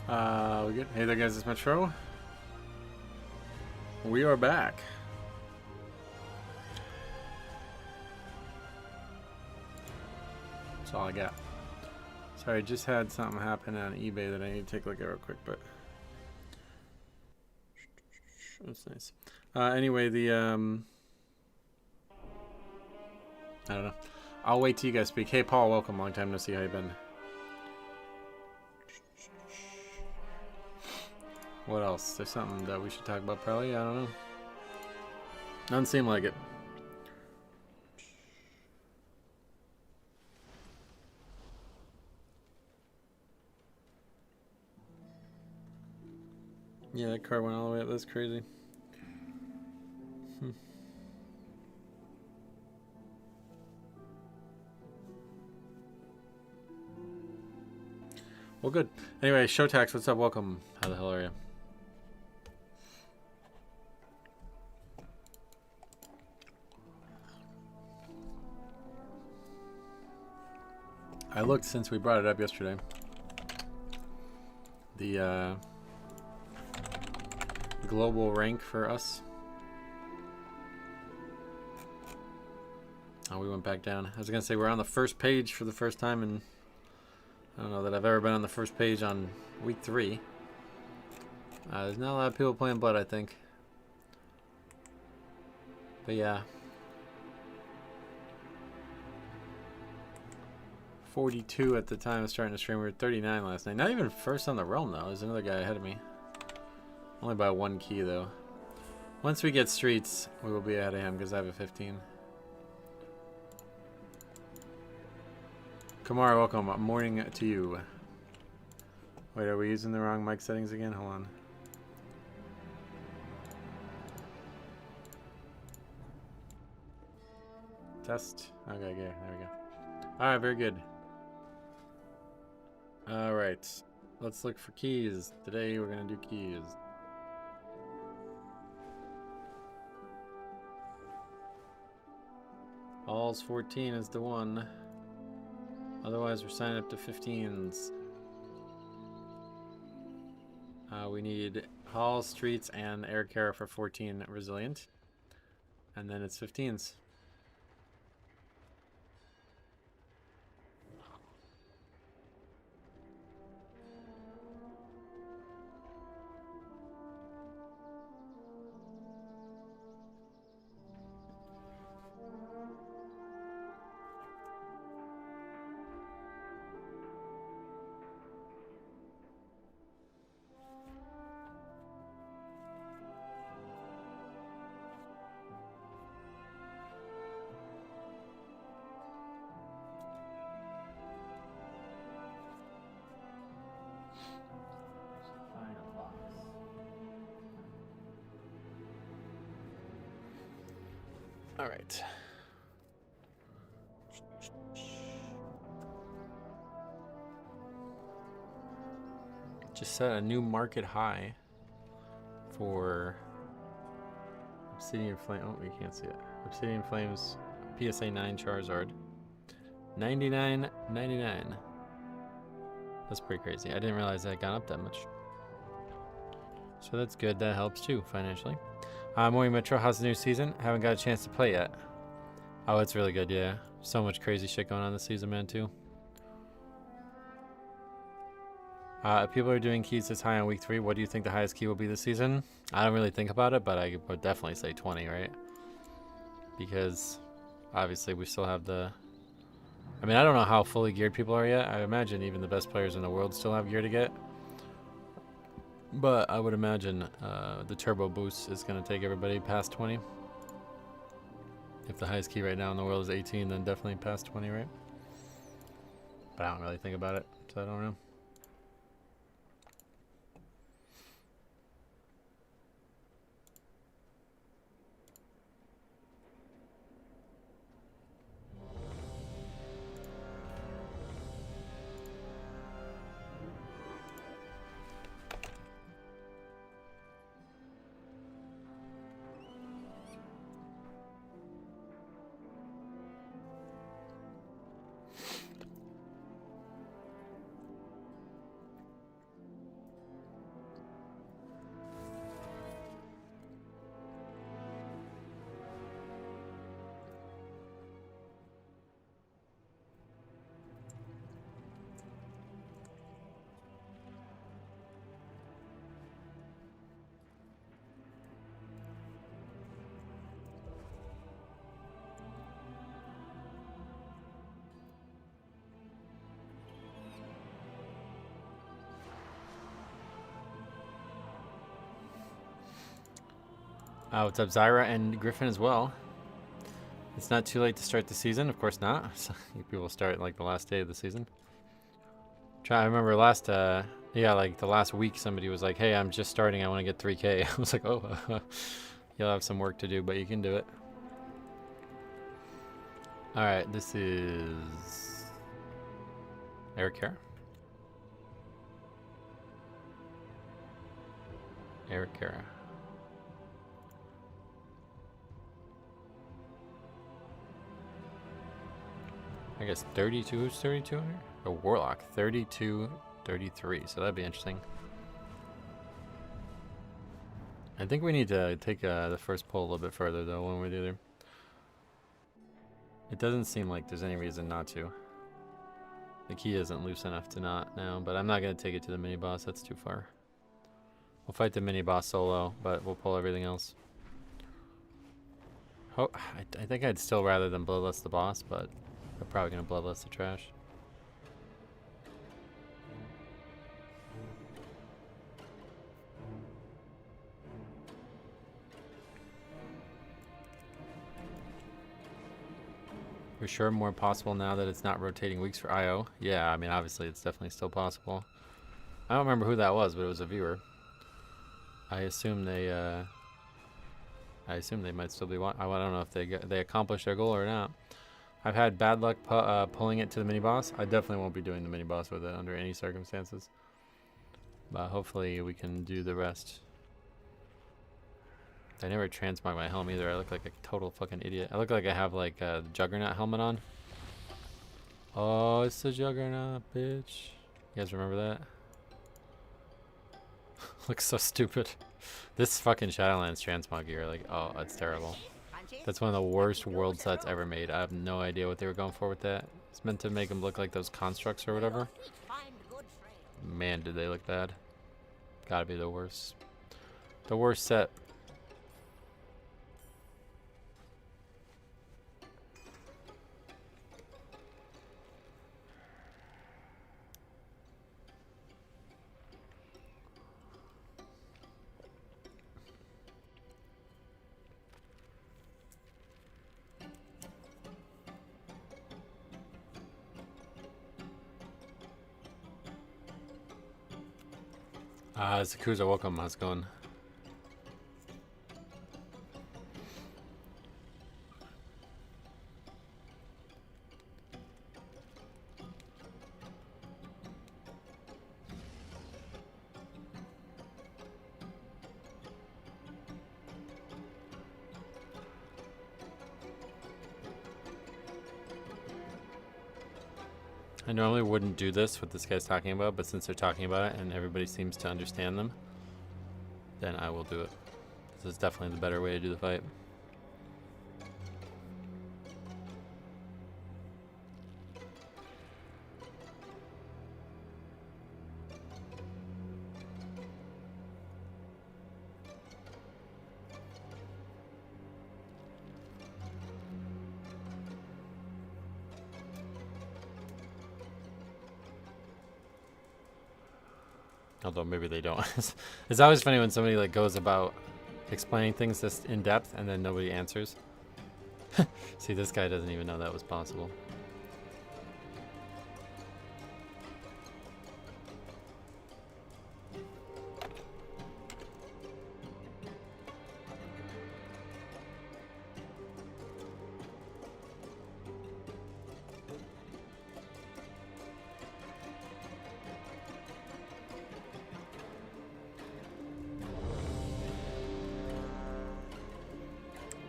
We good? Hey there, guys. It's Metro. We are back. That's all I got. Sorry, I just had something happen on eBay that I need to take a look at real quick, but that's nice. Anyway, the I don't know. I'll wait till you guys speak. Hey, Paul, welcome. Long time no see. How you been? What else? There's something that we should talk about, probably. I don't know. Doesn't seem like it. Yeah, that car went all the way up. That's crazy. Well, good. Anyway, Showtax, what's up? Welcome. How the hell are you? I looked since we brought it up yesterday. The global rank for us. Oh, we went back down. I was gonna say we're on the first page for the first time, and I don't know that I've ever been on the first page on week 3. There's not a lot of people playing Blood, I think. But yeah. 42 at the time of starting to stream. We were 39 last night. Not even first on the realm, though. There's another guy ahead of me. Only by 1 key, though. Once we get streets, we will be ahead of him because I have a 15. Kamara, welcome. Morning to you. Wait, are we using the wrong mic settings again? Hold on. Test. Okay, there we go. Alright, very good. Alright. Let's look for keys. Today we're going to do keys. All's 14 is the one. Otherwise, we're signing up to 15s. We need Hall, Streets, and Air Care for 14 Resilient. And then it's 15s. All right. Just set a new market high for Obsidian Flame. Oh, you can't see it. Obsidian Flames PSA 9 Charizard. 99.99. That's pretty crazy. I didn't realize that had gone up that much. So that's good. That helps too financially. Morning Metro, how's the new season? Haven't got a chance to play yet. Oh, it's really good, yeah. So much crazy shit going on this season, man, too. If people are doing keys this high on week 3, what do you think the highest key will be this season? I don't really think about it, but I would definitely say 20, right? Because obviously we still have the... I mean, I don't know how fully geared people are yet. I imagine even the best players in the world still have gear to get. But I would imagine the turbo boost is going to take everybody past 20. If the highest key right now in the world is 18, then definitely past 20, right? But I don't really think about it, so I don't know. What's up, Zyra and Griffin as well? It's not too late to start the season, of course not. People start like the last day of the season. I remember last, yeah, like the last week, somebody was like, "Hey, I'm just starting. I want to get 3K." I was like, "Oh, you'll have some work to do, but you can do it." All right, this is Eric Kara. Eric Kara. I guess 32 is 32 here? A Warlock, 32, 33, so that'd be interesting. I think we need to take the first poll a little bit further, though, one way or the other. It doesn't seem like there's any reason not to. The key isn't loose enough to not now, but I'm not going to take it to the mini-boss. That's too far. We'll fight the mini-boss solo, but we'll pull everything else. Oh, I think I'd still rather than bloodlust the boss, but I'm probably going to bloodlust the trash. For sure, more possible now that it's not rotating weeks for IO. Yeah, I mean, obviously it's definitely still possible. I don't remember who that was, but it was a viewer. I assume they might still be. I don't know if they accomplished their goal or not. I've had bad luck pulling it to the mini boss. I definitely won't be doing the mini boss with it under any circumstances. But hopefully we can do the rest. I never transmog my helm either. I look like a total fucking idiot. I look like I have like a Juggernaut helmet on. Oh, it's the Juggernaut, bitch. You guys remember that? Looks so stupid. This fucking Shadowlands transmog gear, like, oh, that's terrible. That's one of the worst world sets ever made. I have no idea what they were going for with that. It's meant to make them look like those constructs or whatever. Man, did they look bad. Gotta be the worst. The worst set. Zakuza, welcome. How's it going? I normally wouldn't do this, what this guy's talking about, but since they're talking about it and everybody seems to understand them, then I will do it. This is definitely the better way to do the fight. Although maybe they don't. It's always funny when somebody like goes about explaining things this in depth and then nobody answers. See, this guy doesn't even know that was possible.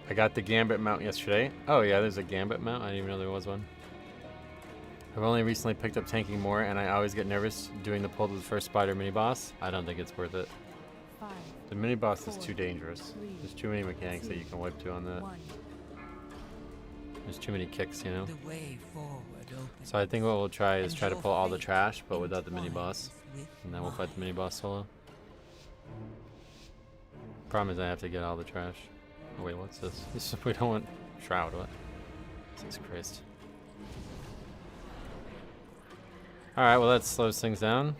I got the Gambit mount yesterday. Oh yeah, there's a Gambit mount. I didn't even know there was one. I've only recently picked up tanking more, and I always get nervous doing the pull to the first spider mini boss. I don't think it's worth it. The mini boss is too dangerous. There's too many mechanics that you can whip to on that. There's too many kicks, you know? So I think what we'll try is try to pull all the trash, but without the mini boss. And then we'll fight the mini boss solo. Problem is I have to get all the trash. Oh wait, what's this? We don't want Shroud, what? Jesus Christ. Alright, well that slows things down.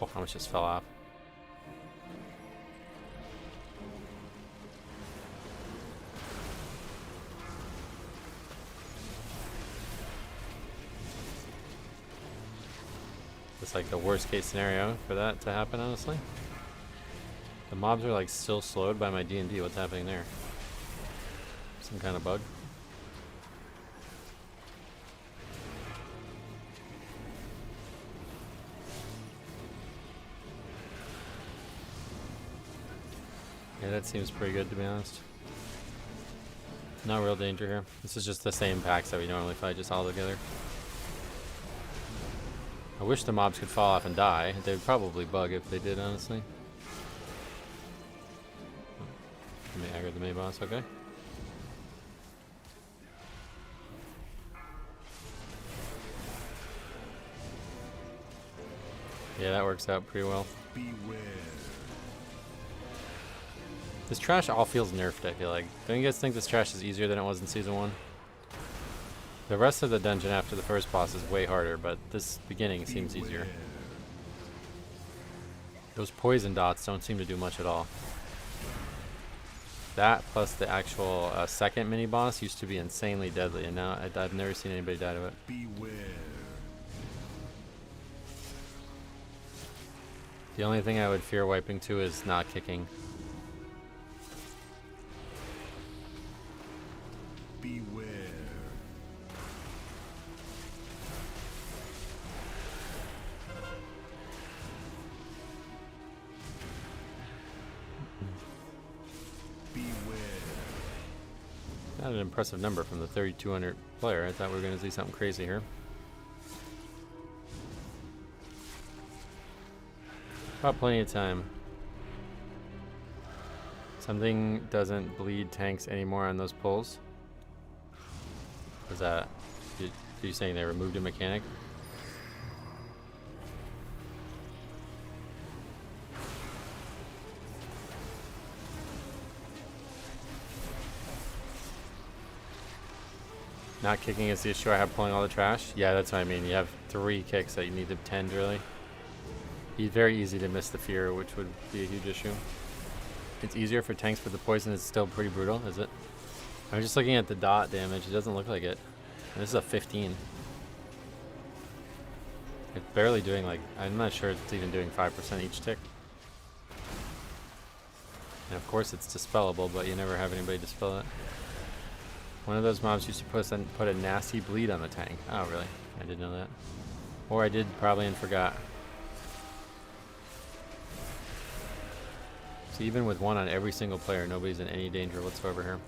Oh, how much just fell off. It's like the worst case scenario for that to happen, honestly. The mobs are like still slowed by my D&D. What's happening there? Some kind of bug? Yeah, that seems pretty good, to be honest. No real danger here. This is just the same packs that we normally fight, just all together. I wish the mobs could fall off and die. They would probably bug if they did, honestly. Let me aggro the main boss, okay. Yeah, that works out pretty well. Beware. This trash all feels nerfed, I feel like. Don't you guys think this trash is easier than it was in Season 1? The rest of the dungeon after the first boss is way harder, but this beginning seems easier. Those poison dots don't seem to do much at all. That plus the actual second mini-boss used to be insanely deadly, and now I've never seen anybody die to it. Beware. The only thing I would fear wiping to is not kicking. Beware. Not an impressive number from the 3,200 player. I thought we were going to see something crazy here. Got plenty of time. Something doesn't bleed tanks anymore on those pulls. Was that? Are you saying they removed a mechanic? Not kicking is the issue I have pulling all the trash? Yeah, that's what I mean. You have 3 kicks that you need to tend, really. Be very easy to miss the fear, which would be a huge issue. It's easier for tanks, but the poison is still pretty brutal, is it? I'm just looking at the dot damage. It doesn't look like it. And this is a 15. It's barely doing like... I'm not sure it's even doing 5% each tick. And of course it's dispellable, but you never have anybody dispel it. One of those mobs used to put a nasty bleed on the tank. Oh, really? I didn't know that. Or I did probably and forgot. So even with one on every single player, nobody's in any danger whatsoever here.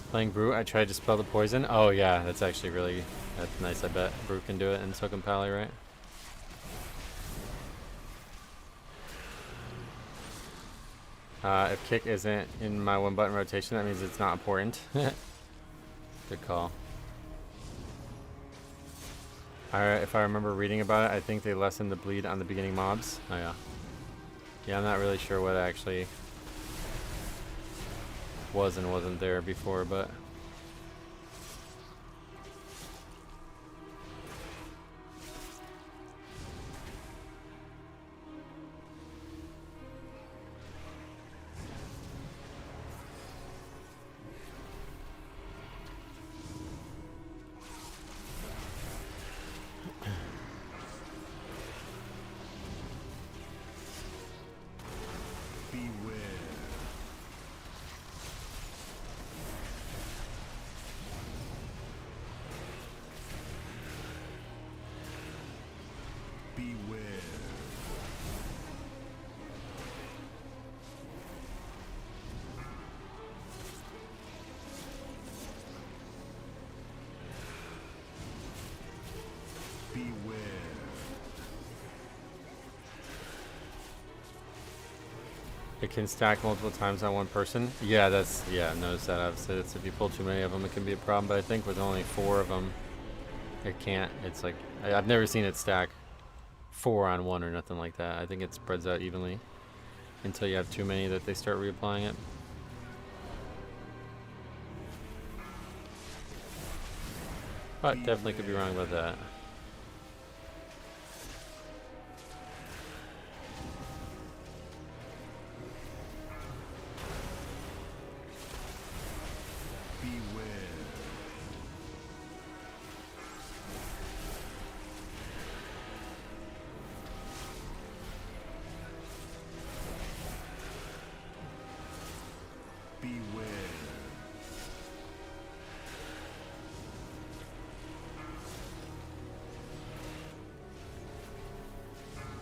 Playing Brute, I tried to spell the poison. Oh yeah, that's actually that's nice, I bet. Brute can do it in Token Pally, right? If kick isn't in my 1-button rotation, that means it's not important. Good call. Alright, if I remember reading about it, I think they lessened the bleed on the beginning mobs. Oh yeah. Yeah, I'm not really sure what actually was and wasn't there before, but It can stack multiple times on one person. Yeah, notice that. I've said it's if you pull too many of them, it can be a problem. But I think with only 4 of them, it can't. It's like, I've never seen it stack 4 on 1 or nothing like that. I think it spreads out evenly until you have too many that they start reapplying it. But definitely could be wrong about that.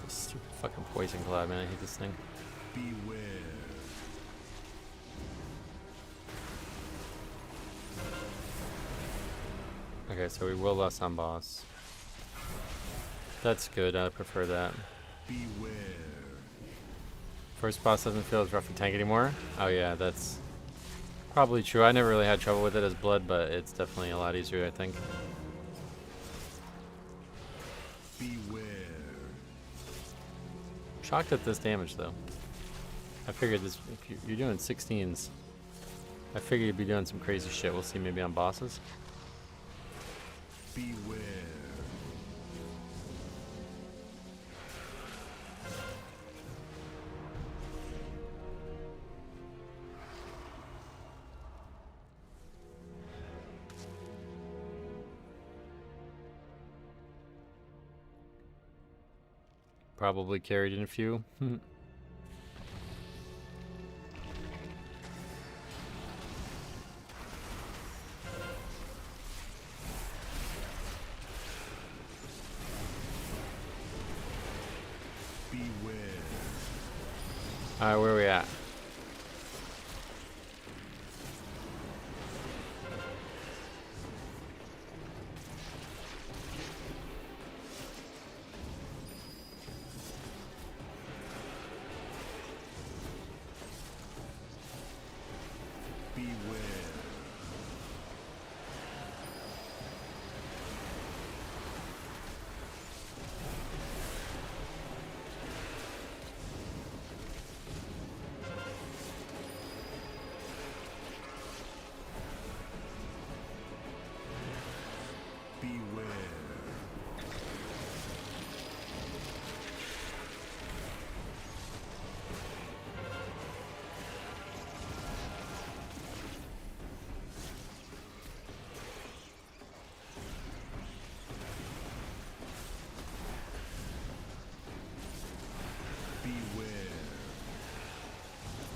Stupid fucking poison cloud, man. I hate this thing. Beware. Okay, so we will less on boss. That's good. I prefer that. Beware. First boss doesn't feel as rough and tank anymore. Oh yeah, that's probably true. I never really had trouble with it as blood, but it's definitely a lot easier, I think. Beware. Shocked at this damage though. I figured this. If you're doing 16s, I figured you'd be doing some crazy shit. We'll see maybe on bosses. Beware. Probably carried in a few. Beware. Alright, where are we at?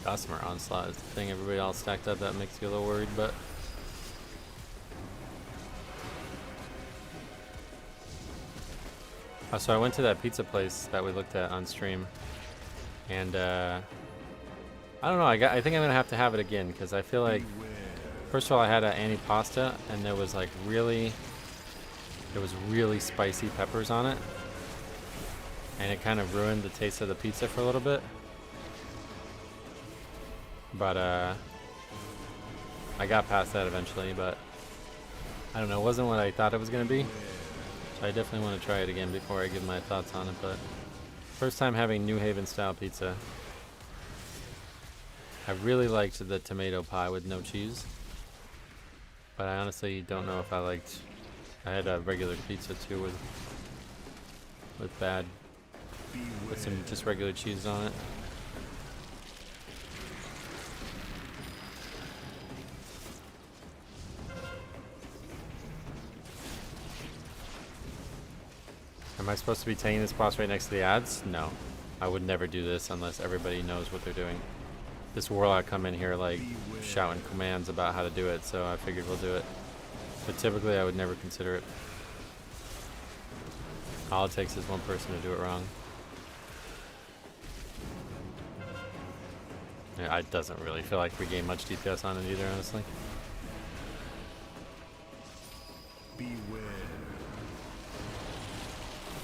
Gossamer Onslaught is the thing. Everybody all stacked up. That makes you a little worried, but so I went to that pizza place that we looked at on stream, and I don't know. I think I'm gonna have to have it again because I feel like, first of all, I had an antipasta and there was like really spicy peppers on it, and it kind of ruined the taste of the pizza for a little bit. But I got past that eventually, but I don't know, it wasn't what I thought it was going to be. So I definitely want to try it again before I give my thoughts on it, but first time having New Haven style pizza. I really liked the tomato pie with no cheese, but I honestly don't know if I had a regular pizza too with some just regular cheese on it. Am I supposed to be taking this boss right next to the ads? No. I would never do this unless everybody knows what they're doing. This warlock come in here like shouting commands about how to do it, so I figured we'll do it. But typically I would never consider it. All it takes is one person to do it wrong. Yeah, it doesn't really feel like we gain much DPS on it either, honestly. Beware.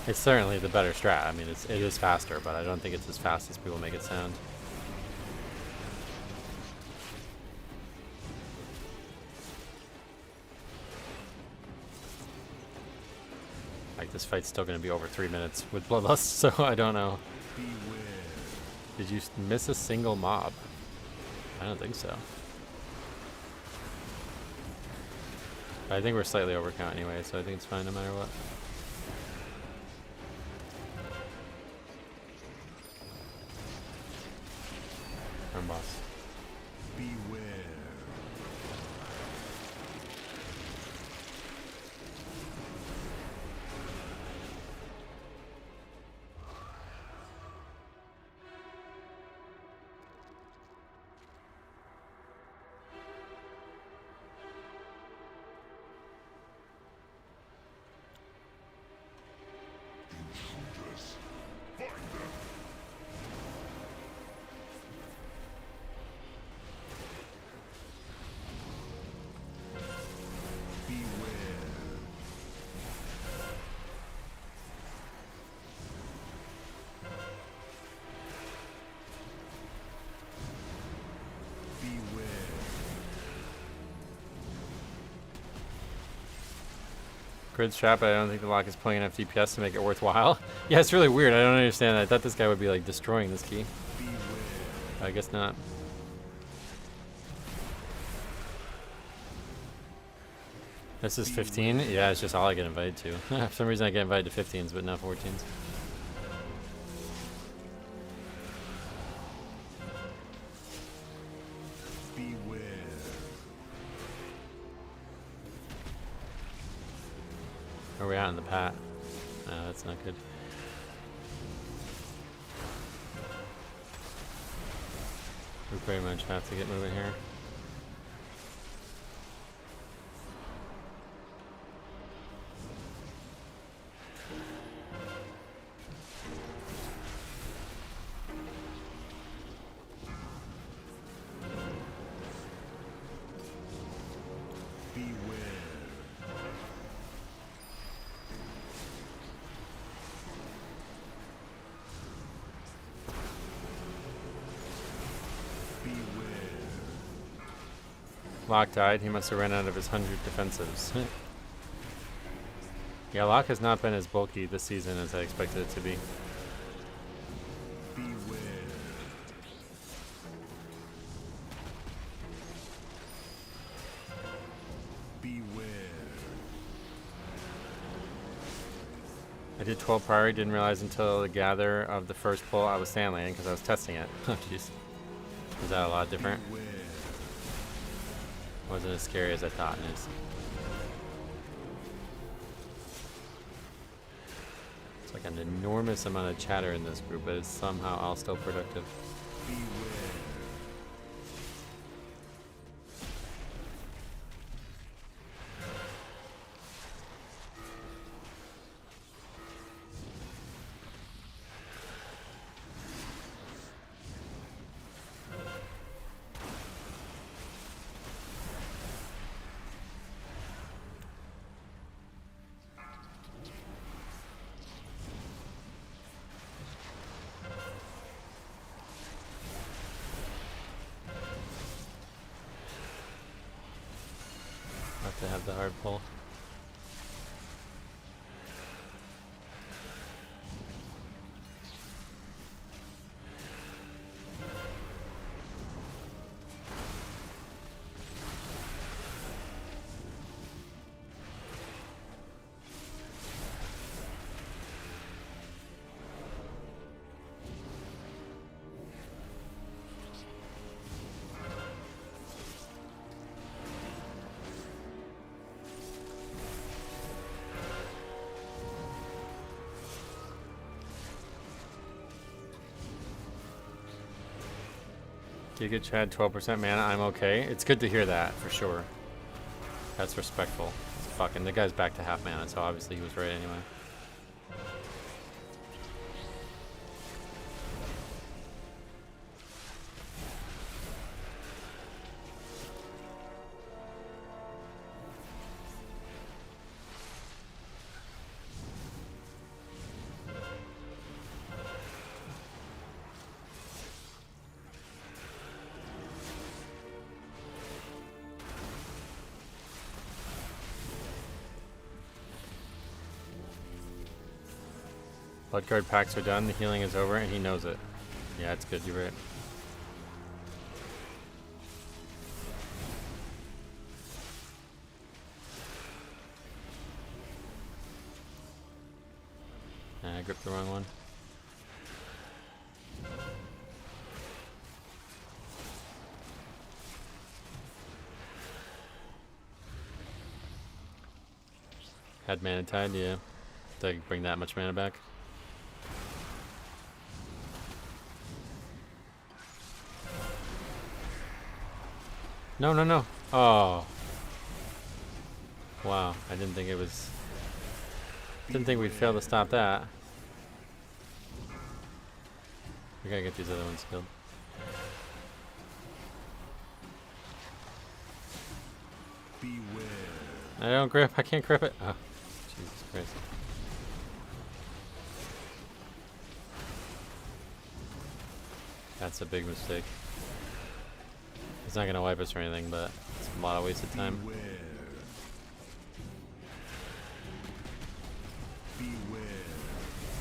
It's certainly the better strat. I mean, it is faster, but I don't think it's as fast as people make it sound. This fight's still going to be over 3 minutes with Bloodlust, so I don't know. Beware. Did you miss a single mob? I don't think so. I think we're slightly overcount anyway, so I think it's fine no matter what. Turn boss. Beware. Grid's trap, I don't think the lock is pulling enough DPS to make it worthwhile. Yeah, it's really weird. I don't understand. I thought this guy would be like destroying this key. I guess not. This is 15? Yeah, it's just all I get invited to. For some reason I get invited to 15s, but not 14s. Beware. Where are we at in the pat? No, that's not good. We pretty much have to get moving here. Locke died. He must have ran out of his 100 defensives. Yeah, Locke has not been as bulky this season as I expected it to be. Beware. Beware. I did 12 prior, didn't realize until the gather of the first pull I was sand landing because I was testing it. Oh jeez. Is that a lot different? Beware. Wasn't as scary as I thought it is. It's like an enormous amount of chatter in this group, but it's somehow all still productive. Beware. Have to have the hard pull. Giga Chad, 12% mana, I'm okay. It's good to hear that, for sure. That's respectful. Fucking, the guy's back to half mana, so obviously he was right anyway. Blood guard packs are done, the healing is over, and he knows it. Yeah, it's good, you're right. I gripped the wrong one. Had mana tide, yeah. Did I bring that much mana back? No, no, no. Oh. Wow, I didn't think it was... Didn't think we'd fail to stop that. We gotta get these other ones killed. Beware. I don't grip, I can't grip it. Oh, Jesus Christ. That's a big mistake. It's not gonna wipe us or anything, but it's a lot of wasted time. Beware. Beware.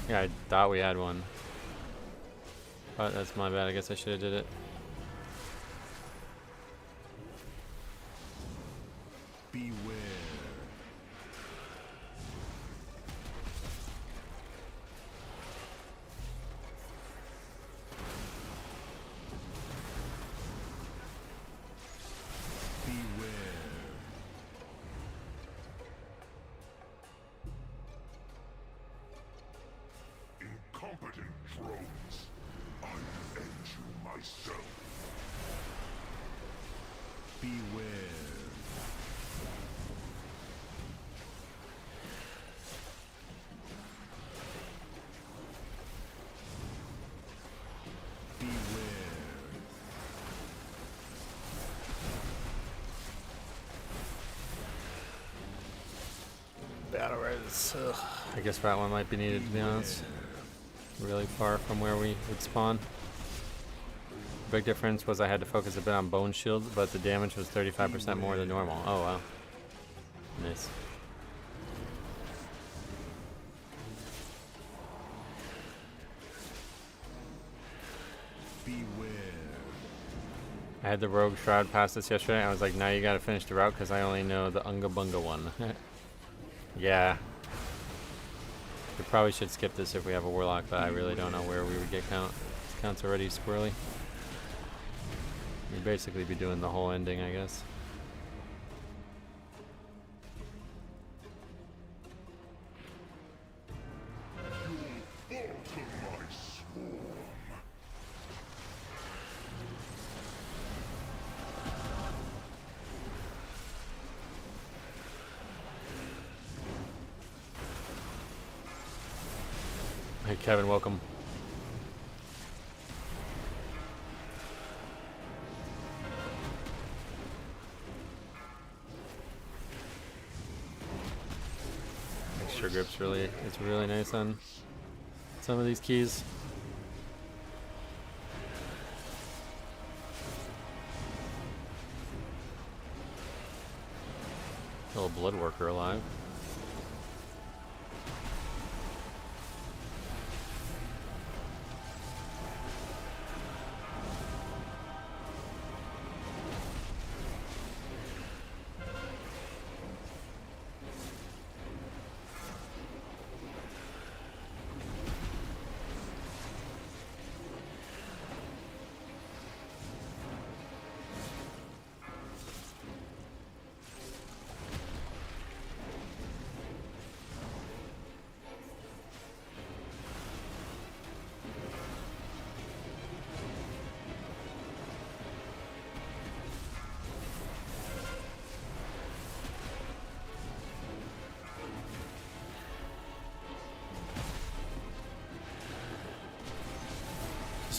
Yeah, I thought we had one. But that's my bad, I guess I should have did it. Beware. Incompetent drones. I will end you myself. Beware. Battle res. I guess that one might be needed, to be honest. Really far from where we would spawn. Big difference was I had to focus a bit on bone shield, but the damage was 35% more than normal. Oh wow. Nice. Beware. I had the rogue shroud pass this yesterday. I was like, now you gotta finish the route because I only know the Unga Bunga one. Yeah. We probably should skip this if we have a warlock, but I really don't know where we would get count. This count's already squirrely. We'd basically be doing the whole ending, I guess. Hey Kevin, welcome. Extra grip's really, it's really nice on some of these keys. Little blood worker alive.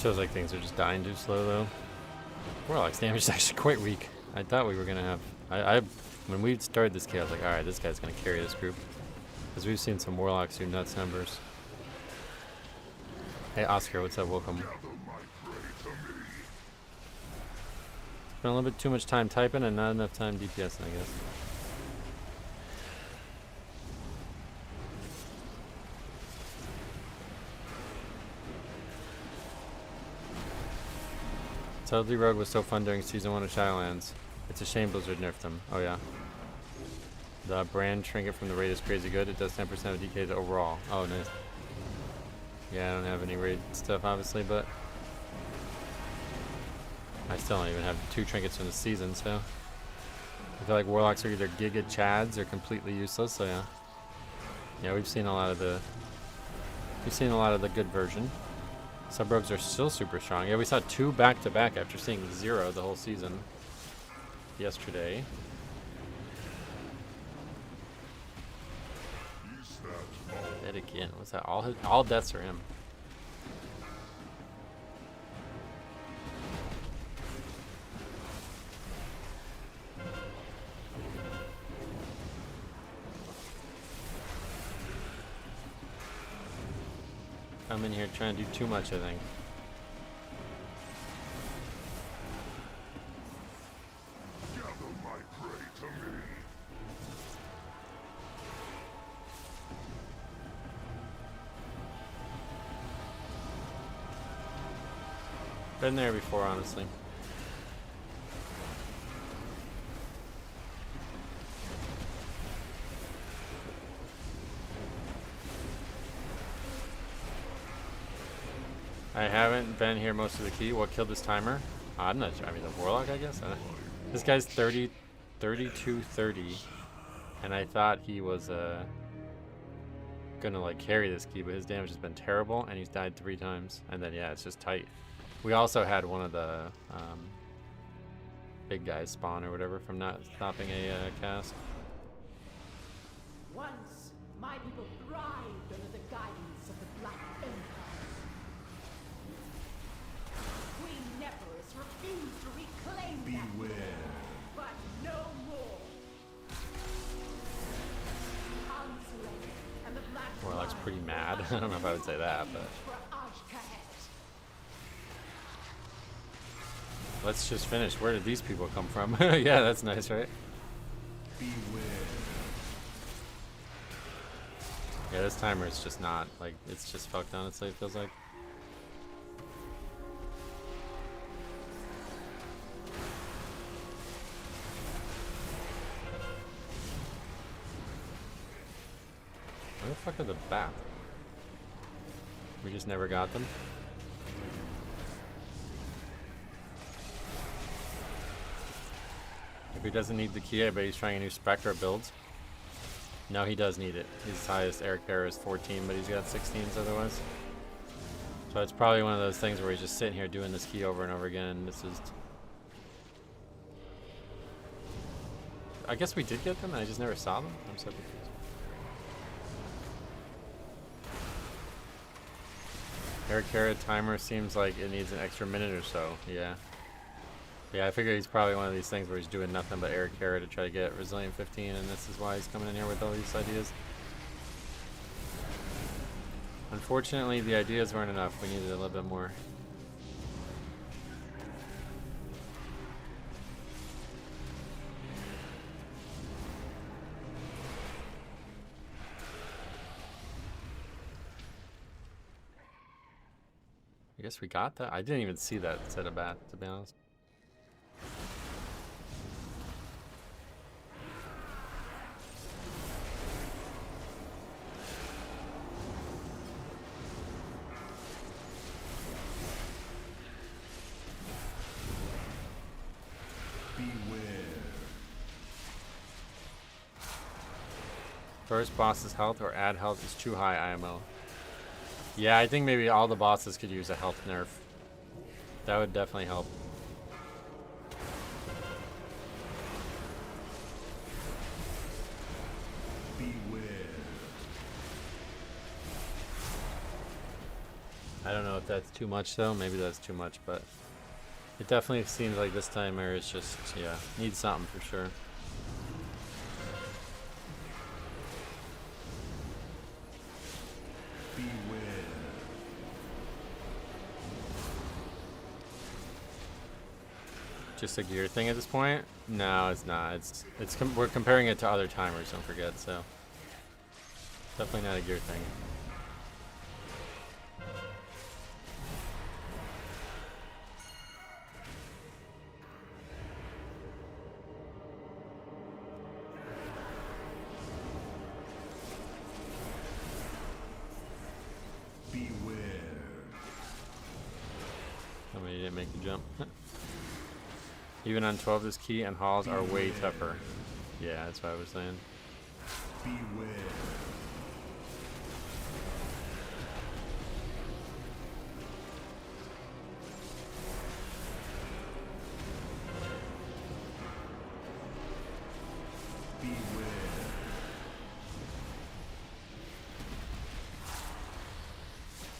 Feels like things are just dying too slow though. Warlock's damage is actually quite weak. I thought we were gonna have. When we started this kit, I was like, all right, this guy's gonna carry this group, because we've seen some warlocks do nuts numbers. Hey Oscar, what's up? Welcome. Spent a little bit too much time typing and not enough time DPSing, I guess. Subtlety Rogue was so fun during Season 1 of Shadowlands. It's a shame Blizzard nerfed them. Oh yeah. The brand trinket from the raid is crazy good. It does 10% of DK overall. Oh, nice. Yeah, I don't have any raid stuff, obviously, but I still don't even have 2 trinkets from the season, so I feel like Warlocks are either Giga Chads or completely useless, so yeah. Yeah, we've seen a lot of the good version. Sub-rogues are still super strong. Yeah, we saw 2 back-to-back after seeing 0 the whole season yesterday. Dead again. What's that? All deaths are him. I'm in here trying to do too much, I think. Gather my prey to me. Been there before, honestly. I haven't been here most of the key. What killed this timer? I'm not sure. I mean, the Warlock, I guess? This guy's 32-30. And I thought he was gonna like carry this key, but his damage has been terrible, and he's died 3 times. And then, yeah, it's just tight. We also had one of the big guys spawn or whatever from not stopping a cast. Once, my people thrived under the guidance of the Black Empire. Queen Nephris refused to reclaim that Beware. but no more. Consulate and the Black Warlock's Lion pretty mad. I don't know if I would say that, but for Ashkahet. let's just finish. Where did these people come from? Yeah, that's nice, right? Beware. Yeah, this timer is just not, like, it's just fucked, honestly, it feels like. Where the fuck are the bat? We just never got them? If he doesn't need the key, I bet he's trying a new Spectre build. No, he does need it. His highest Eric Bear is 14, but he's got 16s otherwise. So it's probably one of those things where he's just sitting here doing this key over and over again, and this is... I guess we did get them, and I just never saw them? I'm so confused. Eric Carrot timer seems like it needs an extra minute or so, yeah. Yeah, I figure he's probably one of these things where he's doing nothing but Eric Carrot to try to get Resilient 15, and this is why he's coming in here with all these ideas. Unfortunately, the ideas weren't enough. We needed a little bit more. I guess we got that. I didn't even see that set of bat, to be honest. First boss's health or add health is too high IMO. Yeah, I think maybe all the bosses could use a health nerf. That would definitely help. Beware. I don't know if that's too much though. Maybe that's too much, but it definitely seems like this timer is just, yeah, needs something for sure. Just a gear thing at this point? No, it's not. We're comparing it to other timers, don't forget, so definitely not a gear thing. mean, he didn't make the jump. Even on 12, this key and halls are way tougher. Yeah, that's what I was saying. Beware.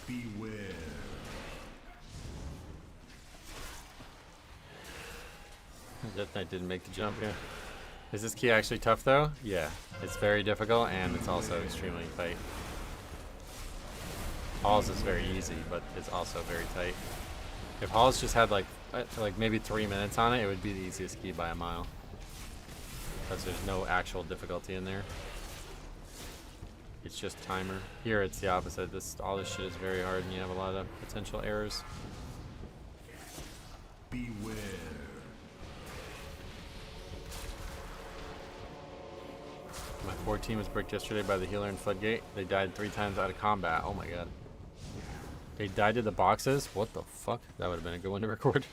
Beware. Death Knight didn't make the jump, yeah. Is this key actually tough though? Yeah. It's very difficult and it's also extremely tight. Halls is very easy, but it's also very tight. If Halls just had like maybe 3 minutes on it, it would be the easiest key by a mile. Because there's no actual difficulty in there. It's just timer. Here it's the opposite. All this shit is very hard and you have a lot of potential errors. Beware. My 4 team was bricked yesterday by the healer in Floodgate. They died 3 times out of combat. Oh my god. They died to the boxes? What the fuck? That would have been a good one to record.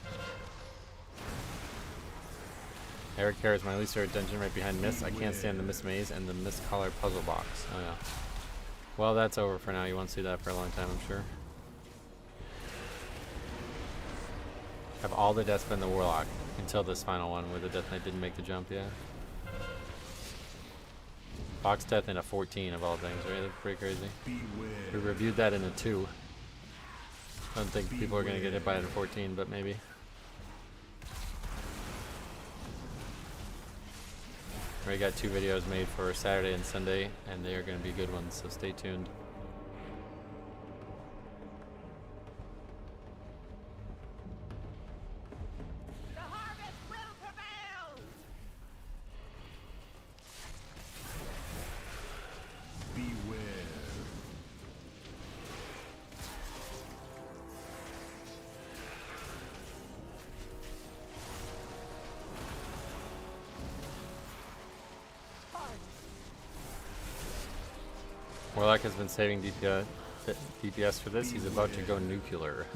Eric Hare is my least favorite dungeon right behind Mist. I can't stand the Mist Maze and the Mist Collar puzzle box. Oh yeah. Well, that's over for now. You won't see that for a long time, I'm sure. Have all the deaths been the Warlock until this final one where the Death Knight didn't make the jump, yeah. Box death in a 14 of all things, right? That's pretty crazy. We reviewed that in a 2. I don't think people are going to get hit by it in 14, but maybe. We got 2 videos made for Saturday and Sunday, and they are going to be good ones, so stay tuned. The harvest will prevail! Beware. Warlock has been saving DPS for this. He's about to go nuclear.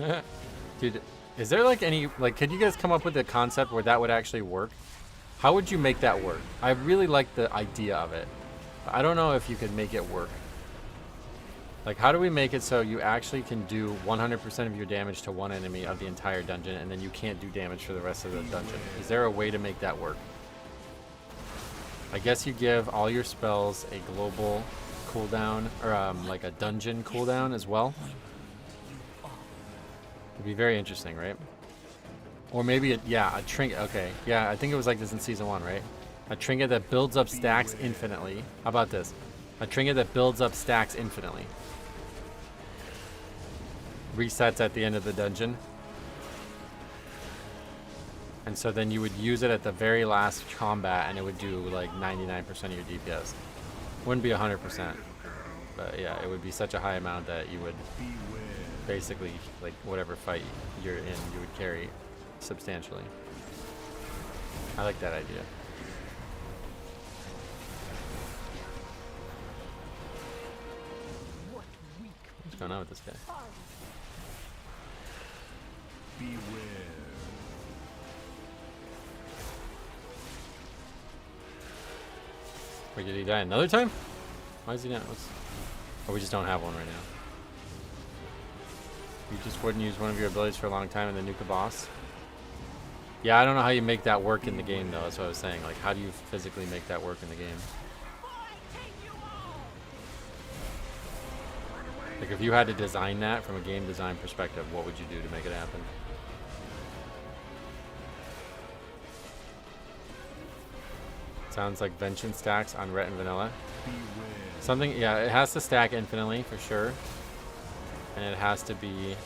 Dude, is there like any, could you guys come up with a concept where that would actually work? How would you make that work? I really like the idea of it. I don't know if you could make it work. Like, how do we make it so you actually can do 100% of your damage to one enemy of the entire dungeon, and then you can't do damage for the rest of the dungeon? Is there a way to make that work? I guess you give all your spells a global cooldown, or like a dungeon cooldown as well. It'd be very interesting, right? Or maybe, a trinket. Okay, yeah, I think it was like this in Season 1, right? A trinket that builds up stacks infinitely. How about this? A trinket that builds up stacks infinitely. Resets at the end of the dungeon. And so then you would use it at the very last combat and it would do like 99% of your DPS. Wouldn't be 100%. But yeah, it would be such a high amount that you would basically, like, whatever fight you're in, you would carry substantially. I like that idea. What's going on with this guy? Beware. Wait, did he die another time? Why is he not? Or we just don't have one right now. You just wouldn't use one of your abilities for a long time and then nuke a boss? Yeah, I don't know how you make that work in the game though, that's what I was saying. Like, how do you physically make that work in the game? Like, if you had to design that from a game design perspective, what would you do to make it happen? Sounds like Vengeance stacks on Ret and Vanilla. Something, yeah, it has to stack infinitely for sure. And it has to be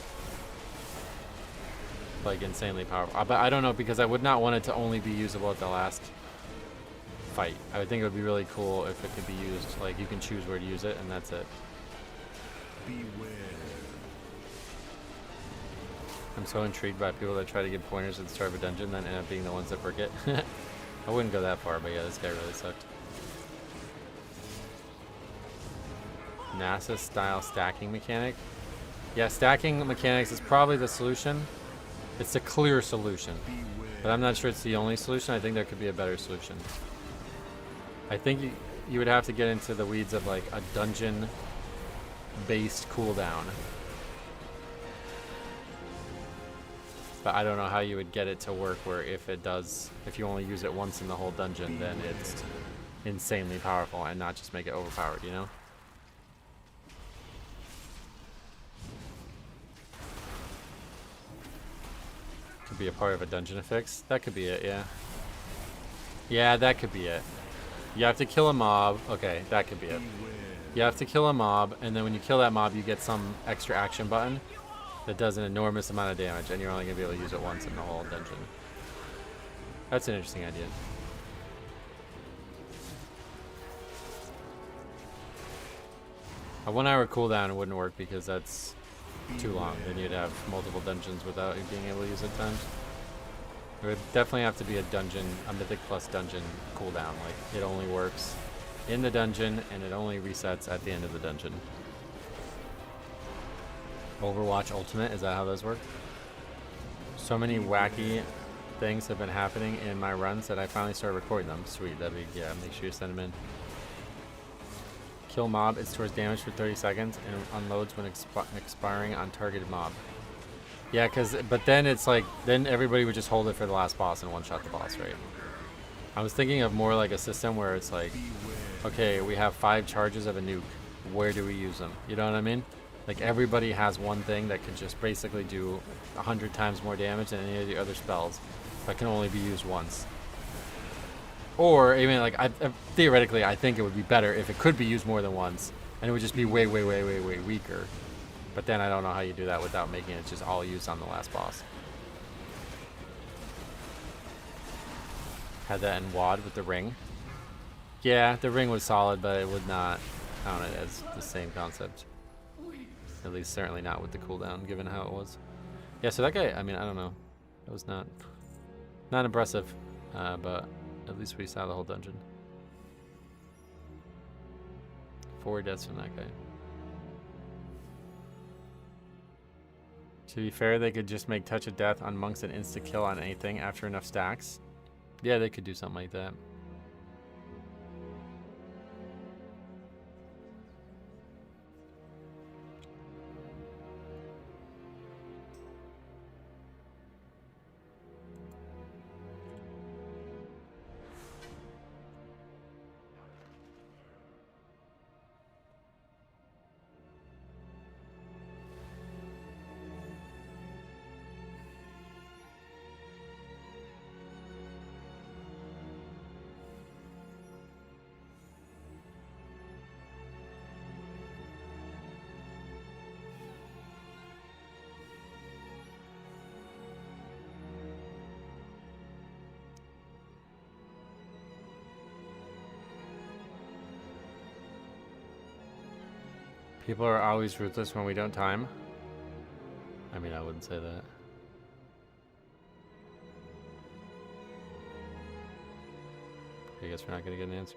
like insanely powerful. But I don't know, because I would not want it to only be usable at the last fight. I would think it would be really cool if it could be used, like you can choose where to use it and that's it. Beware. I'm so intrigued by people that try to give pointers at the start of a dungeon then end up being the ones that brick it. I wouldn't go that far, but yeah, this guy really sucked. NASA style stacking mechanic. Yeah, stacking mechanics is probably the solution. It's a clear solution. But I'm not sure it's the only solution. I think there could be a better solution. I think you would have to get into the weeds of like a dungeon-based cooldown. But I don't know how you would get it to work where if you only use it once in the whole dungeon, then it's insanely powerful and not just make it overpowered, you know? Could be a part of a dungeon fix. That could be it, yeah. Yeah, that could be it. You have to kill a mob. Okay, that could be it. You have to kill a mob, and then when you kill that mob, you get some extra action button that does an enormous amount of damage, and you're only going to be able to use it once in the whole dungeon. That's an interesting idea. A 1 hour cooldown wouldn't work because that's too long. Then you'd have multiple dungeons without you being able to use it times. It would definitely have to be a Mythic plus dungeon cooldown. Like, it only works in the dungeon, and it only resets at the end of the dungeon. Overwatch Ultimate, is that how those work? So many wacky things have been happening in my runs that I finally started recording them. Sweet, that'd be, yeah, make sure you send them in. Kill mob, it stores damage for 30 seconds and unloads when expiring on targeted mob. Yeah, but then it's like, then everybody would just hold it for the last boss and one-shot the boss, right? I was thinking of more like a system where it's like, okay, we have 5 charges of a nuke. Where do we use them? You know what I mean? Like, everybody has one thing that could just basically do 100 times more damage than any of the other spells, that can only be used once. Or even like, theoretically, I think it would be better if it could be used more than once, and it would just be way weaker. But then I don't know how you do that without making it just all used on the last boss. Had that in WoD with the ring. Yeah, the ring was solid, but it would not count it as the same concept. At least certainly not with the cooldown, given how it was. Yeah, so that guy, I mean, I don't know. It was not impressive, but at least we saw the whole dungeon. 4 deaths from that guy. To be fair, they could just make Touch of Death on monks and insta-kill on anything after enough stacks. Yeah, they could do something like that. People are always ruthless when we don't time. I mean, I wouldn't say that. I guess we're not going to get an answer.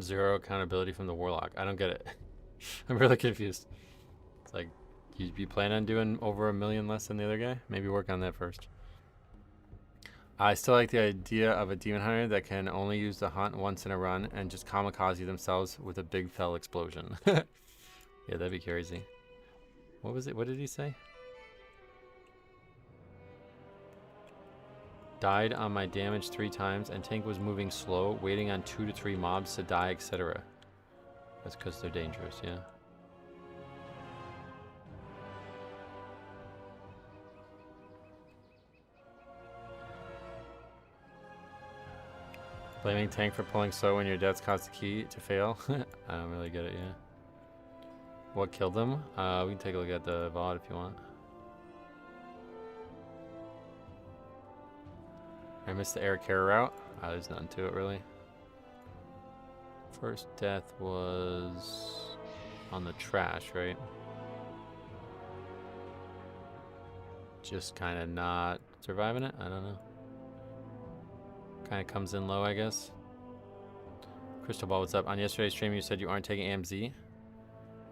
Zero accountability from the warlock. I don't get it. I'm really confused. It's like, you plan on doing over 1 million less than the other guy? Maybe work on that first. I still like the idea of a demon hunter that can only use the hunt once in a run and just kamikaze themselves with a big fell explosion. Yeah, that'd be crazy. What was it? What did he say? Died on my damage 3 times, and tank was moving slow, waiting on 2 to 3 mobs to die, etc. That's because they're dangerous, yeah. Blaming tank for pulling slow when your deaths cause the key to fail. I don't really get it, yeah. What killed them? We can take a look at the VOD if you want. I missed the air care route. There's nothing to it really. First death was on the trash, right? Just kind of not surviving it? I don't know. Kind of comes in low, I guess. Crystal Ball, what's up? On yesterday's stream, you said you aren't taking AMZ.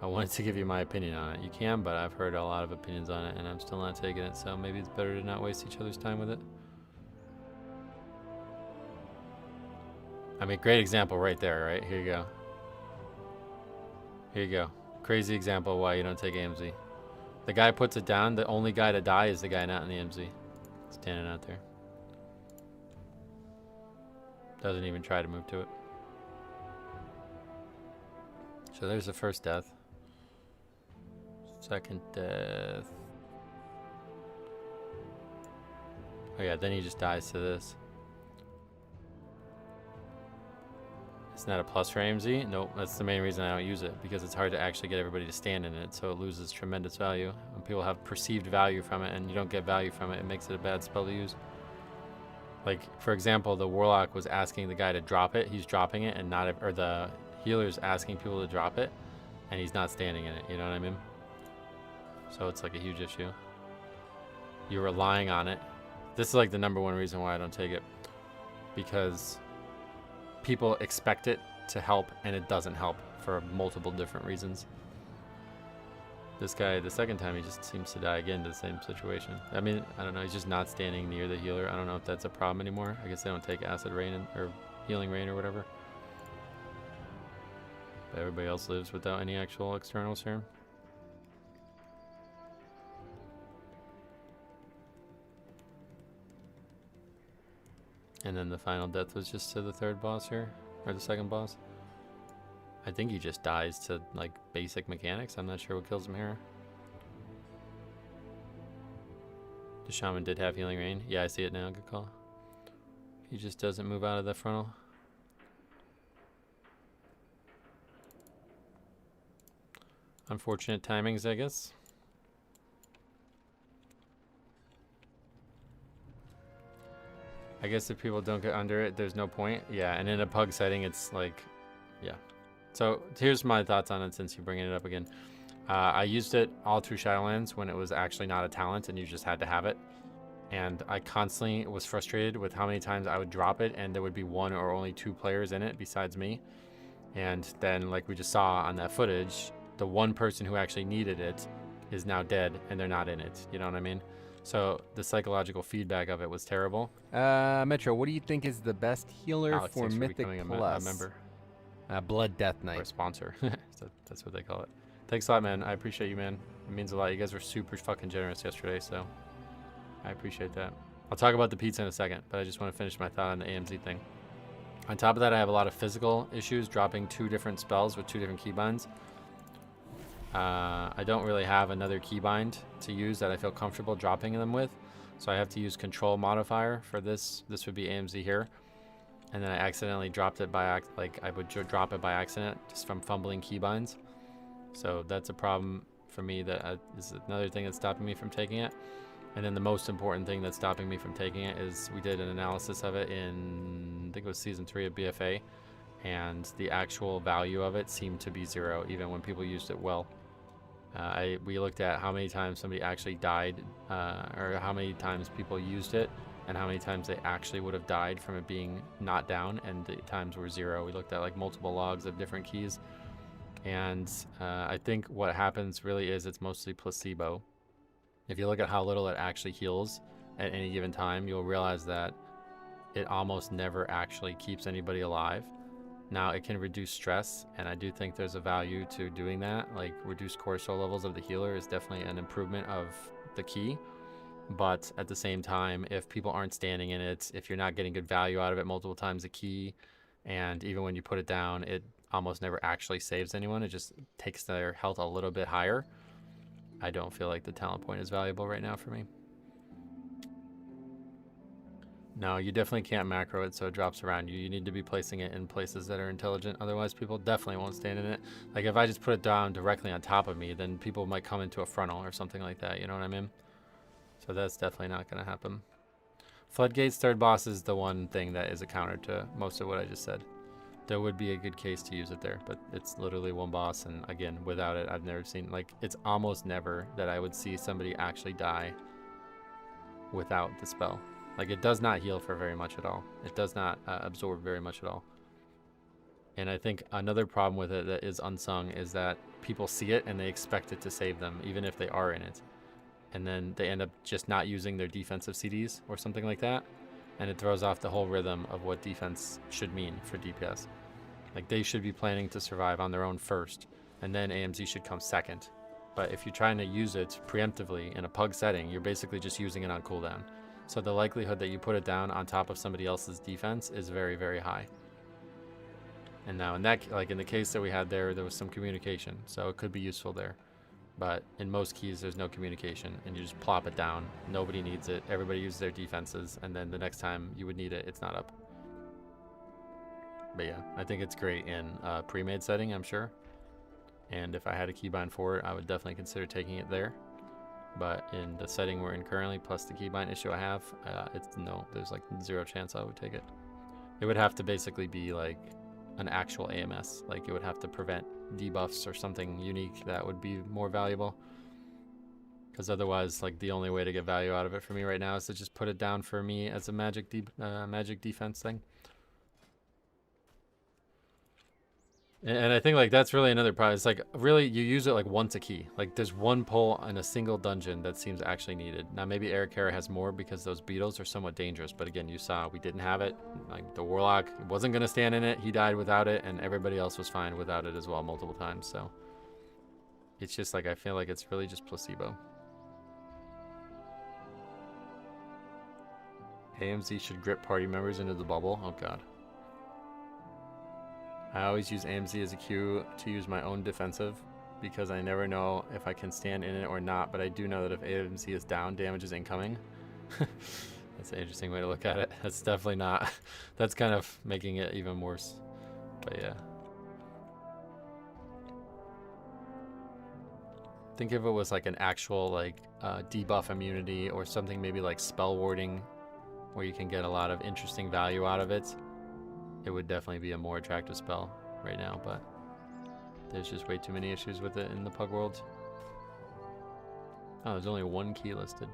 I wanted to give you my opinion on it. You can, but I've heard a lot of opinions on it, and I'm still not taking it, so maybe it's better to not waste each other's time with it. I mean, great example right there, right? Here you go. Here you go. Crazy example of why you don't take AMZ. The guy puts it down. The only guy to die is the guy not in the AMZ. Standing out there. Doesn't even try to move to it. So there's the first death. Second death. Oh yeah, then he just dies to this. Isn't that a plus for AMZ? Nope, that's the main reason I don't use it, because it's hard to actually get everybody to stand in it, so it loses tremendous value. When people have perceived value from it and you don't get value from it, it makes it a bad spell to use. Like, for example, the Warlock was asking the guy to drop it, he's dropping it, and not, or the healer's asking people to drop it, and he's not standing in it, you know what I mean? So it's like a huge issue. You're relying on it. This is like the #1 reason why I don't take it, because people expect it to help and it doesn't help for multiple different reasons. This guy, the second time, he just seems to die again to the same situation. I mean, I don't know, he's just not standing near the healer. I don't know if that's a problem anymore. I guess they don't take acid rain or healing rain or whatever. But everybody else lives without any actual external serum. And then the final death was just to the third boss here, or the second boss. I think he just dies to like basic mechanics. I'm not sure what kills him here. The shaman did have healing rain. Yeah, I see it now. Good call. He just doesn't move out of the frontal. Unfortunate timings, I guess. I guess if people don't get under it, there's no point. Yeah, and in a pug setting, it's like, yeah. So here's my thoughts on it since you're bringing it up again. I used it all through Shadowlands when it was actually not a talent and you just had to have it. And I constantly was frustrated with how many times I would drop it and there would be 1 or only 2 players in it besides me. And then, like we just saw on that footage, the one person who actually needed it is now dead and they're not in it. You know what I mean? So the psychological feedback of it was terrible. Metro, what do you think is the best healer Alex, for thanks for Mythic becoming Plus? a member. Blood Death Or a Knight. sponsor. So that's what they call it. Thanks a lot, man. I appreciate you, man. It means a lot. You guys were super fucking generous yesterday, so I appreciate that. I'll talk about the pizza in a second, but I just want to finish my thought on the AMZ thing. On top of that, I have a lot of physical issues, dropping 2 different spells with 2 different keybinds. I don't really have another keybind to use that I feel comfortable dropping them with, so I have to use control modifier for this. This would be AMZ here, and then I accidentally dropped it by I would drop it by accident just from fumbling keybinds. So that's a problem for me. That is another thing that's stopping me from taking it. And then the most important thing that's stopping me from taking it is we did an analysis of it in, I think it was season 3 of BFA, and the actual value of it seemed to be 0 even when people used it well. We looked at how many times somebody actually died, or how many times people used it, and how many times they actually would have died from it being not down, and the times were 0. We looked at like multiple logs of different keys, and I think what happens really is it's mostly placebo. If you look at how little it actually heals at any given time, you'll realize that it almost never actually keeps anybody alive. Now, it can reduce stress, and I do think there's a value to doing that. Like, reduced cortisol levels of the healer is definitely an improvement of the key. But at the same time, if people aren't standing in it, if you're not getting good value out of it multiple times a key, and even when you put it down, it almost never actually saves anyone. It just takes their health a little bit higher. I don't feel like the talent point is valuable right now for me. No, you definitely can't macro it so it drops around you. You need to be placing it in places that are intelligent. Otherwise, people definitely won't stand in it. Like if I just put it down directly on top of me, then people might come into a frontal or something like that. You know what I mean? So that's definitely not going to happen. Floodgates third boss is the one thing that is a counter to most of what I just said. There would be a good case to use it there, but it's literally one boss. And again, without it, I've never seen, like, it's almost never that I would see somebody actually die without the spell. Like, it does not heal for very much at all. It does not absorb very much at all. And I think another problem with it that is unsung is that people see it and they expect it to save them, even if they are in it. And then they end up just not using their defensive CDs or something like that. And it throws off the whole rhythm of what defense should mean for DPS. Like, they should be planning to survive on their own first, and then AMZ should come second. But if you're trying to use it preemptively in a pug setting, you're basically just using it on cooldown. So the likelihood that you put it down on top of somebody else's defense is very, very high. And now in that, like in the case that we had there was some communication, so it could be useful there. But in most keys, there's no communication, and you just plop it down. Nobody needs it. Everybody uses their defenses, and then the next time you would need it, it's not up. But yeah, I think it's great in a pre-made setting, I'm sure. And if I had a keybind for it, I would definitely consider taking it there. But in the setting we're in currently, plus the keybind issue I have, there's like 0 chance I would take it. It would have to basically be like an actual AMS. Like, it would have to prevent debuffs or something unique that would be more valuable. Because otherwise, like, the only way to get value out of it for me right now is to just put it down for me as a magic defense thing. And I think, like, that's really another problem. It's like, really, you use it like once a key. Like, there's one pull in a single dungeon that seems actually needed. Now, maybe Eric Hara has more because those beetles are somewhat dangerous. But again, you saw we didn't have it. Like, the Warlock wasn't going to stand in it. He died without it. And everybody else was fine without it as well multiple times. So it's just like, I feel like it's really just placebo. AMZ should grip party members into the bubble. Oh, God. I always use AMZ as a cue to use my own defensive because I never know if I can stand in it or not, but I do know that if AMZ is down, damage is incoming. That's an interesting way to look at it. That's definitely not. That's kind of making it even worse. But yeah. Think if it was like an actual like debuff immunity or something maybe like spell warding where you can get a lot of interesting value out of it. It would definitely be a more attractive spell right now, but there's just way too many issues with it in the Pug world. Oh, there's only one key listed.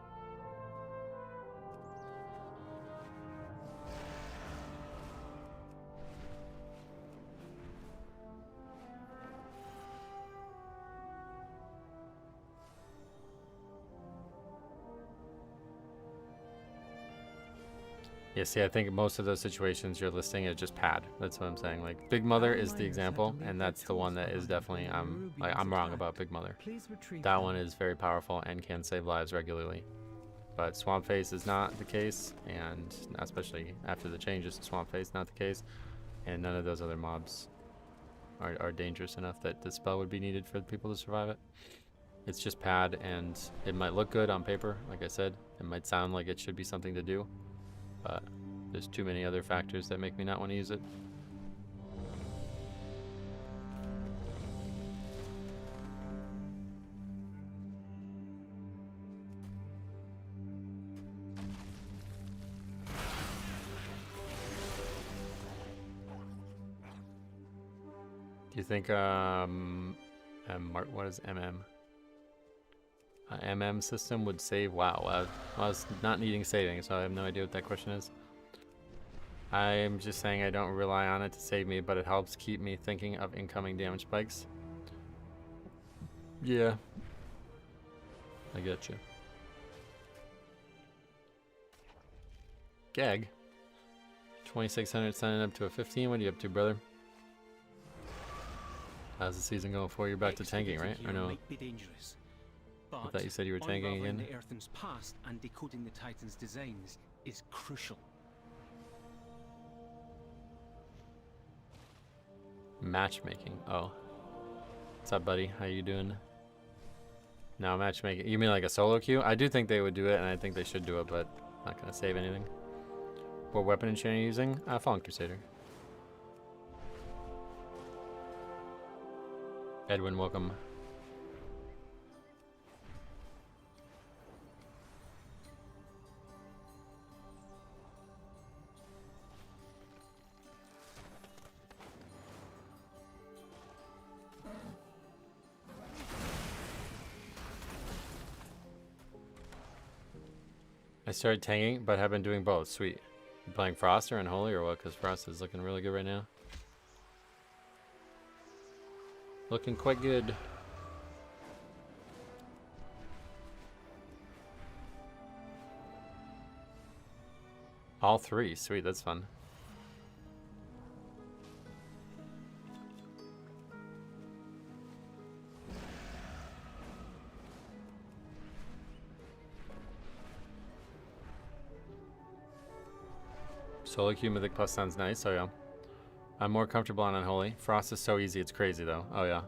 Yeah, see, I think most of those situations you're listing is just pad. That's what I'm saying. Like, Big Mother is the example, and that's the one that is definitely, I'm wrong about Big Mother. That one is very powerful and can save lives regularly. But Swamp Face is not the case, and especially after the changes to Swamp Face, not the case. And none of those other mobs are dangerous enough that the spell would be needed for people to survive it. It's just pad, and it might look good on paper, like I said. It might sound like it should be something to do. But there's too many other factors that make me not want to use it. Do you think, what is MM? MM system would save? Wow, I was not needing saving, so I have no idea what that question is. I'm just saying I don't rely on it to save me, but it helps keep me thinking of incoming damage spikes. Yeah, I get you. Gag. 2,600 signing up to a 15. What are you up to, brother? How's the season going for you? Back to tanking, right? Or no? I thought you said you were tanking again. The Earthen's past and decoding the Titan's designs is crucial. Matchmaking. Oh. What's up, buddy? How you doing? No, matchmaking. You mean like a solo queue? I do think they would do it, and I think they should do it, but not going to save anything. What weapon enchant are you using? Fallen Crusader. Edwin, welcome. I started tanking, but have been doing both. Sweet. You playing Frost or Unholy or what? Because Frost is looking really good right now. Looking quite good. All three. Sweet, that's fun. Solo queue Mythic Plus sounds nice. Oh yeah. I'm more comfortable on Unholy. Frost is so easy, it's crazy though. Oh yeah.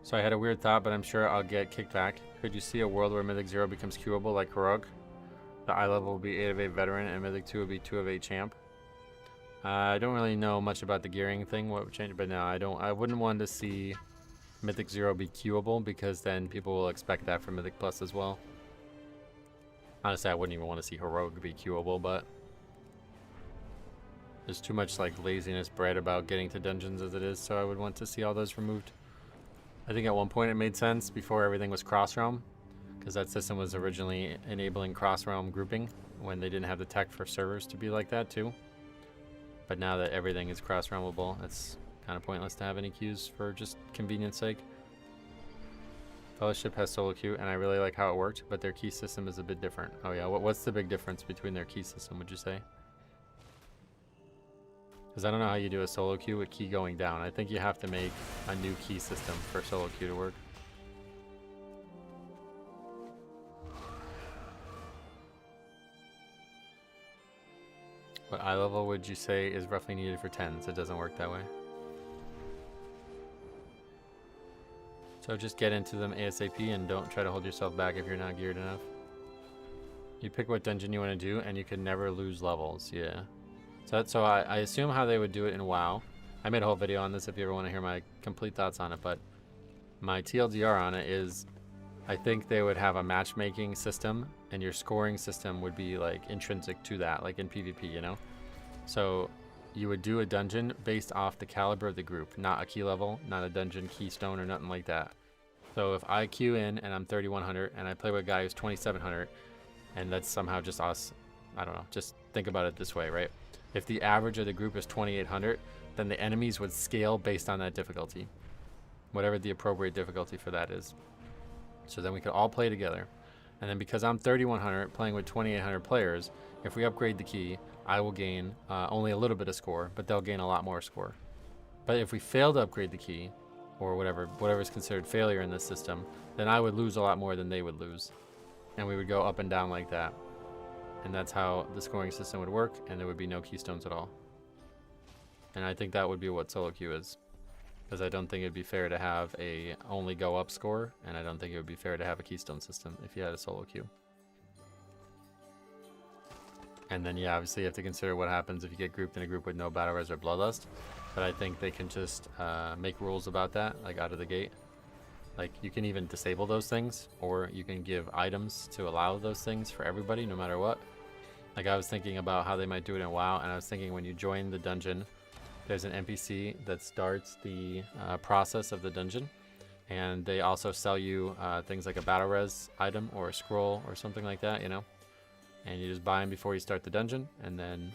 So I had a weird thought, but I'm sure I'll get kicked back. Could you see a world where Mythic 0 becomes queuable like Heroic? The eye level will be 8 of 8 veteran and Mythic 2 will be 2 of 8 champ. I don't really know much about the gearing thing, what would change, but no, I wouldn't want to see Mythic 0 be queuable because then people will expect that for Mythic Plus as well. Honestly, I wouldn't even want to see Heroic be queuable, but there's too much like laziness bred about getting to dungeons as it is, so I would want to see all those removed. I think at one point it made sense before everything was cross-realm, because that system was originally enabling cross-realm grouping when they didn't have the tech for servers to be like that too. But now that everything is cross-realmable, it's kind of pointless to have any queues for just convenience sake. Fellowship has solo queue, and I really like how it worked, but their key system is a bit different. Oh yeah, what's the big difference between their key system, would you say? Because I don't know how you do a solo queue with key going down. I think you have to make a new key system for solo queue to work. What eye level would you say is roughly needed for 10s? It doesn't work that way. So just get into them ASAP and don't try to hold yourself back if you're not geared enough. You pick what dungeon you want to do and you can never lose levels. Yeah. So I assume how they would do it in WoW. I made a whole video on this if you ever want to hear my complete thoughts on it, but my TLDR on it is I think they would have a matchmaking system and your scoring system would be like intrinsic to that, like in PvP, you know? So you would do a dungeon based off the caliber of the group, not a key level, not a dungeon keystone or nothing like that. So if I queue in and I'm 3100 and I play with a guy who's 2700 and that's somehow just us, I don't know, just think about it this way, right? If the average of the group is 2800, then the enemies would scale based on that difficulty, whatever the appropriate difficulty for that is. So then we could all play together. And then because I'm 3100 playing with 2800 players, if we upgrade the key, I will gain only a little bit of score, but they'll gain a lot more score. But if we fail to upgrade the key, or whatever is considered failure in this system, then I would lose a lot more than they would lose. And we would go up and down like that. And that's how the scoring system would work, and there would be no keystones at all. And I think that would be what solo queue is. Because I don't think it'd be fair to have a only go up score, and I don't think it would be fair to have a keystone system if you had a solo queue. And then yeah, obviously you have to consider what happens if you get grouped in a group with no battle res or bloodlust. But I think they can just make rules about that, like out of the gate. Like you can even disable those things, or you can give items to allow those things for everybody, no matter what. Like I was thinking about how they might do it in WoW, and I was thinking when you join the dungeon, there's an NPC that starts the process of the dungeon, and they also sell you things like a battle res item or a scroll or something like that, you know. And you just buy them before you start the dungeon, and then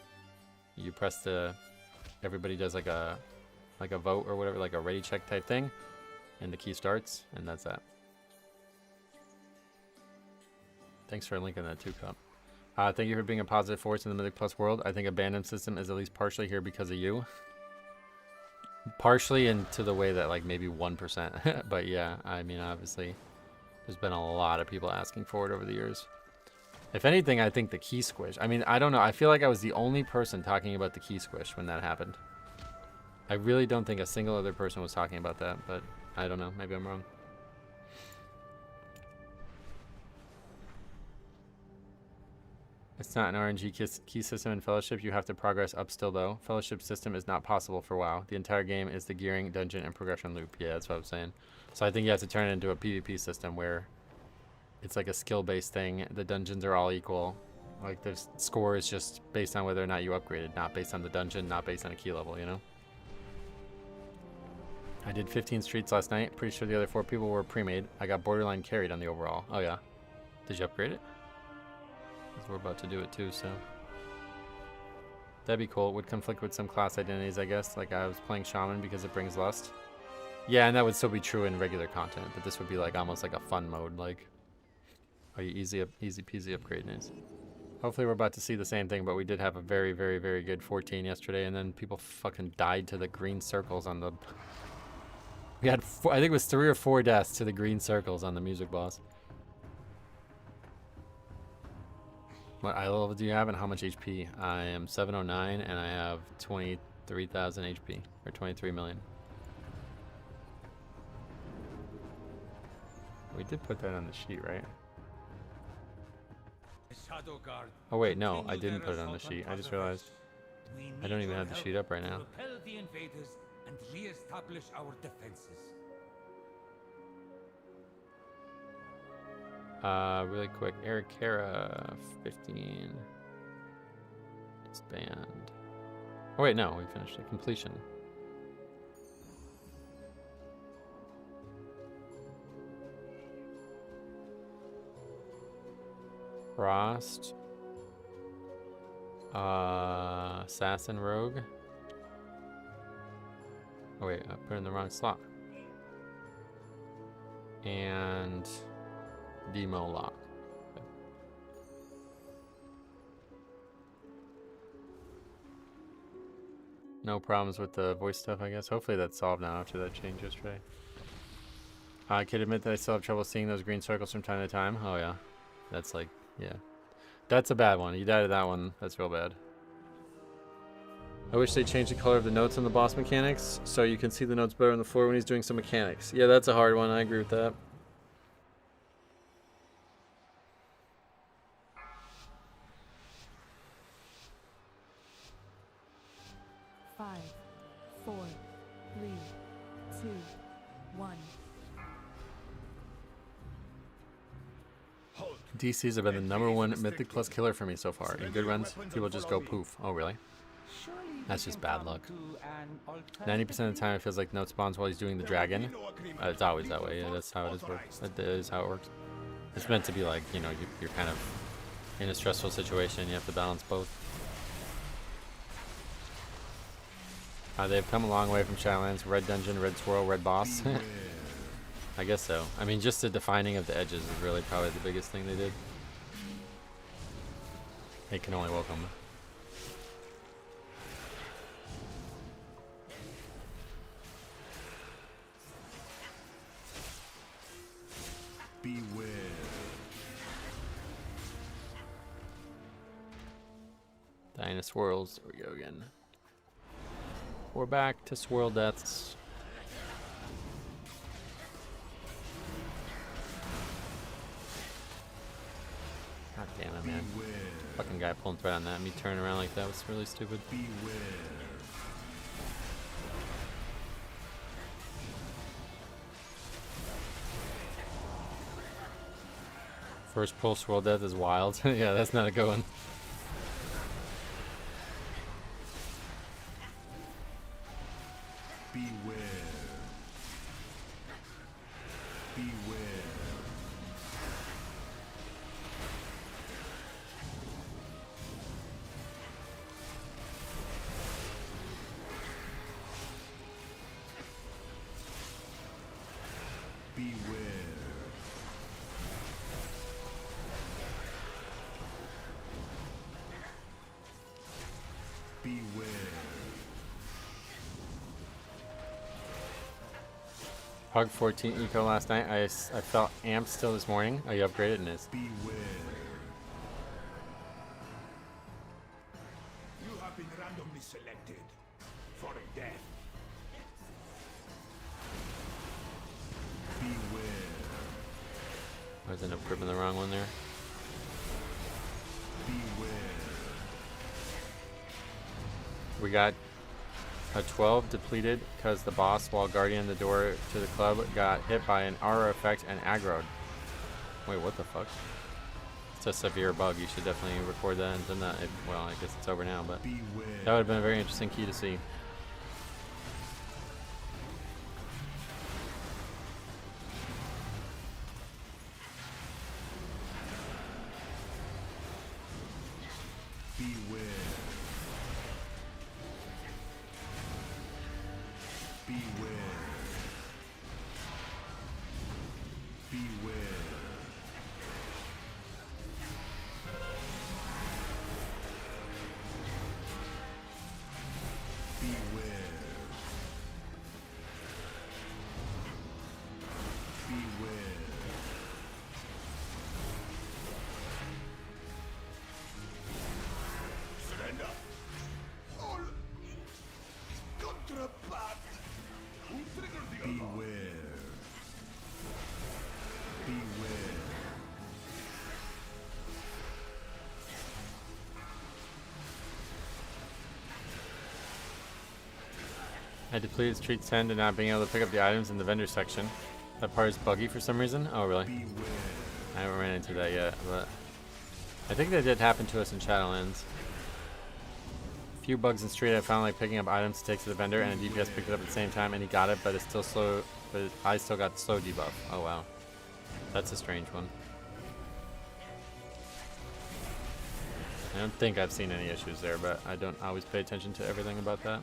you press the. Everybody does like a vote or whatever, like a ready check type thing, and the key starts, and that's that. Thanks for linking that too, Cup. Thank you for being a positive force in the Mythic Plus world. I think a Bandom system is at least partially here because of you. Partially into the way that like maybe 1%. But yeah, I mean, obviously, there's been a lot of people asking for it over the years. If anything, I think the key squish. I mean, I don't know. I feel like I was the only person talking about the key squish when that happened. I really don't think a single other person was talking about that, but I don't know. Maybe I'm wrong. It's not an RNG key system in Fellowship. You have to progress up still, though. Fellowship system is not possible for WoW. The entire game is the gearing, dungeon, and progression loop. Yeah, that's what I'm saying. So I think you have to turn it into a PvP system where it's like a skill-based thing. The dungeons are all equal. Like, the score is just based on whether or not you upgraded, not based on the dungeon, not based on a key level, you know? I did 15 streets last night. Pretty sure the other 4 people were pre-made. I got borderline carried on the overall. Oh, yeah. Did you upgrade it? Because we're about to do it too, so. That'd be cool. It would conflict with some class identities, I guess. Like, I was playing Shaman because it brings lust. Yeah, and that would still be true in regular content, but this would be like almost like a fun mode, like, oh, you easy peasy upgrade names. Hopefully we're about to see the same thing, but we did have a very, very, very good 14 yesterday, and then people fucking died to the green circles on the... We had, I think it was 3 or 4 deaths to the green circles on the music boss. What eye level do you have and how much HP? I am 709 and I have 23,000 HP, or 23 million. We did put that on the sheet, right? Oh wait, no, I didn't put it on the sheet. I just realized I don't even have the sheet up right now. Repel the invaders and re-establish our defenses. Really quick, Eric Kara, 15. Disband. Oh wait, no, we finished the completion. Frost. Assassin Rogue. Oh wait, I put it in the wrong slot. And Demo Lock. Okay. No problems with the voice stuff, I guess. Hopefully that's solved now after that change yesterday. I can admit that I still have trouble seeing those green circles from time to time. Oh yeah. That's like, yeah. That's a bad one. You died to that one. That's real bad. I wish they changed the color of the notes on the boss mechanics so you can see the notes better on the floor when he's doing some mechanics. Yeah, that's a hard one. I agree with that. Five, 4, 3, 2, 1. DCs have been the #1 Mythic Plus killer for me so far. In good runs, people just go poof. Oh, really? That's just bad luck. 90% of the time, it feels like note spawns while he's doing the dragon. It's always that way. Yeah, that's how it is. That is how it works. It's meant to be like, you know, you're kind of in a stressful situation. You have to balance both. They've come a long way from Shadowlands. Red dungeon, red swirl, red boss. I guess so. I mean, just the defining of the edges is really probably the biggest thing they did. They can only welcome. Beware. Dying to swirls. There we go again. We're back to swirl deaths. God damn it, man. Beware. Fucking guy pulling thread on that. Me turning around like that was really stupid. Beware. First pull swirl death is wild. Yeah, that's not a good one. Beware. Beware. Beware. Beware. Pug 14 eco last night. I felt amped still this morning. Oh, you upgraded and it's. Beware. You have been randomly selected for a death. Beware. I was end up gripping the wrong one there. Beware. We got a 12 depleted because the boss, while guarding the door to the club, got hit by an aura effect and aggroed. Wait, what the fuck? It's a severe bug. You should definitely record that and send that. Well, I guess it's over now, but that would have been a very interesting key to see. I depleted Street 10 to not being able to pick up the items in the vendor section. That part is buggy for some reason. Oh, really? I haven't ran into that yet, but I think that did happen to us in Shadowlands. Few bugs in Street I found, like picking up items to take to the vendor, and a DPS picked it up at the same time, and he got it, but it's still slow. But I still got the slow debuff. Oh wow, that's a strange one. I don't think I've seen any issues there, but I don't always pay attention to everything about that.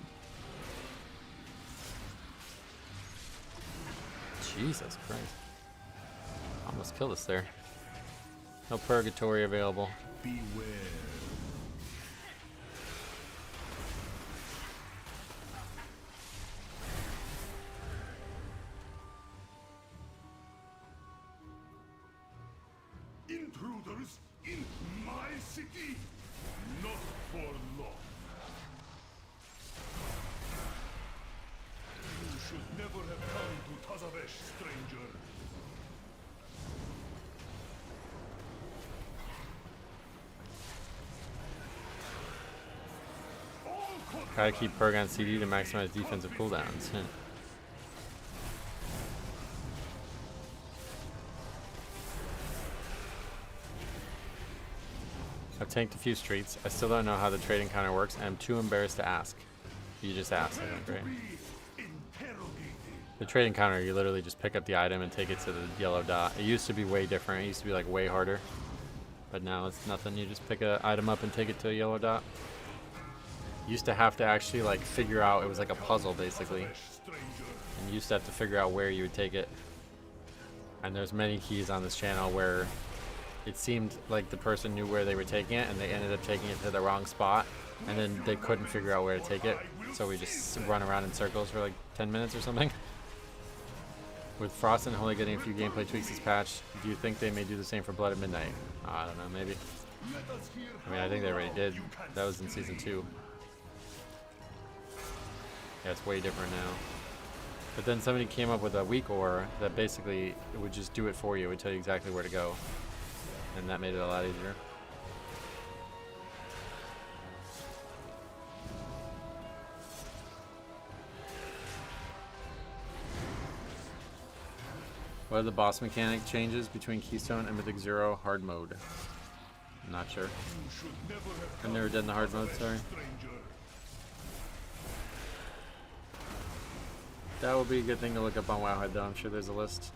Jesus Christ. Almost killed us there. No purgatory available. Beware. Intruders in my city, not for long. You should never have come to Tazavesh, stranger. Gotta keep Purg on CD to maximize defensive cooldowns. I've tanked a few streets. I still don't know how the trading counter works, and I'm too embarrassed to ask. You just asked, I think, right? The trading counter, you literally just pick up the item and take it to the yellow dot. It used to be way different. It used to be like way harder. But now it's nothing. You just pick an item up and take it to a yellow dot. You used to have to actually like figure out, it was like a puzzle basically. And you used to have to figure out where you would take it. And there's many keys on this channel where it seemed like the person knew where they were taking it and they ended up taking it to the wrong spot. And then they couldn't figure out where to take it. So we just run around in circles for like 10 minutes or something. With Frost and Holy getting a few gameplay tweaks this patch, do you think they may do the same for Blood at Midnight? I don't know, maybe. I mean, I think they already did. That was in Season 2. Yeah, it's way different now. But then somebody came up with a weak ore that basically would just do it for you. It would tell you exactly where to go. And that made it a lot easier. What are the boss mechanic changes between Keystone and Mythic Zero hard mode? I'm not sure. I've never done the hard mode, sorry. That would be a good thing to look up on Wowhead though, I'm sure there's a list.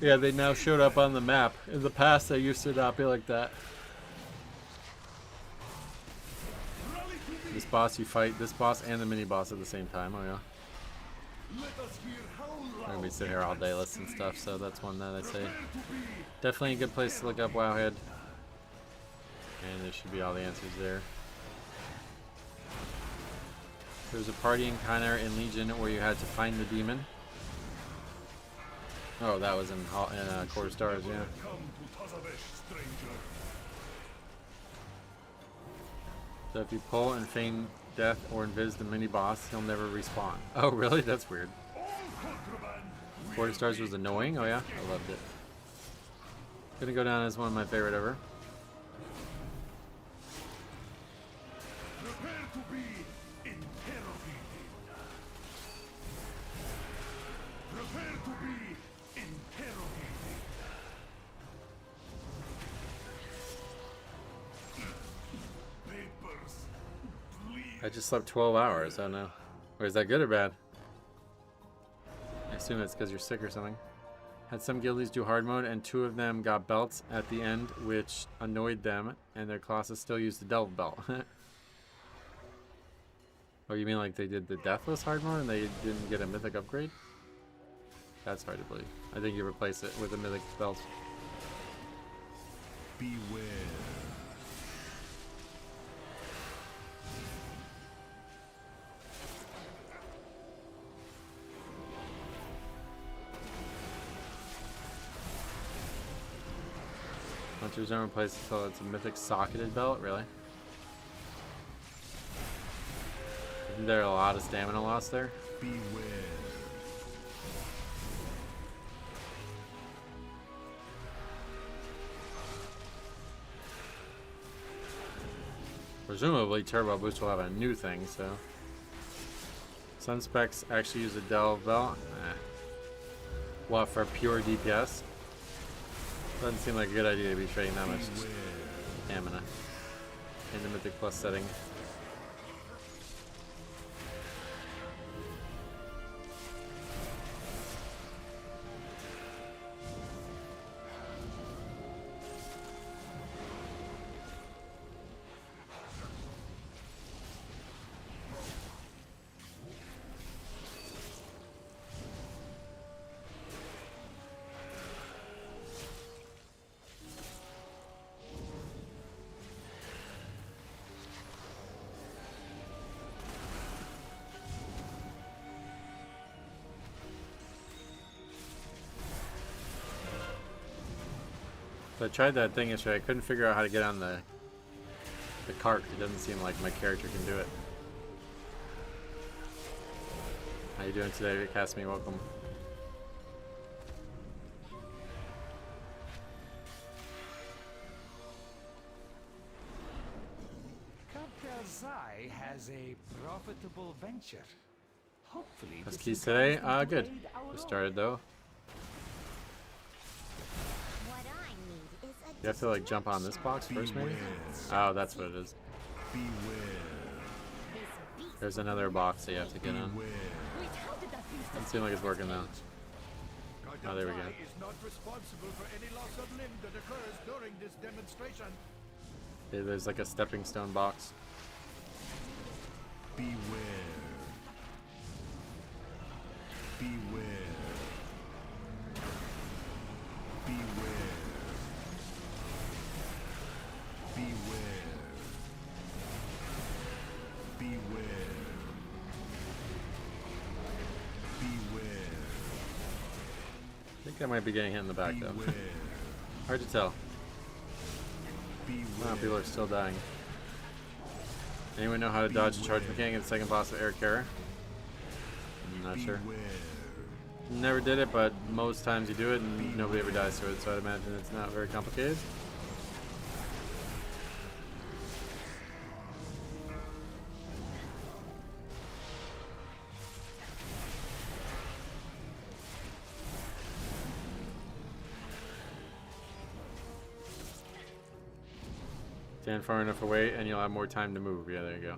Yeah, they now showed up on the map. In the past they used to not be like that. This boss you fight, this boss and the mini boss at the same time, oh yeah. I'm gonna be sitting here all day listing stuff, so that's one that I say. Definitely a good place to look up Wowhead. And there should be all the answers there. There's a party encounter in Legion where you had to find the demon. Oh, that was in Quarter Stars, yeah. So if you pull and feign death or invis the mini boss, he'll never respawn. Oh, really? That's weird. Quarter Stars was annoying? Oh yeah? I loved it. Gonna go down as one of my favorite ever. to be interrogated. Prepare to be interrogated. Papers, please. I just slept 12 hours. I don't know. Or is that good or bad? I assume it's because you're sick or something. Had some guildies do hard mode, and 2 of them got belts at the end, which annoyed them, and their classes still use the devil belt. Oh, you mean like they did the deathless hard mode and they didn't get a mythic upgrade? That's hard to believe. I think you replace it with a mythic belt. Beware. Hunters don't replace it until it's a mythic socketed belt, really? Isn't there a lot of stamina loss there? Beware. Presumably Turbo Boost will have a new thing, so. Sun Specs actually use a Delve belt. What, for pure DPS? Doesn't seem like a good idea to be trading that much stamina in the Mythic Plus setting. So I tried that thing yesterday. I couldn't figure out how to get on the cart. It doesn't seem like my character can do it. How you doing today, Casmi? Welcome. Kapkazai has a profitable venture. Hopefully, That's this keys is today. going to Good. aid our We started though. You have to like jump on this box first, maybe? Oh, that's what it is. There's another box that you have to get on. Doesn't seem like it's working though. Oh, there we go. Is not responsible for any loss of limb that occurs during this demonstration. Yeah, there's like a stepping stone box. Beware. Beware. Beware. Beware. Beware. Beware. I think I might be getting hit in the back though. Beware. Hard to tell. Beware. People are still dying. Anyone know how to dodge a charge mechanic in the second boss of Air Kara? I'm not sure. Never did it, but most times you do it and nobody ever dies to it, so I'd imagine it's not very complicated. Stand far enough away and you'll have more time to move. Yeah, there you go.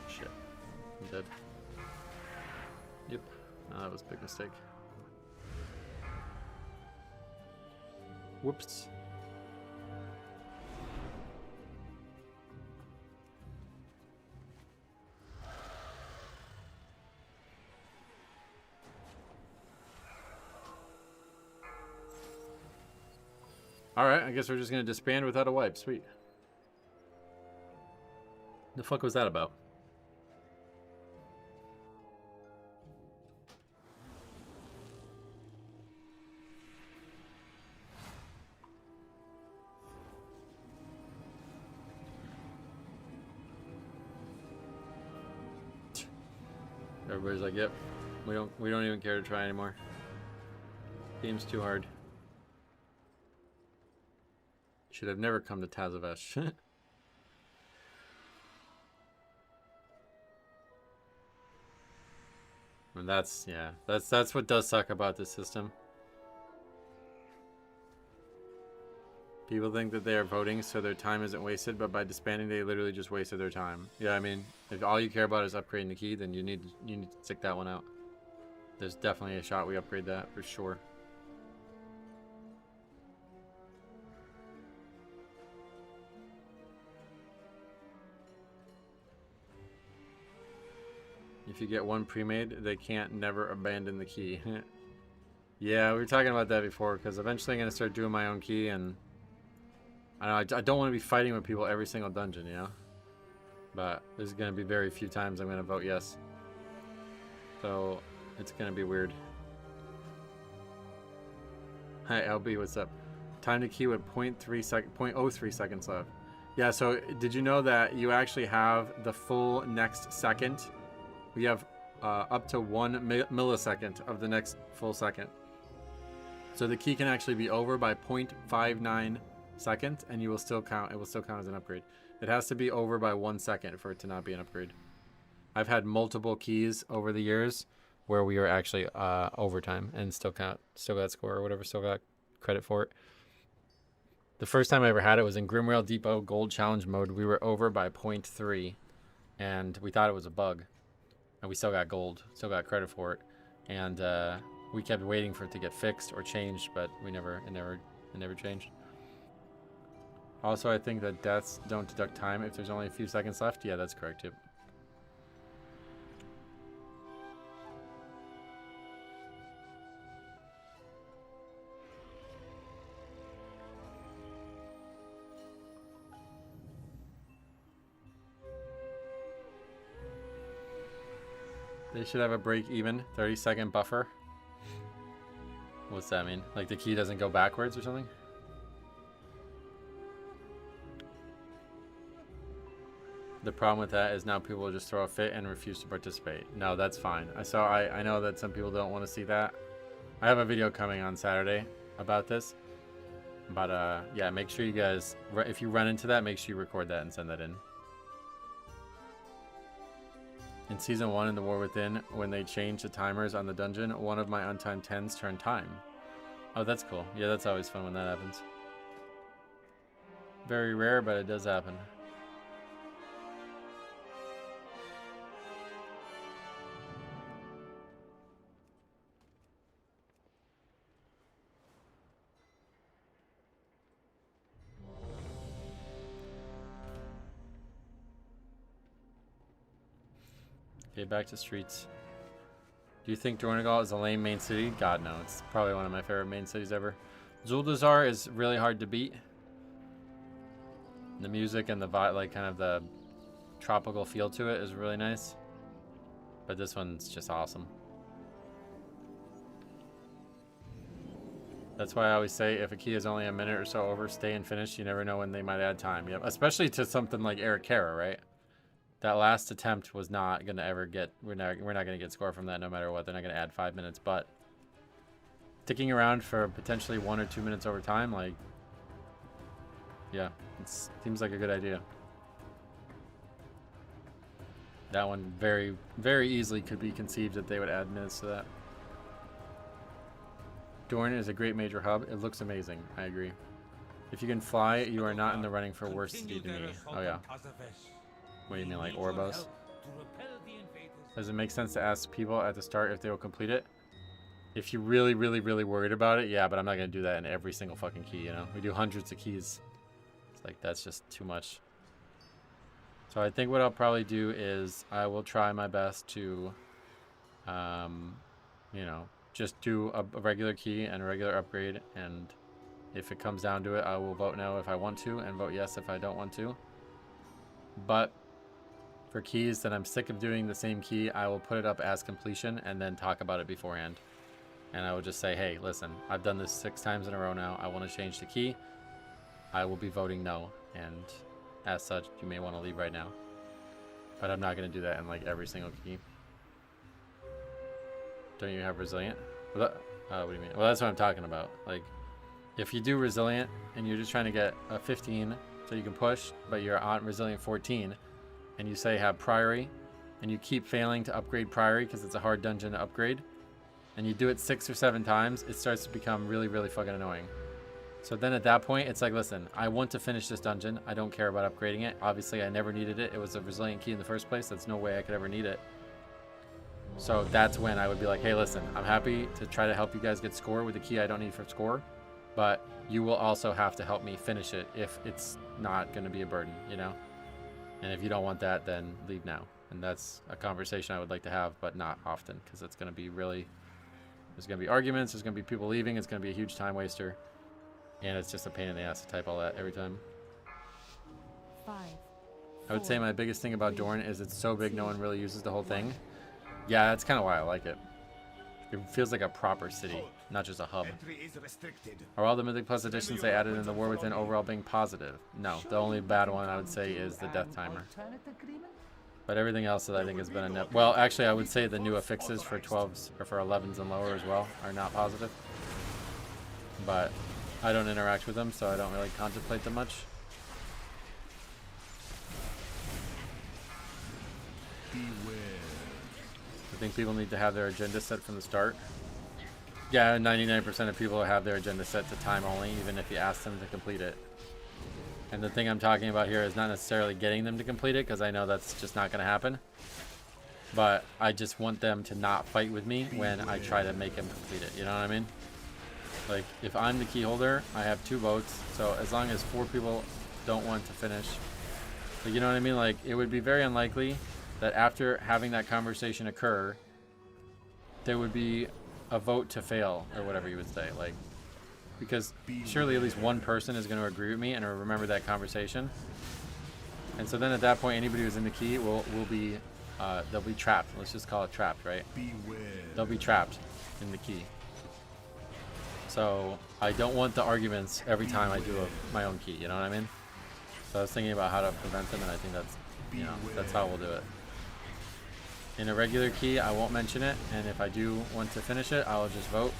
Shit. I'm dead. Yep. Oh, that was a big mistake. Whoops. Alright, I guess we're just gonna disband without a wipe. Sweet. The fuck was that about? Everybody's like, yep, we don't even care to try anymore. Game's too hard. Should have never come to Tazavesh. And that's, yeah, that's what does suck about this system. People think that they are voting so their time isn't wasted, but by disbanding they literally just wasted their time. Yeah, I mean, if all you care about is upgrading the key, then you need to stick that one out. There's definitely a shot we upgrade that for sure. If you get one pre-made, they can't never abandon the key. Yeah, we were talking about that before, because eventually I'm going to start doing my own key, and I don't want to be fighting with people every single dungeon, you know? But there's going to be very few times I'm going to vote yes. So, it's going to be weird. Hi, LB, what's up? Time to key with 0.03 seconds left. Yeah, so did you know that you actually have the full next second? We have up to 1 millisecond of the next full second. So the key can actually be over by 0.59 seconds, and you will still count. It will still count as an upgrade. It has to be over by 1 second for it to not be an upgrade. I've had multiple keys over the years where we were actually overtime and still got score or whatever, still got credit for it. The first time I ever had it was in Grimrail Depot Gold Challenge mode. We were over by 0.3, and we thought it was a bug. And we still got gold, still got credit for it, and we kept waiting for it to get fixed or changed, but it never changed. Also, I think that deaths don't deduct time if there's only a few seconds left. Yeah, that's correct, yep. They should have a break-even 30-second buffer. What's that mean? Like the key doesn't go backwards or something? The problem with that is now people will just throw a fit and refuse to participate. No, that's fine. I know that some people don't want to see that. I have a video coming on Saturday about this. But yeah, make sure you guys, if you run into that, make sure you record that and send that in. In Season 1 in The War Within, when they changed the timers on the dungeon, one of my untimed 10s turned time. Oh, that's cool. Yeah, that's always fun when that happens. Very rare, but it does happen. Okay, back to streets. Do you think Dornegal is a lame main city? God, no. It's probably one of my favorite main cities ever. Zuldazar is really hard to beat. The music and the vibe, like kind of the tropical feel to it is really nice. But this one's just awesome. That's why I always say if a key is only a minute or so over, stay and finish. You never know when they might add time. Yep, especially to something like Eric Kara, right? That last attempt was not gonna ever get. We're not gonna get score from that no matter what. They're not gonna add 5 minutes, but sticking around for potentially 1 or 2 minutes over time, like, yeah, it seems like a good idea. That one very, very easily could be conceived that they would add minutes to that. Dorne is a great major hub. It looks amazing. I agree. If you can fly, you are not in the running for worst city to me. Oh yeah. What do you mean, like Orbos? Does it make sense to ask people at the start if they will complete it? If you're really, really, really worried about it, yeah, but I'm not going to do that in every single fucking key, you know? We do hundreds of keys. It's like, that's just too much. So I think what I'll probably do is I will try my best to, you know, just do a regular key and a regular upgrade, and if it comes down to it, I will vote no if I want to, and vote yes if I don't want to. But for keys that I'm sick of doing the same key, I will put it up as completion and then talk about it beforehand. And I will just say, hey, listen, I've done this 6 times in a row now. I want to change the key. I will be voting no. And as such, you may want to leave right now. But I'm not going to do that in like every single key. Don't you have resilient? What do you mean? Well, that's what I'm talking about. Like, if you do resilient and you're just trying to get a 15 so you can push, but you're on resilient 14, and you say have priory, and you keep failing to upgrade priory because it's a hard dungeon to upgrade, and you do it 6 or 7 times, it starts to become really, really fucking annoying. So then at that point, it's like, listen, I want to finish this dungeon. I don't care about upgrading it. Obviously, I never needed it. It was a resilient key in the first place. That's no way I could ever need it. So that's when I would be like, hey, listen, I'm happy to try to help you guys get score with a key I don't need for score, but you will also have to help me finish it if it's not going to be a burden, you know? And if you don't want that, then leave now. And that's a conversation I would like to have, but not often, because it's going to be really, there's going to be arguments, there's going to be people leaving, it's going to be a huge time waster. And it's just a pain in the ass to type all that every time. 5. I would say my biggest thing about Dorne is it's so big no one really uses the whole thing. Yeah, that's kind of why I like it. It feels like a proper city, not just a hub. Are all the Mythic Plus additions they added in the War Within overall being positive? No, the only bad one I would say is the death timer. But everything else that I think has been a net. Well, actually, I would say the new affixes for 12s or for 11s and lower as well are not positive. But I don't interact with them, so I don't really contemplate them much. I think people need to have their agenda set from the start. Yeah, 99% of people have their agenda set to time only, even if you ask them to complete it. And the thing I'm talking about here is not necessarily getting them to complete it, because I know that's just not going to happen. But I just want them to not fight with me when I try to make them complete it. You know what I mean? Like, if I'm the key holder, I have 2 votes, so as long as 4 people don't want to finish, like, you know what I mean? Like, it would be very unlikely that after having that conversation occur, there would be a vote to fail, or whatever you would say. Like, because surely at least one person is going to agree with me and remember that conversation. And so then at that point, anybody who's in the key will be, they'll be trapped. Let's just call it trapped, right? They'll be trapped in the key. So I don't want the arguments every time I do my own key, you know what I mean? So I was thinking about how to prevent them, and I think that's, you know, that's how we'll do it. In a regular key, I won't mention it, and if I do want to finish it, I'll just vote.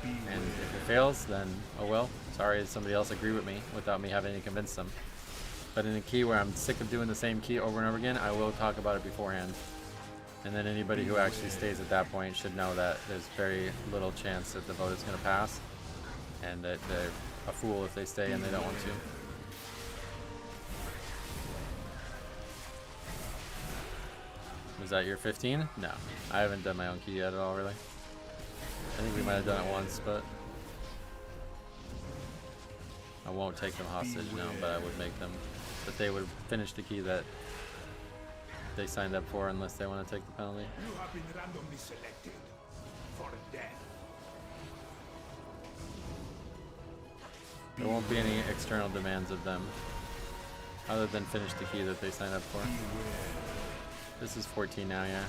And if it fails, then oh well. Sorry, somebody else agreed with me without me having to convince them. But in a key where I'm sick of doing the same key over and over again, I will talk about it beforehand. And then anybody who actually stays at that point should know that there's very little chance that the vote is going to pass, and that they're a fool if they stay and they don't want to. Was that your 15? No, I haven't done my own key yet at all, really. I think we might have done it once, but I won't take them hostage now, but I would make them, but they would finish the key that they signed up for unless they want to take the penalty. You have been randomly selected for death. There won't be any external demands of them other than finish the key that they signed up for. This is 14 now, yeah.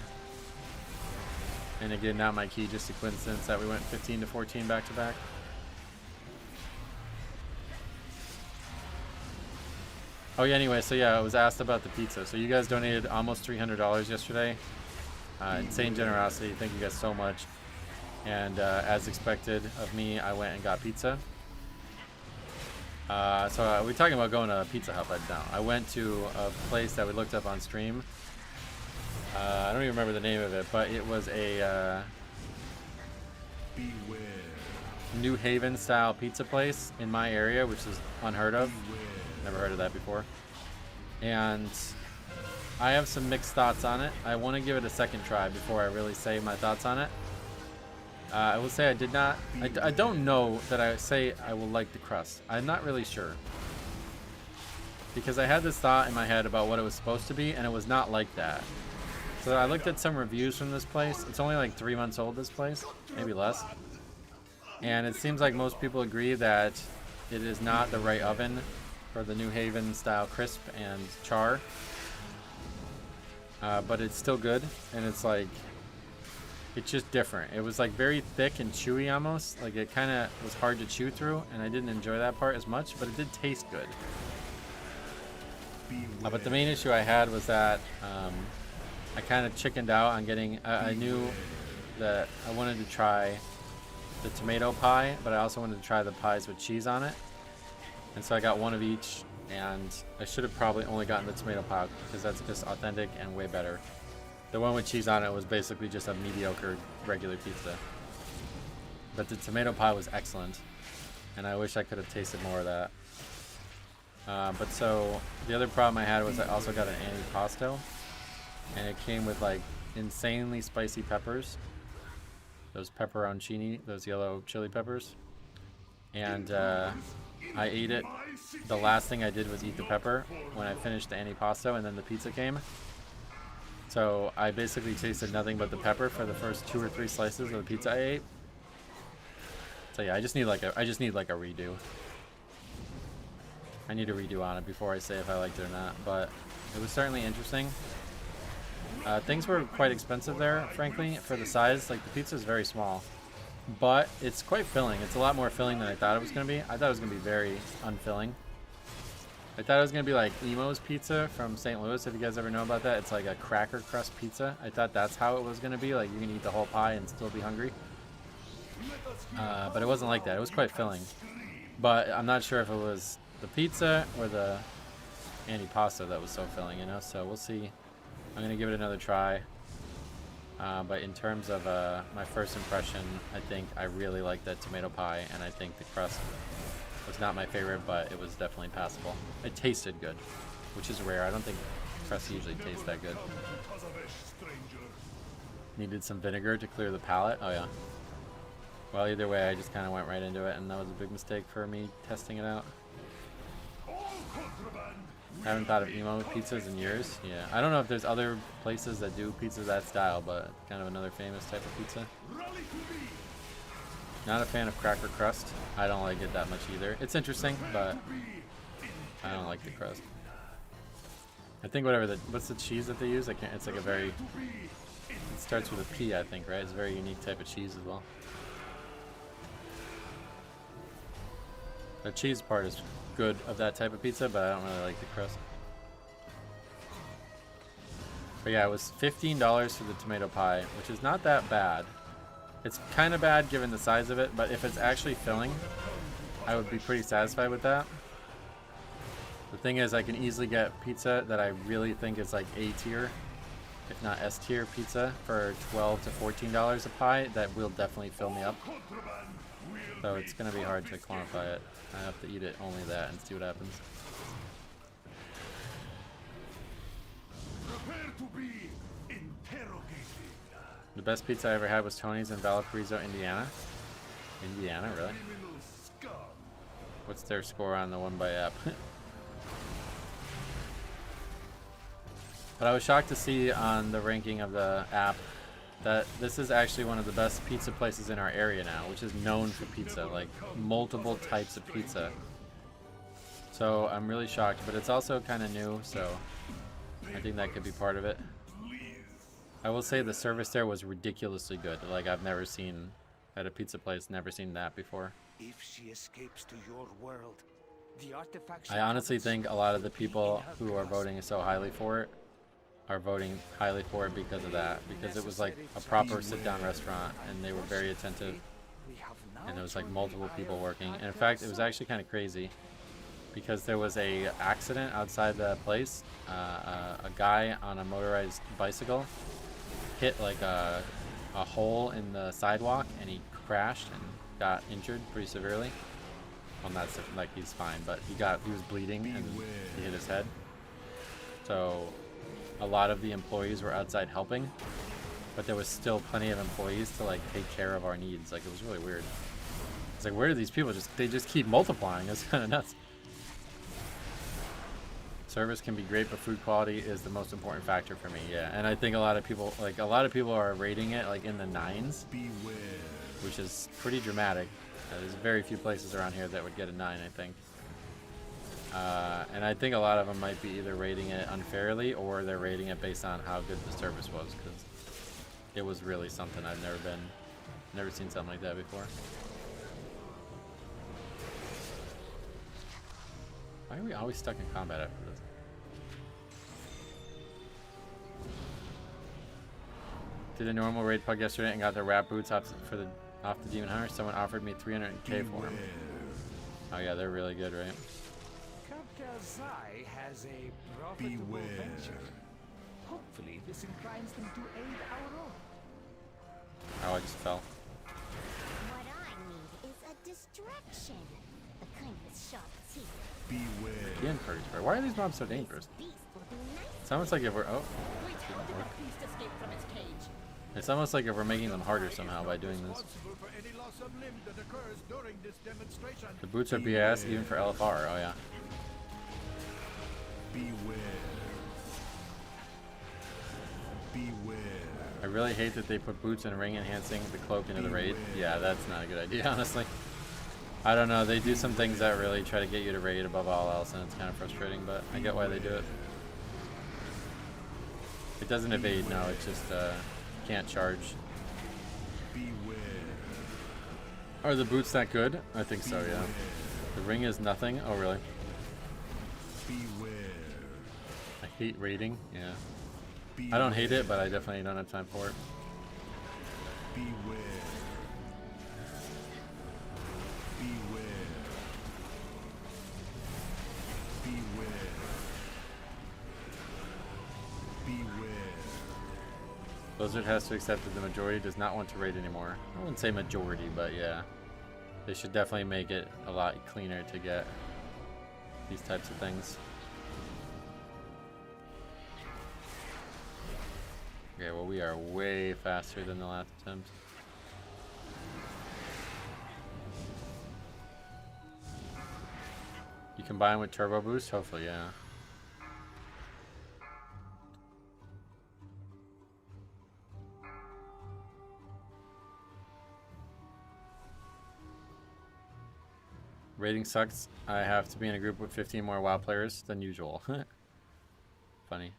And again, not my key, just a coincidence that we went 15 to 14 back to back. Oh yeah, anyway, so yeah, I was asked about the pizza. So you guys donated almost $300 yesterday. Insane generosity, thank you guys so much. And as expected of me, I went and got pizza. So we're talking about going to Pizza Hut right now. I went to a place that we looked up on stream. I don't even remember the name of it, but it was a New Haven style pizza place in my area, which is unheard of. Never heard of that before. And I have some mixed thoughts on it. I want to give it a second try before I really say my thoughts on it. I will say I did not, I don't know that I say I will like the crust. I'm not really sure. Because I had this thought in my head about what it was supposed to be, and it was not like that. So I looked at some reviews from this place. It's only like 3 months old, this place, maybe less. And it seems like most people agree that it is not the right oven for the New Haven style crisp and char. But it's still good, and it's like, it's just different. It was like very thick and chewy almost. Like it kind of was hard to chew through, and I didn't enjoy that part as much, but it did taste good. But the main issue I had was that I kind of chickened out on getting, I knew that I wanted to try the tomato pie, but I also wanted to try the pies with cheese on it. And so I got one of each, and I should have probably only gotten the tomato pie because that's just authentic and way better. The one with cheese on it was basically just a mediocre regular pizza. But the tomato pie was excellent, and I wish I could have tasted more of that. But so the other problem I had was I also got an antipasto, and it came with like insanely spicy peppers, those pepperoncini, those yellow chili peppers, and I ate it. The last thing I did was eat the pepper when I finished the antipasto, and then the pizza came. So I basically tasted nothing but the pepper for the first 2 or 3 slices of the pizza I ate. So yeah, I just need like a redo. I need a redo on it before I say if I liked it or not, but it was certainly interesting. Things were quite expensive there, frankly, for the size. Like, the pizza is very small, but it's quite filling. It's a lot more filling than I thought it was going to be. I thought it was going to be very unfilling. I thought it was going to be like Emo's Pizza from St. Louis, if you guys ever know about that. It's like a cracker crust pizza. I thought that's how it was going to be. Like, you can eat the whole pie and still be hungry. But it wasn't like that. It was quite filling. But I'm not sure if it was the pizza or the antipasto that was so filling, you know? So we'll see. I'm going to give it another try. But in terms of my first impression, I think I really like that tomato pie, and I think the crust was not my favorite, but it was definitely passable. It tasted good, which is rare. I don't think crust usually tastes that good. Needed some vinegar to clear the palate. Oh yeah. Well, either way, I just kind of went right into it, and that was a big mistake for me testing it out. I haven't thought of emo pizzas in years. Yeah, I don't know if there's other places that do pizza that style, but kind of another famous type of pizza. Not a fan of cracker crust. I don't like it that much either. It's interesting, but I don't like the crust. I think what's the cheese that they use? It's like a very, it starts with a P, I think, right? It's a very unique type of cheese as well. The cheese part is good of that type of pizza, but I don't really like the crust. But yeah, it was $15 for the tomato pie, which is not that bad. It's kind of bad given the size of it, but if it's actually filling, I would be pretty satisfied with that. The thing is, I can easily get pizza that I really think is like A tier, if not S tier pizza, for $12 to $14 a pie. That will definitely fill me up. So it's going to be hard to quantify it. I have to eat it only that and see what happens. Prepare to be interrogated. The best pizza I ever had was Tony's in Valparaiso, Indiana. Indiana, really? What's their score on the one by app? But I was shocked to see on the ranking of the app that this is actually one of the best pizza places in our area now, which is known for pizza, like multiple types of pizza. So I'm really shocked, but it's also kind of new, so I think that could be part of it. I will say the service there was ridiculously good. Like, I've never seen at a pizza place, never seen that before. If she escapes to your world, the artifact I honestly think a lot of the people who are voting so highly for it are voting highly for it because of that, because it was like a proper sit-down restaurant, and they were very attentive, and there was like multiple people working. And in fact, it was actually kind of crazy because there was a accident outside the place. A guy on a motorized bicycle hit like a hole in the sidewalk, and he crashed and got injured pretty severely. Well, not like he's fine, but he was bleeding and he hit his head. So a lot of the employees were outside helping, but there was still plenty of employees to like take care of our needs. Like, it was really weird. It's like, where do these people they just keep multiplying? It's kind of nuts. Service can be great, but food quality is the most important factor for me. Yeah, and I think a lot of people are rating it like in the 9s, which is pretty dramatic. There's very few places around here that would get a 9, I think. And I think a lot of them might be either rating it unfairly or they're rating it based on how good the service was, because it was really something. I've never seen something like that before. Why are we always stuck in combat after this? Did a normal raid pug yesterday and got the wrap boots up for the Off the Demon Hunter, someone offered me 300k for him. Oh yeah, they're really good, right? Kapkazai has a profitable venture. Hopefully, this inclines them to aid our own. Oh, I just fell. What I need is a distraction. The kind with sharp teeth. Again, Purgatory. Why are these mobs so dangerous? Beast will be nice. It's almost like if we're Wait, how did the beast escape from its cage? it's almost like if we're making them harder somehow by doing this. Responsible for any loss of limb that occurs during this demonstration. The boots are BS even for LFR. Oh yeah. I really hate that they put boots and ring enhancing the cloak into the raid. Yeah, that's not a good idea, honestly. I don't know, they do some things that really try to get you to raid above all else, and it's kind of frustrating, but I get why they do it. It doesn't evade, no, it just can't charge. Are the boots that good? I think so, yeah. The ring is nothing? Oh, really? I hate raiding, yeah. I don't hate it, but I definitely don't have time for it. Blizzard has to accept that the majority does not want to raid anymore. I wouldn't say majority, but yeah. They should definitely make it a lot cleaner to get these types of things. Okay, well we are way faster than the last attempt. You combine with turbo boost? Hopefully, yeah. Rating sucks. I have to be in a group with 15 more WoW players than usual. Funny.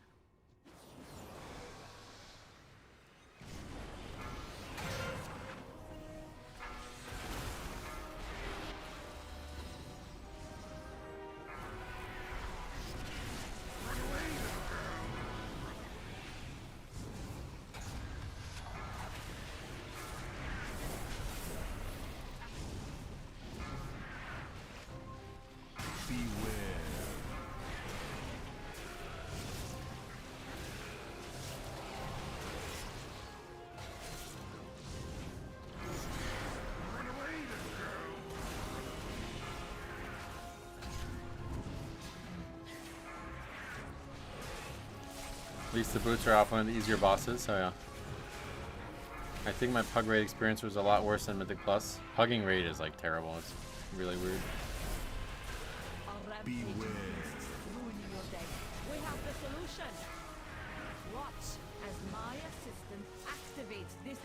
At least the boots are off one of the easier bosses, so yeah. I think my pug raid experience was a lot worse than Mythic Plus. Pugging raid is like terrible, it's really weird. Ruining your day. We have the solution. Watch as my assistant activates this.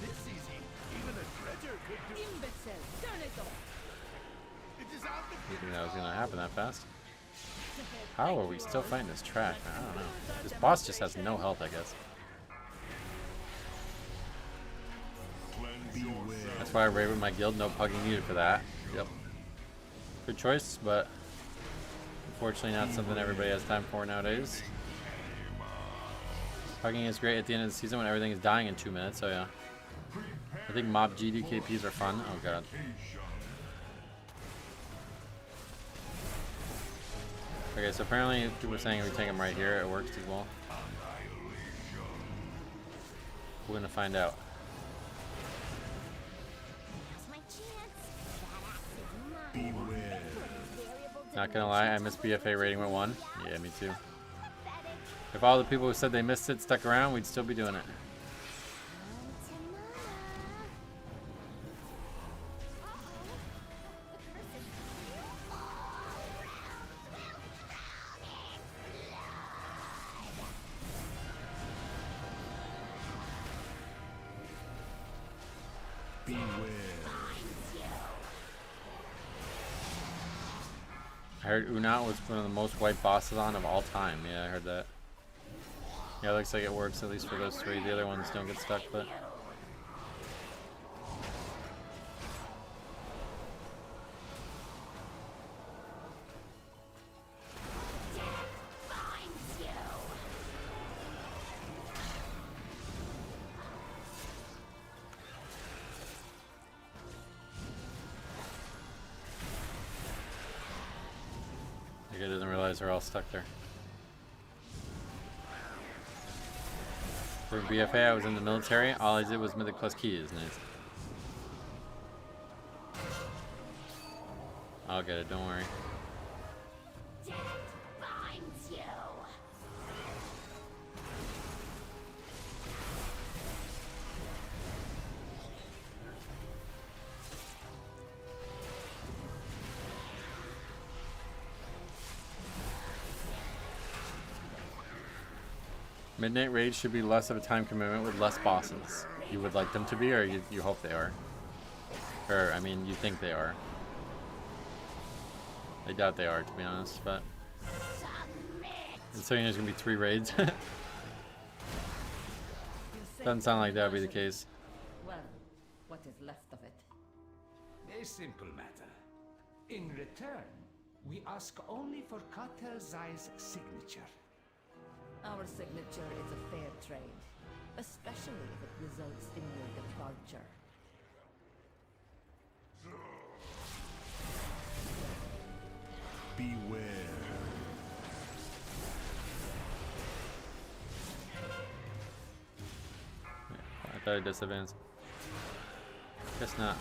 This easy. Even a treasure could do. Imbecile, turn it off. It is out the You think that was gonna happen that fast? How are we still fighting this trash, man? I don't know. This boss just has no health, I guess. That's why I raid with my guild, no pugging needed for that. Yep. Good choice, but unfortunately not something everybody has time for nowadays. Pugging is great at the end of the season when everything is dying in 2 minutes, so yeah. I think mob GDKPs are fun. Oh god. Okay, so apparently people were saying if we take them right here, it works as well. We're gonna find out. Now's my chance. That axe is mine. Not gonna lie, I missed BFA rating with 1. Yeah, me too. If all the people who said they missed it stuck around, we'd still be doing it. I heard Unat was one of the most wiped bosses on of all time. Yeah, I heard that. Yeah, it looks like it works at least for those 3. The other ones don't get stuck, but... I didn't realize they're all stuck there. For BFA, I was in the military. All I did was Mythic plus keys. Nice. I'll get it, don't worry. Death binds you. Midnight raids should be less of a time commitment with less bosses. You would like them to be, or you hope they are? Or, I mean, you think they are. I doubt they are, to be honest, but... Considering there's going to be 3 raids. Doesn't sound like that would be the case. Well, what is left of it? A simple matter. In return, we ask only for Cartel Zai's signature. Our signature is a fair trade, especially if it results in your departure. Beware. I thought I'd disadvance. Guess not.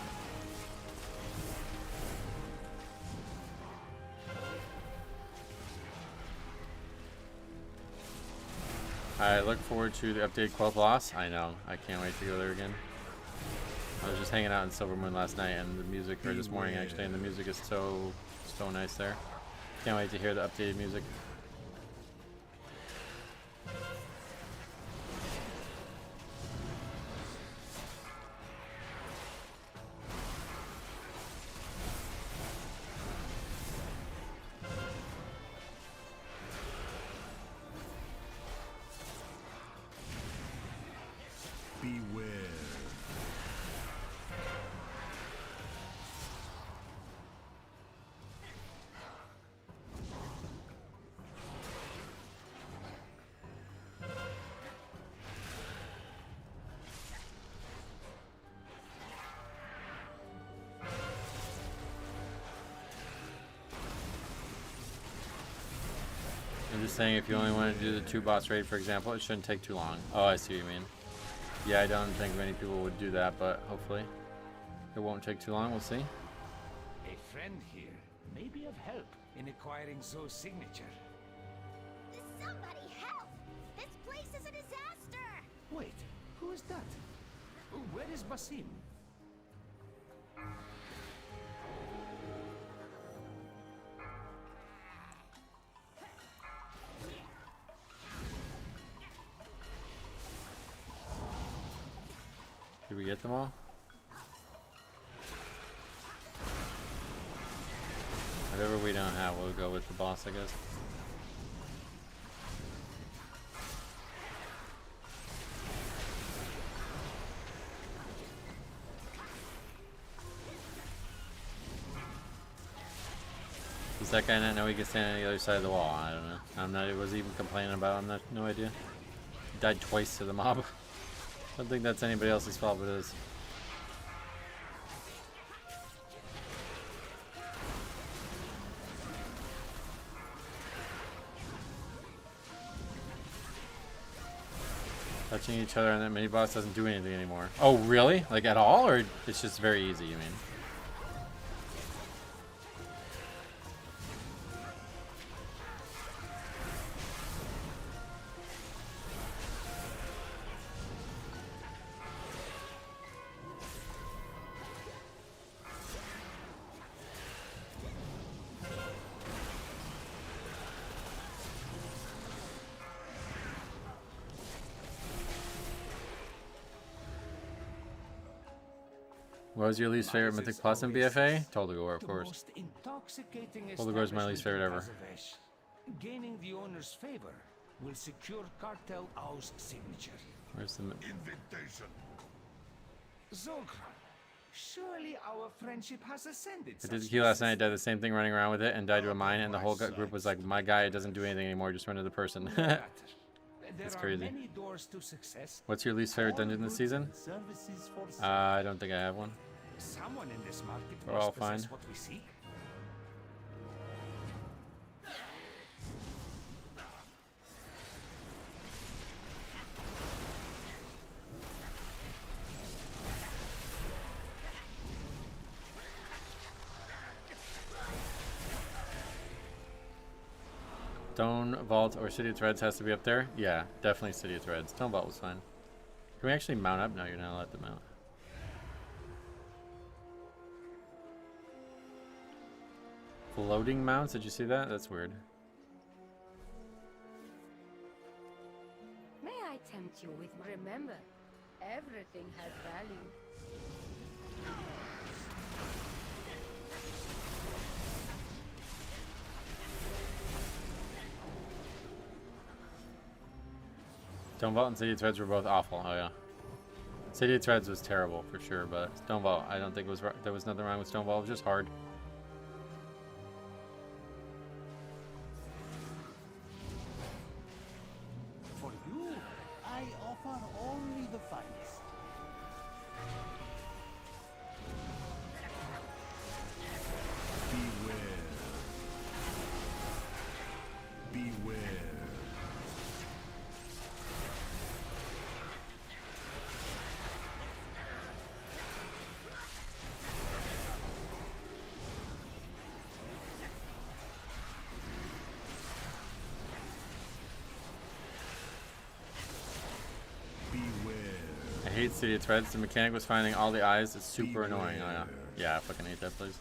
I look forward to the updated Quell Boss. I know. I can't wait to go there again. I was just hanging out in Silver Moon last night, and the music, or this morning actually, and the music is so nice there. Can't wait to hear the updated music. Beware. I'm just saying, if you only want to do the 2 boss raid, for example, it shouldn't take too long. Oh, I see what you mean. Yeah, I don't think many people would do that, but hopefully it won't take too long. We'll see. A friend here may be of help in acquiring Zoe's signature. Somebody help! This place is a disaster! Wait, who is that? Where is Basim? Did we get them all? Whatever we don't have, we'll go with the boss, I guess. Does that guy not know he can stand on the other side of the wall? I don't know. I'm not. Was he even complaining about? No idea. He died twice to the mob. I don't think that's anybody else's fault, but it is. Touching each other and that mini boss doesn't do anything anymore. Oh, really? Like at all? Or it's just very easy, you mean? What was your least favorite Mythic Plus in BFA? Toldagor, of course. Toldagor is my least favorite ever. Gaining the owner's favor will secure Cartel Au's signature. Where's the... Invitation. Zolkran, surely our friendship has ascended. I did the key last night, did the same thing running around with it, and died to a mine, and the whole group was like, my guy, it doesn't do anything anymore, just run to the person. That's crazy. What's your least favorite dungeon this season? I don't think I have one. Someone in this market We're all fine. what we seek. Stone Vault or City of Threads has to be up there? Yeah, definitely City of Threads. Stone Vault was fine. Can we actually mount up? No, you're not allowed to mount. Floating mounts? Did you see that? That's weird. May I tempt you with remember, everything has value. Stone Vault and City of Threads were both awful. Oh yeah. City of Threads was terrible for sure, but Stone Vault, I don't think it was there was nothing wrong with Stone Vault. It was just hard. For you, I offer only the finest. Beware. Beware. I hate City of Threads. The mechanic was finding all the eyes. It's super annoying. Oh yeah. Yeah, I fucking hate that place.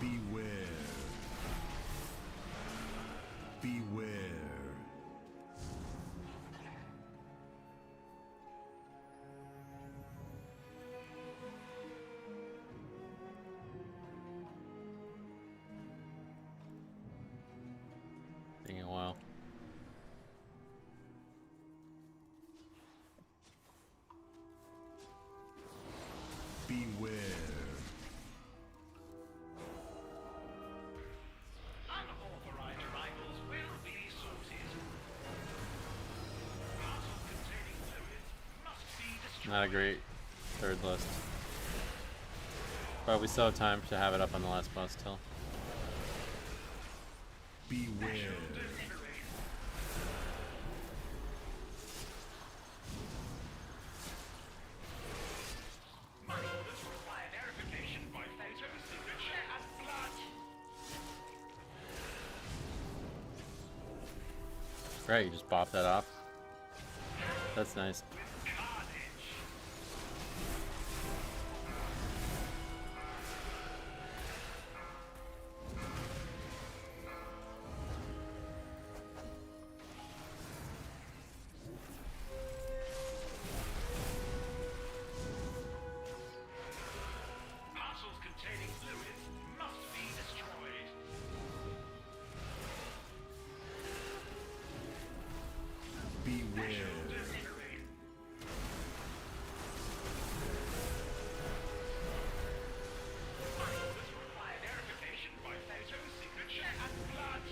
Beware. Beware. Taking a while. Beware. Unauthorized arrivals will be sorted. Parcels containing fluids must be destroyed. Not a great third list. But we still have time to have it up on the last boss still. Beware. My orders require verification by photo, signature, and blood. Great, you just bop that off. That's nice. Carnage. Parcels containing fluids must be destroyed. Beware. My orders require verification by photo, signature, and blood.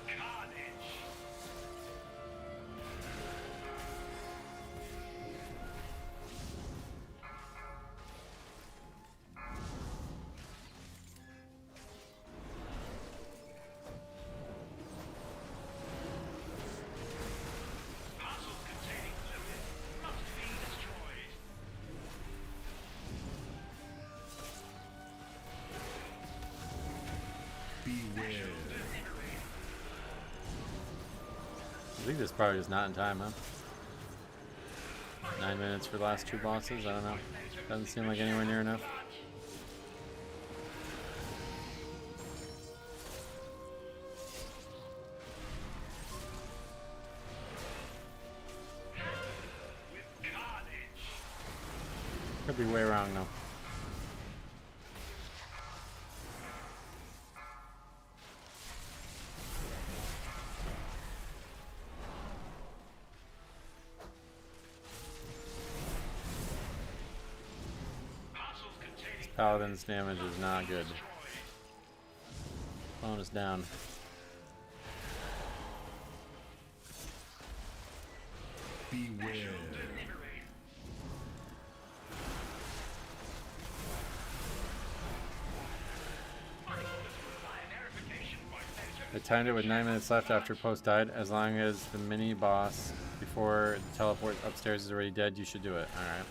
Carnage. Parcels containing fluids must be destroyed. Beware. I think this probably is not in time, huh? 9 minutes for the last two bosses? I don't know. Doesn't seem like anywhere near enough. Carnage. Could be way wrong though. Parcels containing Paladin's damage is not good. Phone is down. Beware. I timed it with 9 minutes left after post died. As long as the mini boss before the teleport upstairs is already dead, you should do it. Alright.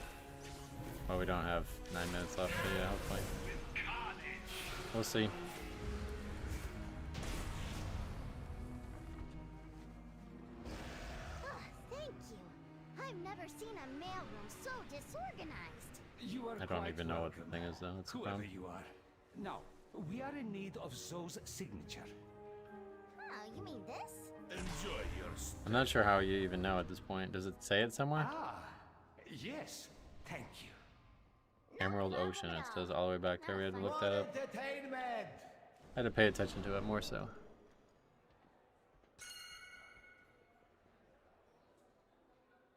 Well, we don't have 9 minutes left, but yeah, hopefully. We'll see. Thank you. I've never seen a mailroom so disorganized. You are I don't quite even know what welcome, the thing is, though. It's a whoever problem. you are. Now, we are in need of Zoe's signature. Oh, you mean this? Enjoy your I'm not sure how you even know at this point. Does it say it somewhere? Ah, yes. Thank you. Emerald Ocean. It says all the way back there. We had to look that up. Entertainment. I had to pay attention to it more so.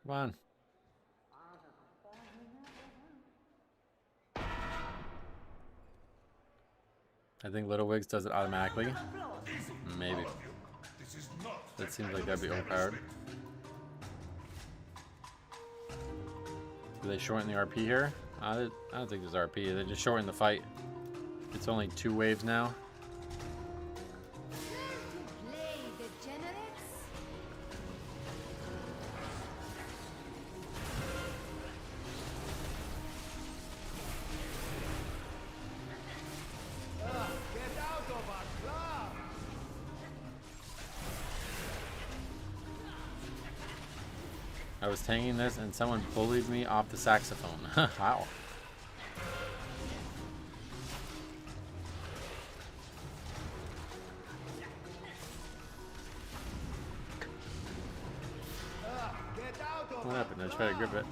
Come on. I think Little Wigs does it automatically. Maybe. This is not That seems like that'd be overpowered. Do they shorten the RP here? I don't think there's RP. They just shorten the fight. It's only 2 waves now. Play degenerates? Get out of our club! I was taking this and someone bullied me off the saxophone. Wow. Get out of What happened? I tried to grip it.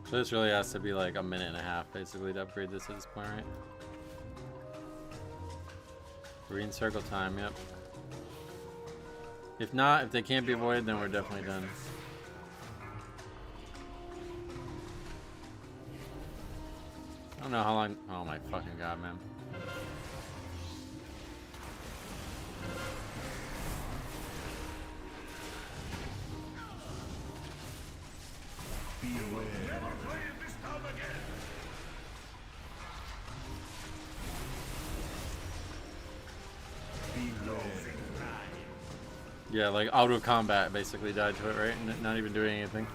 So this really has to be like a minute and a half basically to upgrade this at this point, right? Green circle time, yep. If not, if they can't be avoided, then we're definitely done. I don't know how long. Oh my fucking god, man. Yeah, like auto combat basically died to it, right? Not even doing anything.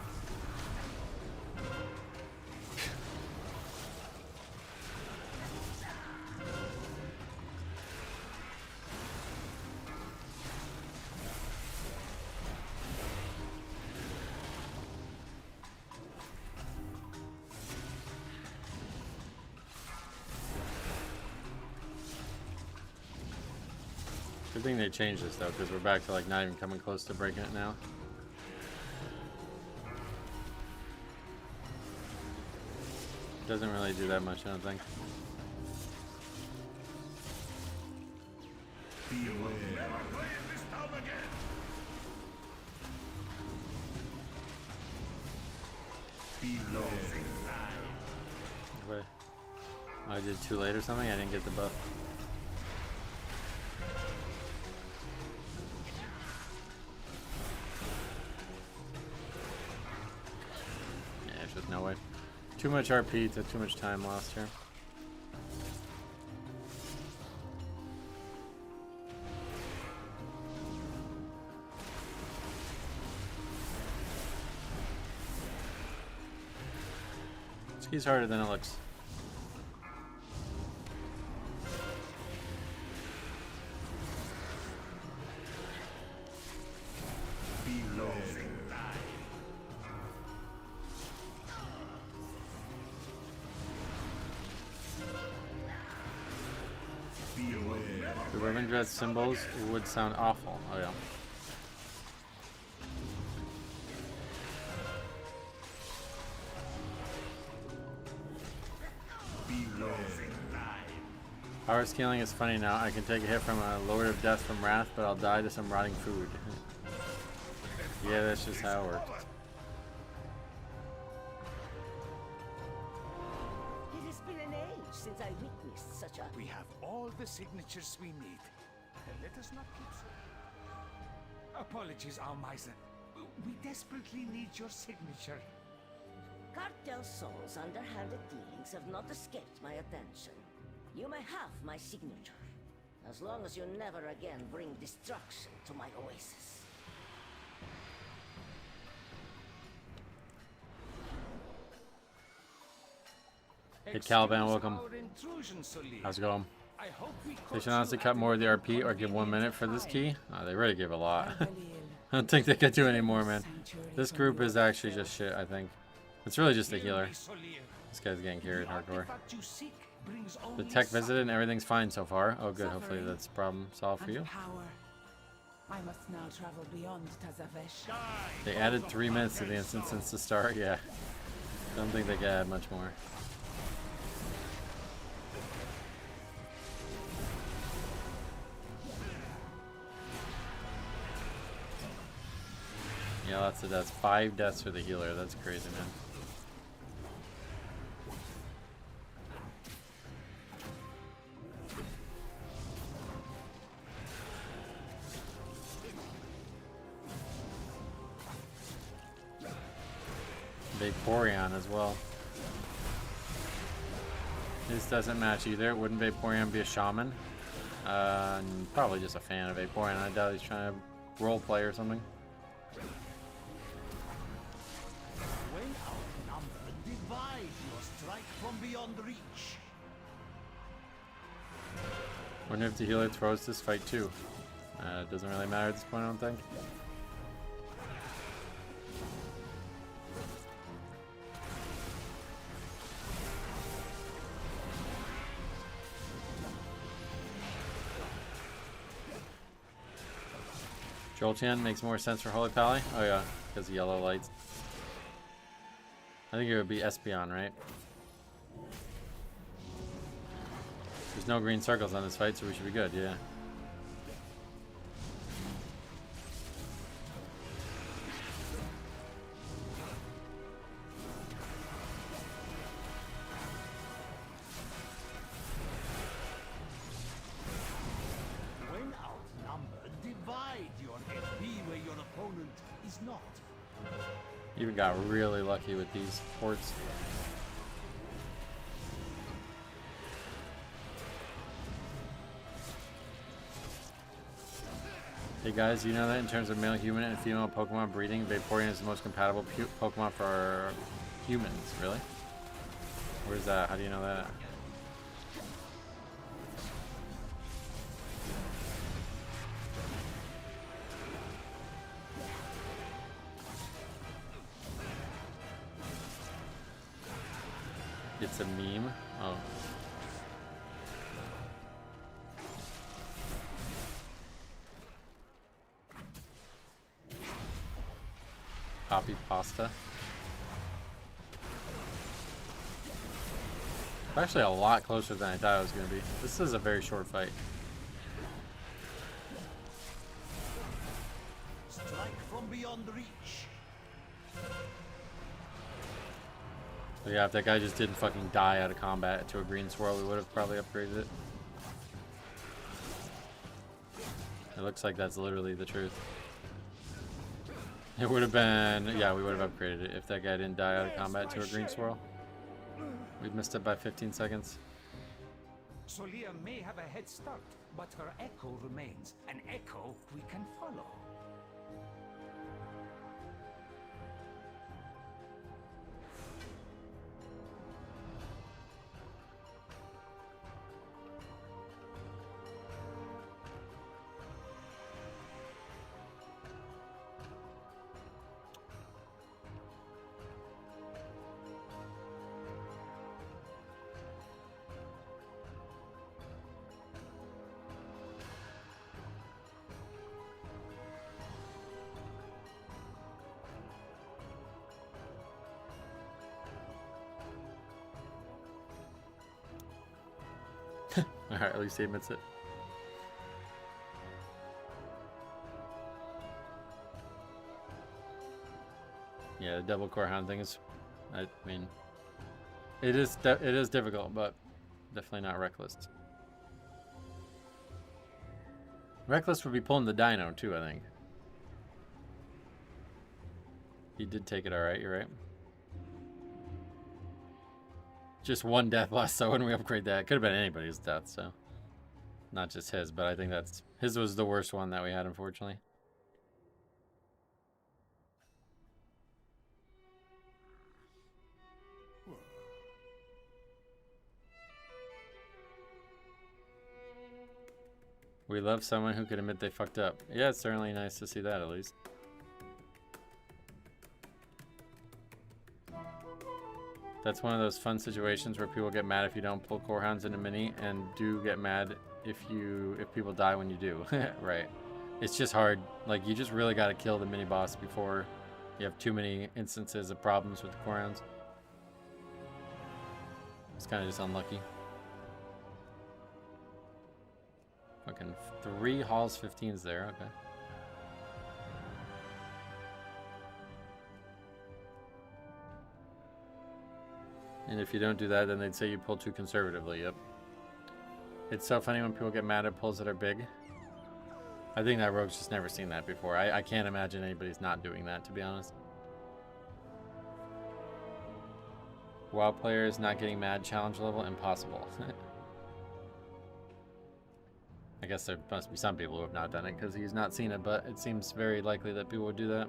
Good thing they changed this though, because we're back to like not even coming close to breaking it now. Doesn't really do that much, I don't think. Wait. Oh, I did too late or something? I didn't get the buff. Yeah, there's just no way. Too much RP to too much time lost here. This key's harder than it looks. The women dress symbols would sound awful. Oh yeah. Power scaling is funny now. I can take a hit from a Lord of Death from Wrath, but I'll die to some rotting food. Yeah, that's just how it works. have all the signatures we need. Let us not keep so. Apologies, Almiser. We desperately need your signature. Cartel Soul's underhanded dealings have not escaped my attention. You may have my signature, as long as you never again bring destruction to my oasis. Hey Caliban, Excuse welcome. our intrusion, Solia. How's it going? I hope we They caught should honestly you cut at more of the an RP or give 1 minute for this inconvenient key. They already gave a lot. I Galil, don't think they could do any more, man. sanctuary This from group the is old actually self. just shit, I think. It's really just a Hear healer. me, Solia. This guy's getting carried The hardcore. artifact you seek brings The only tech suffering. visited and everything's fine so far. Oh good, hopefully Suffering that's problem solved for and you. power. I must now travel beyond Tazavesh. They added 3 minutes to the instance since the start, yeah. Don't think they could add much more. Yeah, lots of deaths. 5 deaths for the healer. That's crazy, man. Vaporeon as well. This doesn't match either. Wouldn't Vaporeon be a shaman? Probably just a fan of Vaporeon. I doubt he's trying to roleplay or something. When outnumbered, divide your strike from beyond reach. Wonder if the healer throws this fight too. It doesn't really matter at this point, I don't think. Jolteon makes more sense for Holy Pally. Oh yeah, because of yellow lights. I think it would be Espeon, right? There's no green circles on this fight, so we should be good, yeah. When outnumbered, divide your FP where your opponent is not. Even got really lucky with these ports. Hey guys, you know that in terms of male human and female Pokemon breeding, Vaporeon is the most compatible Pokemon for humans, really? Where's that? How do you know that? It's a meme? Oh. Copy pasta. Actually a lot closer than I thought it was going to be. This is a very short fight. Strike from beyond reach. So yeah, if that guy just didn't fucking die out of combat to a green swirl, we would have probably upgraded it. It looks like that's literally the truth. It would have been, yeah, we would have upgraded it if that guy didn't die out of combat to a green swirl. We missed it by 15 seconds. Solia may have a head start, but her echo remains. An echo we can follow. Alright, at least he admits it. Yeah, the double core hound thing is, I mean, it is difficult, but definitely not reckless. Reckless would be pulling the dino too, I think. He did take it alright, you're right. Just one death less, so when we upgrade that, it could have been anybody's death, so. Not just his, but I think that's... His was the worst one that we had, unfortunately. We love someone who could admit they fucked up. Yeah, it's certainly nice to see that, at least. That's one of those fun situations where people get mad if you don't pull core hounds in a mini, and do get mad if people die when you do. Right. It's just hard. Like, you just really got to kill the mini boss before you have too many instances of problems with the core hounds. It's kind of just unlucky. Fucking 3 Halls 15s there, okay. And if you don't do that, then they'd say you pull too conservatively, yep. It's so funny when people get mad at pulls that are big. I think that rogue's just never seen that before. I can't imagine anybody's not doing that, to be honest. WoW players not getting mad challenge level, impossible. I guess there must be some people who have not done it because he's not seen it, but it seems very likely that people would do that.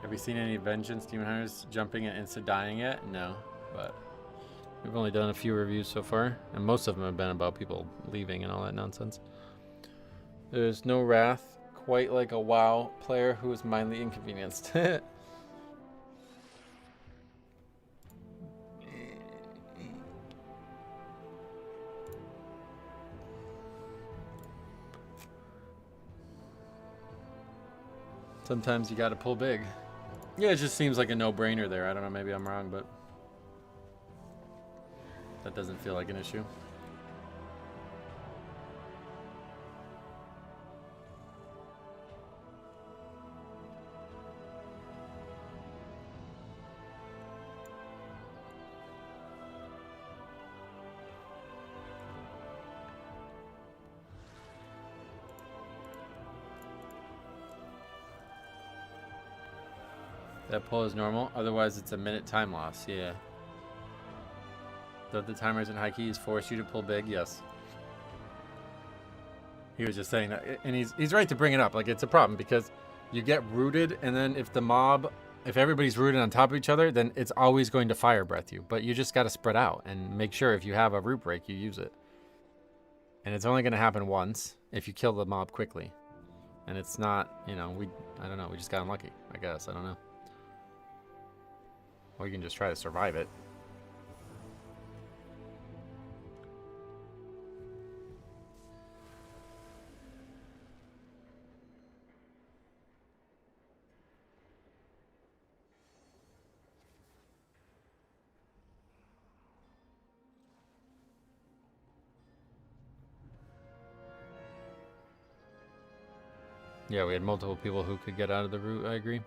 Have you seen any Vengeance Demon Hunters jumping and insta-dying yet? No, but we've only done a few reviews so far, and most of them have been about people leaving and all that nonsense. There's no wrath quite like a WoW player who is mildly inconvenienced. Sometimes you gotta pull big. Yeah, it just seems like a no-brainer there. I don't know, maybe I'm wrong, but that doesn't feel like an issue. That pull is normal, otherwise it's a minute time loss, yeah. Though the timers in high keys force you to pull big, yes. He was just saying that, and he's right to bring it up. Like, it's a problem because you get rooted, and then if everybody's rooted on top of each other, then it's always going to fire breath you. But you just got to spread out and make sure if you have a root break, you use it. And it's only going to happen once if you kill the mob quickly. And it's not, I don't know, we just got unlucky, I guess, I don't know. Or you can just try to survive it. Yeah, we had multiple people who could get out of the route, I agree.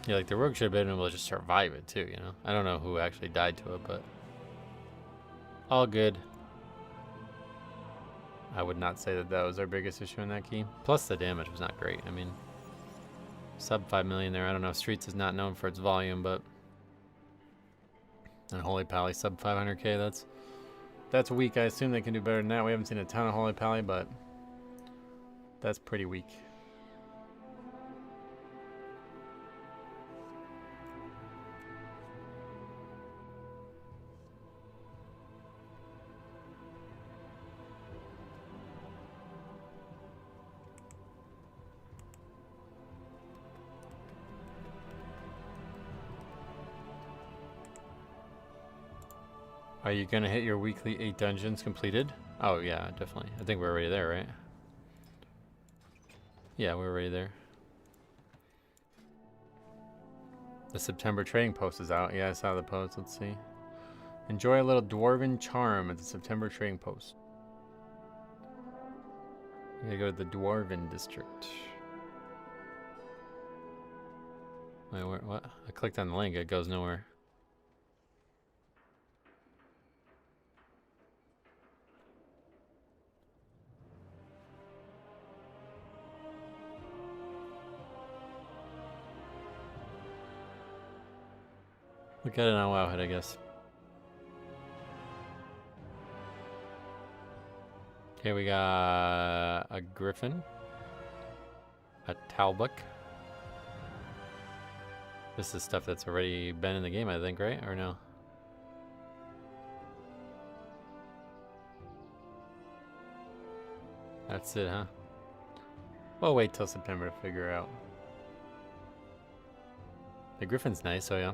Yeah, like the rogue should have been able to just survive it too, I don't know who actually died to it, but all good. I would not say that was our biggest issue in that key. Plus the damage was not great. I mean, sub 5 million there. I don't know. Streets is not known for its volume, but and Holy Pally sub 500k. That's weak. I assume they can do better than that. We haven't seen a ton of Holy Pally, but that's pretty weak. Are you gonna hit your weekly 8 dungeons completed? Oh yeah, definitely. I think we're already there, right? Yeah, we're already there. The September trading post is out. Yeah, I saw the post. Let's see. Enjoy a little dwarven charm at the September trading post. You gotta go to the dwarven district. Wait, what? I clicked on the link. It goes nowhere. Look at it on Wowhead, I guess. Okay, we got a griffin, a talbuk. This is stuff that's already been in the game, I think, right? Or no? That's it, huh? We'll wait till September to figure out. The griffin's nice, so yeah.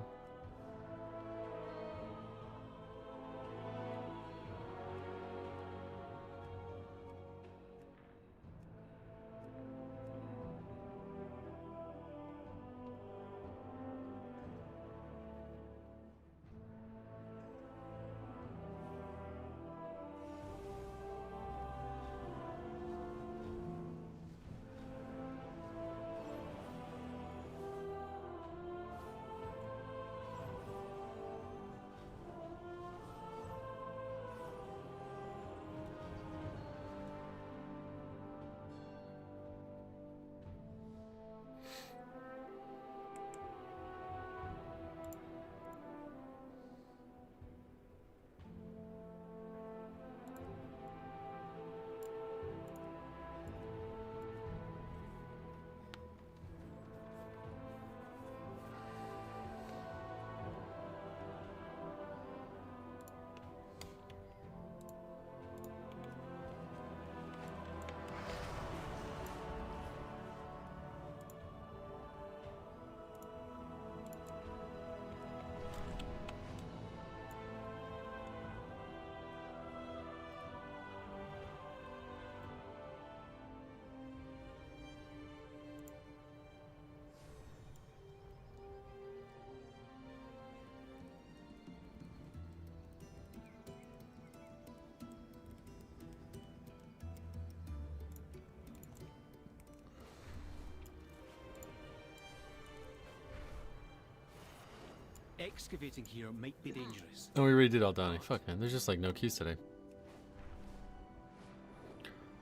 Excavating here might be dangerous. Oh, we already did all Donnie. Fuck, man. There's just like no keys today.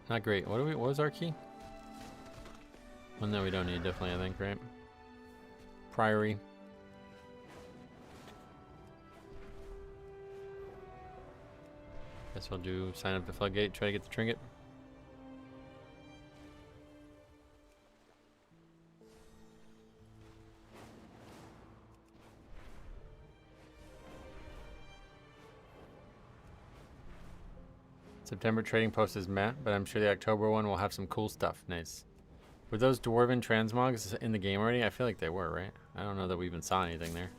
Not great. What was our key? One that we don't need, definitely, I think, right? Priory. Guess we'll do sign up the floodgate, try to get the trinket. September trading post is meh, but I'm sure the October one will have some cool stuff. Nice. Were those dwarven transmogs in the game already? I feel like they were, right? I don't know that we even saw anything there.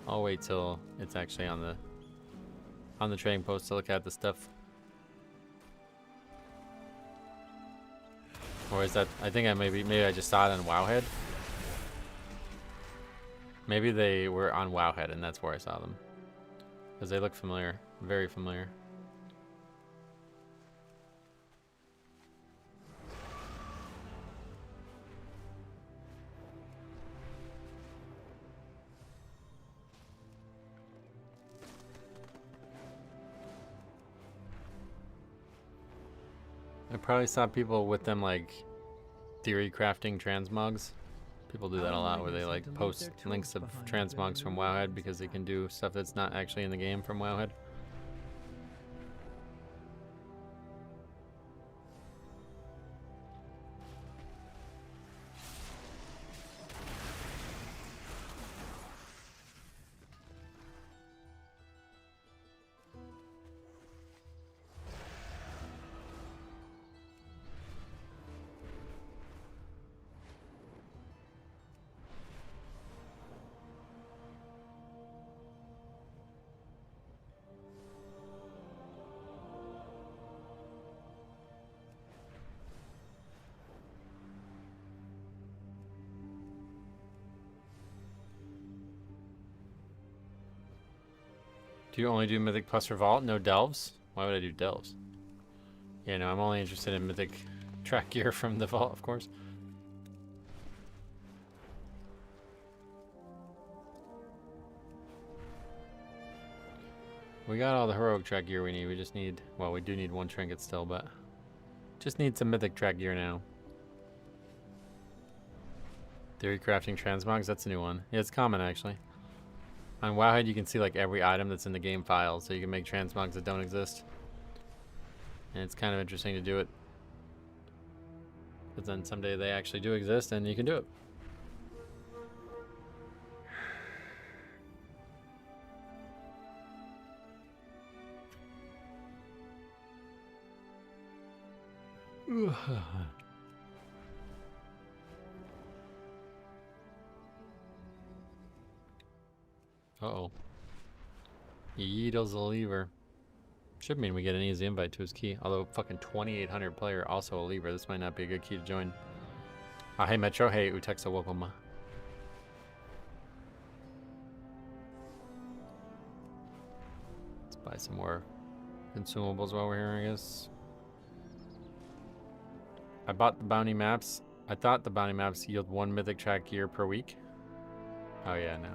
I'll wait till it's actually on the trading post to look at the stuff. Or is that? I think maybe I just saw it on Wowhead. Maybe they were on Wowhead and that's where I saw them. Because they look familiar. Very familiar. I probably saw people with them like theory crafting transmogs. People do that a lot where they like post links of transmogs from Wowhead because they can do stuff that's not actually in the game from Wowhead. Do you only do Mythic Plus for Vault? No Delves? Why would I do Delves? Yeah, no, I'm only interested in Mythic track gear from the Vault, of course. We got all the heroic track gear we need. We just need, well, we do need one trinket still, but just need some mythic track gear now. Theory crafting transmogs, that's a new one. Yeah, it's common actually. On Wowhead you can see like every item that's in the game file, so you can make transmogs that don't exist. And it's kind of interesting to do it. But then someday they actually do exist and you can do it. Uh-oh. Yeedle's a lever. Should mean we get an easy invite to his key. Although fucking 2,800 player, also a lever. This might not be a good key to join. Hey Metro, hey Utexa, welcome. Let's buy some more consumables while we're here, I guess. I bought the bounty maps. I thought the bounty maps yield 1 mythic track gear per week. Oh yeah, no.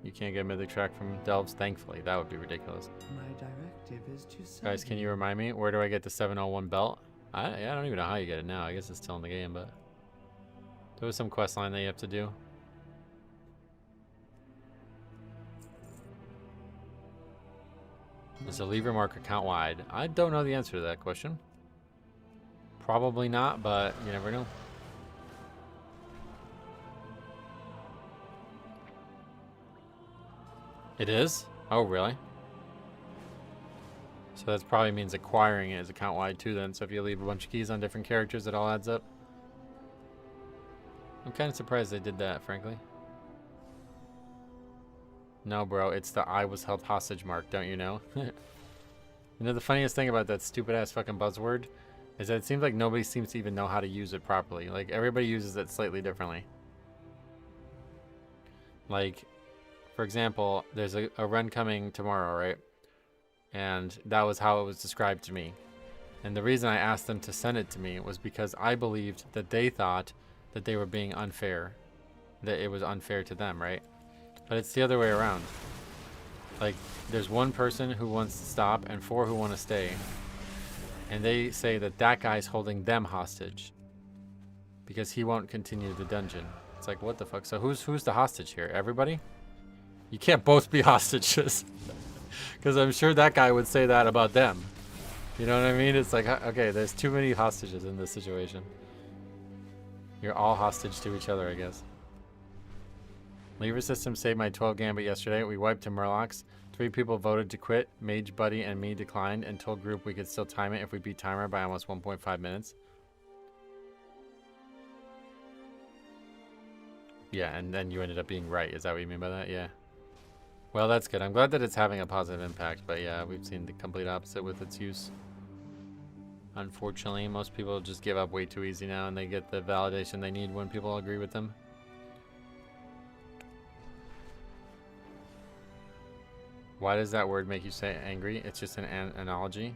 You can't get mythic track from Delves, thankfully. That would be ridiculous. My directive is to send Guys, can you remind me? Where do I get the 701 belt? I don't even know how you get it now. I guess it's still in the game, but... there was some quest line that you have to do. Is the lever mark account wide? I don't know the answer to that question. Probably not, but you never know. It is? Oh, really? So that probably means acquiring it is account wide too then. So if you leave a bunch of keys on different characters, it all adds up. I'm kind of surprised they did that, frankly. No, bro, it's the I was held hostage mark, don't you know? You know, the funniest thing about that stupid ass fucking buzzword is that it seems like nobody seems to even know how to use it properly. Like, everybody uses it slightly differently. Like, for example, there's a run coming tomorrow, right? And that was how it was described to me. And the reason I asked them to send it to me was because I believed that they thought that they were being unfair. That it was unfair to them, right? But it's the other way around. Like, there's one person who wants to stop and 4 who want to stay. And they say that that guy's holding them hostage because he won't continue the dungeon. It's like, what the fuck? So who's the hostage here? Everybody? You can't both be hostages. Because I'm sure that guy would say that about them. You know what I mean? It's like, okay, there's too many hostages in this situation. You're all hostage to each other, I guess. Lever system saved my 12 gambit yesterday. We wiped to Murlocs. 3 people voted to quit. Mage, Buddy, and me declined and told group we could still time it if we beat timer by almost 1.5 minutes. Yeah, and then you ended up being right. Is that what you mean by that? Yeah. Well, that's good. I'm glad that it's having a positive impact, but yeah, we've seen the complete opposite with its use. Unfortunately, most people just give up way too easy now and they get the validation they need when people agree with them. Why does that word make you say angry? It's just an analogy.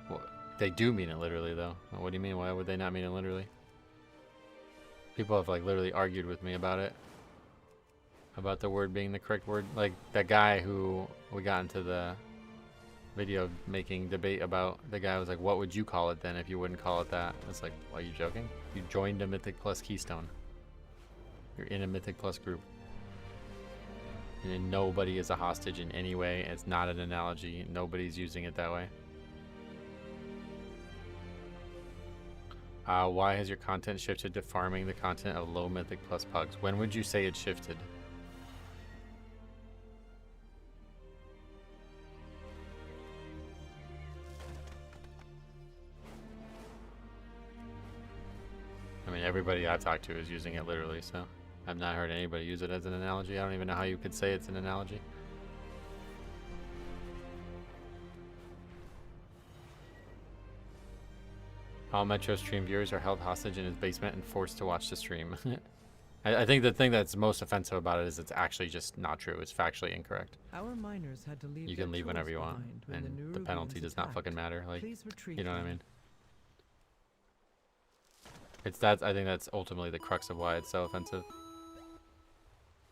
Well, they do mean it literally, though. What do you mean? Why would they not mean it literally? People have like literally argued with me about it. About the word being the correct word. Like that guy who we got into the video making debate about, the guy was like, what would you call it then if you wouldn't call it that? It's like, are you joking? You joined a Mythic Plus Keystone. You're in a Mythic Plus group. And nobody is a hostage in any way. It's not an analogy. Nobody's using it that way. Why has your content shifted to farming the content of low Mythic Plus pugs? When would you say it shifted? I mean, everybody I've talked to is using it literally, so I've not heard anybody use it as an analogy. I don't even know how you could say it's an analogy. All Metro stream viewers are held hostage in his basement and forced to watch the stream. I think the thing that's most offensive about it is it's actually just not true. It's factually incorrect. Our miners had to leave You their can leave whenever tools you want, behind when and the Nerubians penalty does not attacked. fucking matter. Like, Please retrieve you know what I them. mean? It's that. I think that's ultimately the crux of why it's so offensive.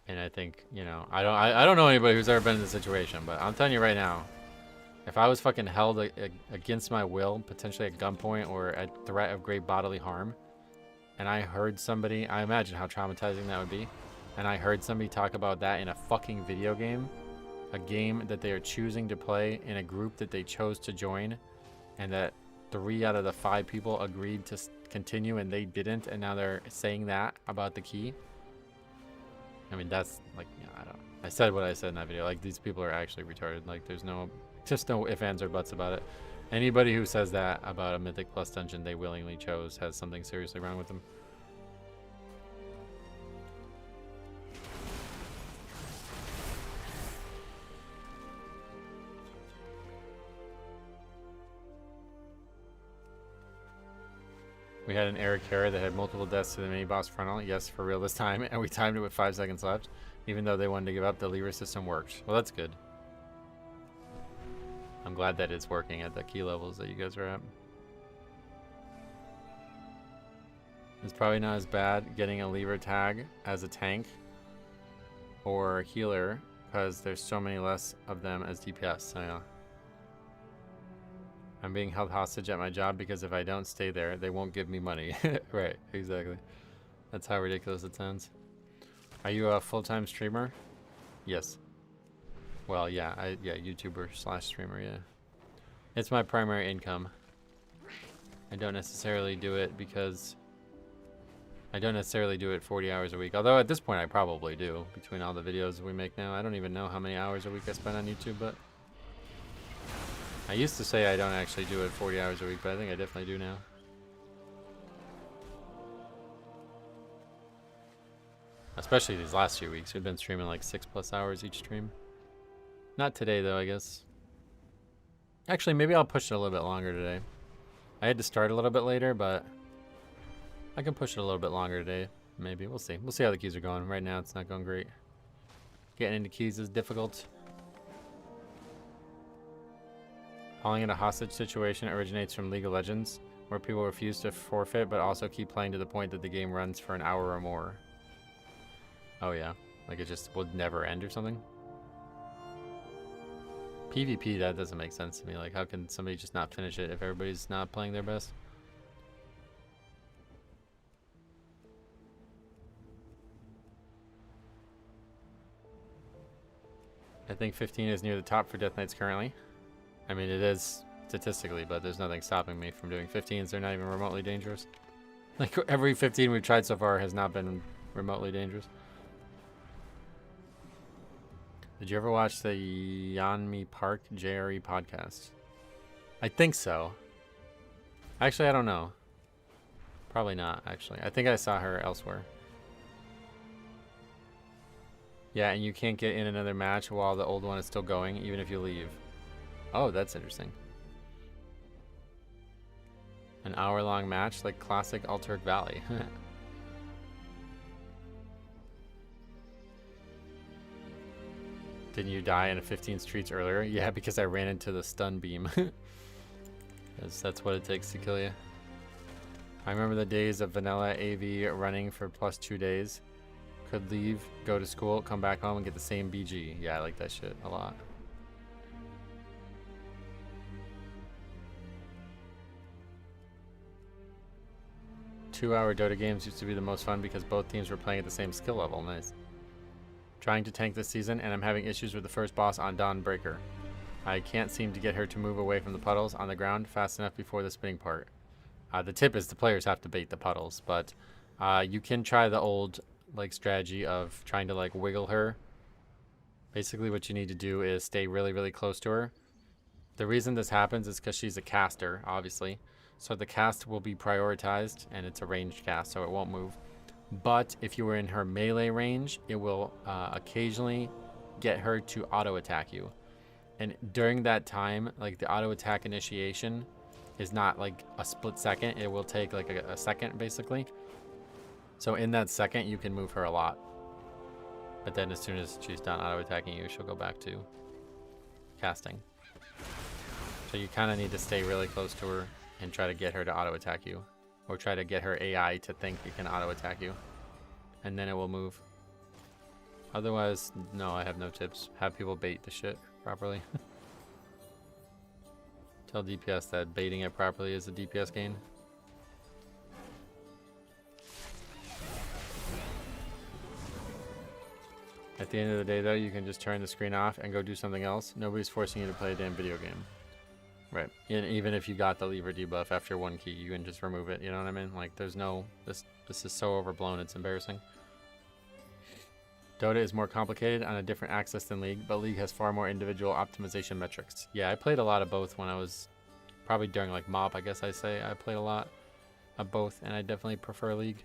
And I think, you know, I don't know anybody who's ever been in this situation, but I'm telling you right now, if I was fucking held against my will, potentially at gunpoint or at threat of great bodily harm, and I heard somebody, I imagine how traumatizing that would be, and I heard somebody talk about that in a fucking video game, a game that they are choosing to play in a group that they chose to join, and that 3 out of the 5 people agreed to continue and they didn't, and now they're saying that about the key. I mean, that's like, yeah, I said what I said in that video. Like, these people are actually retarded. Like, there's just no ifs, ands, or buts about it. Anybody who says that about a Mythic Plus dungeon they willingly chose has something seriously wrong with them. We had an Eric Hera that had multiple deaths to the mini boss frontal. Yes, for real this time. And we timed it with 5 seconds left. Even though they wanted to give up, the lever system worked. Well, that's good. I'm glad that it's working at the key levels that you guys are at. It's probably not as bad getting a lever tag as a tank or healer because there's so many less of them as DPS. So yeah. I'm being held hostage at my job because if I don't stay there, they won't give me money. Right, exactly. That's how ridiculous it sounds. Are you a full-time streamer? Yes. Well, yeah, yeah, YouTuber / streamer, yeah. It's my primary income. I don't necessarily do it because... I don't necessarily do it 40 hours a week. Although at this point I probably do. Between all the videos we make now. I don't even know how many hours a week I spend on YouTube, but... I used to say I don't actually do it 40 hours a week, but I think I definitely do now. Especially these last few weeks. We've been streaming like 6+ hours each stream. Not today though, I guess. Actually, maybe I'll push it a little bit longer today. I had to start a little bit later, but I can push it a little bit longer today. Maybe. We'll see. We'll see how the keys are going. Right now, it's not going great. Getting into keys is difficult. Calling it a hostage situation originates from League of Legends, where people refuse to forfeit but also keep playing to the point that the game runs for an hour or more. Oh yeah, like it just would never end or something? PvP, that doesn't make sense to me. Like, how can somebody just not finish it if everybody's not playing their best? I think 15 is near the top for Death Knights currently. I mean, it is statistically, but there's nothing stopping me from doing 15s. They're not even remotely dangerous. Like, every 15 we've tried so far has not been remotely dangerous. Did you ever watch the Yeonmi Park JRE podcast? I think so. Actually, I don't know. Probably not, actually. I think I saw her elsewhere. Yeah, and you can't get in another match while the old one is still going, even if you leave. Oh, that's interesting. An hour-long match like classic Altered Valley. Didn't you die in a 15 streets earlier? Yeah, because I ran into the stun beam. That's what it takes to kill you. I remember the days of vanilla AV running for +2 days. Could leave, go to school, come back home, and get the same BG. Yeah, I like that shit a lot. Two-hour Dota games used to be the most fun because both teams were playing at the same skill level. Nice. Trying to tank this season, and I'm having issues with the first boss on Dawnbreaker. I can't seem to get her to move away from the puddles on the ground fast enough before the spinning part. The tip is the players have to bait the puddles, but you can try the old strategy of trying to wiggle her. Basically what you need to do is stay really, really close to her. The reason this happens is because she's a caster, obviously. So the cast will be prioritized, and it's a ranged cast, so it won't move. But if you were in her melee range, it will occasionally get her to auto-attack you. And during that time, the auto-attack initiation is not a split second. It will take a second, basically. So in that second, you can move her a lot. But then as soon as she's done auto-attacking you, she'll go back to casting. So you kind of need to stay really close to her and try to get her to auto-attack you. Or try to get her AI to think it can auto-attack you. And then it will move. Otherwise, no, I have no tips. Have people bait the shit properly. Tell DPS that baiting it properly is a DPS gain. At the end of the day, though, you can just turn the screen off and go do something else. Nobody's forcing you to play a damn video game. Right. And even if you got the lever debuff after one key, you can just remove it. You know what I mean? Like, there's no... This is so overblown, it's embarrassing. Dota is more complicated on a different axis than League, but League has far more individual optimization metrics. Yeah, I played a lot of both when I was... Probably during, like, MOP, I guess I say. I played a lot of both, and I definitely prefer League.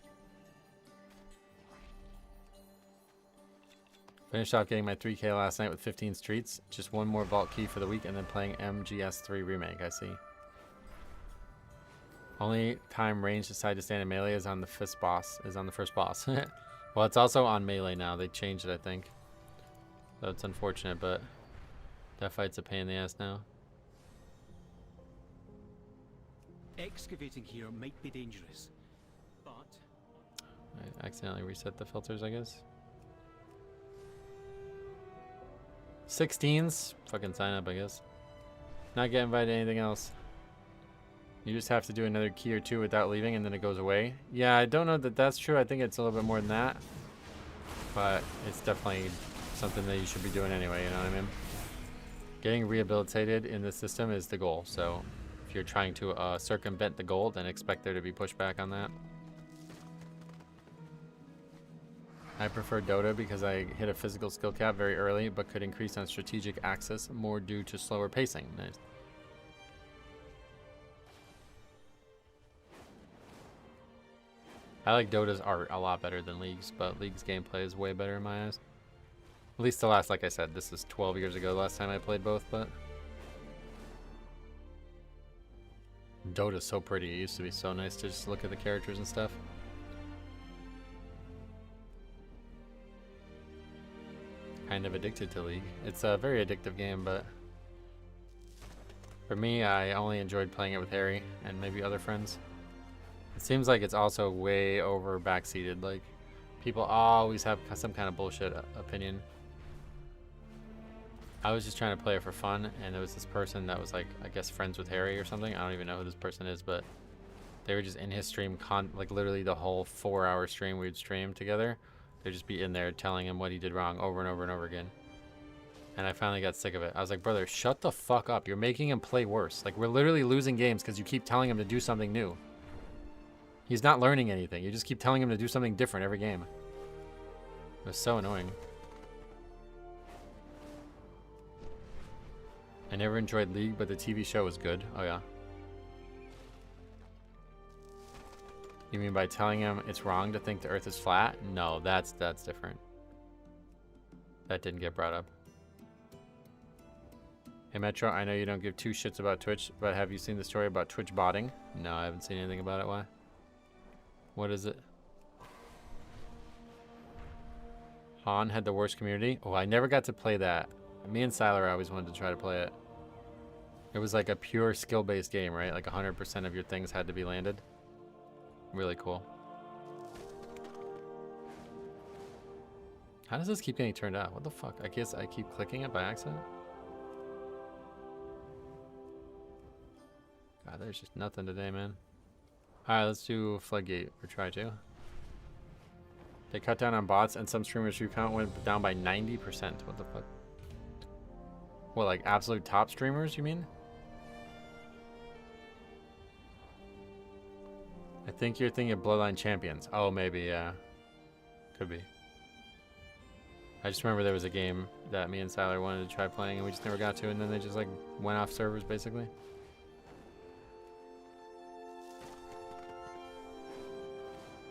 Finished off getting my 3K last night with 15 streets. Just one more vault key for the week and then playing MGS3 Remake, I see. Only time range decide to stand in melee is on the first boss. Well, it's also on melee now. They changed it, I think. So it's unfortunate, but that fight's a pain in the ass now. Excavating here might be dangerous, but... I accidentally reset the filters, I guess. 16s? Fucking sign up, I guess. Not get invited to anything else. You just have to do another key or two without leaving and then it goes away. Yeah, I don't know that that's true. I think it's a little bit more than that. But it's definitely something that you should be doing anyway, you know what I mean? Getting rehabilitated in the system is the goal. So if you're trying to circumvent the goal, then expect there to be pushback on that. I prefer Dota because I hit a physical skill cap very early, but could increase on strategic axis more due to slower pacing. Nice. I like Dota's art a lot better than League's, but League's gameplay is way better in my eyes. At least the last, like I said, this is 12 years ago the last time I played both, but... Dota's so pretty. It used to be so nice to just look at the characters and stuff. Kind of addicted to League. It's a very addictive game, but for me, I only enjoyed playing it with Harry and maybe other friends. It seems like it's also way over backseated. Like, people always have some kind of bullshit opinion. I was just trying to play it for fun, and there was this person that was like, I guess friends with Harry or something. I don't even know who this person is, but they were just in his stream, like literally the whole 4-hour stream we'd stream together. They'd just be in there telling him what he did wrong over and over and over again. And I finally got sick of it. I was like, brother, shut the fuck up. You're making him play worse. Like, we're literally losing games because you keep telling him to do something new. He's not learning anything. You just keep telling him to do something different every game. It was so annoying. I never enjoyed League, but the TV show was good. Oh, yeah. You mean by telling him it's wrong to think the Earth is flat? No, that's different. That didn't get brought up. Hey Metro, I know you don't give two shits about Twitch, but have you seen the story about Twitch botting? No, I haven't seen anything about it. Why? What is it? Han had the worst community? Oh, I never got to play that. Me and Siler always wanted to try to play it. It was like a pure skill-based game, right? Like 100% of your things had to be landed. Really cool. How does this keep getting turned out? What the fuck? I guess I keep clicking it by accident? God, there's just nothing today, man. Alright, let's do Floodgate, or try to. They cut down on bots and some streamers' view count went down by 90%. What the fuck? What, like absolute top streamers, you mean? I think you're thinking of Bloodline Champions. Oh, maybe, yeah. Could be. I just remember there was a game that me and Siler wanted to try playing and we just never got to, and then they just like went off servers basically.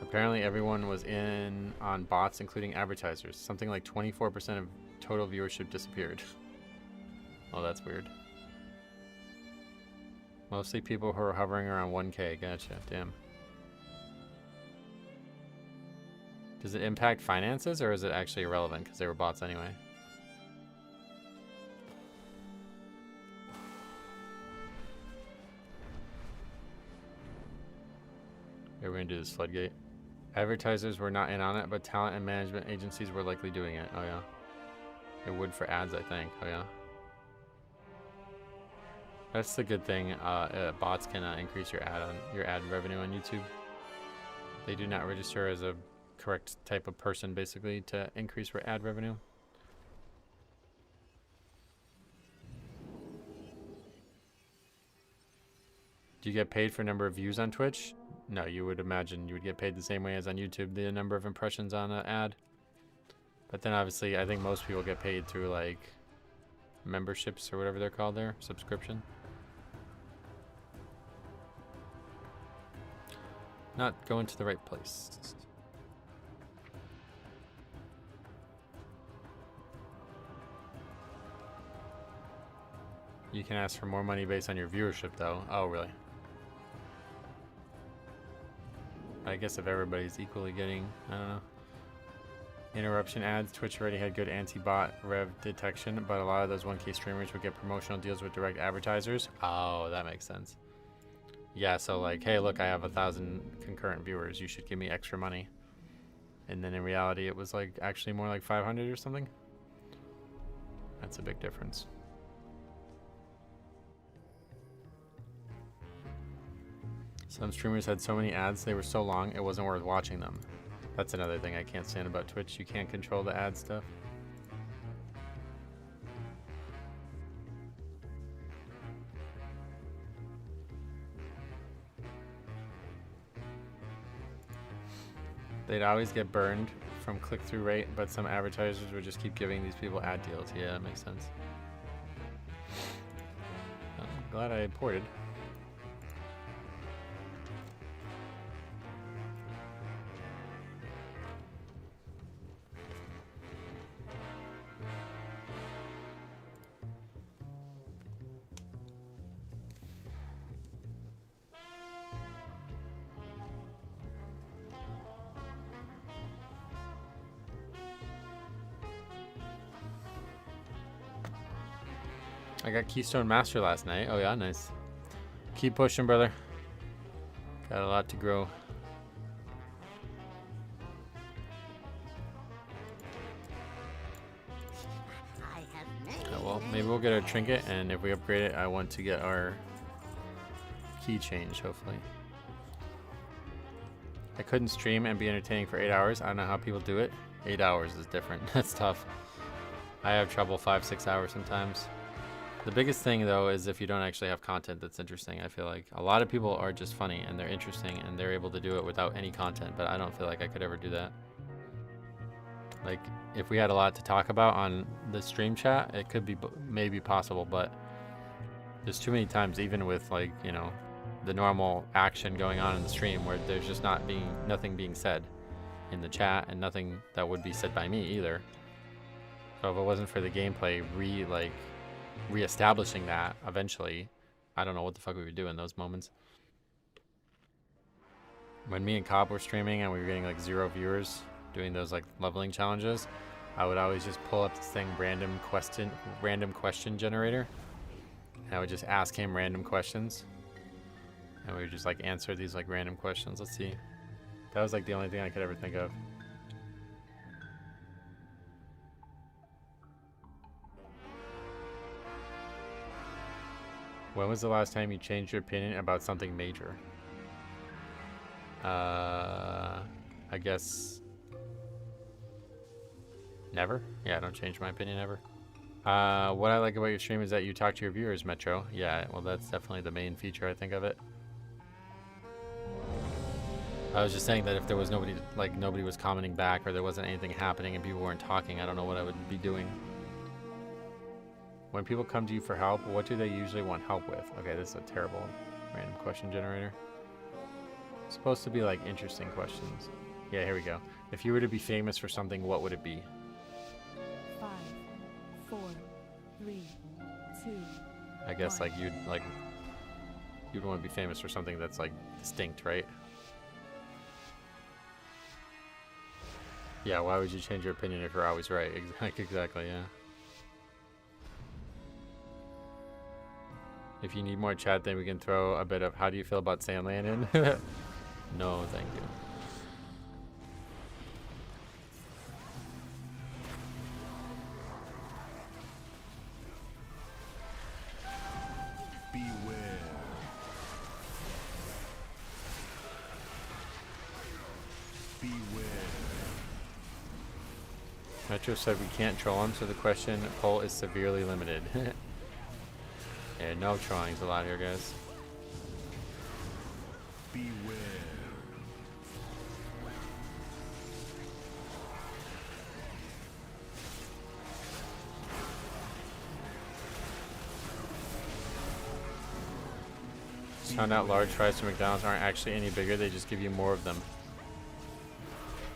Apparently everyone was in on bots, including advertisers. Something like 24% of total viewership disappeared. Oh, that's weird. Mostly people who are hovering around 1K. Gotcha. Damn. Does it impact finances, or is it actually irrelevant because they were bots anyway? Okay, we're gonna do this floodgate. Advertisers were not in on it, but talent and management agencies were likely doing it. Oh yeah. It would for ads, I think. Oh yeah. That's the good thing. Bots can increase your ad revenue on YouTube. They do not register as a correct type of person, basically, to increase your ad revenue. Do you get paid for number of views on Twitch? No, you would imagine you would get paid the same way as on YouTube, the number of impressions on an ad. But then obviously, I think most people get paid through like memberships or whatever they're called there, subscription. Not going to the right place. You can ask for more money based on your viewership though. Oh, really? I guess if everybody's equally getting, I don't know. Interruption ads. Twitch already had good anti-bot rev detection, but a lot of those 1K streamers would get promotional deals with direct advertisers. Oh, that makes sense. Yeah, so like, hey, look, I have 1,000 concurrent viewers. You should give me extra money. And then in reality, it was like actually more like 500 or something. That's a big difference. Some streamers had so many ads, they were so long, it wasn't worth watching them. That's another thing I can't stand about Twitch. You can't control the ad stuff. They'd always get burned from click-through rate, but some advertisers would just keep giving these people ad deals. Yeah, that makes sense. I'm glad I ported. I got Keystone Master last night. Oh yeah, nice. Keep pushing, brother. Got a lot to grow. Oh, well, maybe we'll get our trinket, and if we upgrade it, I want to get our key change, hopefully. I couldn't stream and be entertaining for 8 hours. I don't know how people do it. 8 hours is different. That's tough. I have trouble 5-6 hours sometimes. The biggest thing though is if you don't actually have content that's interesting. I feel like a lot of people are just funny and they're interesting and they're able to do it without any content, but I don't feel like I could ever do that. Like if we had a lot to talk about on the stream chat, it could be maybe possible, but there's too many times, even with like, you know, the normal action going on in the stream where there's just nothing being said in the chat and nothing that would be said by me either. So if it wasn't for the gameplay re-establishing that eventually, I don't know what the fuck we would do in those moments. When me and Cobb were streaming and we were getting like 0 viewers doing those like leveling challenges, I would always just pull up this thing, random question generator, and I would just ask him random questions and we would just like answer these like random questions. Let's see, that was like the only thing I could ever think of. When was the last time you changed your opinion about something major? I guess never. Yeah, I don't change my opinion ever. What I like about your stream is that you talk to your viewers, Metro. Yeah, well, that's definitely the main feature, I think, of it. I was just saying that if there was nobody was commenting back or there wasn't anything happening and people weren't talking, I don't know what I would be doing. When people come to you for help, what do they usually want help with? Okay, this is a terrible random question generator. It's supposed to be like interesting questions. Yeah, here we go. If you were to be famous for something, what would it be? 5, 4, 3, 2. I guess like you'd want to be famous for something that's like distinct, right? Yeah, why would you change your opinion if you're always right? Exactly, yeah. If you need more chat, then we can throw a bit of how do you feel about Sandland in? No, thank you. Beware. Beware. Metro said we can't troll him, so the question poll is severely limited. Yeah, no trolling's allowed here, guys. Beware. Just found out large fries from McDonald's aren't actually any bigger, they just give you more of them.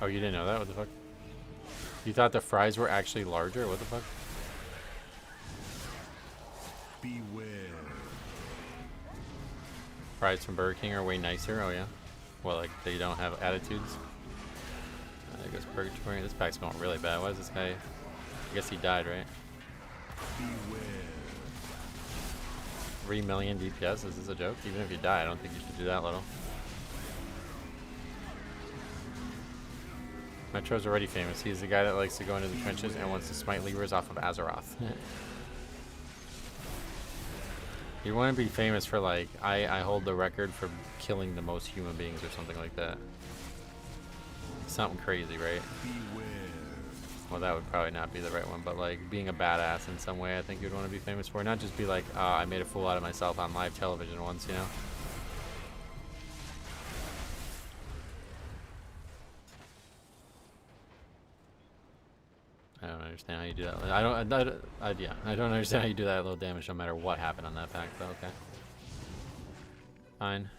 Oh, you didn't know that? What the fuck? You thought the fries were actually larger? What the fuck? Beware. Fries from Burger King are way nicer. Oh yeah. Well, like they don't have attitudes. I guess Purgatory. This pack's going really bad. Why is this guy? I guess he died, right? Beware. 3 million DPS. Is this a joke? Even if you die, I don't think you should do that little. Metro's already famous. He's the guy that likes to go into the trenches and wants to smite levers off of Azeroth. You want to be famous for like, I hold the record for killing the most human beings or something like that. Something crazy, right? Beware. Well, that would probably not be the right one, but like being a badass in some way, I think you'd want to be famous for. Not just be like, I made a fool out of myself on live television once, you know? I don't understand how you do that. I don't understand how you do that little damage no matter what happened on that pack, but okay. Fine.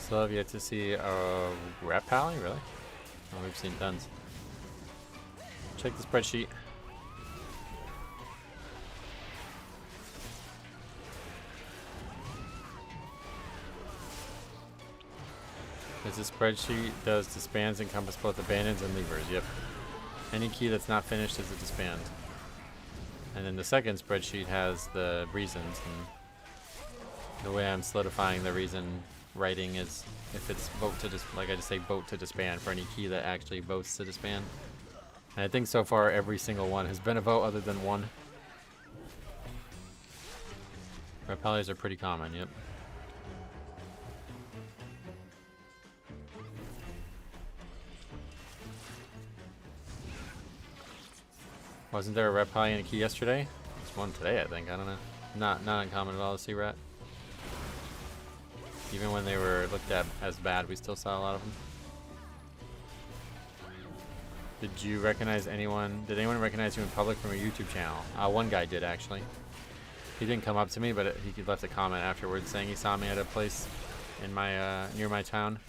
Still have yet to see a rep pally, really? Oh, we've seen tons. Check the spreadsheet. As the spreadsheet does disbands encompass both abandons and levers. Yep. Any key that's not finished is a disband. And then the second spreadsheet has the reasons, and the way I'm solidifying the reason writing is if it's vote to like I just say vote to disband for any key that actually votes to disband. And I think so far every single one has been a vote other than one. Repellies are pretty common, yep. Wasn't there a repellie and a key yesterday? There's one today, I think. I don't know. Not uncommon at all to see rat. Even when they were looked at as bad, we still saw a lot of them. Did you recognize anyone? Did anyone recognize you in public from your YouTube channel? One guy did, actually. He didn't come up to me, but he left a comment afterwards saying he saw me at a place in my near my town.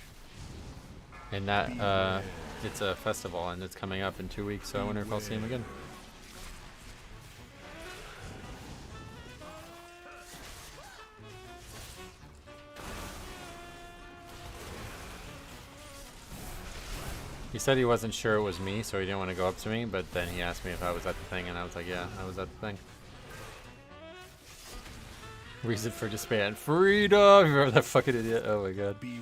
And that it's a festival, and it's coming up in 2 weeks, so I wonder if I'll see him again. He said he wasn't sure it was me, so he didn't want to go up to me, but then he asked me if I was at the thing, and I was like, yeah, I was at the thing. Reason for disband. Freedom! Remember that fucking idiot? Oh my god. Beware.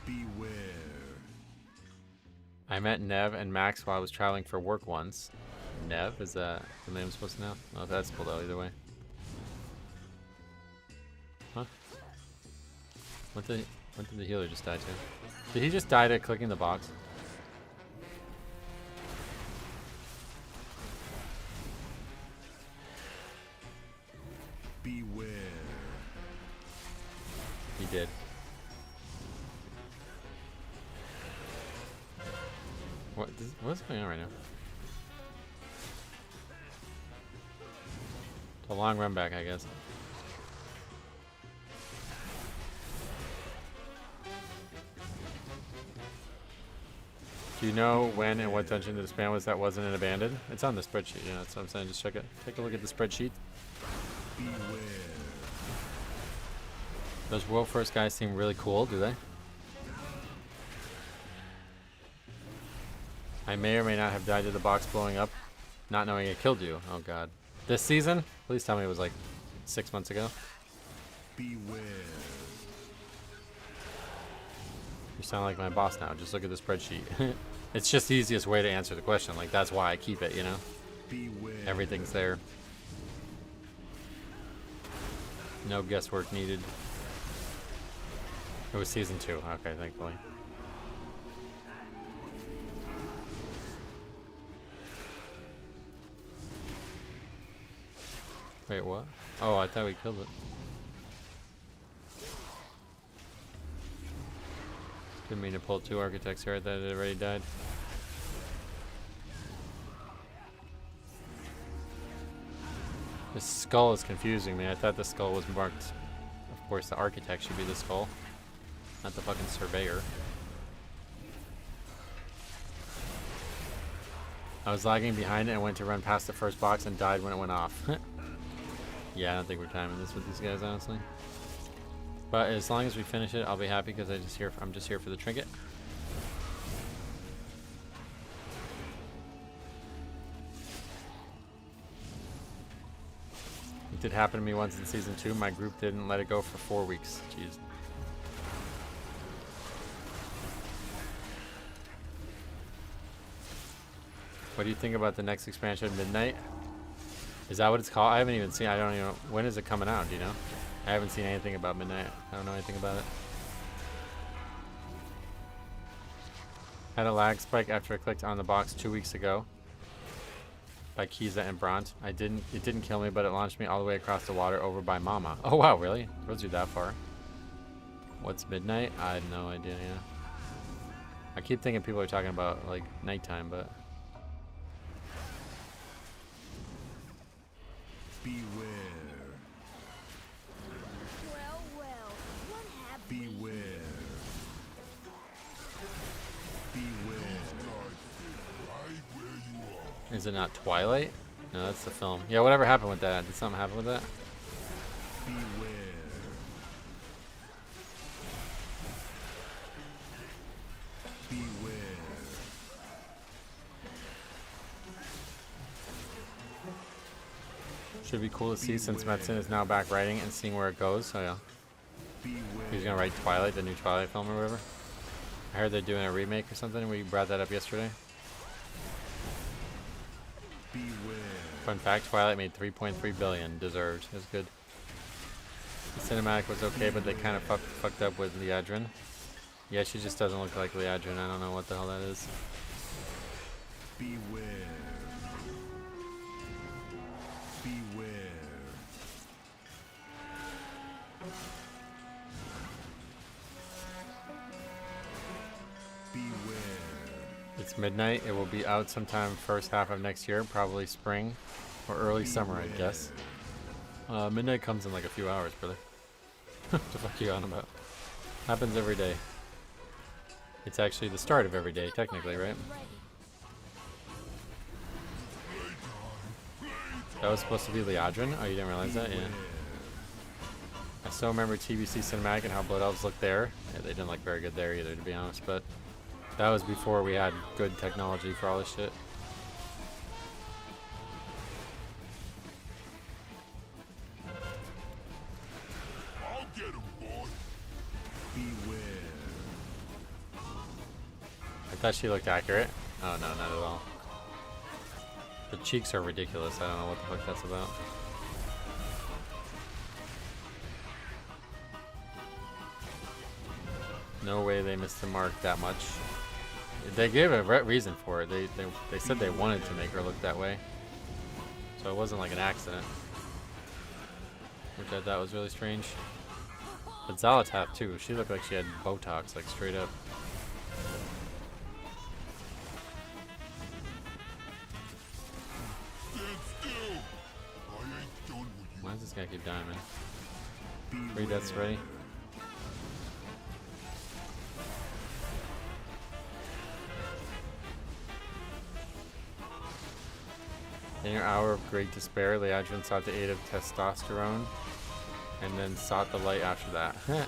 Beware. I met Nev and Max while I was traveling for work once. Nev? Is that the name I'm supposed to know? Oh, that's cool though, either way. Huh? What did the healer just die to? Did he just die to clicking the box? Beware. He did. What's going on right now? It's a long run back, I guess. Do you know when and what dungeon the Disband was that wasn't an abandoned? It's on the spreadsheet, yeah, that's what I'm saying. Just check it. Take a look at the spreadsheet. Those world first guys seem really cool, do they? I may or may not have died to the box blowing up, not knowing it killed you. Oh god. This season? Please tell me it was like 6 months ago. Beware. You sound like my boss now. Just look at the spreadsheet. It's just the easiest way to answer the question. Like, that's why I keep it, you know? Beware. Everything's there. No guesswork needed. It was season 2. Okay, thankfully. Wait, what? Oh, I thought we killed it. Didn't mean to pull 2 architects here. I thought it already died. This skull is confusing me. I thought the skull was marked. Of course, the architect should be the skull, not the fucking surveyor. I was lagging behind it and went to run past the first box and died when it went off. Yeah, I don't think we're timing this with these guys, honestly. But as long as we finish it, I'll be happy because I'm just here for the trinket. It did happen to me once in season 2. My group didn't let it go for 4 weeks. Jeez. What do you think about the next expansion, Midnight? Is that what it's called? I haven't even seen. I don't even know. When is it coming out? Do you know? I haven't seen anything about Midnight. I don't know anything about it. Had a lag spike after I clicked on the box 2 weeks ago by Kiza and Bront. It didn't kill me, but it launched me all the way across the water over by Mama. Oh wow, really? It throws you that far? What's Midnight? I had no idea, yeah. I keep thinking people are talking about like nighttime, but Beware. What have Beware. Beware. is it not Twilight? No, that's the film. Yeah, whatever happened with that? Did something happen with that? Beware. Beware. Should be cool to see since Metzen is now back writing and seeing where it goes. So yeah. He's gonna write Twilight, the new Twilight film or whatever. I heard they're doing a remake or something. We brought that up yesterday. Beware. Fun fact, Twilight made 3.3 billion. Deserved. It was good. The cinematic was okay, but they kind of fucked up with Liadrin. Yeah, she just doesn't look like Liadrin. I don't know what the hell that is. Beware. Beware. Beware. It's Midnight. It will be out sometime first half of next year, probably spring or early summer, I guess. Midnight comes in like a few hours, brother. What the fuck are you on about? Happens every day. It's actually the start of every day, technically, right? That was supposed to be Liadrin? Oh, you didn't realize that? Yeah. I still remember TBC Cinematic and how Blood Elves looked there. Yeah, they didn't look very good there either, to be honest, but that was before we had good technology for all this shit. I'll get him, boy. Beware. I thought she looked accurate. Oh no, not at all. The cheeks are ridiculous. I don't know what the fuck that's about. No way they missed the mark that much. They gave a reason for it. They said they wanted to make her look that way. So it wasn't like an accident. Which I thought was really strange. But Zalatath too. She looked like she had Botox, like straight up. Stand still. I ain't done with just gonna keep dying, man. Beware. 3 deaths ready. In your hour of great despair, Leandrin sought the aid of testosterone, and then sought the light after that. Beware.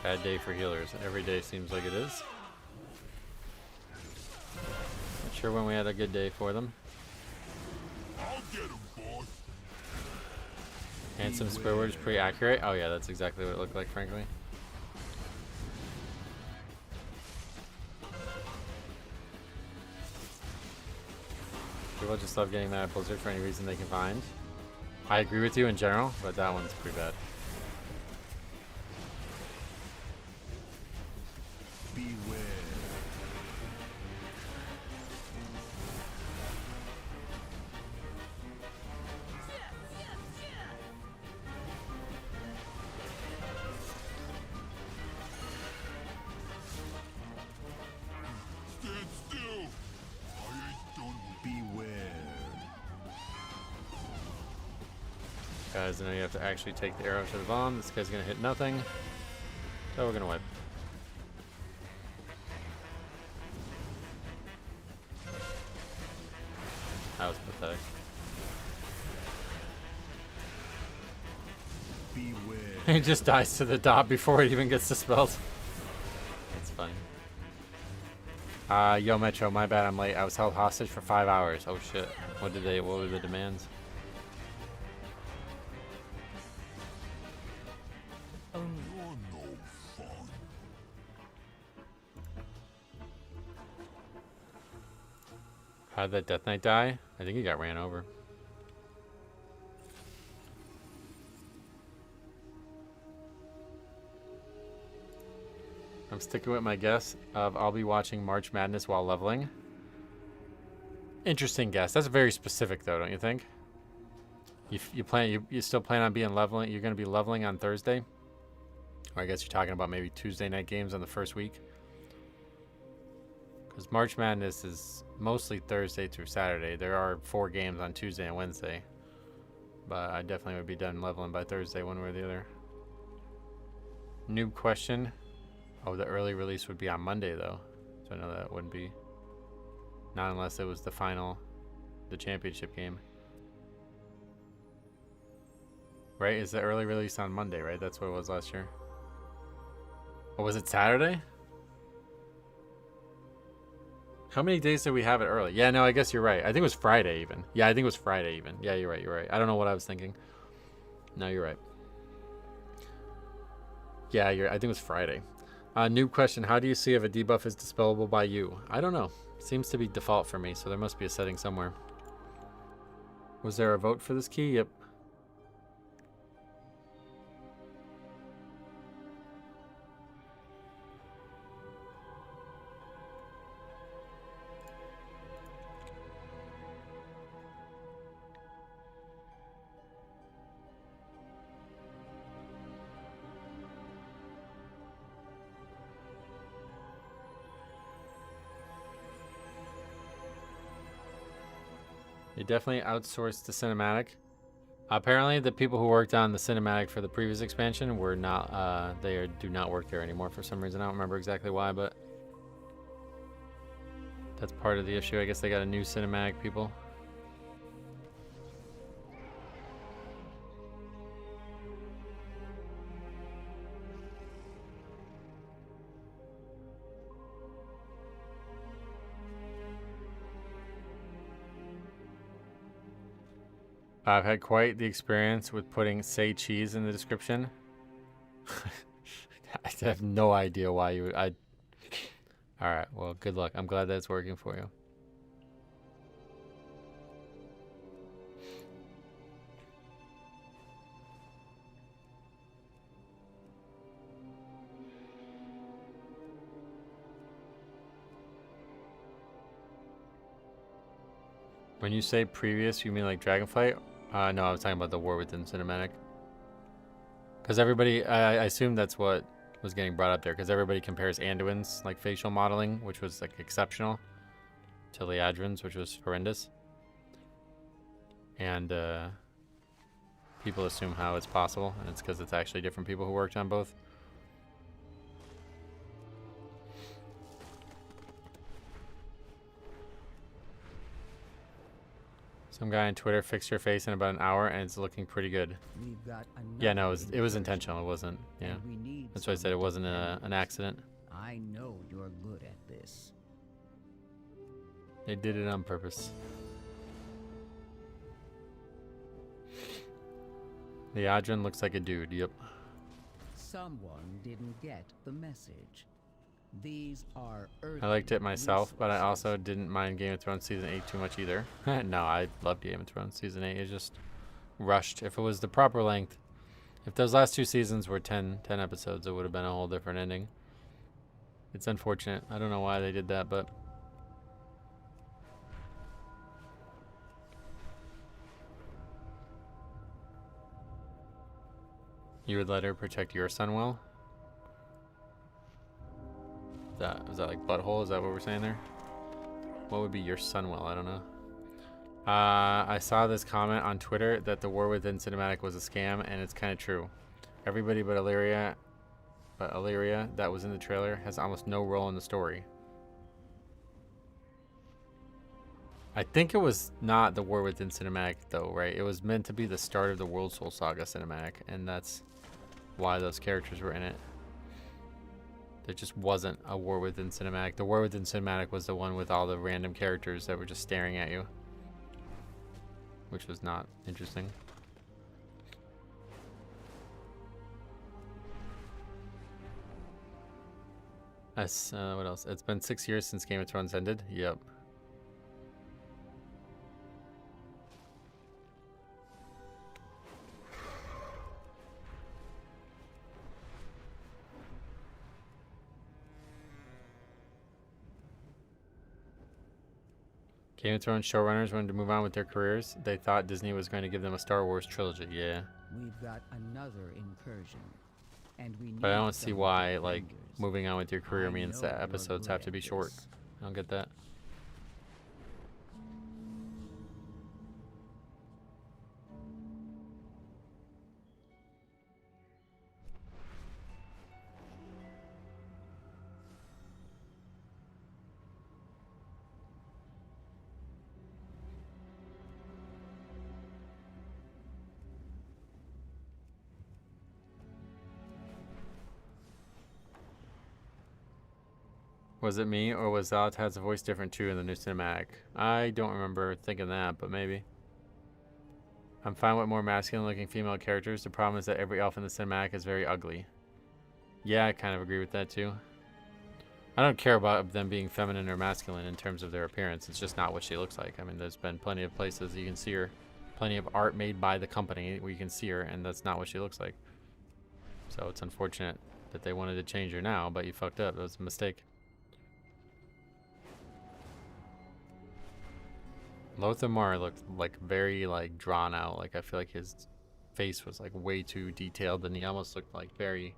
Bad day for healers. Every day seems like it is. Not sure when we had a good day for them. I'll get him, boy. Handsome square word is pretty accurate. Oh yeah, that's exactly what it looked like, frankly. People just love getting mad at Blizzard for any reason they can find. I agree with you in general, but that one's pretty bad. Beware. Stand still. I ain't done with beware. Guys, I know you have to actually take the arrow to the bomb. This guy's gonna hit nothing. So we're gonna wipe. That was pathetic. Beware. He just dies to the dot before it even gets dispelled. That's funny. Yo Metro, my bad, I'm late. I was held hostage for 5 hours. Oh shit. What were the demands? You're no fun. How did that Death Knight die? I think he got ran over. I'm sticking with my guess of I'll be watching March Madness while leveling. Interesting guess. That's very specific though, don't you think? You still plan on being leveling? You're going to be leveling on Thursday? Or I guess you're talking about maybe Tuesday night games on the first week. Because March Madness is mostly Thursday through Saturday. There are 4 games on Tuesday and Wednesday. But I definitely would be done leveling by Thursday, one way or the other. Noob question. Oh, the early release would be on Monday, though. So I know that wouldn't be. Not unless it was the championship game. Right? Is the early release on Monday, right? That's what it was last year. Or was it Saturday? How many days did we have it early? Yeah, no, I guess you're right. I think it was Friday even. Yeah, I think it was Friday even. Yeah, you're right. I don't know what I was thinking. No, you're right. Yeah, I think it was Friday. Noob question. How do you see if a debuff is dispellable by you? I don't know. Seems to be default for me, so there must be a setting somewhere. Was there a vote for this key? Yep. They definitely outsourced the cinematic. Apparently, the people who worked on the cinematic for the previous expansion were not. Do not work there anymore for some reason. I don't remember exactly why, but that's part of the issue. I guess they got a new cinematic people. I've had quite the experience with putting "say cheese" in the description. I have no idea why you would. All right. Well, good luck. I'm glad that it's working for you. When you say previous, you mean like Dragonflight? No, I was talking about the War Within cinematic. Because everybody, I assume that's what was getting brought up there, because everybody compares Anduin's like facial modeling, which was like exceptional, to Liadrin's, which was horrendous. And people assume how it's possible, and it's because it's actually different people who worked on both. Some guy on Twitter fixed your face in about an hour, and it's looking pretty good. We've got Yeah, no, it was intentional. It wasn't. Yeah, that's why I said it wasn't an accident. I know you're good at this. They did it on purpose. The Adrian looks like a dude. Yep. Someone didn't get the message. These are I liked it myself, but I also didn't mind Game of Thrones Season 8 too much either. No, I loved Game of Thrones Season 8. It just rushed. If it was the proper length, if those last 2 seasons were 10 episodes, it would have been a whole different ending. It's unfortunate. I don't know why they did that, but... You would let her protect your son well? Is that like butthole? Is that what we're saying there? What would be your son well? I don't know. I saw this comment on Twitter that the War Within cinematic was a scam, and it's kind of true. Everybody but Illyria that was in the trailer has almost no role in the story. I think it was not the War Within cinematic though, right? It was meant to be the start of the World Soul Saga cinematic, and that's why those characters were in it. There just wasn't a War Within cinematic. The War Within cinematic was the one with all the random characters that were just staring at you, which was not interesting. What else? It's been 6 years since Game of Thrones ended. Yep. Game of Thrones showrunners wanted to move on with their careers. They thought Disney was going to give them a Star Wars trilogy. Yeah. We've got another incursion, and we need But I don't see some why, like, defenders. moving on with your career I means know that you're episodes good have to at be short. this. I don't get that. Was it me, or was Zalatad's voice different too in the new cinematic? I don't remember thinking that, but maybe. I'm fine with more masculine-looking female characters. The problem is that every elf in the cinematic is very ugly. Yeah, I kind of agree with that too. I don't care about them being feminine or masculine in terms of their appearance. It's just not what she looks like. I mean, there's been plenty of places you can see her, plenty of art made by the company where you can see her, and that's not what she looks like. So it's unfortunate that they wanted to change her now, but you fucked up. It was a mistake. Lothamar looked like very like drawn out. Like I feel like his face was like way too detailed, and he almost looked like very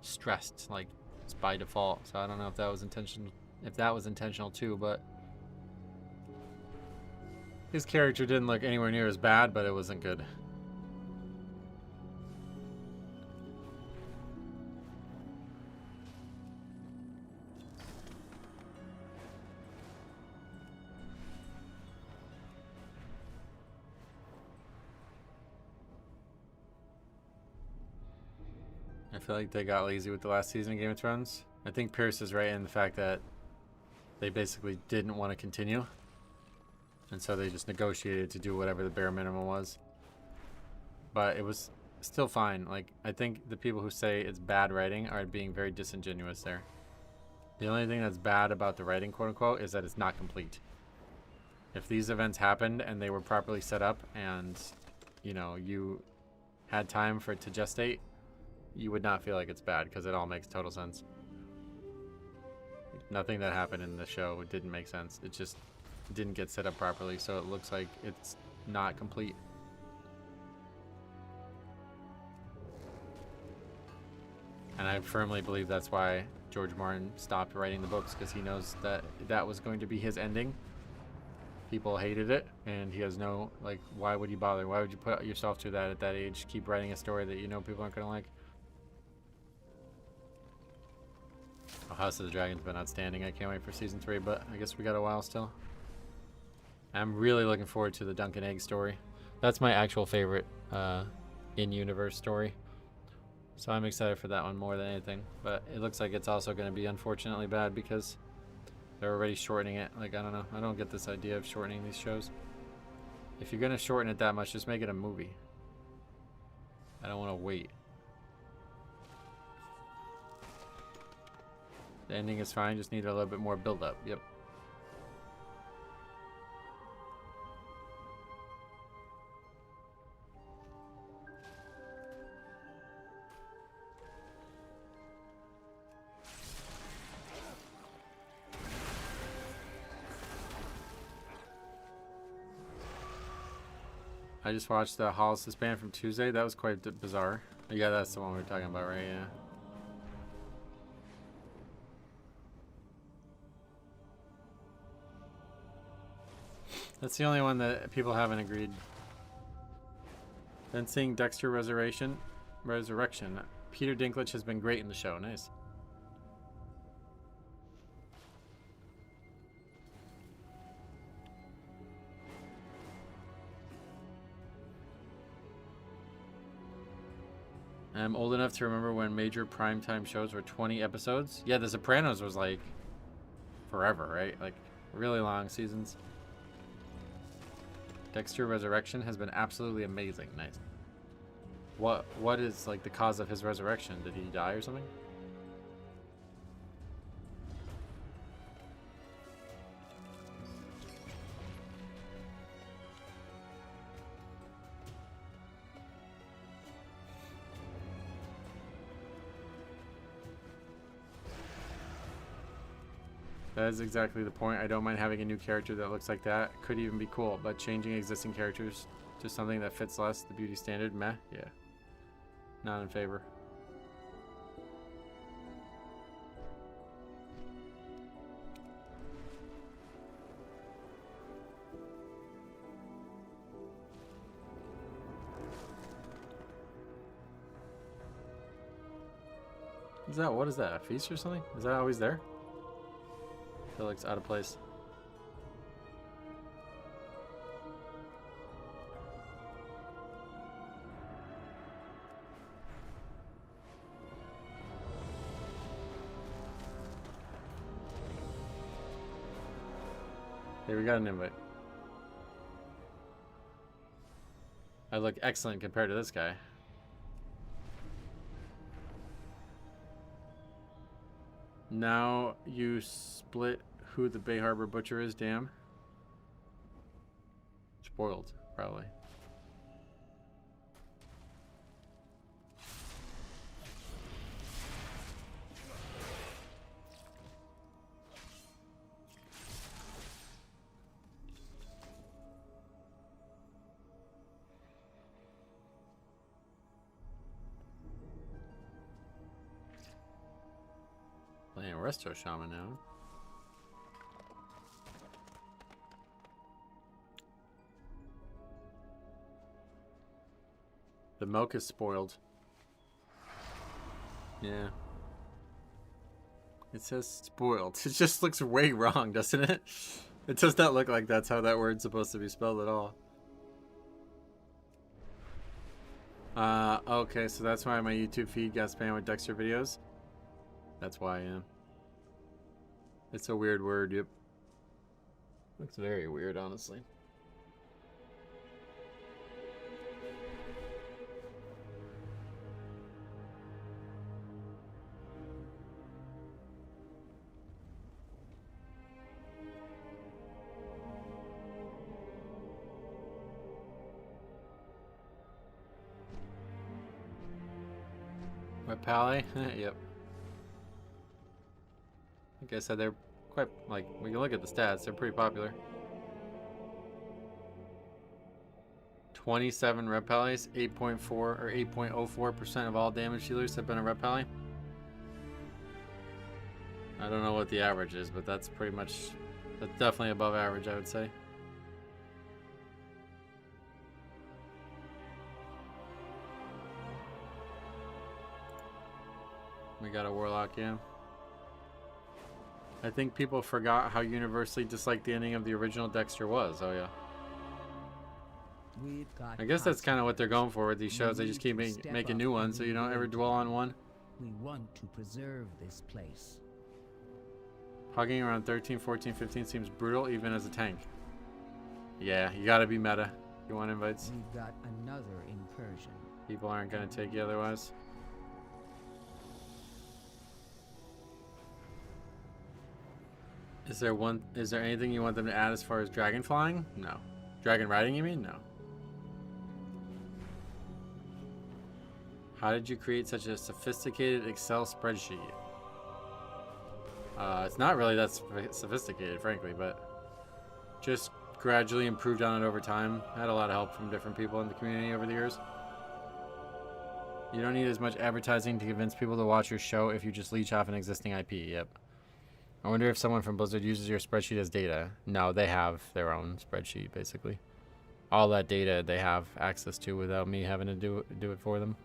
stressed, like it's by default. So I don't know if that was intentional too, but his character didn't look anywhere near as bad, but it wasn't good. I feel like they got lazy with the last season of Game of Thrones. I think Pierce is right in the fact that they basically didn't want to continue. And so they just negotiated to do whatever the bare minimum was. But it was still fine. Like, I think the people who say it's bad writing are being very disingenuous there. The only thing that's bad about the writing, quote unquote, is that it's not complete. If these events happened and they were properly set up and, you know, you had time for it to gestate, you would not feel like it's bad because it all makes total sense. Nothing that happened in the show didn't make sense. It just didn't get set up properly, so it looks like it's not complete. And I firmly believe that's why George Martin stopped writing the books, because he knows that that was going to be his ending. People hated it, and he has no, like, why would you bother? Why would you put yourself through that at that age? Keep writing a story that you know people aren't going to like. Oh, House of the Dragon's been outstanding. I can't wait for season 3, but I guess we got a while still. I'm really looking forward to the Dunk and Egg story. That's my actual favorite in-universe story. So I'm excited for that one more than anything. But it looks like it's also going to be unfortunately bad because they're already shortening it. Like, I don't know. I don't get this idea of shortening these shows. If you're going to shorten it that much, just make it a movie. I don't want to wait. The ending is fine. Just need a little bit more build-up. Yep. I just watched the Hollis Disband from Tuesday. That was quite bizarre. Yeah, that's the one we were talking about, right? Yeah. That's the only one that people haven't agreed. Then seeing Dexter Resurrection. Peter Dinklage has been great in the show. Nice. I'm old enough to remember when major primetime shows were 20 episodes. Yeah, The Sopranos was like forever, right? Like really long seasons. Dexter Resurrection has been absolutely amazing. Nice. What is like the cause of his resurrection? Did he die or something? That is exactly the point. I don't mind having a new character that looks like that. Could even be cool, but changing existing characters to something that fits less the beauty standard, meh, yeah. Not in favor. What is that, a feast or something? Is that always there? I feel like it's out of place. Hey, we got an invite. I look excellent compared to this guy. Now you split who the Bay Harbor Butcher is, damn. Spoiled, probably. Playing Resto Shaman now. The milk is spoiled. Yeah. It says spoiled. It just looks way wrong, doesn't it? It does not look like that's how that word's supposed to be spelled at all. Okay, so that's why my YouTube feed got spammed with Dexter videos. That's why, yeah. It's a weird word, yep. Looks very weird, honestly. Pally? Yep. Like I said, they're quite, like, when you look at the stats, they're pretty popular. 27 Red Pallies, 8.4 or 8.04% of all damage dealers have been a Red Pally. I don't know what the average is, but that's pretty much, that's definitely above average, I would say. We got a Warlock, yeah. I think people forgot how universally disliked the ending of the original Dexter was. Oh, yeah. I guess that's kind of what they're going for with these shows. They just keep making new ones, so you don't ever dwell on one. We want to preserve this place. Pugging around 13, 14, 15 seems brutal even as a tank. Yeah, you gotta be meta. You want invites? We've got another incursion. People aren't gonna take you otherwise. Is there anything you want them to add as far as dragon flying? No. Dragon riding, you mean? No. How did you create such a sophisticated Excel spreadsheet? It's not really that sophisticated, frankly, but just gradually improved on it over time. I had a lot of help from different people in the community over the years. You don't need as much advertising to convince people to watch your show if you just leech off an existing IP. Yep. I wonder if someone from Blizzard uses your spreadsheet as data. No, they have their own spreadsheet, basically. All that data they have access to without me having to do it for them.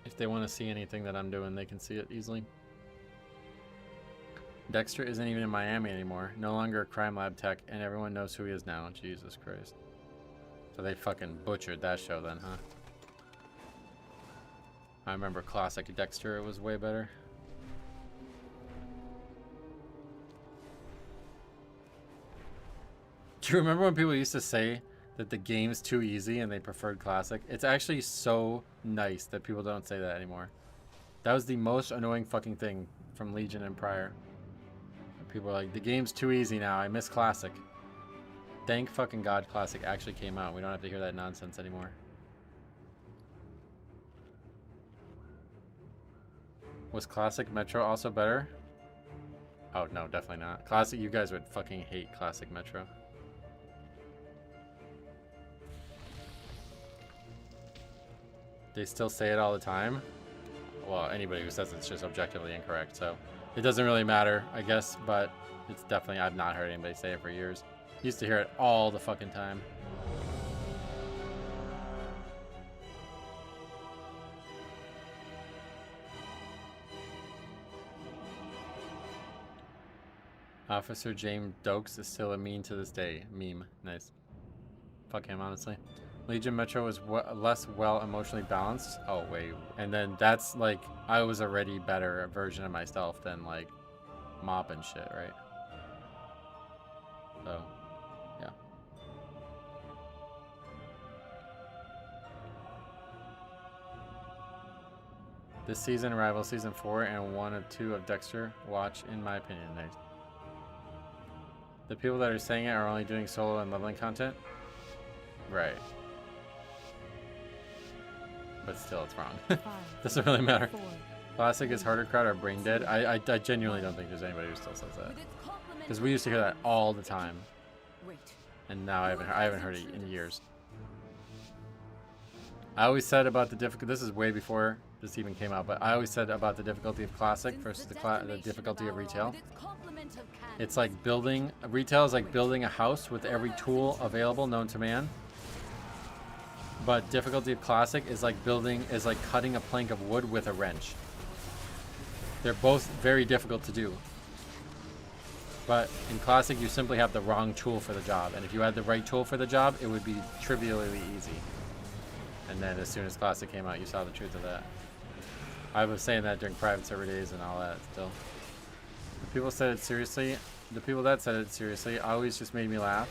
If they want to see anything that I'm doing, they can see it easily. Dexter isn't even in Miami anymore. No longer a crime lab tech, and everyone knows who he is now. Jesus Christ. So they fucking butchered that show then, huh? I remember classic Dexter, it was way better. Do you remember when people used to say that the game's too easy and they preferred classic? It's actually so nice that people don't say that anymore. That was the most annoying fucking thing from Legion and prior. People are like, the game's too easy now, I miss classic. Thank fucking God classic actually came out. We don't have to hear that nonsense anymore. Was Classic Metro also better? Oh, no, definitely not. Classic, you guys would fucking hate Classic Metro. They still say it all the time? Well, anybody who says it's just objectively incorrect, so it doesn't really matter, I guess, but it's definitely, I've not heard anybody say it for years. Used to hear it all the fucking time. Officer James Dokes is still a meme to this day. Meme. Nice. Fuck him, honestly. Legion Metro was less well emotionally balanced. Oh, wait. And then that's like, I was already better version of myself than like Mop and shit, right? So, yeah. This season rivals season 4 and 1 of 2 of Dexter. Watch, in my opinion. Nice. The people that are saying it are only doing solo and leveling content? Right. But still, it's wrong. Doesn't really matter. Classic is harder crowd or brain dead. I genuinely don't think there's anybody who still says that. Because we used to hear that all the time. And now I haven't heard it in years. I always said about the difficulty, this is way before this even came out, but I always said about the difficulty of classic versus the difficulty of retail. It's like building, retail is like building a house with every tool available known to man. But difficulty of classic is like cutting a plank of wood with a wrench. They're both very difficult to do. But in classic, you simply have the wrong tool for the job. And if you had the right tool for the job, it would be trivially easy. And then as soon as classic came out, you saw the truth of that. I was saying that during private server days and all that still. The people said it seriously. The people that said it seriously always just made me laugh.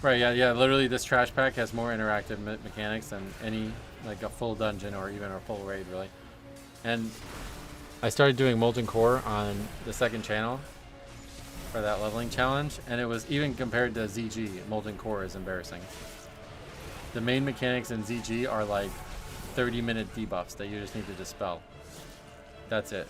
Right, yeah, literally this trash pack has more interactive mechanics than any, like a full dungeon or even a full raid, really. And I started doing Molten Core on the second channel for that leveling challenge, and it was even compared to ZG, Molten Core is embarrassing. The main mechanics in ZG are like 30-minute debuffs that you just need to dispel. That's it.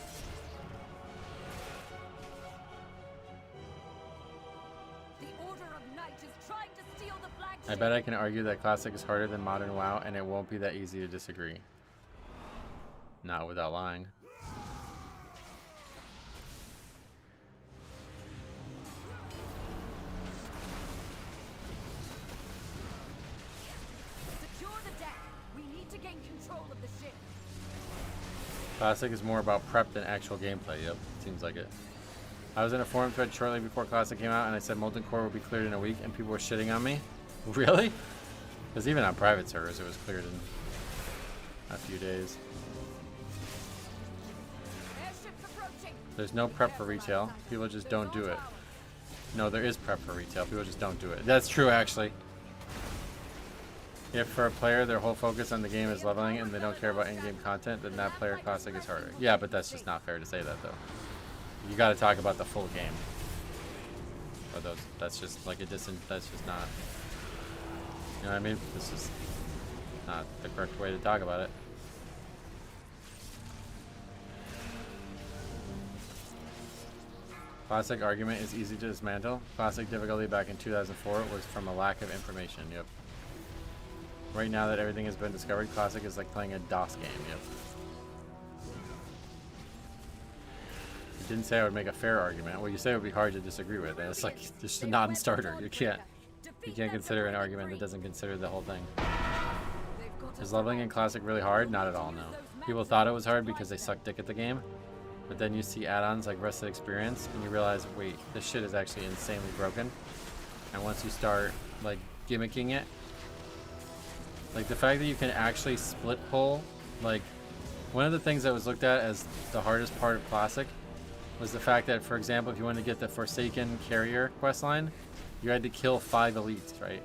I bet I can argue that Classic is harder than Modern WoW, and it won't be that easy to disagree. Not without lying. Secure the deck. We need to gain control of the ship. Classic is more about prep than actual gameplay. Yep, seems like it. I was in a forum thread shortly before Classic came out, and I said Molten Core would be cleared in a week, and people were shitting on me. Really? Because even on private servers, it was cleared in a few days. There's no prep for retail. People just don't do it. No, there is prep for retail. People just don't do it. That's true, actually. If for a player their whole focus on the game is leveling and they don't care about in-game content, then that player Classic is harder. Yeah, but that's just not fair to say that, though. You got to talk about the full game. Or those, that's just like that's just not. You know what I mean? This is not the correct way to talk about it. Classic argument is easy to dismantle. Classic difficulty back in 2004 was from a lack of information. Yep. Right now that everything has been discovered, Classic is like playing a DOS game. Yep. You didn't say I would make a fair argument. Well, you say it would be hard to disagree with. And it's like just a non-starter. You can't consider an argument that doesn't consider the whole thing. Is leveling in Classic really hard? Not at all, no. People thought it was hard because they suck dick at the game. But then you see add-ons like Rested Experience, and you realize, wait, this shit is actually insanely broken. And once you start, like, gimmicking it, like, the fact that you can actually split pull, like, one of the things that was looked at as the hardest part of Classic was the fact that, for example, if you wanted to get the Forsaken Carrier questline, you had to kill 5 elites, right?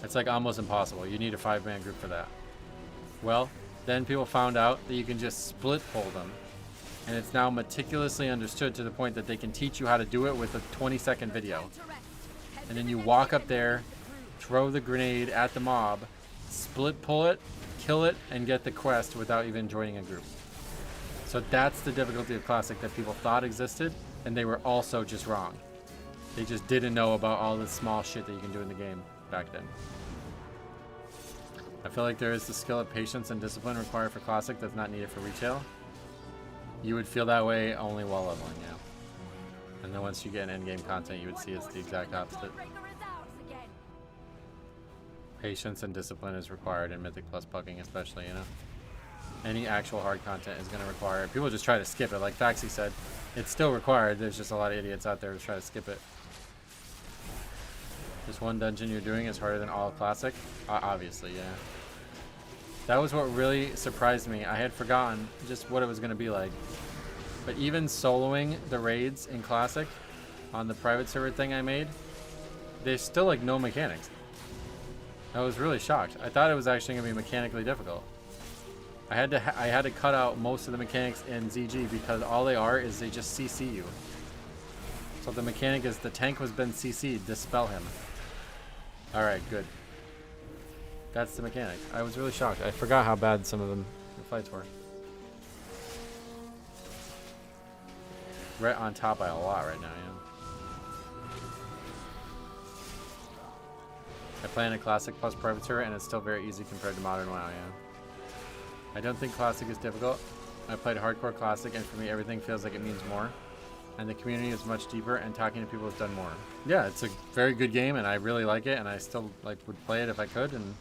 It's, like, almost impossible. You need a 5-man group for that. Well, then people found out that you can just split pull them, and it's now meticulously understood to the point that they can teach you how to do it with a 20-second video. And then you walk up there, throw the grenade at the mob, split pull it, kill it, and get the quest without even joining a group. So that's the difficulty of Classic that people thought existed, and they were also just wrong. They just didn't know about all the small shit that you can do in the game back then. I feel like there is the skill of patience and discipline required for Classic that's not needed for retail. You would feel that way only while leveling, yeah. And then once you get an endgame content, you would see it's the exact opposite. Patience and discipline is required in Mythic plus Pugging, especially, you know. Any actual hard content is going to require it. People just try to skip it. Like Faxi said, it's still required. There's just a lot of idiots out there who try to skip it. This one dungeon you're doing is harder than all of Classic? Obviously, yeah. That was what really surprised me. I had forgotten just what it was going to be like. But even soloing the raids in Classic on the private server thing I made, there's still like no mechanics. I was really shocked. I thought it was actually going to be mechanically difficult. I had to cut out most of the mechanics in ZG because all they are is they just CC you. So the mechanic is the tank has been CC'd, dispel him. Alright, good. That's the mechanic. I was really shocked. I forgot how bad some of the fights were. Right on top by a lot right now, yeah. I play in a Classic plus private server and it's still very easy compared to modern WoW, yeah. I don't think Classic is difficult. I played hardcore Classic and for me everything feels like it means more. And the community is much deeper and talking to people has done more. Yeah, it's a very good game and I really like it and I still like would play it if I could, and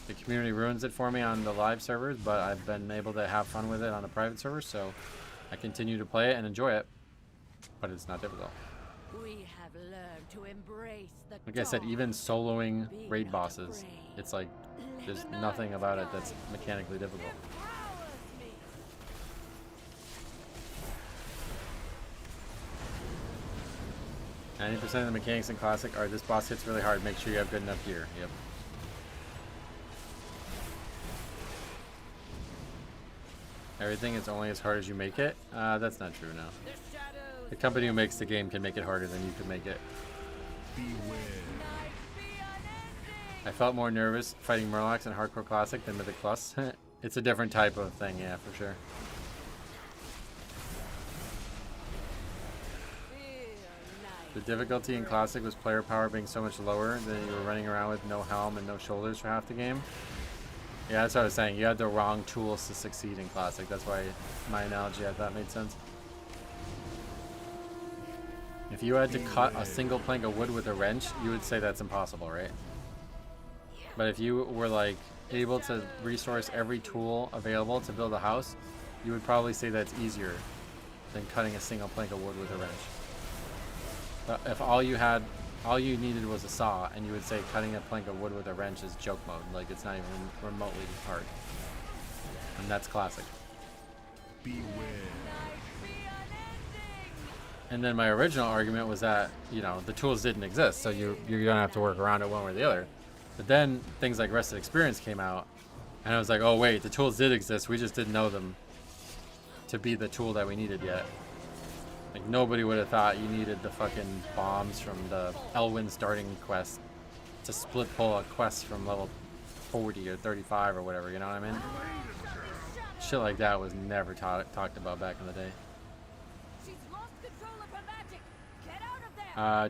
the community ruins it for me on the live servers, but I've been able to have fun with it on the private servers, so I continue to play it and enjoy it. But it's not difficult. We have learned to embrace the like I said, even soloing raid bosses, it's like there's nothing about it that's mechanically difficult. 90% of the mechanics in Classic are this boss hits really hard, make sure you have good enough gear. Yep. Everything is only as hard as you make it? That's not true, no. The company who makes the game can make it harder than you can make it. Beware. I felt more nervous fighting Murlocs in Hardcore Classic than Mythic Plus. It's a different type of thing, yeah, for sure. The difficulty in Classic was player power being so much lower than you were running around with no helm and no shoulders for half the game. Yeah, that's what I was saying. You had the wrong tools to succeed in Classic. That's why my analogy I thought made sense. If you had to cut a single plank of wood with a wrench, you would say that's impossible, right? But if you were like able to resource every tool available to build a house, you would probably say that's easier than cutting a single plank of wood with a wrench. But if all you needed was a saw, and you would say cutting a plank of wood with a wrench is joke mode, like it's not even remotely hard. And that's Classic. Beware. And then my original argument was that, you know, the tools didn't exist, so you're gonna have to work around it one way or the other. But then things like Rested Experience came out, and I was like, oh wait, the tools did exist, we just didn't know them to be the tool that we needed yet. Like, nobody would have thought you needed the fucking bombs from the Elwyn starting quest to split pull a quest from level 40 or 35 or whatever, you know what I mean? Shit like that was never talked about back in the day.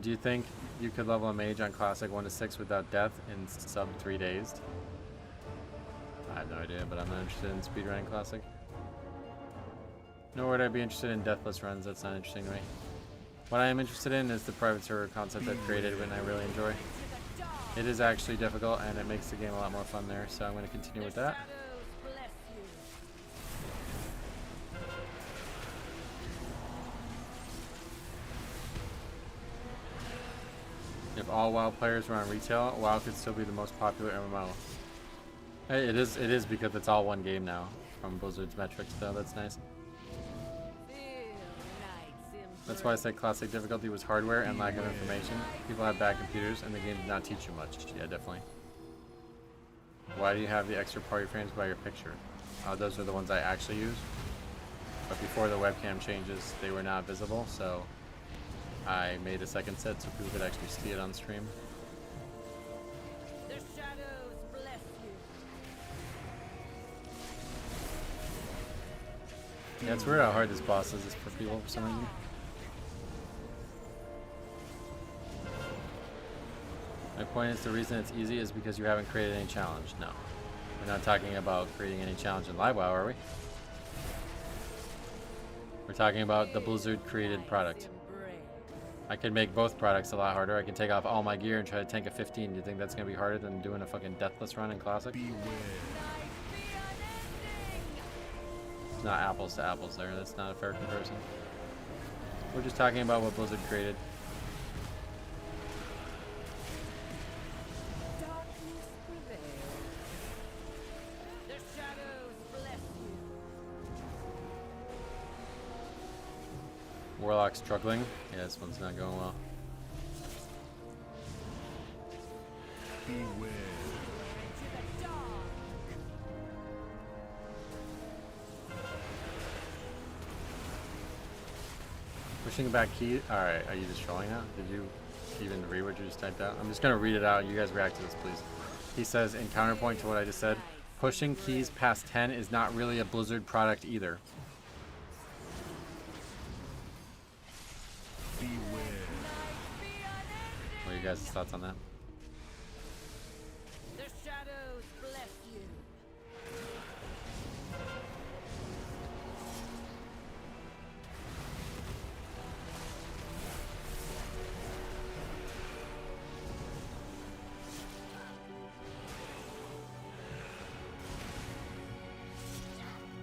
Do you think you could level a mage on Classic 1 to 6 without death in sub 3 days? I have no idea, but I'm not interested in speedrunning Classic. Nor would I be interested in deathless runs. That's not interesting to me. What I am interested in is the private server concept I've created and I really enjoy. It is actually difficult and it makes the game a lot more fun there, so I'm going to continue with that. If all WoW players were on retail, WoW could still be the most popular MMO. It is because it's all one game now from Blizzard's metrics, though. That's nice. That's why I said Classic difficulty was hardware and lack of information. People have bad computers and the game did not teach you much. Yeah, definitely. Why do you have the extra party frames by your picture? Those are the ones I actually use. But before the webcam changes, they were not visible, so I made a second set so people could actually see it on stream. The shadows bless you. Yeah, it's weird how hard this boss is for people for some reason. My point is the reason it's easy is because you haven't created any challenge. No. We're not talking about creating any challenge in LiveWow, are we? We're talking about the Blizzard created product. I can make both products a lot harder. I can take off all my gear and try to tank a 15. Do you think that's going to be harder than doing a fucking deathless run in Classic? Beware. It's not apples to apples there. That's not a fair comparison. We're just talking about what Blizzard created. Warlock struggling. Yeah, this one's not going well. Beware. Pushing back key. Alright, are you just trolling now? Did you even read what you just typed out? I'm just going to read it out. You guys react to this, please. He says, in counterpoint to what I just said, pushing keys past 10 is not really a Blizzard product either. What are you guys' thoughts on that? The shadows bless you.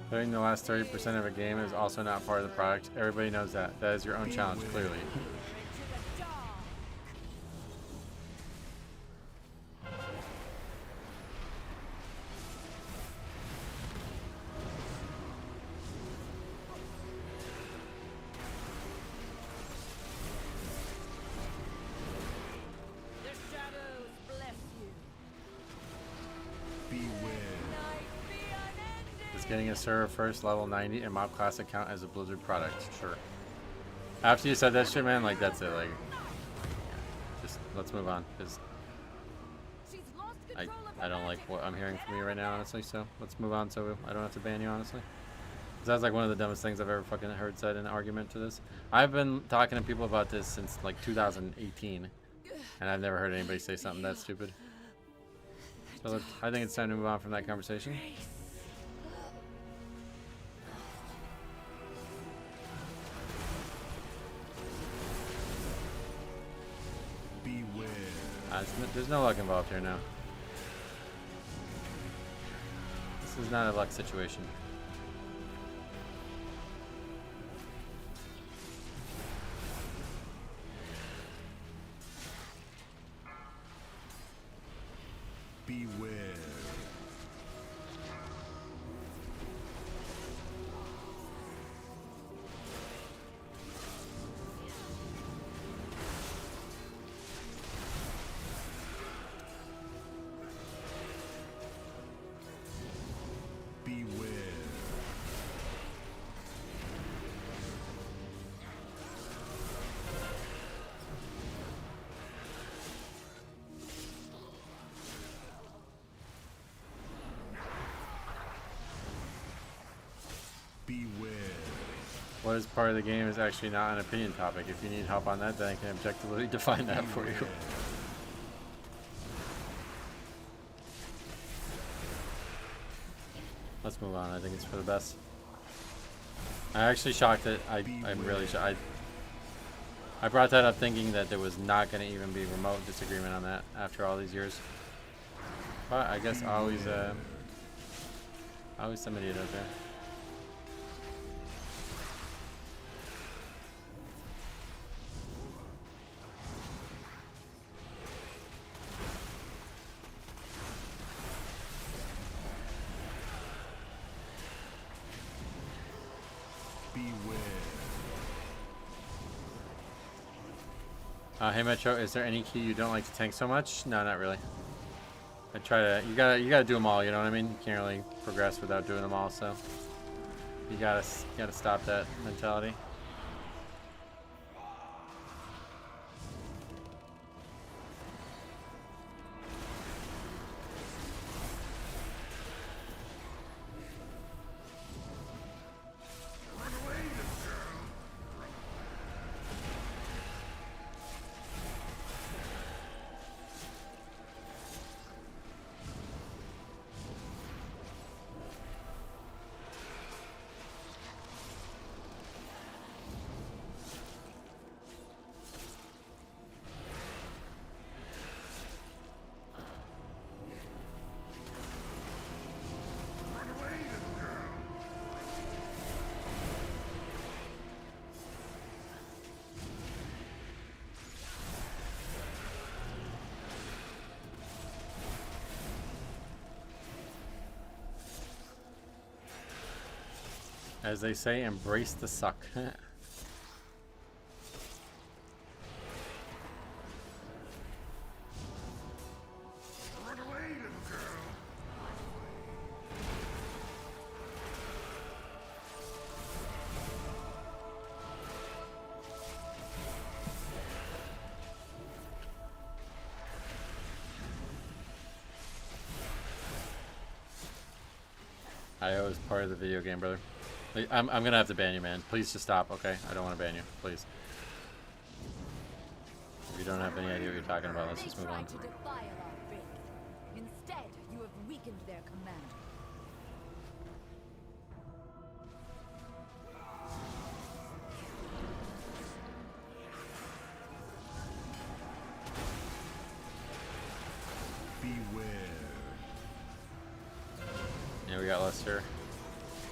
Putting the last 30% of a game is also not part of the product. Everybody knows that. That is your own challenge, clearly. Getting a server first level 90 and Mob Classic count as a Blizzard product. Sure. After you said that shit, man, like that's it. Like, just let's move on, because I don't like what I'm hearing from you right now, honestly. So let's move on, so I don't have to ban you, honestly. That's like one of the dumbest things I've ever fucking heard said in an argument to this. I've been talking to people about this since like 2018, and I've never heard anybody say something that stupid. So I think it's time to move on from that conversation. Beware. There's no luck involved here now. This is not a luck situation. Beware. Beware. Beware. What is part of the game is actually not an opinion topic. If you need help on that, then I can objectively define that for you. Let's move on. I think it's for the best. I'm actually shocked that I'm really shocked. I brought that up thinking that there was not going to even be remote disagreement on that after all these years. But I guess always somebody out there. Hey Metro, is there any key you don't like to tank so much? No, not really. I try to. You gotta do them all. You know what I mean? You can't really progress without doing them all. So you gotta stop that mentality. As they say, embrace the suck. IO is part of the video game, brother. I'm gonna have to ban you, man. Please just stop, okay? I don't want to ban you, please. If you don't have any idea what you're talking about, let's just move on. Instead, you have weakened their command. Beware. Yeah, we got Lester.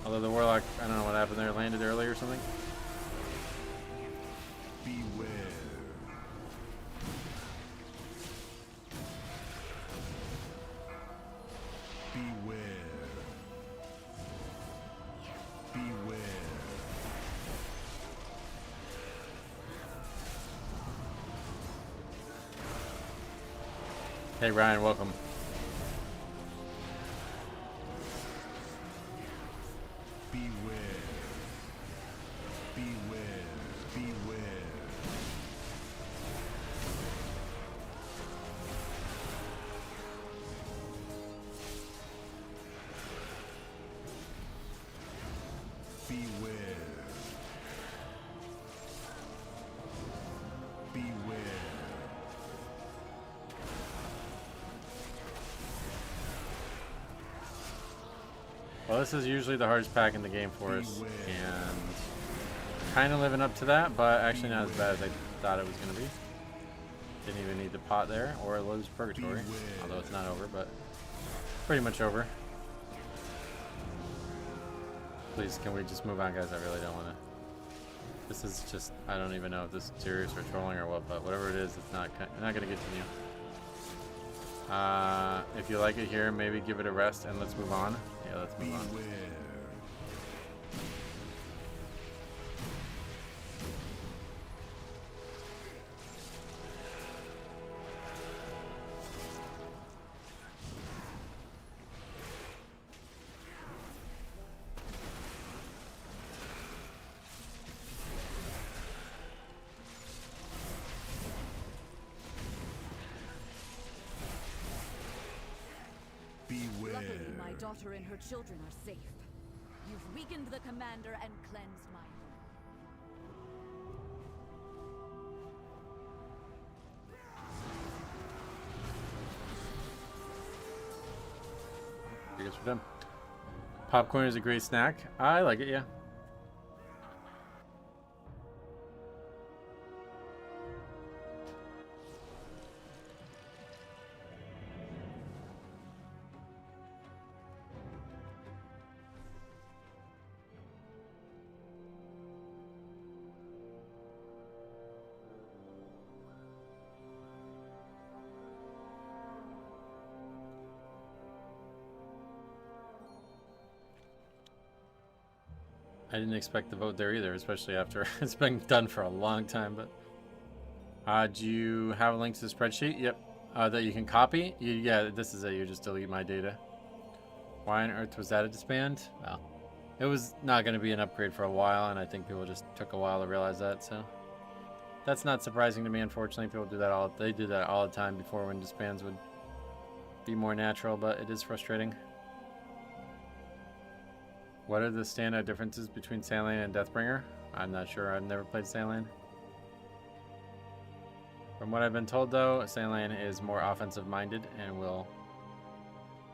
Although the Warlock, I don't know what happened there, landed early or something. Beware. Beware. Beware. Hey Ryan, welcome. Well, this is usually the hardest pack in the game for us, and kind of living up to that, but actually not as bad as I thought it was going to be. Didn't even need the pot there, or lose Purgatory, although it's not over, but pretty much over. Please, can we just move on, guys? I really don't want to. This is just, I don't even know if this is serious or trolling or what, but whatever it is, it's not going to continue. If you like it here, maybe give it a rest and let's move on. Yeah, let's move on. Luckily, my daughter and her children are safe. You've weakened the commander and cleansed my home. I guess we're done. Popcorn is a great snack. I like it, yeah. I didn't expect the vote there either, especially after it's been done for a long time. But do you have a link to the spreadsheet? Yep. That you can copy? Yeah, this is it. You just delete my data. Why on earth was that a disband? Well, it was not going to be an upgrade for a while, and I think people just took a while to realize that. So that's not surprising to me. Unfortunately, people do that all. They do that all the time before when disbands would be more natural, but it is frustrating. What are the standout differences between Sandlane and Deathbringer? I'm not sure. I've never played Sandlane. From what I've been told, though, Sandlane is more offensive-minded and will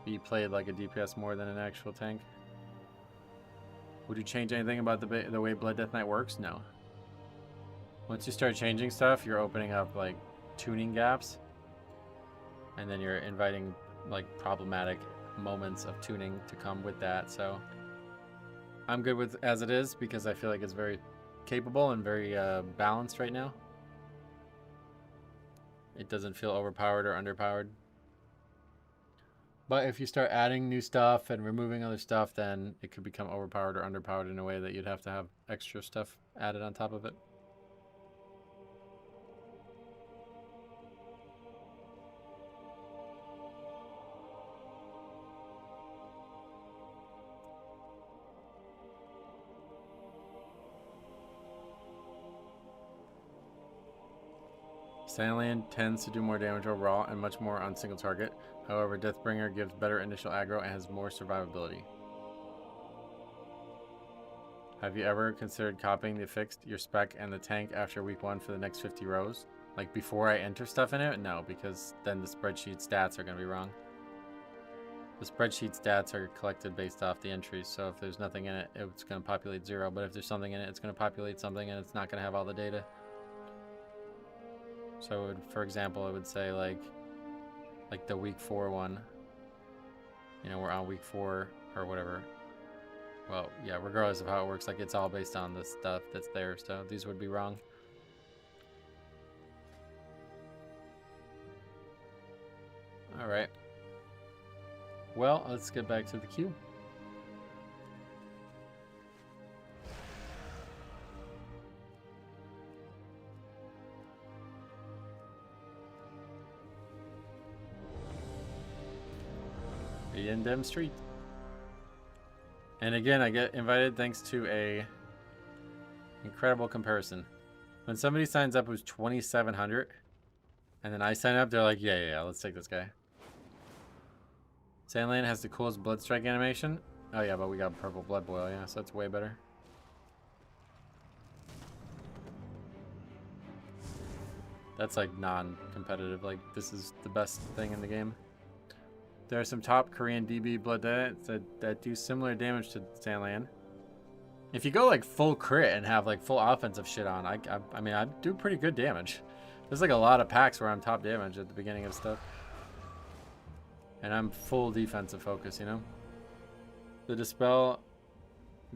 be played like a DPS more than an actual tank. Would you change anything about the way Blood Death Knight works? No. Once you start changing stuff, you're opening up like tuning gaps, and then you're inviting like problematic moments of tuning to come with that. So I'm good with as it is because I feel like it's very capable and very balanced right now. It doesn't feel overpowered or underpowered. But if you start adding new stuff and removing other stuff, then it could become overpowered or underpowered in a way that you'd have to have extra stuff added on top of it. Sandland tends to do more damage overall and much more on single target. However, Deathbringer gives better initial aggro and has more survivability. Have you ever considered copying the fixed, your spec, and the tank after week 1 for the next 50 rows? Like before I enter stuff in it? No, because then the spreadsheet stats are going to be wrong. The spreadsheet stats are collected based off the entries, so if there's nothing in it, it's going to populate 0. But if there's something in it, it's going to populate something and it's not going to have all the data. So, it would, for example, it would say like the week 4 one. You know, we're on week 4 or whatever. Well, yeah, regardless of how it works, like it's all based on the stuff that's there. So these would be wrong. All right. Well, let's get back to the queue. In Dem Street. And again, I get invited thanks to a incredible comparison. When somebody signs up who's 2,700 and then I sign up, they're like, yeah, let's take this guy. Sandland has the coolest blood strike animation. Oh yeah, but we got purple blood boil, yeah, so that's way better. That's like non-competitive, like this is the best thing in the game. There are some top Korean DB blood that do similar damage to Sandland. If you go like full crit and have like full offensive shit on, I mean, I do pretty good damage. There's like a lot of packs where I'm top damage at the beginning of stuff. And I'm full defensive focus, you know? The Dispel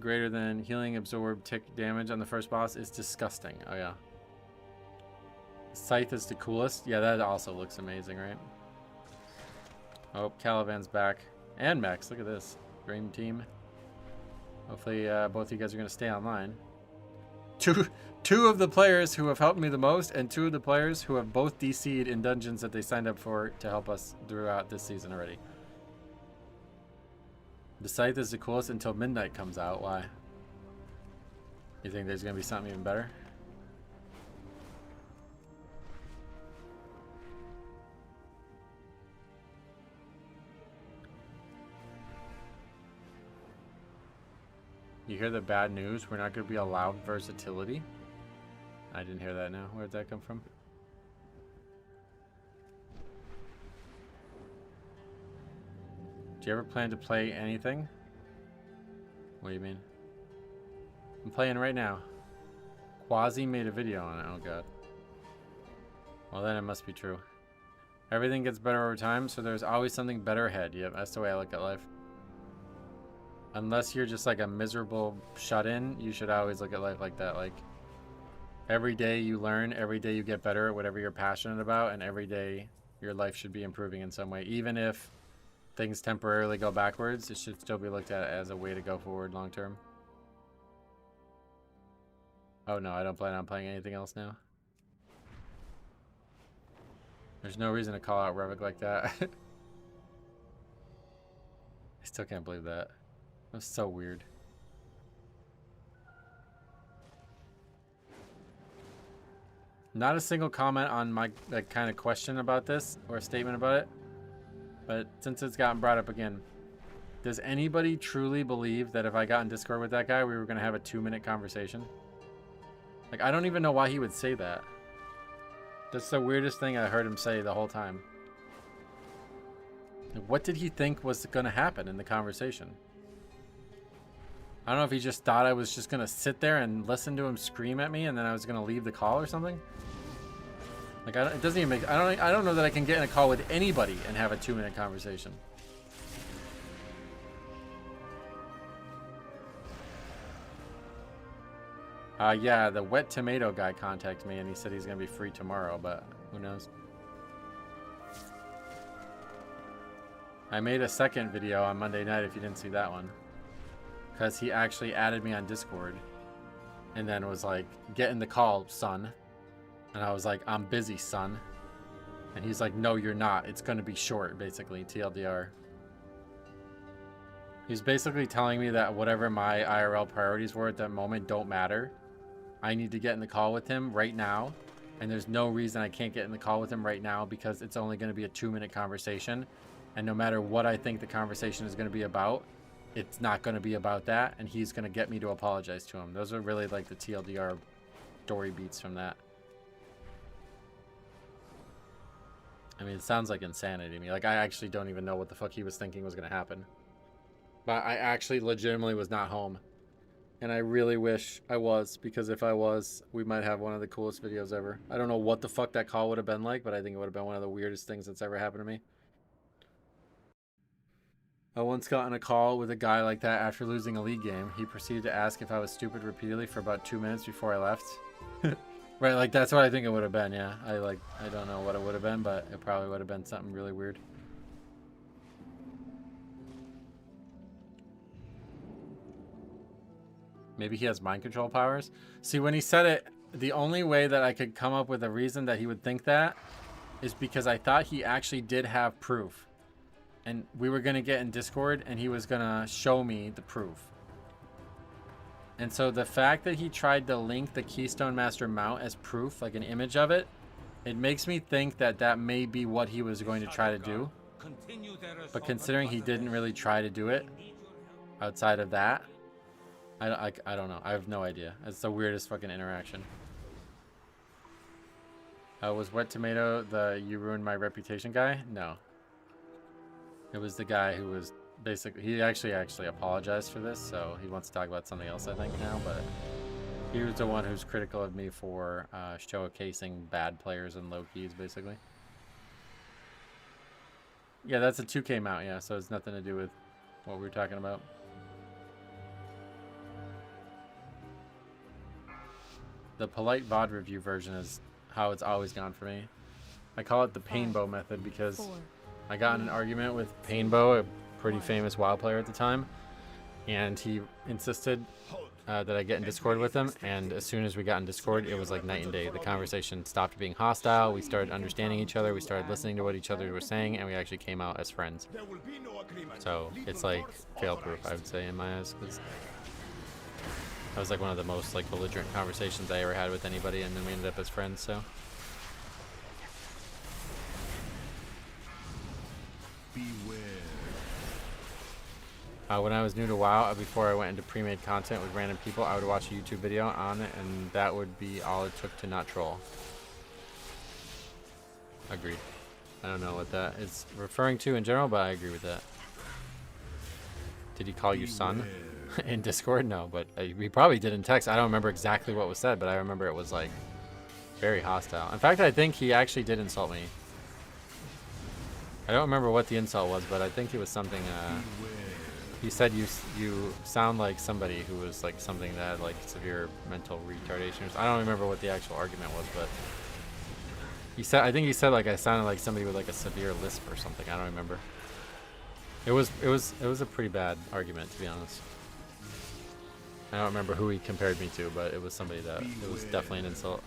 greater than healing absorb tick damage on the first boss is disgusting. Oh yeah. Scythe is the coolest. Yeah, that also looks amazing, right? Oh, Caliban's back. And Max, look at this. Dream team. Hopefully both of you guys are going to stay online. Two of the players who have helped me the most, and two of the players who have both DC'd in dungeons that they signed up for to help us throughout this season already. The Scythe is the coolest until Midnight comes out. Why? You think there's going to be something even better? You hear the bad news? We're not going to be allowed versatility? I didn't hear that now. Where'd that come from? Do you ever plan to play anything? What do you mean? I'm playing right now. Quasi made a video on it. Oh god. Well then it must be true. Everything gets better over time, so there's always something better ahead. Yep, that's the way I look at life. Unless you're just like a miserable shut-in, you should always look at life like that. Like, every day you learn, every day you get better at whatever you're passionate about, and every day your life should be improving in some way. Even if things temporarily go backwards, it should still be looked at as a way to go forward long term. Oh no, I don't plan on playing anything else now. There's no reason to call out Revok like that. I still can't believe that. That's so weird. Not a single comment on my kind of question about this or a statement about it. But since it's gotten brought up again, does anybody truly believe that if I got in Discord with that guy, we were going to have a 2-minute conversation? Like, I don't even know why he would say that. That's the weirdest thing I heard him say the whole time. Like, what did he think was going to happen in the conversation? I don't know if he just thought I was just going to sit there and listen to him scream at me and then I was going to leave the call or something. Like, it doesn't even make... I don't know that I can get in a call with anybody and have a 2-minute conversation. Yeah, the Wet Tomato guy contacted me and he said he's going to be free tomorrow, but who knows. I made a second video on Monday night if you didn't see that one. Because he actually added me on Discord and then was like, get in the call, son. And I was like, I'm busy, son. And he's like, no, you're not. It's going to be short, basically, TLDR. He's basically telling me that whatever my IRL priorities were at that moment don't matter. I need to get in the call with him right now. And there's no reason I can't get in the call with him right now because it's only going to be a 2-minute conversation. And no matter what I think the conversation is going to be about, it's not going to be about that, and he's going to get me to apologize to him. Those are really like the TLDR story beats from that. I mean, it sounds like insanity to me. Like, I actually don't even know what the fuck he was thinking was going to happen. But I actually legitimately was not home. And I really wish I was, because if I was, we might have one of the coolest videos ever. I don't know what the fuck that call would have been like, but I think it would have been one of the weirdest things that's ever happened to me. I once got on a call with a guy like that after losing a league game. He proceeded to ask if I was stupid repeatedly for about 2 minutes before I left. Right, like that's what I think it would have been, yeah. I don't know what it would have been, but it probably would have been something really weird. Maybe he has mind control powers? See, when he said it, the only way that I could come up with a reason that he would think that is because I thought he actually did have proof. And we were going to get in Discord and he was going to show me the proof. And so the fact that he tried to link the Keystone Master mount as proof, like an image of it, it makes me think that that may be what he was going to try to do. But considering he didn't really try to do it outside of that, I don't know. I have no idea. It's the weirdest fucking interaction. Was Wet Tomato the you ruined my reputation guy? No. It was the guy who was basically, he actually apologized for this, so he wants to talk about something else I think now, but he was the one who's critical of me for showcasing bad players and low keys, basically. Yeah, that's a 2K mount, yeah, so it's nothing to do with what we were talking about. The polite VOD review version is how it's always gone for me. I call it the Painbow method because I got in an argument with Painbow, a pretty famous WoW player at the time, and he insisted that I get in Discord with him, and as soon as we got in Discord, it was like night and day. The conversation stopped being hostile, we started understanding each other, we started listening to what each other were saying, and we actually came out as friends. So it's like fail-proof, I would say, in my eyes, because that was like one of the most like belligerent conversations I ever had with anybody, and then we ended up as friends, so. When I was new to WoW, before I went into pre-made content with random people, I would watch a YouTube video on it, and that would be all it took to not troll. Agreed. I don't know what that is referring to in general, but I agree with that. Did he call you son in Discord? No, but he probably did in text. I don't remember exactly what was said, but I remember it was like very hostile. In fact, I think he actually did insult me. I don't remember what the insult was, but I think it was something, he said you sound like somebody who was like something that had like severe mental retardation. I don't remember what the actual argument was, but he said, I think he said like I sounded like somebody with like a severe lisp or something. I don't remember. It was a pretty bad argument, to be honest. I don't remember who he compared me to, but it was somebody that it was definitely an insult.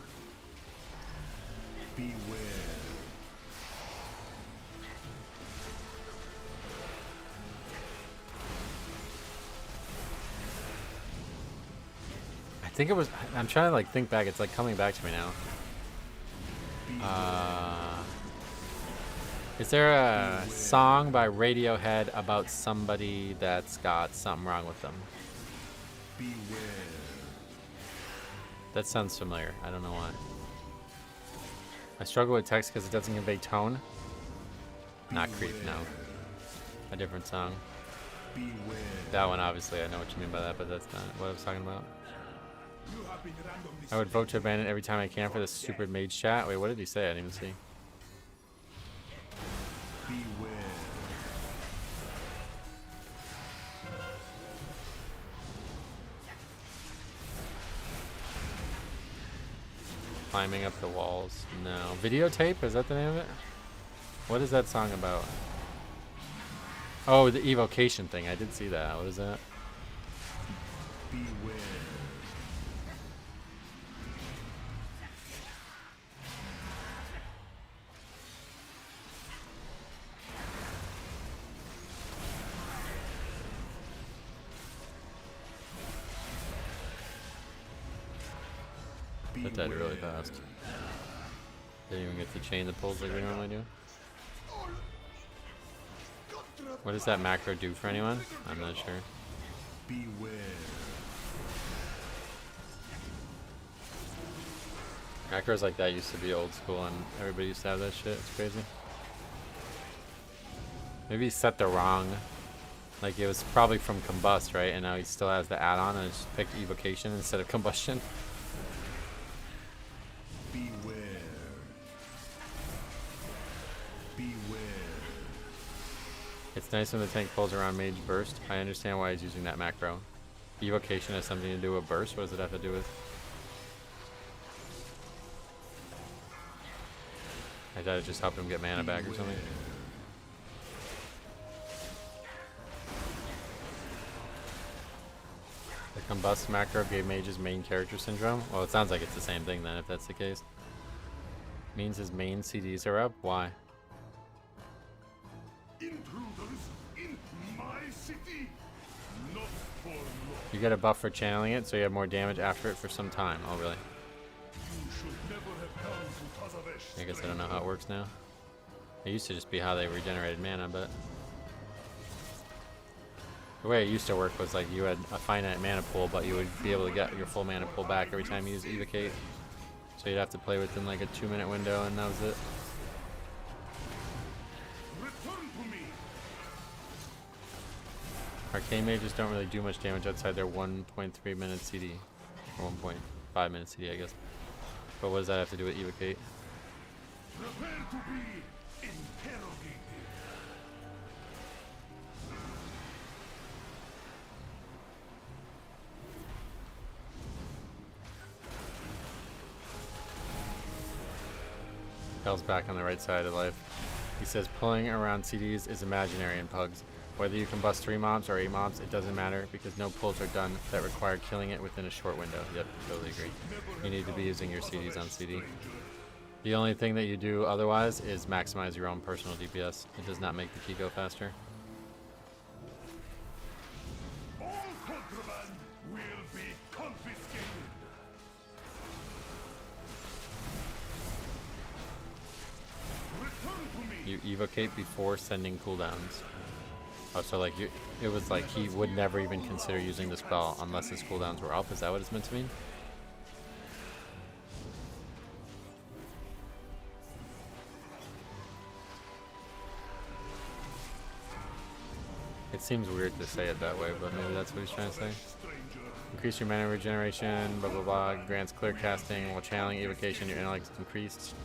Beware. I think it was, I'm trying to like think back, it's like coming back to me now. Is there a song by Radiohead about somebody that's got something wrong with them? Beware. That sounds familiar, I don't know why. I struggle with text because it doesn't convey tone. Not Creep, no. A different song. Beware. That one, obviously, I know what you mean by that, but that's not what I was talking about. I would vote to abandon every time I can for this stupid mage chat. Wait, what did he say? I didn't even see. Beware. Climbing up the walls. No. Videotape? Is that the name of it? What is that song about? Oh, the evocation thing. I did see that. What is that? Beware. That died really fast. Didn't even get to chain the pulls like we normally do. What does that macro do for anyone? I'm not sure. Beware. Macros like that used to be old school and everybody used to have that shit. It's crazy. Maybe he set the wrong, like it was probably from Combust, right? And now he still has the add-on and just picked Evocation instead of Combustion. Beware. Beware. It's nice when the tank pulls around Mage Burst. I understand why he's using that macro. Evocation has something to do with Burst. What does it have to do with? I thought it just helped him get mana back or something. The Combust macro gave Mage's main character syndrome? Well, it sounds like it's the same thing then, if that's the case. Means his main CDs are up? Why? Intruders in my city. Not for long. You get a buff for channeling it, so you have more damage after it for some time. Oh, really? You should never have come to Tazavesh. I guess I don't know how it works now. It used to just be how they regenerated mana, but the way it used to work was like you had a finite mana pool, but you would be able to get your full mana pool back every time you use Evocate. So you'd have to play within like a 2-minute window, and that was it. Return to me. Arcane mages don't really do much damage outside their 1.3 minute CD. Or 1.5 minute CD, I guess. But what does that have to do with Evocate? Prepare to be interrogated. Hell's back on the right side of life. He says pulling around CDs is imaginary in Pugs. Whether you can bust 3 mobs or 8 mobs, it doesn't matter because no pulls are done that require killing it within a short window. Yep, totally agree. You need to be using your CDs on CD. The only thing that you do otherwise is maximize your own personal DPS. It does not make the key go faster. All contraband will be confiscated. Return to me. You evocate before sending cooldowns. Oh, so like it was like he would never even consider using the spell unless his cooldowns were up. Is that what it's meant to mean? It seems weird to say it that way, but maybe that's what he's trying to say. Increase your mana regeneration, blah blah blah. Grants clear casting while channeling evocation. Your intellect is increased.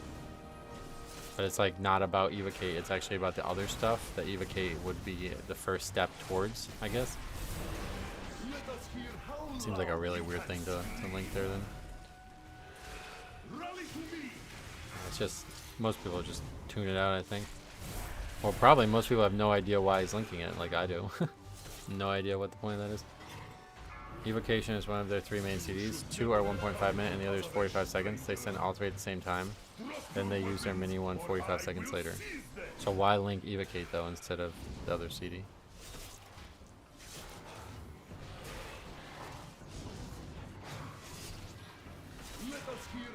But it's like not about evocate, it's actually about the other stuff that evocate would be the first step towards, I guess. Seems like a really weird thing to link there then. It's just, most people just tune it out, I think. Well, probably most people have no idea why he's linking it, like I do. No idea what the point of that is. Evocation is one of their 3 main CDs. 2 are 1.5 minutes and the other is 45 seconds. They send all 3 at the same time. Then they use their mini one 45 seconds later. So why link Evocate though instead of the other CD?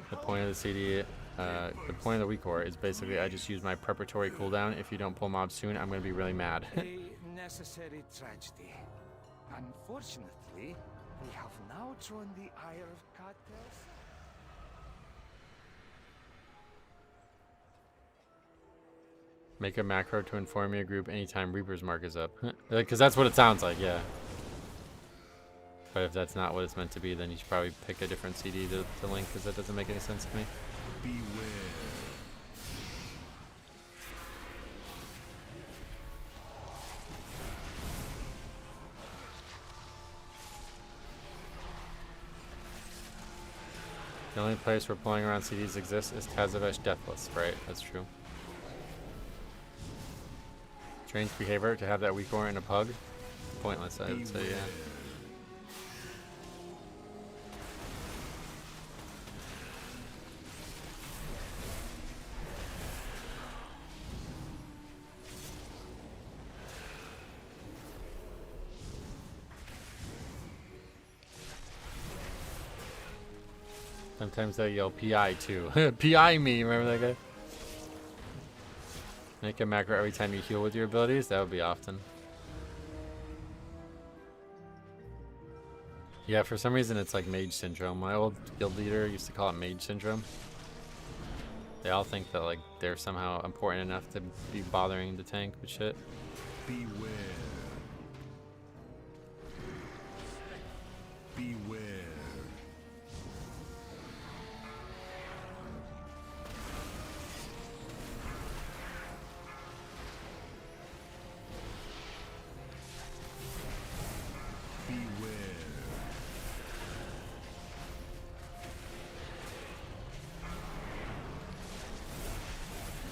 The point of the CD, the point of the weak core is basically I just use my preparatory cooldown. If you don't pull mobs soon, I'm going to be really mad. A necessary tragedy. Unfortunately, we have now drawn the ire of cartels. Make a macro to inform your group anytime Reaper's Mark is up. Because that's what it sounds like, yeah. But if that's not what it's meant to be, then you should probably pick a different CD to link, because that doesn't make any sense to me. Beware. The only place where pulling around CDs exists is Tazavesh Deathless, right? That's true. Strange behavior to have that weak core in a pug. Pointless, I would say, yeah. Sometimes they yell PI too. PI me, remember that guy? Make a macro every time you heal with your abilities? That would be often. Yeah, for some reason it's like Mage Syndrome. My old guild leader used to call it Mage Syndrome. They all think that like they're somehow important enough to be bothering the tank with shit. Beware. Beware.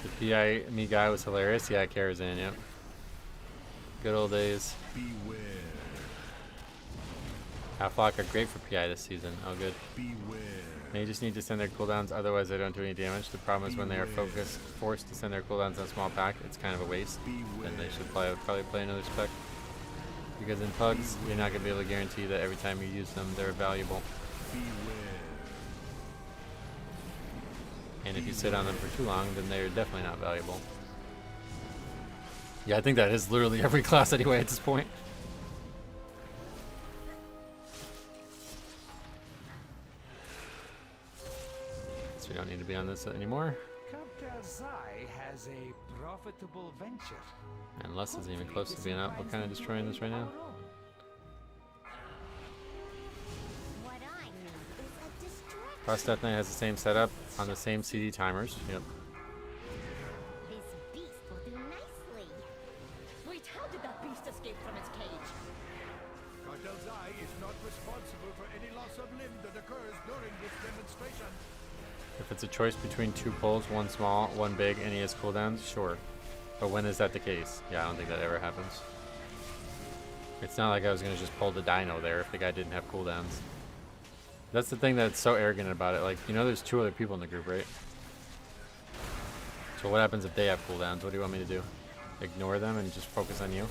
The PI me guy was hilarious. Yeah, Karazhan, yep. Good old days. Beware. Half-Lock are great for PI this season. Oh, good. Beware. They just need to send their cooldowns, otherwise they don't do any damage. The problem is when they are forced to send their cooldowns on a small pack, it's kind of a waste. And they should probably play another spec. Because in Pugs, you're not going to be able to guarantee that every time you use them, they're valuable. Beware. And if you sit on them for too long, then they're definitely not valuable. Yeah, I think that is literally every class anyway at this point. So we don't need to be on this anymore. Cartel has a profitable venture. And Les isn't even close to being up. We're kind of destroying this right now. Cross Death Knight has the same setup on the same CD timers. Yep. This beast will do nicely. Wait, how did that beast escape from its cage? Cartel's Eye is not responsible for any loss of limb that occurs during this demonstration. If it's a choice between two pulls, one small, one big, and he has cooldowns, sure. But when is that the case? Yeah, I don't think that ever happens. It's not like I was going to just pull the dino there if the guy didn't have cooldowns. That's the thing that's so arrogant about it. Like, you know there's 2 other people in the group, right? So what happens if they have cooldowns? What do you want me to do? Ignore them and just focus on you?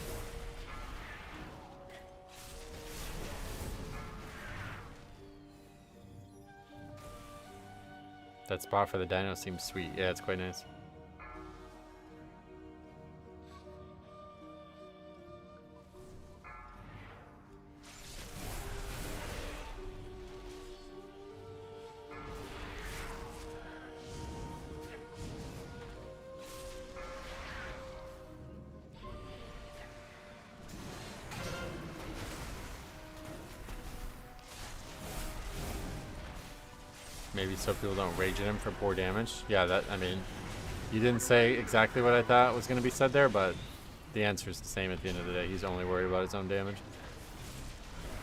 That spot for the dino seems sweet. Yeah, it's quite nice. Maybe so people don't rage at him for poor damage. Yeah, that, I mean, you didn't say exactly what I thought was going to be said there, but the answer is the same at the end of the day. He's only worried about his own damage.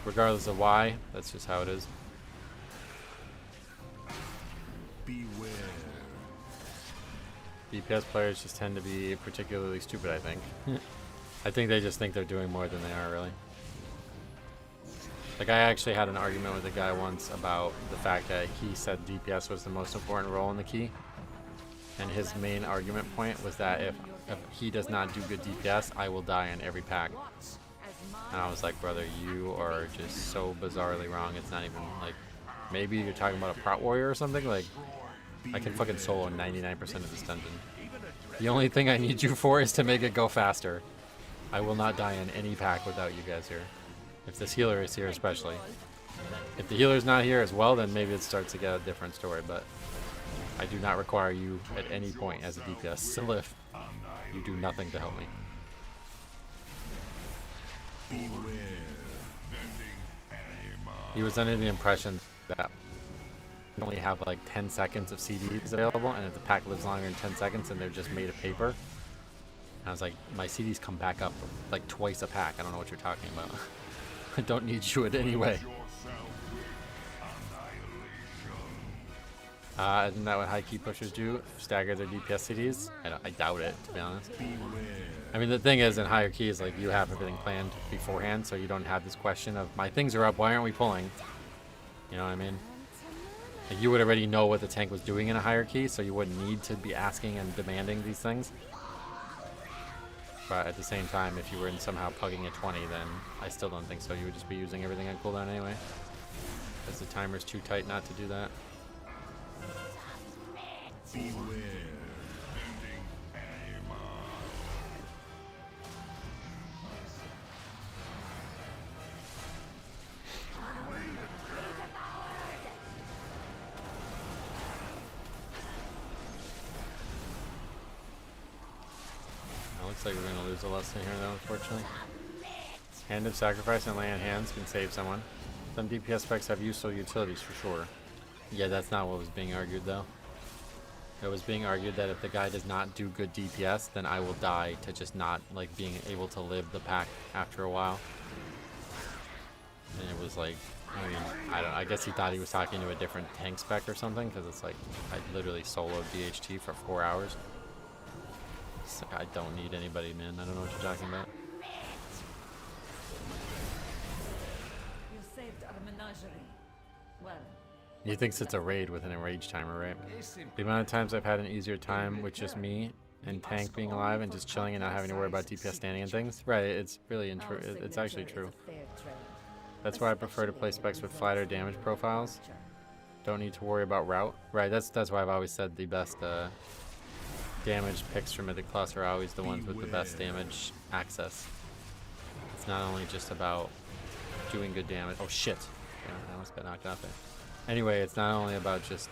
Regardless of why, that's just how it is. Beware. DPS players just tend to be particularly stupid, I think. I think they just think they're doing more than they are, really. Like, I actually had an argument with a guy once about the fact that he said DPS was the most important role in the key. And his main argument point was that if he does not do good DPS, I will die in every pack. And I was like, brother, you are just so bizarrely wrong. It's not even, like, maybe you're talking about a Prot Warrior or something? Like, I can fucking solo 99% of this dungeon. The only thing I need you for is to make it go faster. I will not die in any pack without you guys here. If this healer is here especially. If the healer's not here as well, then maybe it starts to get a different story, but I do not require you at any point as a DPS to live. You do nothing to help me. He was under the impression that you only have like 10 seconds of CDs available, and if the pack lives longer than 10 seconds, then they're just made of paper. And I was like, my CDs come back up like twice a pack. I don't know what you're talking about. I don't need you in any way. Isn't that what high key pushers do? Stagger their DPS CDs? I doubt it, to be honest. I mean, the thing is, in higher keys, like, you have everything planned beforehand, so you don't have this question of, my things are up, why aren't we pulling? You know what I mean? Like, you would already know what the tank was doing in a higher key, so you wouldn't need to be asking and demanding these things. But at the same time, if you were in somehow pugging at 20, then I still don't think so. You would just be using everything on cooldown anyway. Because the timer's too tight not to do that. Beware. Looks like we're going to lose a lesson here, though, unfortunately. Hand of Sacrifice and Lay on Hands can save someone. Some DPS specs have useful utilities for sure. Yeah, that's not what was being argued, though. It was being argued that if the guy does not do good DPS, then I will die to just not, like, being able to live the pack after a while. And it was like, I mean, I guess he thought he was talking to a different tank spec or something, because it's like, I literally soloed DHT for 4 hours. I don't need anybody, man. I don't know what you're talking about. You saved our menagerie. Well, He thinks it's a raid with an enrage timer, right? The amount of times I've had an easier time with just me and tank being alive and just chilling and not having to worry about DPS standing and things. Right, it's really it's actually true. That's why I prefer to play specs with flatter damage profiles. Don't need to worry about route. Right, that's why I've always said the best damage picks for Mythic Plus are always the ones with the best damage access. It's not only just about doing good damage. Oh shit! Yeah, I almost got knocked off there. Anyway, it's not only about just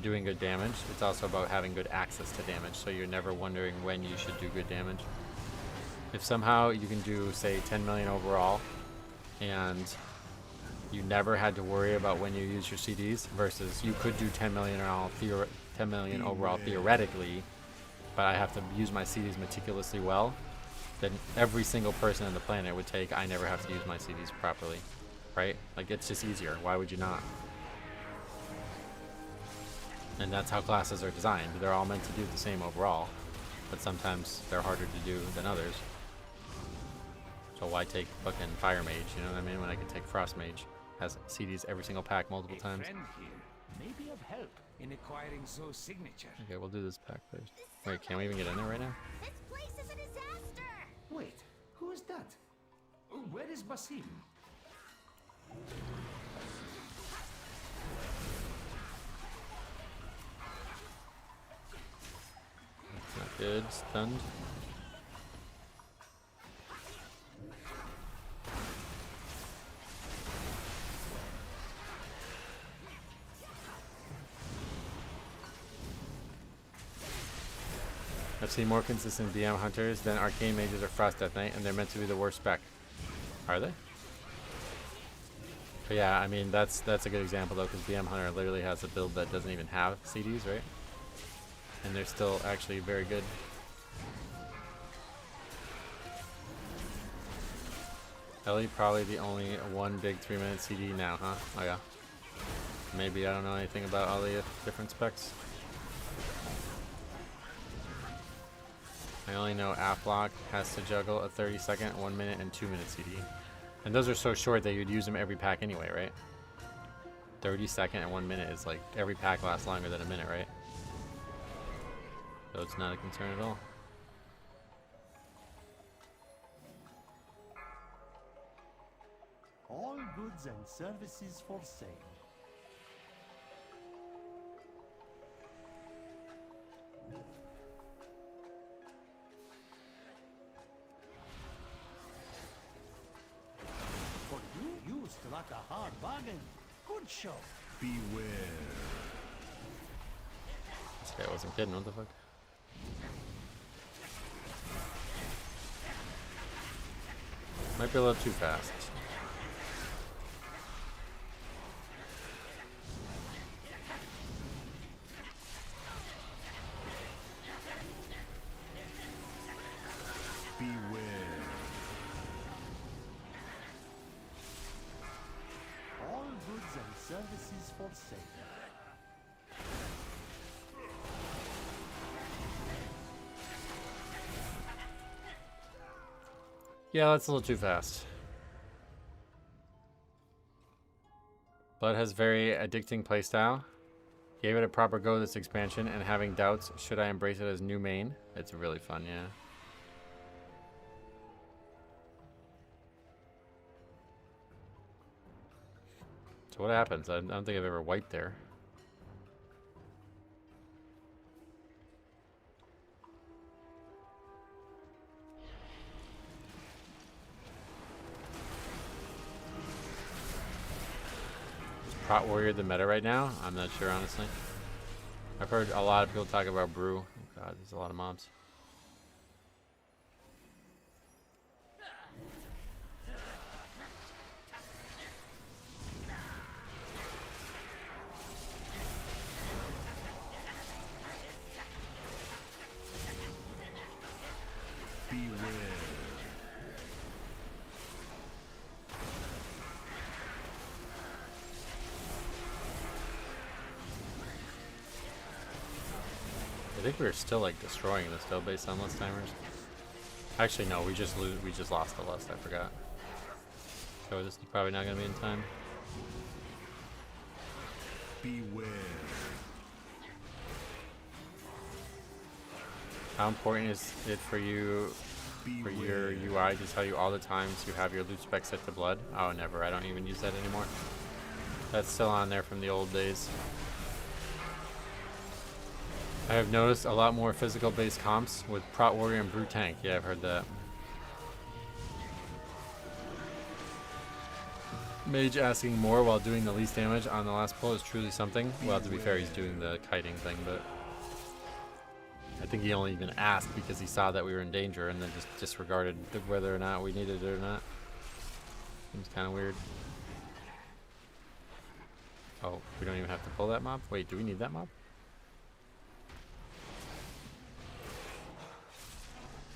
doing good damage, it's also about having good access to damage, so you're never wondering when you should do good damage. If somehow you can do, say, 10 million overall, and you never had to worry about when you use your CDs, versus you could do 10 million overall theoretically, but I have to use my CDs meticulously well, then every single person on the planet would take, I never have to use my CDs properly, right? Like, it's just easier. Why would you not? And that's how classes are designed. They're all meant to do the same overall, but sometimes they're harder to do than others. So why take fucking Fire Mage, you know what I mean, when I could take Frost Mage, has CDs every single pack multiple times. Friend here may be of help in acquiring Zo's signature. Okay, we'll do this pack first. Wait, can't we even get in there right now? This place is a disaster! Wait, who is that? Where is Basim? Not good, stunned. I've seen more consistent BM hunters than arcane mages or Frost Death Knight, and they're meant to be the worst spec. Are they? But yeah, I mean, that's a good example though, because BM Hunter literally has a build that doesn't even have CDs, right? And they're still actually very good. Ellie probably the only one big 3-minute CD now, huh? Oh yeah. Maybe I don't know anything about all the different specs. I only know Aflock has to juggle a 30-second, 1-minute, and 2-minute CD. And those are so short that you'd use them every pack anyway, right? 30-second and 1 minute is like, every pack lasts longer than a minute, right? So it's not a concern at all. All goods and services for sale. For you struck a hard bargain. Good show. Beware. This guy wasn't kidding, what the fuck? Might be a little too fast. Beware. All goods and services for sale. Yeah, that's a little too fast. Blood has very addicting playstyle. Gave it a proper go this expansion, and having doubts, should I embrace it as new main? It's really fun, yeah. So what happens? I don't think I've ever wiped there. Prot Warrior the meta right now? I'm not sure, honestly. I've heard a lot of people talk about Brew. Oh god, there's a lot of mobs. Beware. I think we're still like destroying this though based on list timers. Actually no, we just lost the list, I forgot. So this is probably not gonna be in time. Beware. How important is it for you for your UI to tell you all the times you have your loot spec set to blood? Oh never, I don't even use that anymore. That's still on there from the old days. I have noticed a lot more physical based comps with Prot Warrior and Brew Tank. Yeah, I've heard that. Mage asking more while doing the least damage on the last pull is truly something. Well, to be fair, he's doing the kiting thing, but I think he only even asked because he saw that we were in danger and then just disregarded whether or not we needed it or not. Seems kind of weird. Oh, we don't even have to pull that mob? Wait, do we need that mob?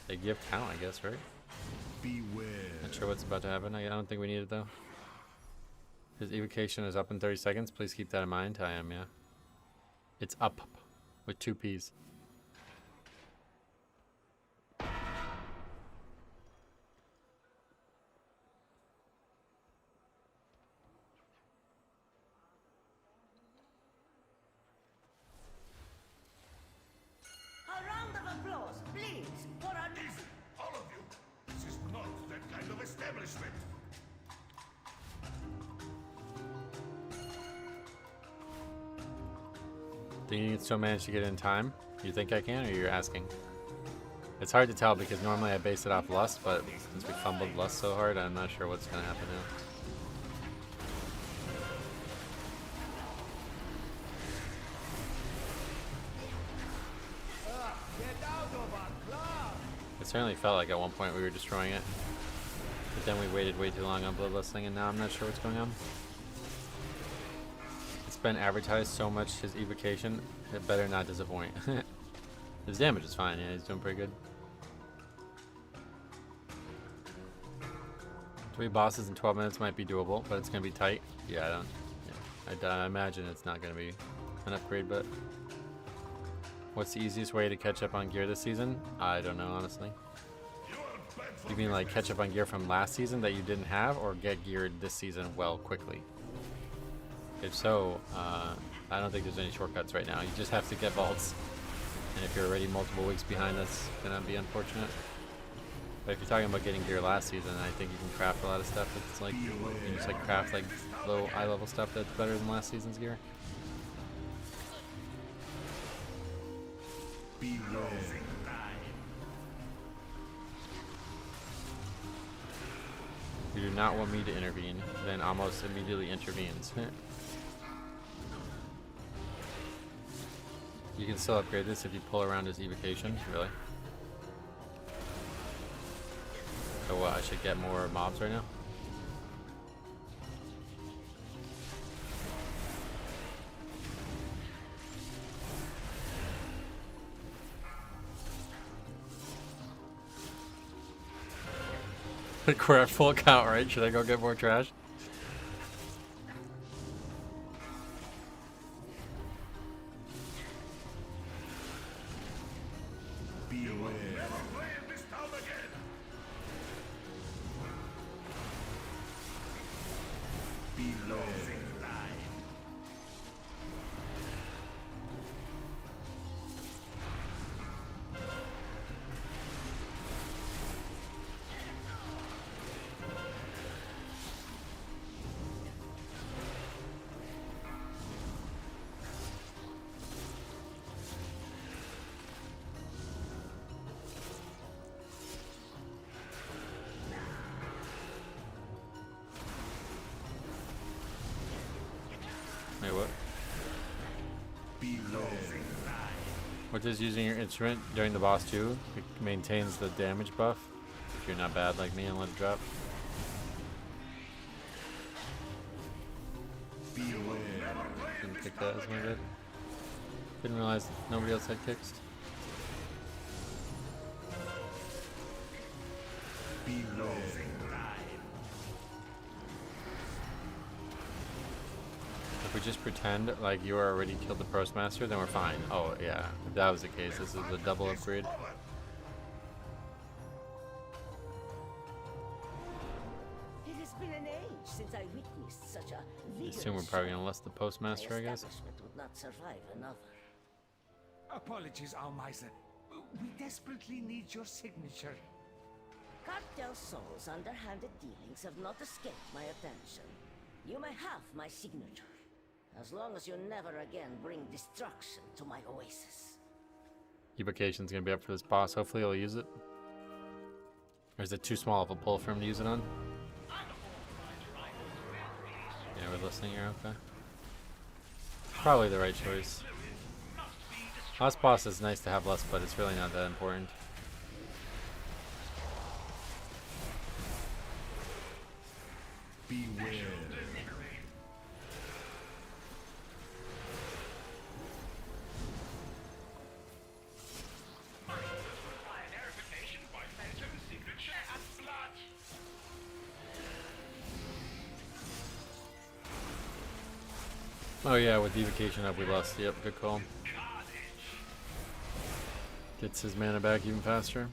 They give count, I guess, right? Beware. Not sure what's about to happen. I don't think we need it, though. His evocation is up in 30 seconds. Please keep that in mind. I am, yeah. It's up with 2 P's. A round of applause, please, for our Easy, all of you. This is not that kind of establishment. Do you still manage to get it in time? You think I can, or you're asking? It's hard to tell because normally I base it off lust, but since we fumbled lust so hard, I'm not sure what's going to happen now. It certainly felt like at one point we were destroying it, but then we waited way too long on bloodlusting, and now I'm not sure what's going on. It's been advertised so much, his evocation, it better not disappoint. His damage is fine, yeah, he's doing pretty good. 3 bosses in 12 minutes might be doable, but it's gonna be tight. Yeah, I imagine it's not gonna be an upgrade, but what's the easiest way to catch up on gear this season? I don't know, honestly. You mean like catch up on gear from last season that you didn't have, or get geared this season well quickly? If so, I don't think there's any shortcuts right now. You just have to get vaults. And if you're already multiple weeks behind, that's gonna be unfortunate. But if you're talking about getting gear last season, I think you can craft a lot of stuff. It's like, you can just like craft like low eye level stuff that's better than last season's gear. You do not want me to intervene, then almost immediately intervenes. You can still upgrade this if you pull around his evocation, really. So what, I should get more mobs right now? We're at full count, right? Should I go get more trash? Wait, what? What does using your instrument during the boss do? It maintains the damage buff. If you're not bad like me and let it drop. Didn't kick that as my bad. Didn't realize nobody else had kicks. If we just pretend like you already killed the Postmaster, then we're fine. Oh yeah, if that was the case, this is a double upgrade. It has been an age since I witnessed such a I assume we're probably gonna list the Postmaster, I guess. would not survive another. Apologies, Almiser. We desperately need your signature. Cartel Soul's underhanded dealings have not escaped my attention. You may have my signature, as long as you never again bring destruction to my oasis. Evocation's gonna be up for this boss. Hopefully he'll use it. Or is it too small of a pull for him to use it on? Yeah, we're listening here, okay. Probably the right choice. Last boss is nice to have less, but it's really not that important. Beware. Oh yeah, with evocation up we lost. Yep, good call. Gets his mana back even faster.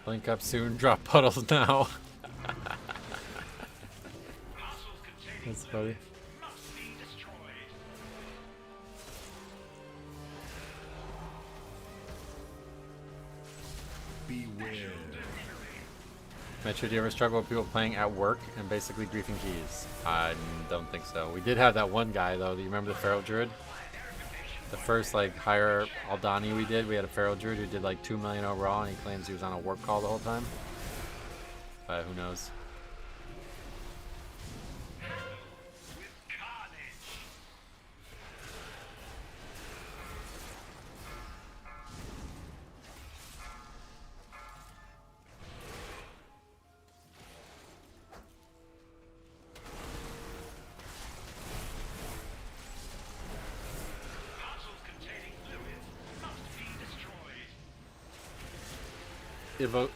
Blink up soon, drop puddles now. That's funny. Beware. Metro, do you ever struggle with people playing at work and basically griefing keys? I don't think so. We did have that one guy though. Do you remember the Feral Druid? The first like higher Aldani we did, we had a Feral Druid who did like 2 million overall, and he claims he was on a work call the whole time. But who knows?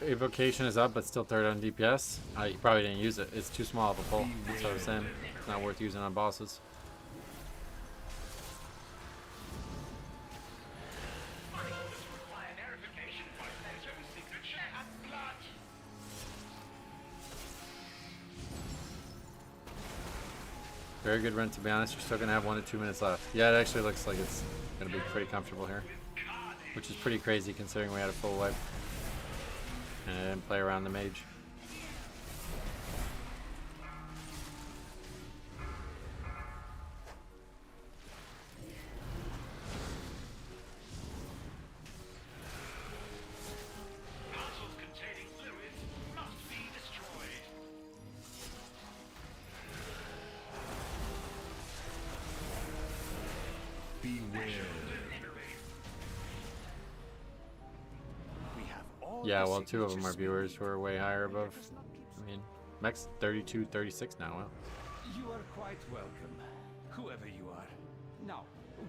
Evocation is up, but still third on DPS. You probably didn't use it. It's too small of a pull. That's what I was saying. It's not worth using on bosses. Very good run, to be honest. You're still going to have 1 to 2 minutes left. Yeah, it actually looks like it's going to be pretty comfortable here. Which is pretty crazy considering we had a full wipe. And I didn't play around the mage. Yeah, well, 2 of them are viewers who are way higher above. I mean, Mech's 32, 36 now. Wow. You are quite welcome, whoever you are. Now,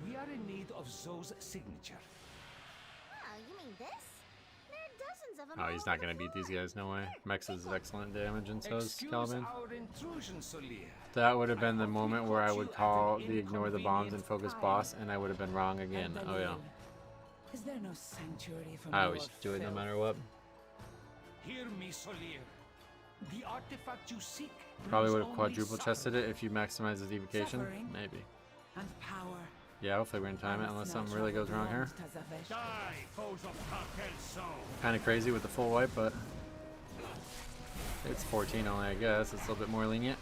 we are in need of Zoe's signature. Oh, you mean this? There are dozens of them. Oh, he's not going to beat these guys, no way. Mex is excellent damage, and so is Caliban. That would have been the moment where I would call the ignore the bombs and focus boss, and I would have been wrong again. Oh, yeah. Is there no sanctuary for I always do it no matter what. Hear me, Solier. The artifact you seek. Probably would have quadruple chested it if you maximized the evocation. Maybe. And power. Yeah, hopefully we're in time it unless something really goes wrong here. Kind of crazy with the full wipe, but it's 14 only, I guess. It's a little bit more lenient.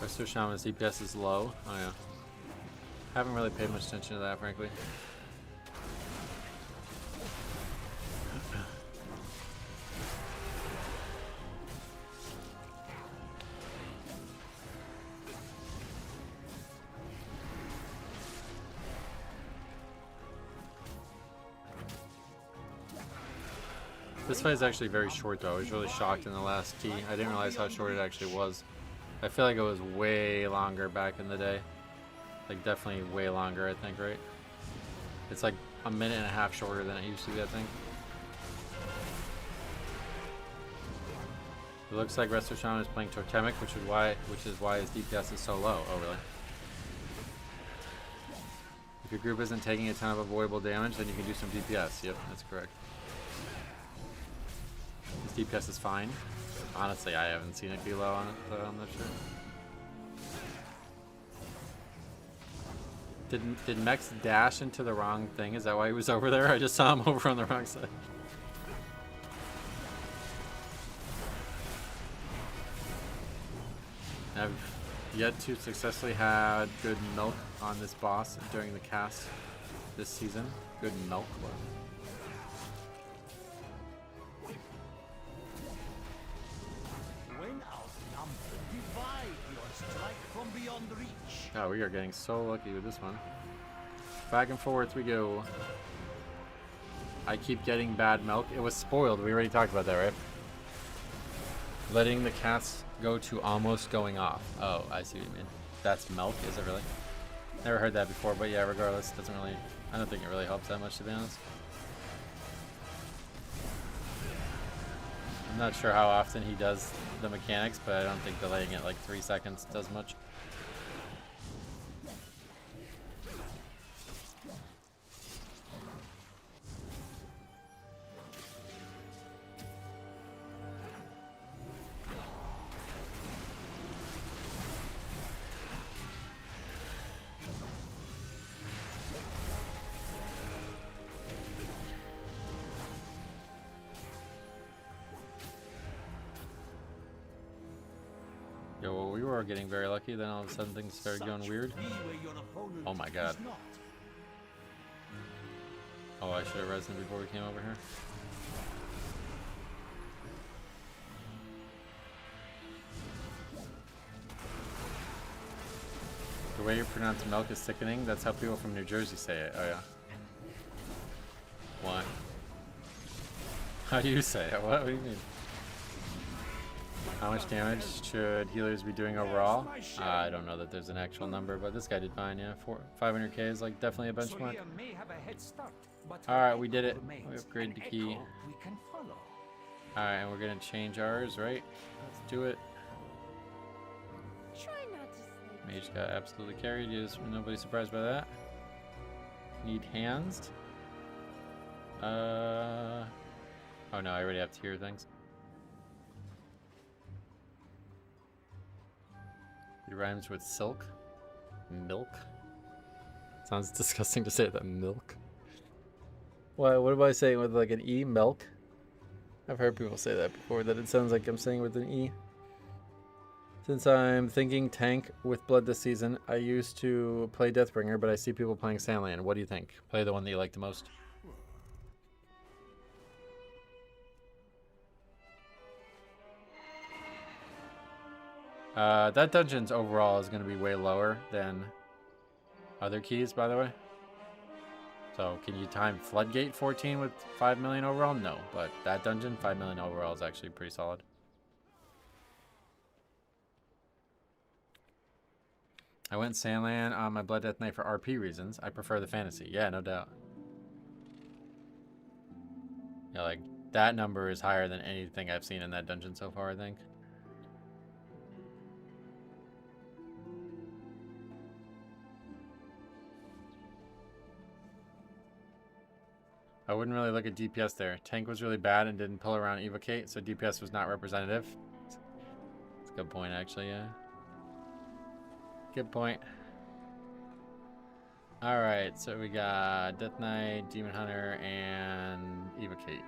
Resto Shaman's DPS is low. Oh yeah. Haven't really paid much attention to that, frankly. This fight is actually very short though. I was really shocked in the last key. I didn't realize how short it actually was. I feel like it was way longer back in the day. Like definitely way longer, I think, right? It's like a minute and a half shorter than it used to be, I think. It looks like Resto Shaman is playing Totemic, which is why his DPS is so low. Oh really? If your group isn't taking a ton of avoidable damage, then you can do some DPS. Yep, that's correct. His DPS is fine. Honestly, I haven't seen it be low on it, so I'm not sure. Did Mex dash into the wrong thing? Is that why he was over there? I just saw him over on the wrong side. I've yet to successfully had good milk on this boss during the cast this season. Good milk. Oh, we are getting so lucky with this one. Back and forwards we go. I keep getting bad milk. It was spoiled. We already talked about that, right? Letting the cats go to almost going off. Oh, I see what you mean. That's milk, is it really? Never heard that before, but yeah, regardless, doesn't really, I don't think it really helps that much, to be honest. I'm not sure how often he does the mechanics, but I don't think delaying it like 3 seconds does much. Yo, well, we were getting very lucky, then all of a sudden things started going weird. Oh my god. Oh, I should have resin before we came over here. The way you pronounce milk is sickening. That's how people from New Jersey say it. Oh yeah. Why? How do you say it? What do you mean? How much damage should healers be doing overall? I don't know that there's an actual number, but this guy did fine, yeah. 500k is like definitely a benchmark. Alright, we did it. We upgraded the key. Alright, and we're gonna change ours, right? Let's do it. Mage got absolutely carried. Nobody's surprised by that. Need hands. Oh no, I already have tier things. It rhymes with silk. Milk. Sounds disgusting to say that. Milk. What am I saying with like an E? Milk? I've heard people say that before, that it sounds like I'm saying with an E. Since I'm thinking tank with blood this season, I used to play Deathbringer, but I see people playing Sandland. What do you think? Play the one that you like the most. That dungeon's overall is going to be way lower than other keys, by the way. So, can you time Floodgate 14 with 5 million overall? No, but that dungeon, 5 million overall is actually pretty solid. I went Sandland on my Blood Death Knight for RP reasons. I prefer the fantasy. Yeah, no doubt. Yeah, like, that number is higher than anything I've seen in that dungeon so far, I think. I wouldn't really look at DPS there. Tank was really bad and didn't pull around Evocate, so DPS was not representative. That's a good point, actually, yeah. Good point. Alright, so we got Death Knight, Demon Hunter, and Evocate.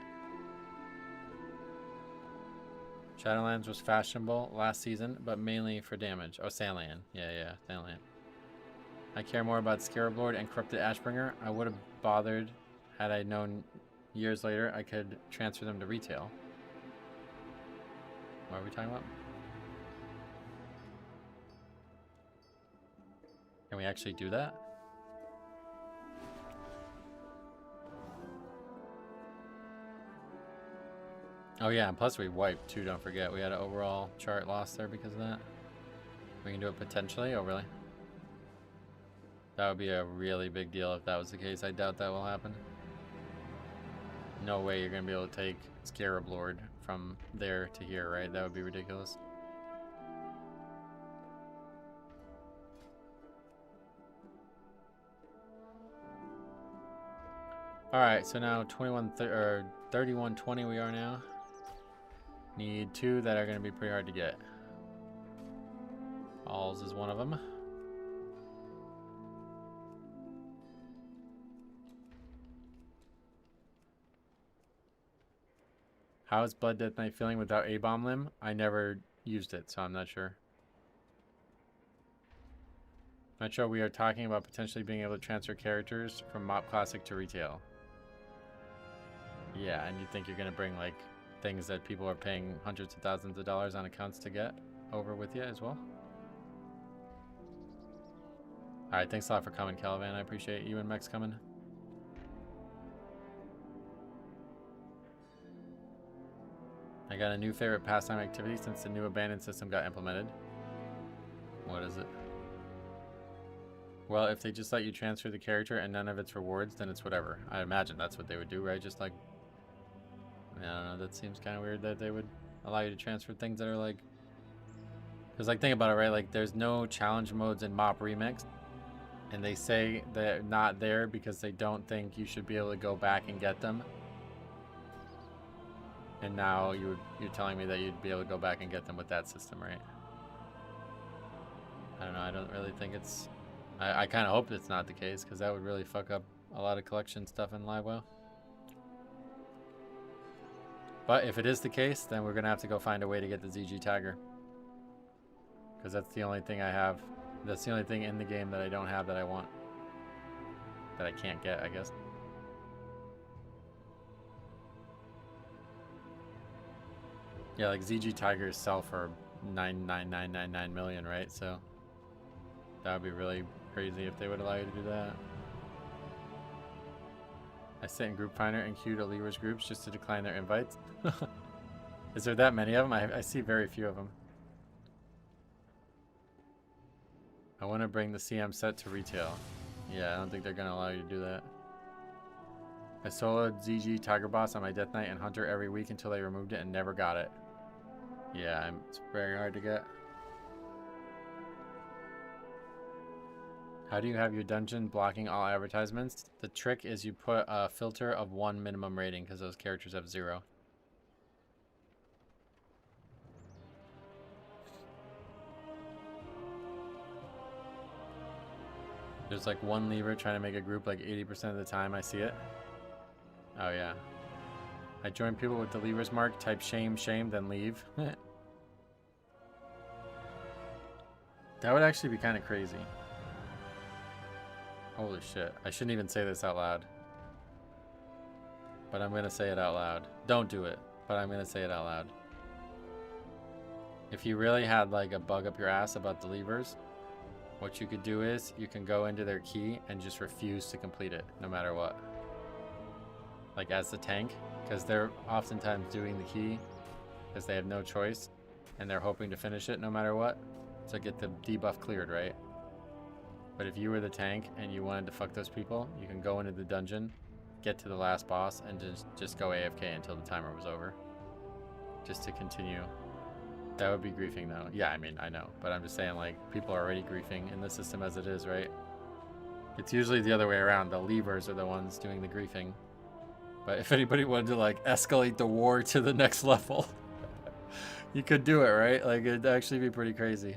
Shadowlands was fashionable last season, but mainly for damage. Oh, Sandland. Yeah, Sandland. I care more about Scarab Lord and Corrupted Ashbringer. I would have bothered had I known years later I could transfer them to retail. What are we talking about? Can we actually do that? Oh yeah, and plus we wiped too, don't forget. We had an overall chart loss there because of that. We can do it potentially. Oh really? That would be a really big deal if that was the case. I doubt that will happen. No way you're going to be able to take Scarab Lord from there to here, right? That would be ridiculous. Alright, so now 3120 we are now. Need 2 that are going to be pretty hard to get. Alls is one of them. How is Blood Death Knight feeling without A-Bomb Limb? I never used it, so I'm not sure. Metro, we are talking about potentially being able to transfer characters from Mop Classic to retail. Yeah, and you think you're going to bring, like, things that people are paying hundreds of thousands of dollars on accounts to get over with you as well? Alright, thanks a lot for coming, Caliban. I appreciate you and Mex coming. I got a new favorite pastime activity since the new abandoned system got implemented. What is it? Well, if they just let you transfer the character and none of its rewards, then it's whatever. I imagine that's what they would do, right? Just like, I don't know, that seems kind of weird that they would allow you to transfer things that are like, because like think about it, right? Like there's no challenge modes in Mop Remix, and they say they're not there because they don't think you should be able to go back and get them. And now you're telling me that you'd be able to go back and get them with that system, right? I don't know. I don't really think it's... I kind of hope it's not the case, because that would really fuck up a lot of collection stuff in LiveWell. But if it is the case, then we're going to have to go find a way to get the ZG Tagger. Because that's the only thing I have. That's the only thing in the game that I don't have that I want. That I can't get, I guess. Yeah, like ZG Tigers sell for 99999 million, right? So that would be really crazy if they would allow you to do that. I sit in Group Finder and queue to Lever's groups just to decline their invites. Is there that many of them? I see very few of them. I want to bring the CM set to retail. Yeah, I don't think they're going to allow you to do that. I soloed ZG Tiger Boss on my Death Knight and Hunter every week until they removed it and never got it. Yeah, it's very hard to get. How do you have your dungeon blocking all advertisements? The trick is you put a filter of 1 minimum rating because those characters have 0. There's like one lever trying to make a group like 80% of the time I see it. Oh yeah. I join people with the levers mark, type shame, shame, then leave. That would actually be kind of crazy. Holy shit. I shouldn't even say this out loud. But I'm going to say it out loud. Don't do it, but I'm going to say it out loud. If you really had like a bug up your ass about the levers, what you could do is you can go into their key and just refuse to complete it no matter what. Like as the tank, because they're oftentimes doing the key because they have no choice and they're hoping to finish it no matter what to get the debuff cleared, right? But if you were the tank and you wanted to fuck those people, you can go into the dungeon, get to the last boss, and just go AFK until the timer was over. Just to continue. That would be griefing though. Yeah, I mean, I know. But I'm just saying, like, people are already griefing in the system as it is, right? It's usually the other way around. The levers are the ones doing the griefing. But if anybody wanted to, like, escalate the war to the next level, you could do it, right? Like, it'd actually be pretty crazy.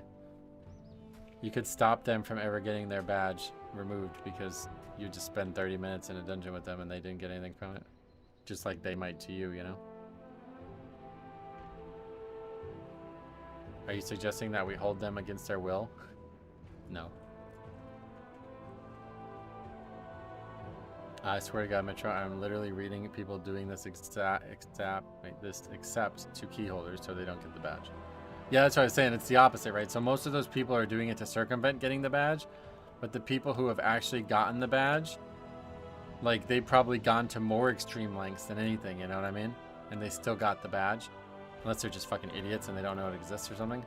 You could stop them from ever getting their badge removed because you just spend 30 minutes in a dungeon with them and they didn't get anything from it. Just like they might to you, you know? Are you suggesting that we hold them against their will? No. I swear to God, Metro, I'm literally reading people doing this except to key holders so they don't get the badge. Yeah, that's what I was saying. It's the opposite, right? So most of those people are doing it to circumvent getting the badge, but the people who have actually gotten the badge, like, they've probably gone to more extreme lengths than anything, you know what I mean? And they still got the badge. Unless they're just fucking idiots and they don't know it exists or something.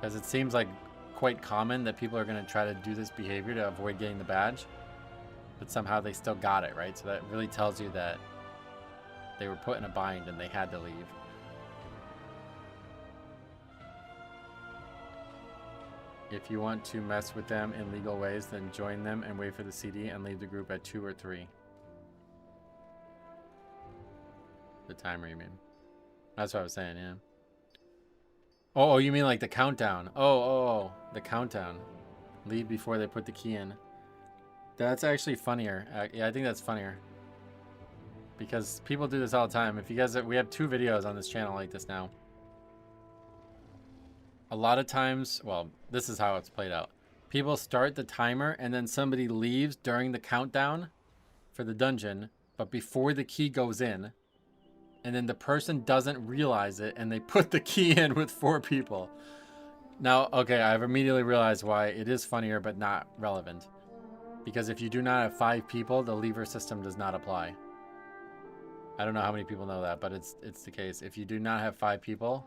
Because it seems like quite common that people are going to try to do this behavior to avoid getting the badge. But somehow they still got it, right? So that really tells you that they were put in a bind and they had to leave. If you want to mess with them in legal ways, then join them and wait for the CD and leave the group at 2 or 3. The timer, you mean? That's what I was saying, yeah. Oh, you mean like the countdown. Oh, the countdown. Leave before they put the key in. That's actually funnier. Yeah, I think that's funnier. Because people do this all the time. If you guys, we have 2 videos on this channel like this now. A lot of times, well, this is how it's played out. People start the timer and then somebody leaves during the countdown for the dungeon, but before the key goes in, and then the person doesn't realize it and they put the key in with 4 people. Now, okay, I've immediately realized why it is funnier but not relevant. Because if you do not have 5 people, the lever system does not apply. I don't know how many people know that, but it's the case. If you do not have 5 people,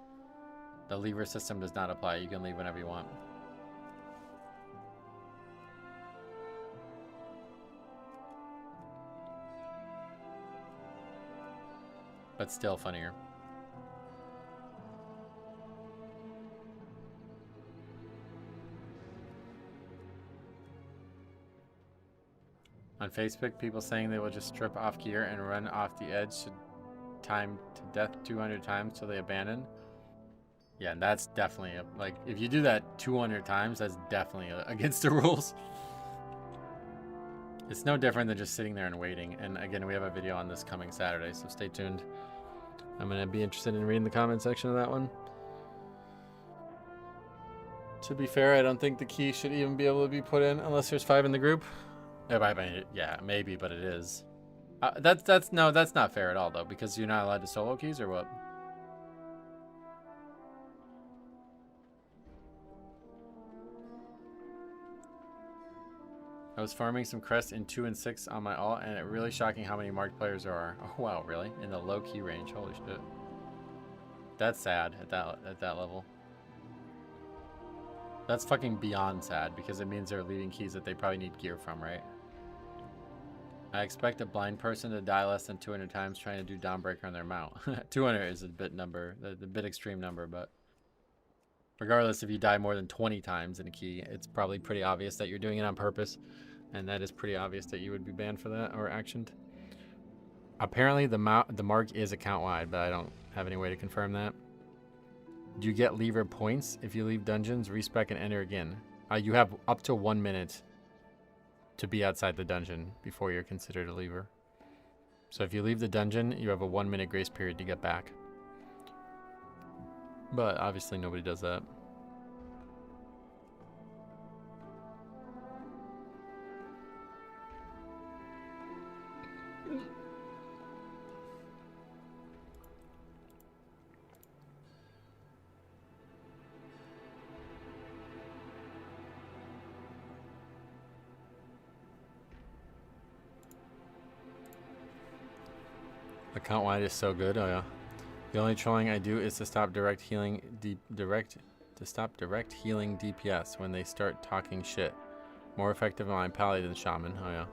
the lever system does not apply. You can leave whenever you want. But still funnier. On Facebook, people saying they will just strip off gear and run off the edge to time to death 200 times till they abandon. Yeah, and that's definitely like if you do that 200 times, that's definitely against the rules. It's no different than just sitting there and waiting. And again, we have a video on this coming Saturday, so stay tuned. I'm gonna be interested in reading the comment section of that one. To be fair, I don't think the key should even be able to be put in unless there's 5 in the group. Yeah, maybe, but it is. That's not fair at all though, because you're not allowed to solo keys or what? I was farming some crests in 2 and 6 on my alt, and it really shocking how many marked players there are. Oh wow, really? In the low key range. Holy shit. That's sad at that level. That's fucking beyond sad because it means they're leaving keys that they probably need gear from, right? I expect a blind person to die less than 200 times trying to do Dawnbreaker on their mount. 200 is a bit bit extreme number, but regardless, if you die more than 20 times in a key, it's probably pretty obvious that you're doing it on purpose, and that is pretty obvious that you would be banned for that or actioned. Apparently, the mark is account-wide, but I don't have any way to confirm that. Do you get lever points if you leave dungeons, respec, and enter again? You have up to 1 minute to be outside the dungeon before you're considered a lever. So if you leave the dungeon, you have a 1 minute grace period to get back. But obviously nobody does that. Account wide is so good. Oh yeah. The only trolling I do is to stop direct healing DPS when they start talking shit. More effective on my pally than shaman. Oh yeah.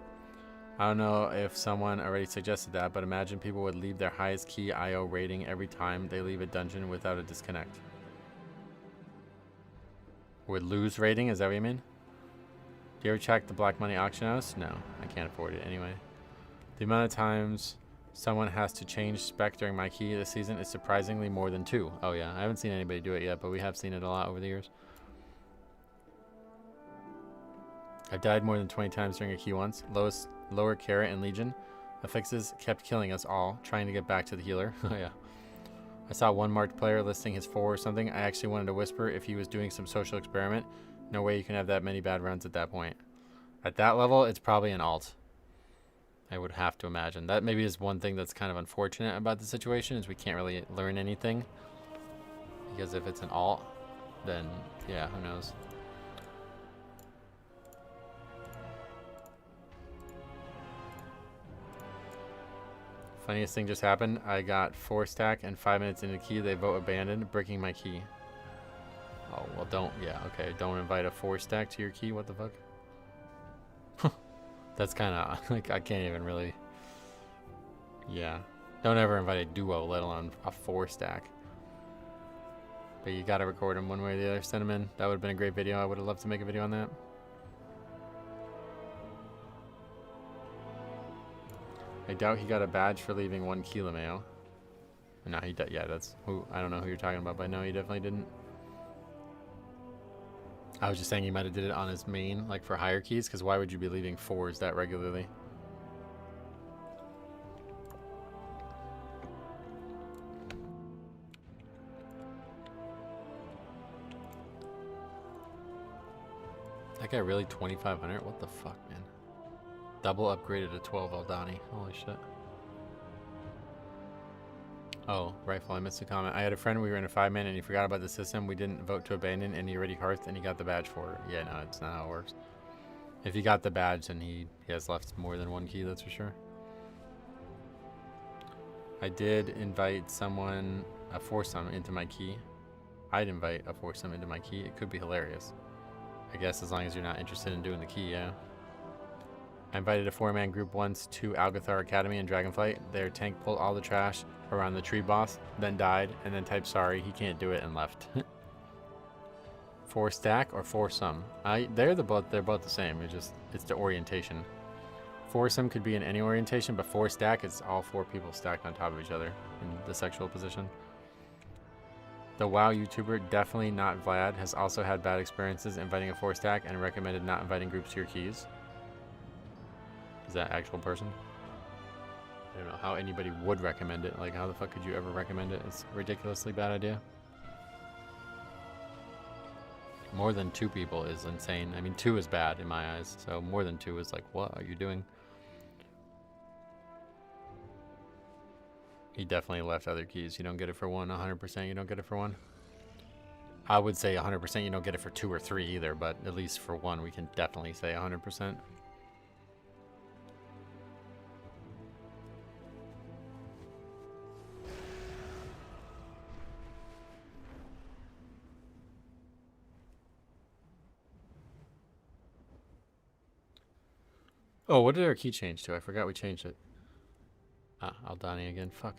I don't know if someone already suggested that, but imagine people would leave their highest key IO rating every time they leave a dungeon without a disconnect. Would lose rating? Is that what you mean? Do you ever check the Black Money auction house? No, I can't afford it anyway. The amount of times someone has to change spec during my key this season is surprisingly more than 2. Oh yeah, I haven't seen anybody do it yet, but we have seen it a lot over the years. I've died more than 20 times during a key once. Lower Carrot and Legion. Affixes kept killing us all, trying to get back to the healer. Oh yeah. I saw one marked player listing his 4 or something. I actually wanted to whisper if he was doing some social experiment. No way you can have that many bad runs at that point. At that level, it's probably an alt. I would have to imagine. That maybe is one thing that's kind of unfortunate about the situation, is we can't really learn anything. Because if it's an alt, then yeah, who knows. Funniest thing just happened. I got 4 stack and 5 minutes into the key, they vote abandoned, breaking my key. Oh, well don't, yeah, okay. Don't invite a 4 stack to your key, what the fuck? That's kind of, like, I can't even really, yeah. Don't ever invite a duo, let alone a 4 stack. But you gotta record them one way or the other, send them in. That would have been a great video. I would have loved to make a video on that. I doubt he got a badge for leaving 1 Kilomeo. No, he did, yeah, that's who, I don't know who you're talking about, but no, he definitely didn't. I was just saying he might have did it on his main, like for higher keys, because why would you be leaving 4s that regularly? That guy really 2,500? What the fuck, man? Double upgraded to 12 Aldani. Holy shit. Oh, rifle, I missed a comment. I had a friend, we were in a 5-man and he forgot about the system. We didn't vote to abandon and he already hearthed and he got the badge for it. Yeah, no, it's not how it works. If he got the badge, then he has left more than 1 key, that's for sure. I did invite someone, a foursome, into my key. I'd invite a foursome into my key. It could be hilarious. I guess as long as you're not interested in doing the key, yeah. I invited a 4-man group once to Algathar Academy in Dragonflight. Their tank pulled all the trash around the tree boss, then died, and then typed sorry, he can't do it, and left. 4 stack or foursome? They're both the same. It's the orientation. Foursome could be in any orientation, but 4 stack is all 4 people stacked on top of each other in the sexual position. The WoW YouTuber, definitely not Vlad, has also had bad experiences inviting a 4 stack and recommended not inviting groups to your keys. Is that actual person? I don't know how anybody would recommend it. Like, how the fuck could you ever recommend it? It's a ridiculously bad idea. More than 2 people is insane. I mean, 2 is bad in my eyes. So more than 2 is like, what are you doing? He definitely left other keys. You don't get it for 1. 100% you don't get it for 1. I would say 100% you don't get it for 2 or 3 either, but at least for 1 we can definitely say 100%. Oh, what did our key change to? I forgot we changed it. Ah, Aldani again. Fuck.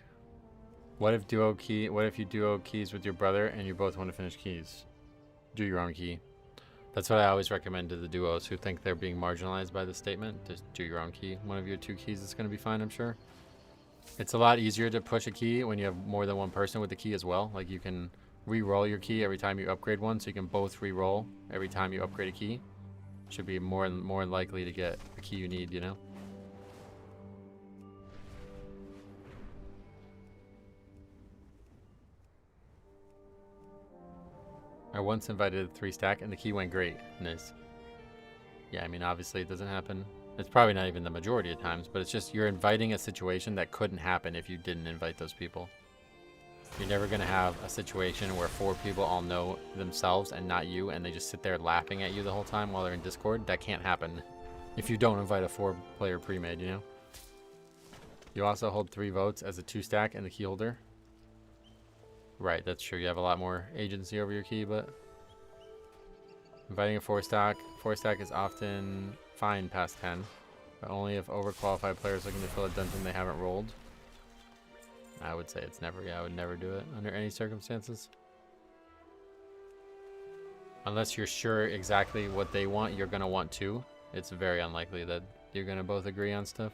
What if you duo keys with your brother and you both want to finish keys? Do your own key. That's what I always recommend to the duos who think they're being marginalized by the statement. Just do your own key. One of your 2 keys is going to be fine, I'm sure. It's a lot easier to push a key when you have more than one person with the key as well. Like, you can re-roll your key every time you upgrade one, so you can both re-roll every time you upgrade a key. Should be more likely to get the key you need, you know? I once invited a 3 stack and the key went great. Nice. Yeah, I mean, obviously it doesn't happen. It's probably not even the majority of times, but it's just you're inviting a situation that couldn't happen if you didn't invite those people. You're never going to have a situation where 4 people all know themselves and not you, and they just sit there laughing at you the whole time while they're in Discord. That can't happen if you don't invite a 4-player pre-made, you know? You also hold 3 votes as a 2 stack and the key holder. Right, that's true. You have a lot more agency over your key, but inviting a 4 stack is often fine past 10, but only if overqualified players looking to fill a dungeon they haven't rolled. I would say it's never. Yeah, I would never do it under any circumstances. Unless you're sure exactly what they want, you're gonna want to. It's very unlikely that you're gonna both agree on stuff.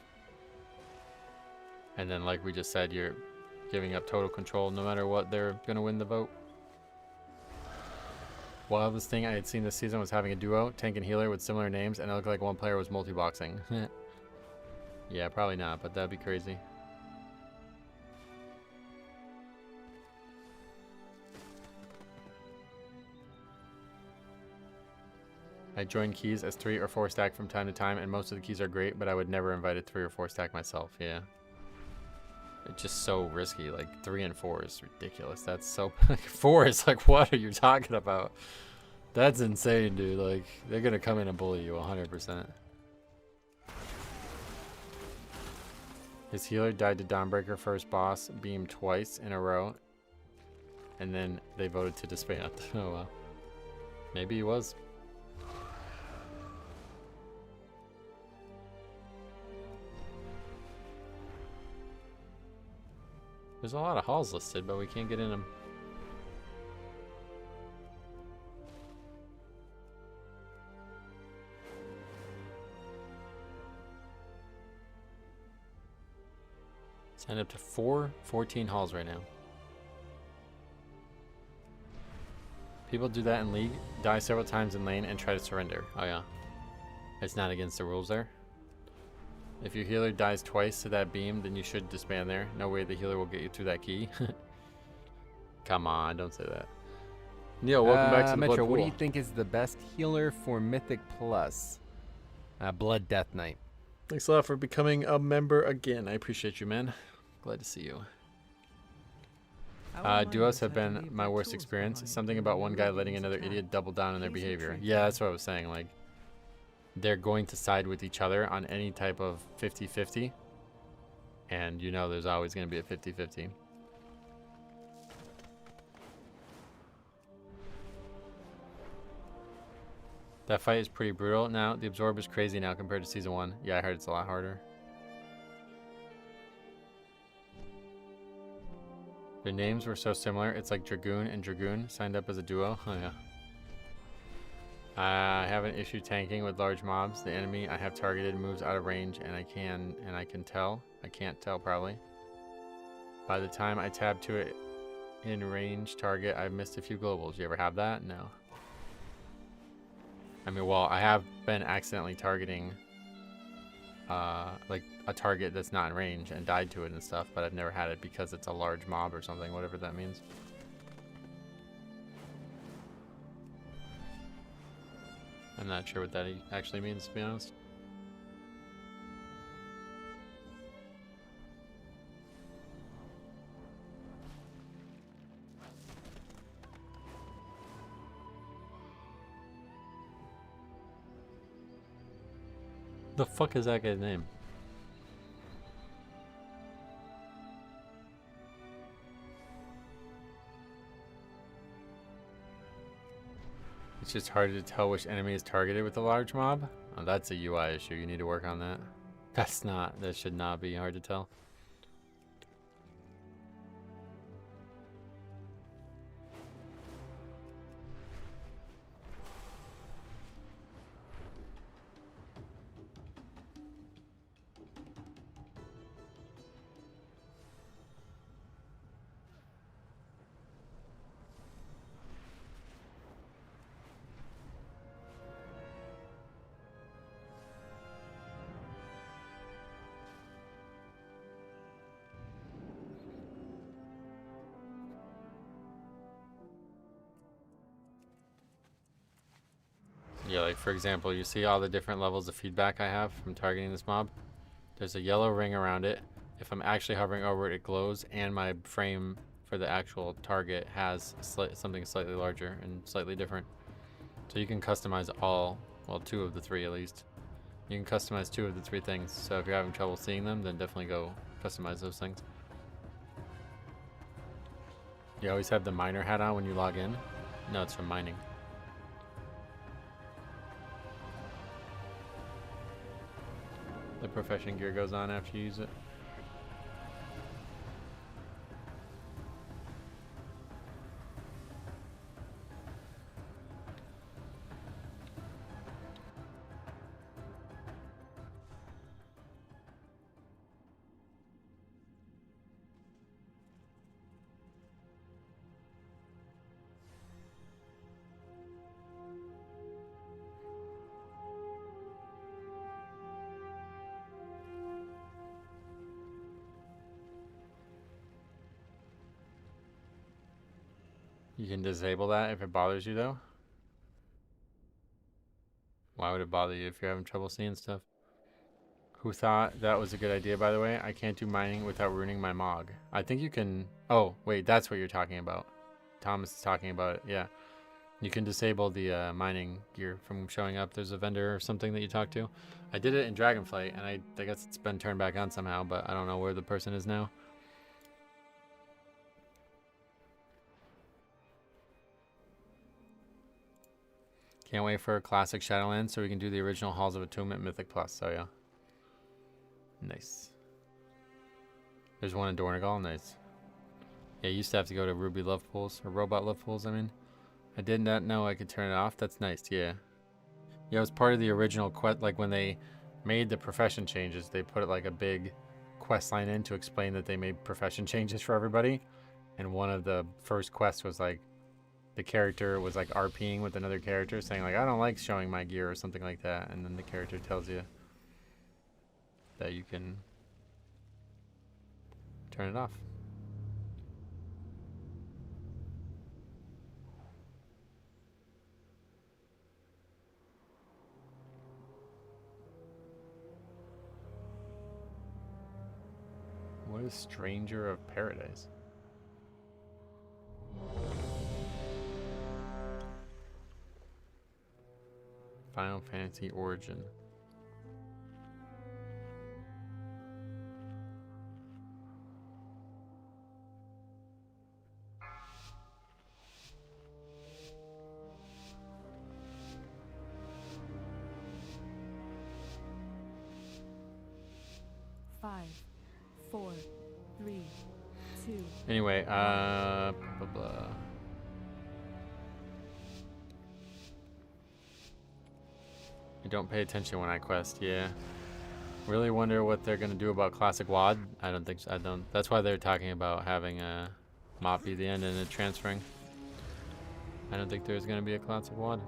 And then, like we just said, you're giving up total control no matter what. They're gonna win the vote. Wildest thing I had seen this season was having a duo, tank and healer, with similar names, and it looked like one player was multi-boxing. Yeah, probably not, but that'd be crazy. I join keys as 3 or 4 stack from time to time, and most of the keys are great, but I would never invite a 3 or 4 stack myself. Yeah. It's just so risky. Like, 3 and 4 is ridiculous. That's so... 4 is like, what are you talking about? That's insane, dude. Like, they're gonna come in and bully you 100%. His healer died to Dawnbreaker first boss beam twice in a row, and then they voted to disband. Oh, well. Maybe he was. There's a lot of halls listed, but we can't get in them. Signed up to 14 halls right now. People do that in League, die several times in lane, and try to surrender. Oh yeah. It's not against the rules there. If your healer dies twice to that beam, then you should disband there. No way the healer will get you through that key. Come on, don't say that. Neil, welcome back to the Metro, Blood what do Pool. you think is the best healer for Mythic Plus? Blood Death Knight. Thanks a lot for becoming a member again. I appreciate you, man. Glad to see you. Duos have been my worst experience. Something about one guy letting another idiot double down on their behavior. Yeah, that's what I was saying. Like, they're going to side with each other on any type of 50-50. And you know there's always going to be a 50-50. That fight is pretty brutal now. The absorb is crazy now compared to season 1. Yeah, I heard it's a lot harder. Their names were so similar. It's like Dragoon and Dragoon signed up as a duo. Oh yeah. I have an issue tanking with large mobs. The enemy I have targeted moves out of range, and I can tell. I can't tell probably. By the time I tab to it in range target, I've missed a few globals. You ever have that? No. I mean, well, I have been accidentally targeting like a target that's not in range and died to it and stuff, but I've never had it because it's a large mob or something, whatever that means. I'm not sure what that actually means, to be honest. The fuck is that guy's name? It's just hard to tell which enemy is targeted with a large mob. Oh, that's a UI issue. You need to work on that. That should not be hard to tell. Yeah, like for example, you see all the different levels of feedback I have from targeting this mob. There's a yellow ring around it. If I'm actually hovering over it, it glows, and my frame for the actual target has something slightly larger and slightly different. So you can customize all, well, 2 of the 3 at least. You can customize 2 of the 3 things. So if you're having trouble seeing them, then definitely go customize those things. You always have the miner hat on when you log in? No, it's from mining. The profession gear goes on after you use it. You can disable that if it bothers you, though. Why would it bother you if you're having trouble seeing stuff? Who thought that was a good idea, by the way? I can't do mining without ruining my MOG. I think you can... Oh, wait, that's what you're talking about. Thomas is talking about it, yeah. You can disable the mining gear from showing up. There's a vendor or something that you talk to. I did it in Dragonflight, and I guess it's been turned back on somehow, but I don't know where the person is now. Can't wait for a classic Shadowlands so we can do the original Halls of Attunement Mythic Plus. So yeah. Nice. There's one in Dornegal. Nice. Yeah, you used to have to go to Ruby Love Pools, or Robot Love Pools, I mean. I did not know I could turn it off. That's nice, yeah. Yeah, it was part of the original quest. Like when they made the profession changes, they put like a big quest line in to explain that they made profession changes for everybody. And one of the first quests was like, the character was like RPing with another character saying like, I don't like showing my gear or something like that. And then the character tells you that you can turn it off. What is Stranger of Paradise? Final Fantasy Origin. 5, 4, 3, 2. Anyway, blah, blah, blah. I don't pay attention when I quest, yeah. Really wonder what they're gonna do about Classic WoD. I don't think so. That's why they're talking about having a mop be the end and it transferring. I don't think there's gonna be a Classic WoD.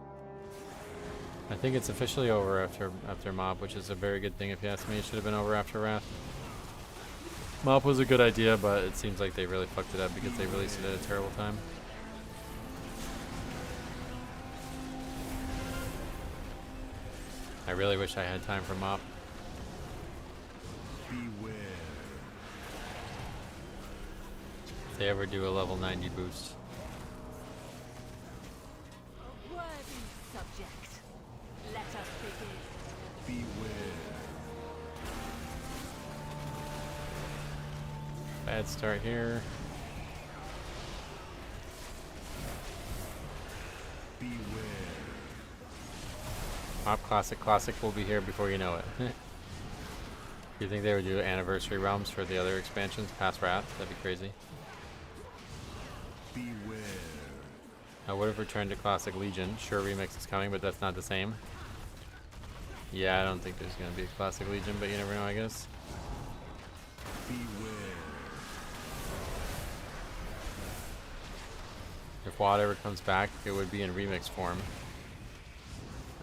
I think it's officially over after mop, which is a very good thing if you ask me. It should have been over after Wrath. Mop was a good idea, but it seems like they really fucked it up because they released it at a terrible time. I really wish I had time for mop. Beware. If they ever do a level 90 boost. A worthy subject. Let us begin. Beware. Bad start here. Beware. Mop Classic will be here before you know it. You think they would do anniversary realms for the other expansions past Wrath? That'd be crazy. Beware. I would have returned to Classic Legion. Sure, Remix is coming, but that's not the same. Yeah, I don't think there's going to be a Classic Legion, but you never know, I guess. Beware. If WoD ever comes back, it would be in Remix form.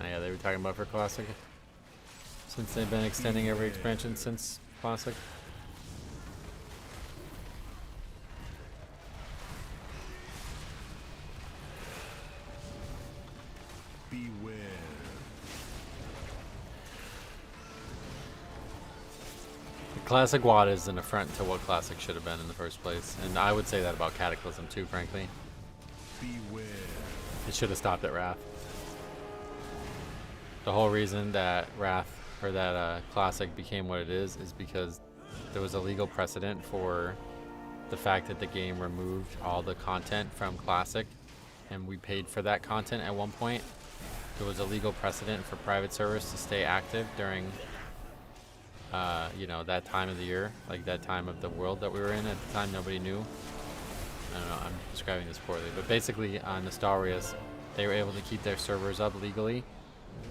Oh, yeah, they were talking about for Classic. Since they've been extending every expansion since Classic. Beware. The Classic WoD is an affront to what Classic should have been in the first place. And I would say that about Cataclysm too, frankly. Beware. It should have stopped at Wrath. The whole reason that Wrath, or that Classic became what it is because there was a legal precedent for the fact that the game removed all the content from Classic, and we paid for that content at one point. There was a legal precedent for private servers to stay active during, you know, that time of the year, like that time of the world that we were in at the time. Nobody knew. I don't know, I'm describing this poorly, but basically on Nostarius, they were able to keep their servers up legally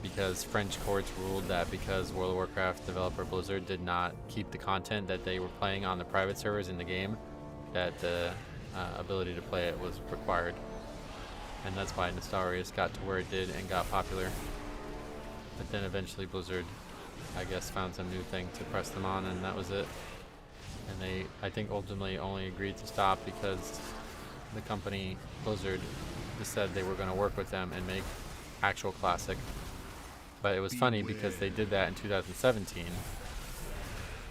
because French courts ruled that because World of Warcraft developer Blizzard did not keep the content that they were playing on the private servers in the game, that the ability to play it was required. And that's why Nostarius got to where it did and got popular. But then eventually Blizzard, I guess, found some new thing to press them on, and that was it. And they, I think, ultimately only agreed to stop because the company, Blizzard, just said they were going to work with them and make actual Classic. But it was funny because they did that in 2017,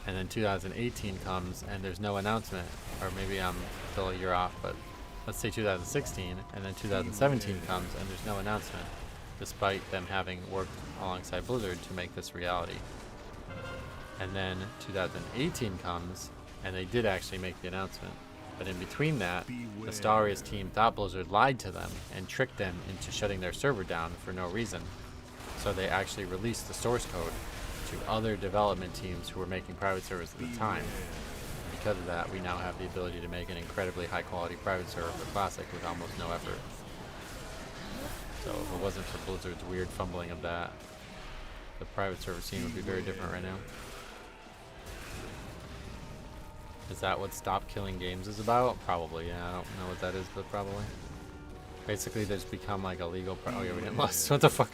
and then 2018 comes and there's no announcement, or maybe I'm still a year off, but let's say 2016, and then 2017 comes and there's no announcement, despite them having worked alongside Blizzard to make this reality. And then 2018 comes, and they did actually make the announcement. But in between that, the Nostarius team thought Blizzard lied to them and tricked them into shutting their server down for no reason. So they actually released the source code to other development teams who were making private servers at the time. And because of that, we now have the ability to make an incredibly high quality private server for Classic with almost no effort. So if it wasn't for Blizzard's weird fumbling of that, the private server scene would be very different right now. Is that what Stop Killing Games is about? Probably, yeah. I don't know what that is, but probably. Basically, there's become like a legal... oh yeah, we didn't lost. What the fuck?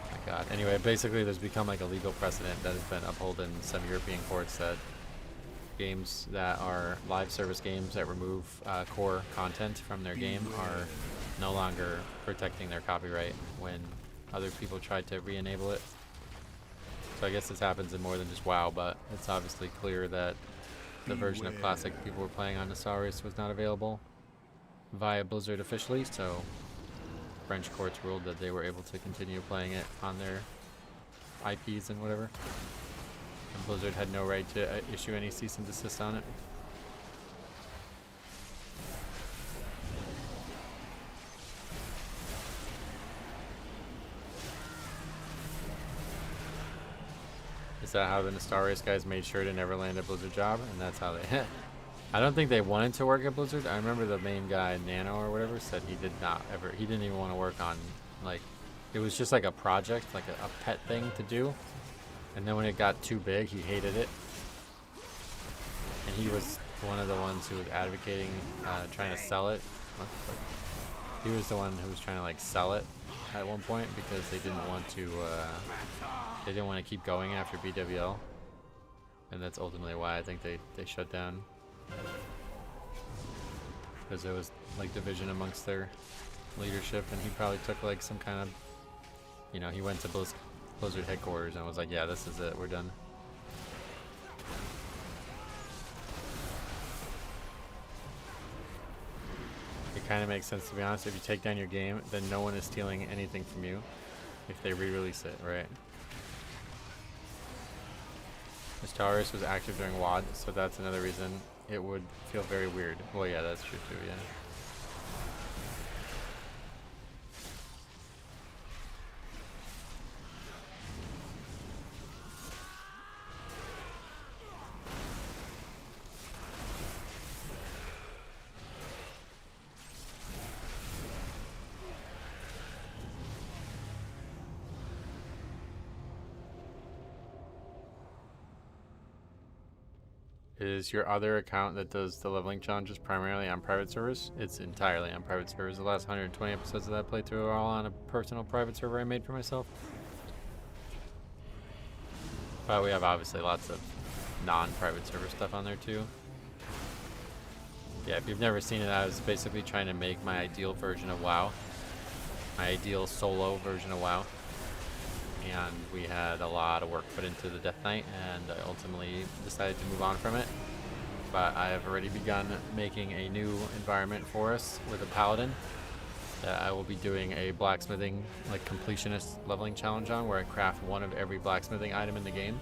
Oh my god. Anyway, basically, there's become like a legal precedent that has been upheld in some European courts that games that are live service games that remove core content from their game are no longer protecting their copyright when other people tried to re-enable it. So I guess this happens in more than just WoW, but it's obviously clear that the version of Classic people were playing on Nostarius was not available via Blizzard officially, so French courts ruled that they were able to continue playing it on their IPs and whatever. And Blizzard had no right to issue any cease and desist on it. Is that how the Nestarius guys made sure to never land a Blizzard job? And that's how they hit. I don't think they wanted to work at Blizzard. I remember the main guy, Nano or whatever, said he did not ever, he didn't even want to work on, like, it was just like a project, like a pet thing to do. And then when it got too big, he hated it. And he was one of the ones who was advocating trying to sell it. He was the one who was trying to like sell it at one point because they didn't want to keep going after BWL. And that's ultimately why I think they shut down. Because there was like division amongst their leadership, and he probably took like some kind of, you know, he went to Blizzard headquarters and was like, yeah, this is it, we're done. It kind of makes sense, to be honest. If you take down your game, then no one is stealing anything from you if they re-release it, right? Nestarius was active during WoD, so that's another reason it would feel very weird. Well, yeah, that's true too, yeah. Is your other account that does the leveling challenges primarily on private servers? It's entirely on private servers. The last 120 episodes of that playthrough are all on a personal private server I made for myself. But we have obviously lots of non-private server stuff on there too. Yeah, if you've never seen it, I was basically trying to make my ideal version of WoW. My ideal solo version of WoW. And we had a lot of work put into the Death Knight, and I ultimately decided to move on from it. But I have already begun making a new environment for us with a Paladin that I will be doing a blacksmithing, like completionist leveling challenge on, where I craft one of every blacksmithing item in the game.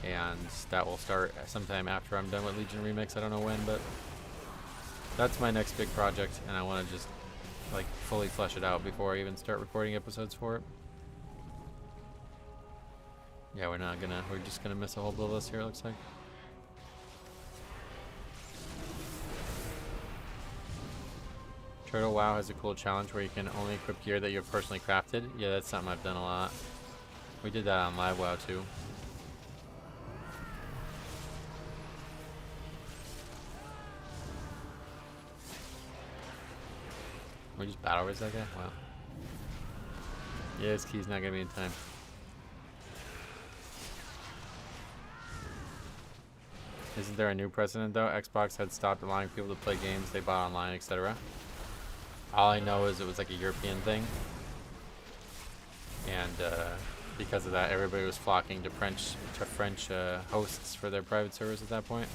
And that will start sometime after I'm done with Legion Remix. I don't know when, but that's my next big project, and I want to just like fully flesh it out before I even start recording episodes for it. Yeah, we're just gonna miss a whole blue list here, it looks like. Turtle WoW has a cool challenge where you can only equip gear that you've personally crafted. Yeah, that's something I've done a lot. We did that on Live WoW too. We just battle raise that guy? Wow. Yeah, his key's not gonna be in time. Isn't there a new precedent though? Xbox had stopped allowing people to play games they bought online, etc. All I know is it was like a European thing. And because of that, everybody was flocking to French hosts for their private servers at that point.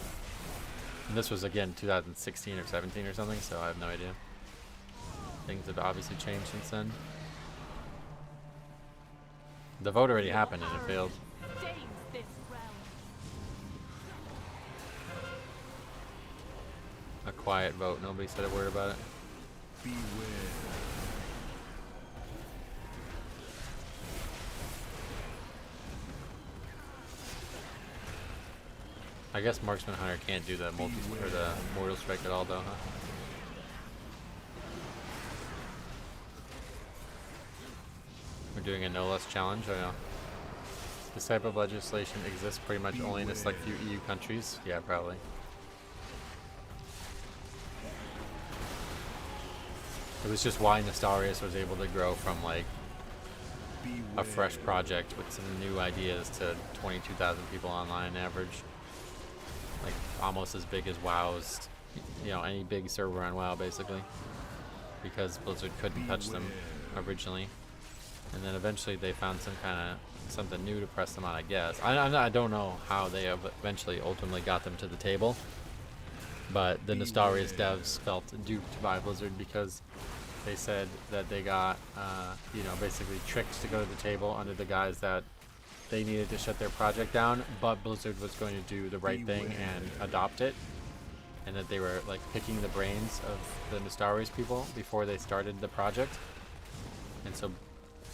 And this was again 2016 or 17 or something, so I have no idea. Things have obviously changed since then. The vote already happened and it failed. A quiet vote. Nobody said a word about it. Beware. I guess Marksman Hunter can't do the or the Mortal Strike at all, though, huh? We're doing a no less challenge. I know. This type of legislation exists pretty much only in a select few EU countries. Yeah, probably. It was just why Nestarius was able to grow from like a fresh project with some new ideas to 22,000 people online average. Like almost as big as WoW's, you know, any big server on WoW basically. Because Blizzard couldn't touch them originally. And then eventually they found some kind of something new to press them on, I guess. I don't know how they eventually ultimately got them to the table. But the Nestarius devs felt duped by Blizzard because they said that they got, you know, basically tricked to go to the table under the guise that they needed to shut their project down, but Blizzard was going to do the right thing and adopt it. And that they were like picking the brains of the Nestarius people before they started the project. And so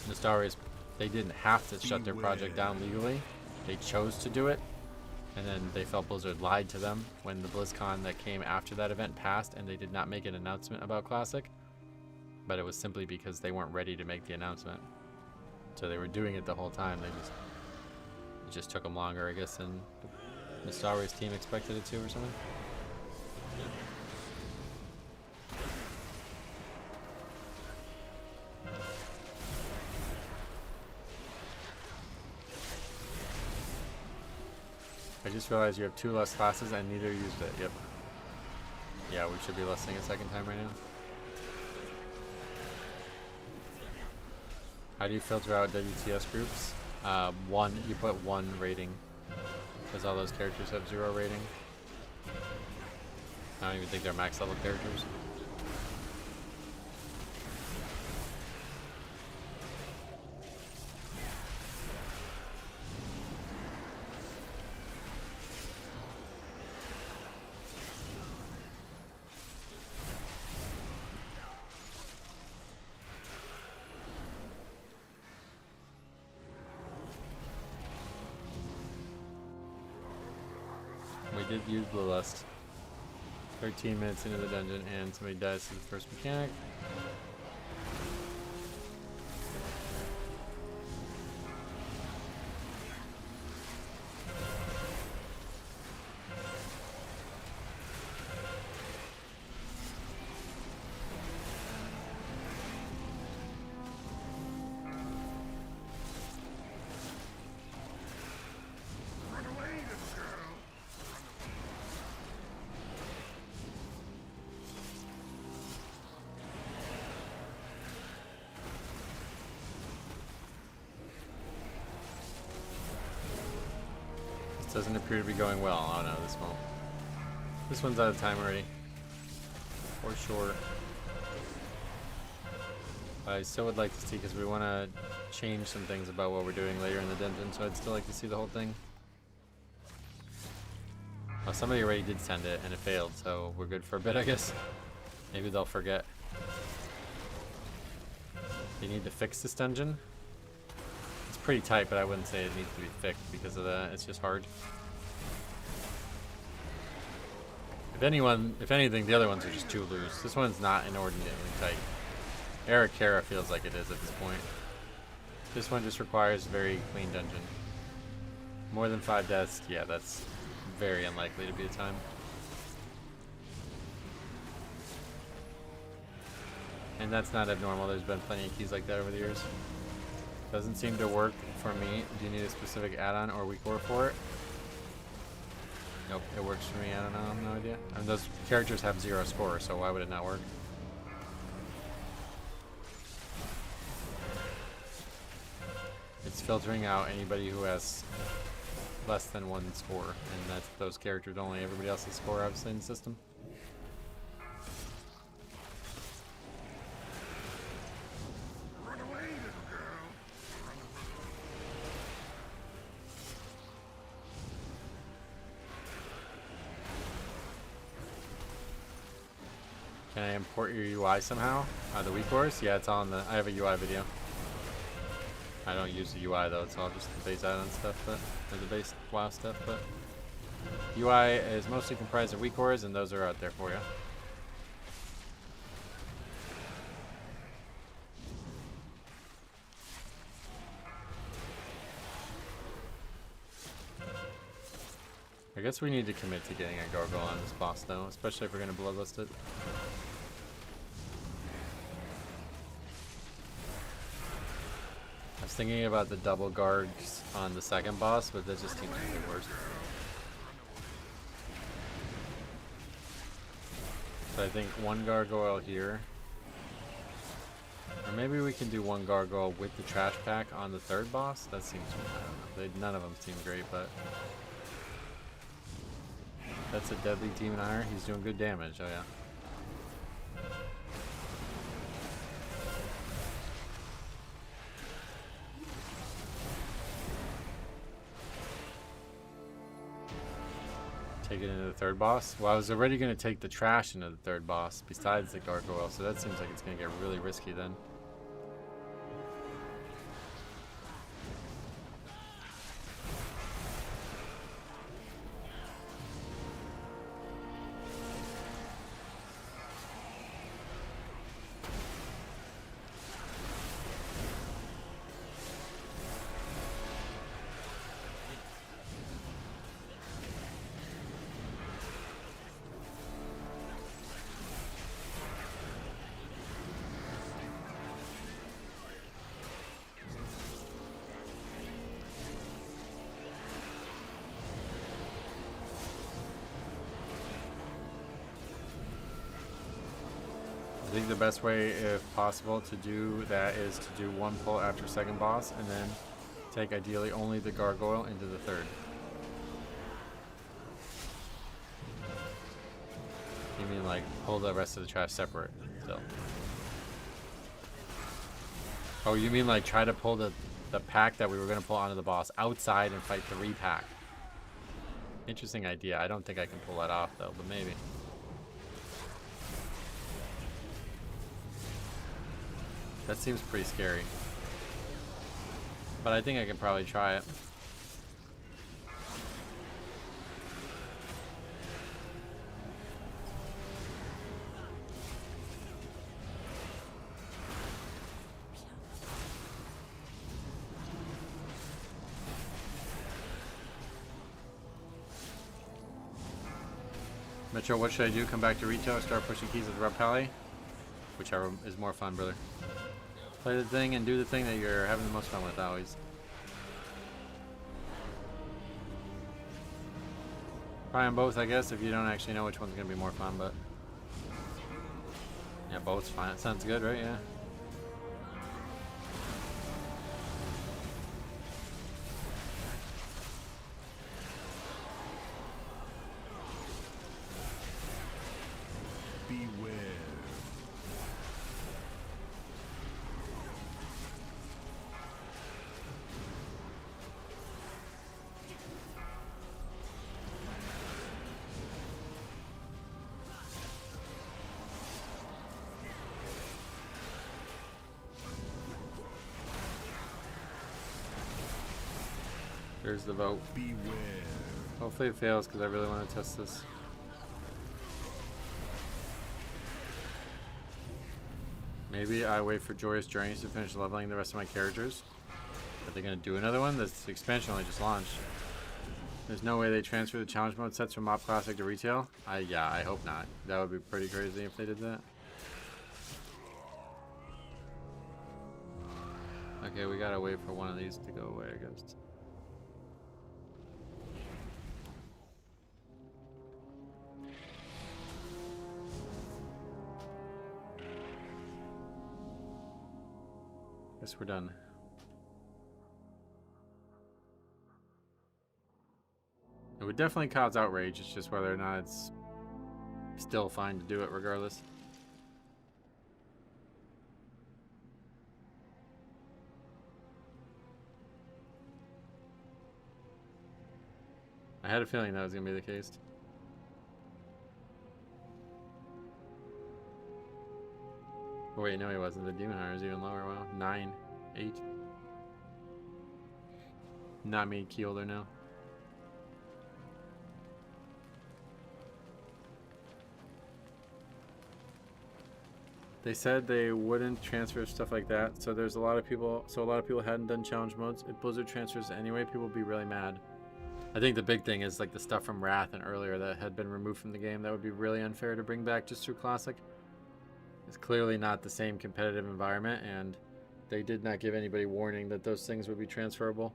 Nestarius they didn't have to shut their project down legally. They chose to do it, and then they felt Blizzard lied to them when the BlizzCon that came after that event passed, and they did not make an announcement about Classic. But it was simply because they weren't ready to make the announcement. So they were doing it the whole time. It just took them longer, I guess, than the Star Wars team expected it to, or something. I just realized you have 2 less classes and neither used it. Yep. Yeah, we should be listing a second time right now. How do you filter out WTS groups? You put 1 rating, because all those characters have 0 rating. I don't even think they're max level characters. We did use Blue Lust. 13 minutes into the dungeon and somebody dies to the first mechanic. Doesn't appear to be going well. Oh no, this won't. This one's out of time already. For sure. I still would like to see, because we want to change some things about what we're doing later in the dungeon, so I'd still like to see the whole thing. Oh, somebody already did send it and it failed, so we're good for a bit, I guess. Maybe they'll forget. You need to fix this dungeon. It's pretty tight, but I wouldn't say it needs to be fixed because of that. It's just hard. If anything, the other ones are just too loose. This one's not inordinately tight. Eric Kara feels like it is at this point. This one just requires a very clean dungeon. More than 5 deaths, yeah, that's very unlikely to be the time. And that's not abnormal. There's been plenty of keys like that over the years. Doesn't seem to work for me. Do you need a specific add-on or weak core for it? Nope, it works for me. I don't know. I have no idea. I mean, those characters have 0 score, so why would it not work? It's filtering out anybody who has less than 1 score, and that's those characters only. Everybody else's score, obviously, in the system. Can I import your UI somehow? The weak cores? Yeah, it's on the. I have a UI video. I don't use the UI though. It's all just the base add-on stuff, or the base WoW stuff. But UI is mostly comprised of weak cores, and those are out there for you. I guess we need to commit to getting a gargoyle on this boss though, especially if we're going to bloodlust it. I was thinking about the double guards on the second boss, but that just seems to be worse. So I think 1 gargoyle here. Or maybe we can do 1 gargoyle with the trash pack on the 3rd boss. That seems, I don't know, none of them seem great, but that's a deadly demon iron. He's doing good damage. Oh yeah. Take it into the 3rd boss. Well, I was already going to take the trash into the 3rd boss besides the gargoyle, so that seems like it's going to get really risky then. I think the best way, if possible, to do that is to do one pull after second boss, and then take ideally only the gargoyle into the third. You mean like pull the rest of the trash separate still? Oh, you mean like try to pull the pack that we were going to pull onto the boss outside and fight the repack? Interesting idea. I don't think I can pull that off though, but maybe. That seems pretty scary. But I think I can probably try it. Metro, what should I do? Come back to retail or start pushing keys with the Rep Pally? Whichever is more fun, brother. Play the thing and do the thing that you're having the most fun with always. Try them both, I guess, if you don't actually know which one's going to be more fun, but... Yeah, both's fine. It sounds good, right? Yeah. Beware. There's the vote. Beware. Hopefully it fails because I really want to test this. Maybe I wait for Joyous Journeys to finish leveling the rest of my characters. Are they going to do another one? This expansion only just launched. There's no way they transfer the challenge mode sets from Mob Classic to retail? Yeah, I hope not. That would be pretty crazy if they did that. Okay, we gotta wait for one of these to go away, I guess. Guess we're done. It would definitely cause outrage. It's just whether or not it's still fine to do it regardless. I had a feeling that was going to be the case. Oh wait, no he wasn't. The Demon Hunter is even lower. Wow. 9, 8. Not me, key holder now. They said they wouldn't transfer stuff like that, so there's a lot of people. So a lot of people hadn't done challenge modes. If Blizzard transfers anyway, people would be really mad. I think the big thing is like the stuff from Wrath and earlier that had been removed from the game. That would be really unfair to bring back just through Classic. It's clearly not the same competitive environment, and they did not give anybody warning that those things would be transferable.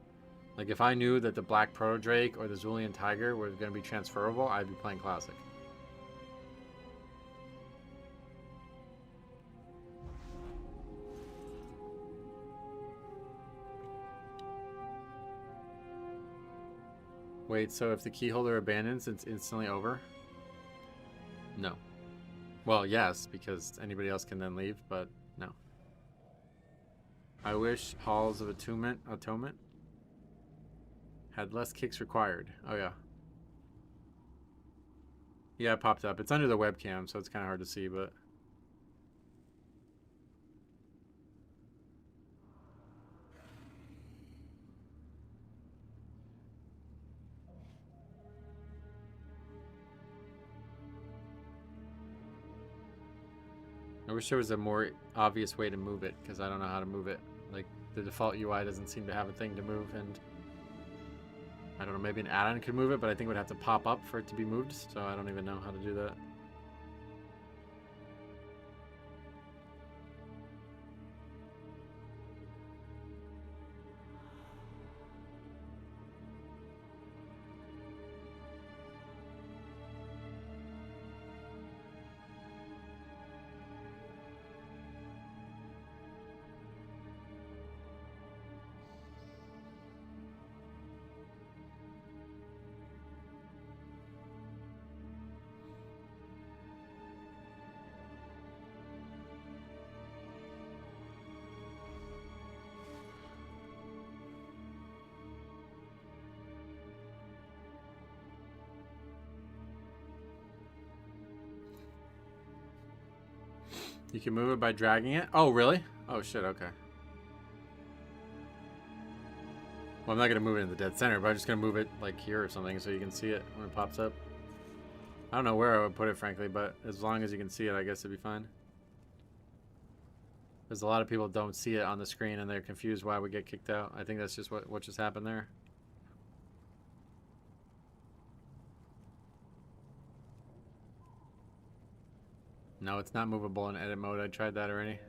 Like if I knew that the Black Proto Drake or the Zulian Tiger were going to be transferable, I'd be playing Classic. Wait, so if the key holder abandons, it's instantly over? No. Well, yes, because anybody else can then leave, but no. I wish Halls of Atonement had less kicks required. Oh, yeah. Yeah, it popped up. It's under the webcam, so it's kind of hard to see, but... I wish there was a more obvious way to move it, because I don't know how to move it. Like, the default UI doesn't seem to have a thing to move, and... I don't know, maybe an add-on could move it, but I think it would have to pop up for it to be moved, so I don't even know how to do that. You can move it by dragging it? Oh, really? Oh, shit, okay. Well, I'm not going to move it in the dead center, but I'm just going to move it, like, here or something so you can see it when it pops up. I don't know where I would put it, frankly, but as long as you can see it, I guess it'd be fine. Because a lot of people don't see it on the screen and they're confused why we get kicked out. I think that's just what just happened there. No, it's not movable in edit mode. I tried that already.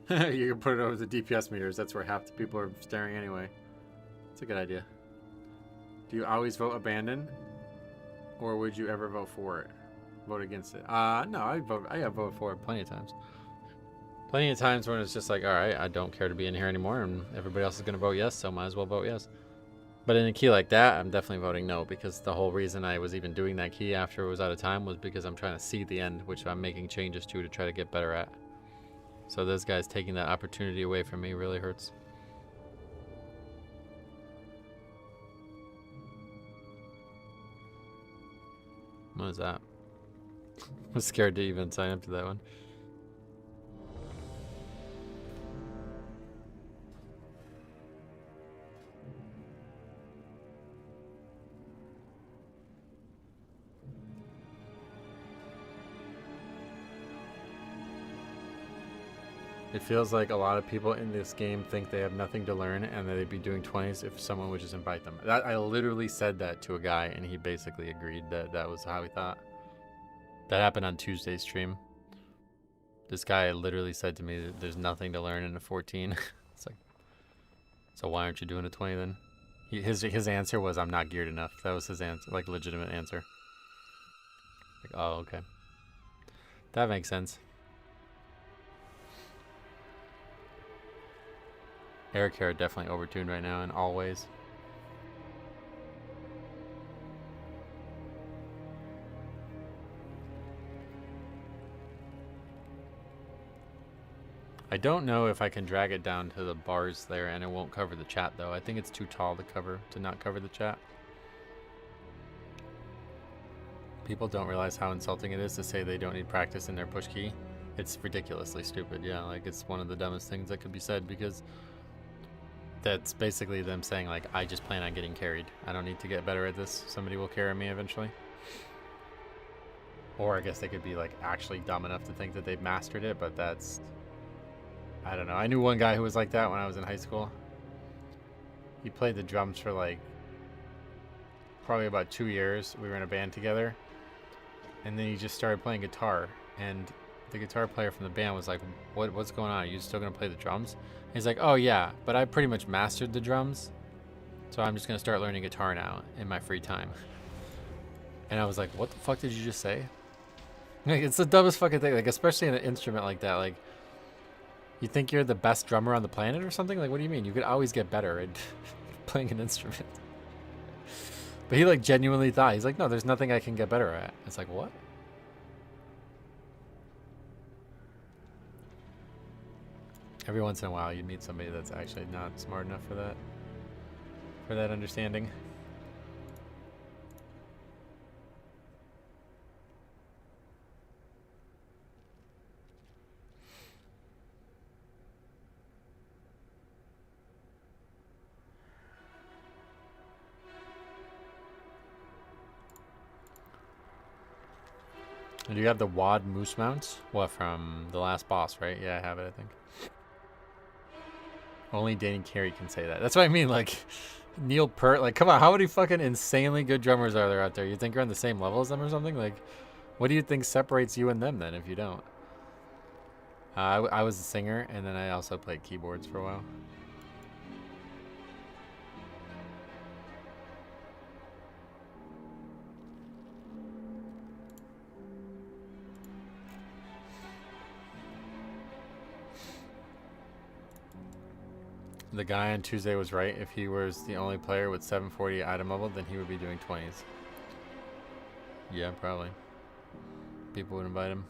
You can put it over the DPS meters. That's where half the people are staring anyway. It's a good idea. Do you always vote abandon? Or would you ever vote for it? Vote against it? No, I have voted for it plenty of times. Plenty of times when it's just like, alright, I don't care to be in here anymore and everybody else is going to vote yes, so might as well vote yes. But in a key like that, I'm definitely voting no, because the whole reason I was even doing that key after it was out of time was because I'm trying to see the end, which I'm making changes to try to get better at. So those guys taking that opportunity away from me really hurts. What is that? I was scared to even sign up to that one. It feels like a lot of people in this game think they have nothing to learn and that they'd be doing 20s if someone would just invite them. I literally said that to a guy and he basically agreed that that was how he thought. That happened on Tuesday's stream. This guy literally said to me that there's nothing to learn in a 14. It's like, so why aren't you doing a 20 then? His answer was, I'm not geared enough. That was his answer, like legitimate answer. Like, oh, okay. That makes sense. Air care definitely overtuned right now in all ways. I don't know if I can drag it down to the bars there and it won't cover the chat though. I think it's too tall to not cover the chat. People don't realize how insulting it is to say they don't need practice in their push key. It's ridiculously stupid, yeah, like it's one of the dumbest things that could be said because that's basically them saying like, I just plan on getting carried. I don't need to get better at this. Somebody will carry me eventually. Or I guess they could be like actually dumb enough to think that they've mastered it, but that's, I don't know. I knew one guy who was like that when I was in high school. He played the drums for like probably about 2 years. We were in a band together. And then he just started playing guitar. And the guitar player from the band was like, what's going on? Are you still going to play the drums? And he's like, oh yeah, but I pretty much mastered the drums. So I'm just going to start learning guitar now in my free time. And I was like, what the fuck did you just say? Like, it's the dumbest fucking thing. Like, especially in an instrument like that. Like, you think you're the best drummer on the planet or something? Like, what do you mean? You could always get better at playing an instrument. But he like genuinely thought, he's like, no, there's nothing I can get better at. It's like, what? Every once in a while you meet somebody that's actually not smart enough for that understanding. Do you have the WAD moose mounts? What, from the last boss, right? Yeah, I have it, I think. Only Danny Carey can say that. That's what I mean, like, Neil Peart, like, come on, how many fucking insanely good drummers are there out there? You think you're on the same level as them or something? Like, what do you think separates you and them then, if you don't? I was a singer, and then I also played keyboards for a while. The guy on Tuesday was right. If he was the only player with 740 item level, then he would be doing 20s. Yeah, probably. People would invite him.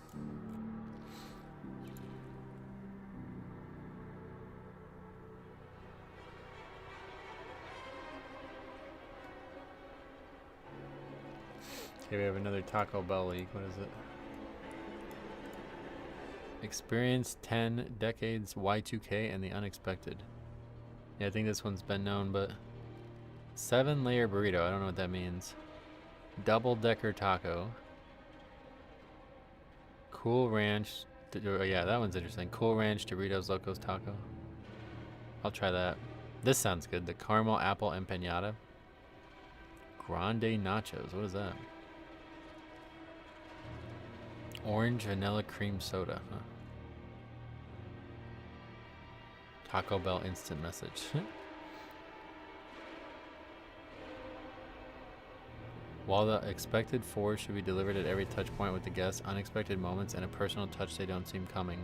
Okay, we have another Taco Bell league. What is it? Experience 10 decades Y2K and the unexpected. Yeah, I think this one's been known, but 7-layer burrito. I don't know what that means. Double-decker taco. Cool Ranch. Oh, yeah, that one's interesting. Cool Ranch Doritos Locos Taco. I'll try that. This sounds good. The caramel apple empanada. Grande nachos. What is that? Orange vanilla cream soda. Huh. Taco Bell instant message. While the expected 4 should be delivered at every touch point with the guests, unexpected moments and a personal touch they don't seem coming.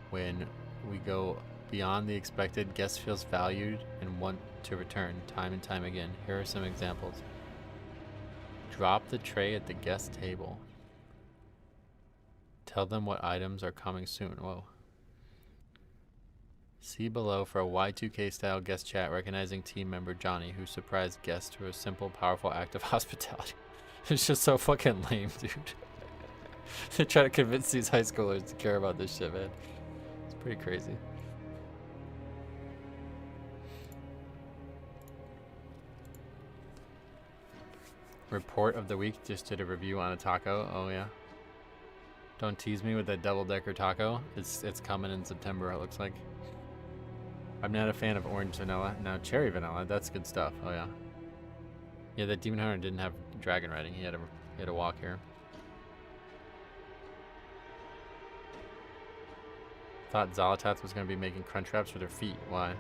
When we go beyond the expected, guest feels valued and want to return time and time again. Here are some examples. Drop the tray at the guest table. Tell them what items are coming soon. Whoa. See below for a Y2K style guest chat recognizing team member Johnny who surprised guests through a simple, powerful act of hospitality. It's just so fucking lame, dude. They try to convince these high schoolers to care about this shit, man. It's pretty crazy. Report of the week. Just did a review on a taco. Oh yeah. Don't tease me with that double-decker taco. It's coming in September, it looks like. I'm not a fan of orange vanilla. Now cherry vanilla, that's good stuff. Oh yeah. Yeah, that Demon Hunter didn't have dragon riding. He had a walk here. Thought Zolotath was gonna be making crunch wraps with her feet. Why?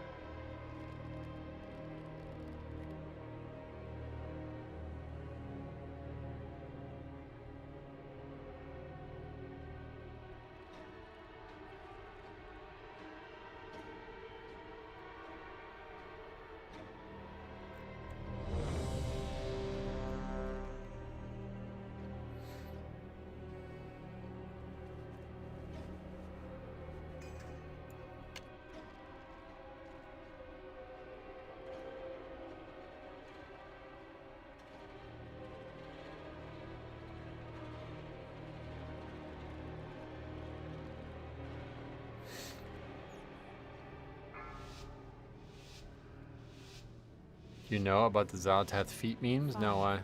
You know about the Zolotath feet memes? No, why?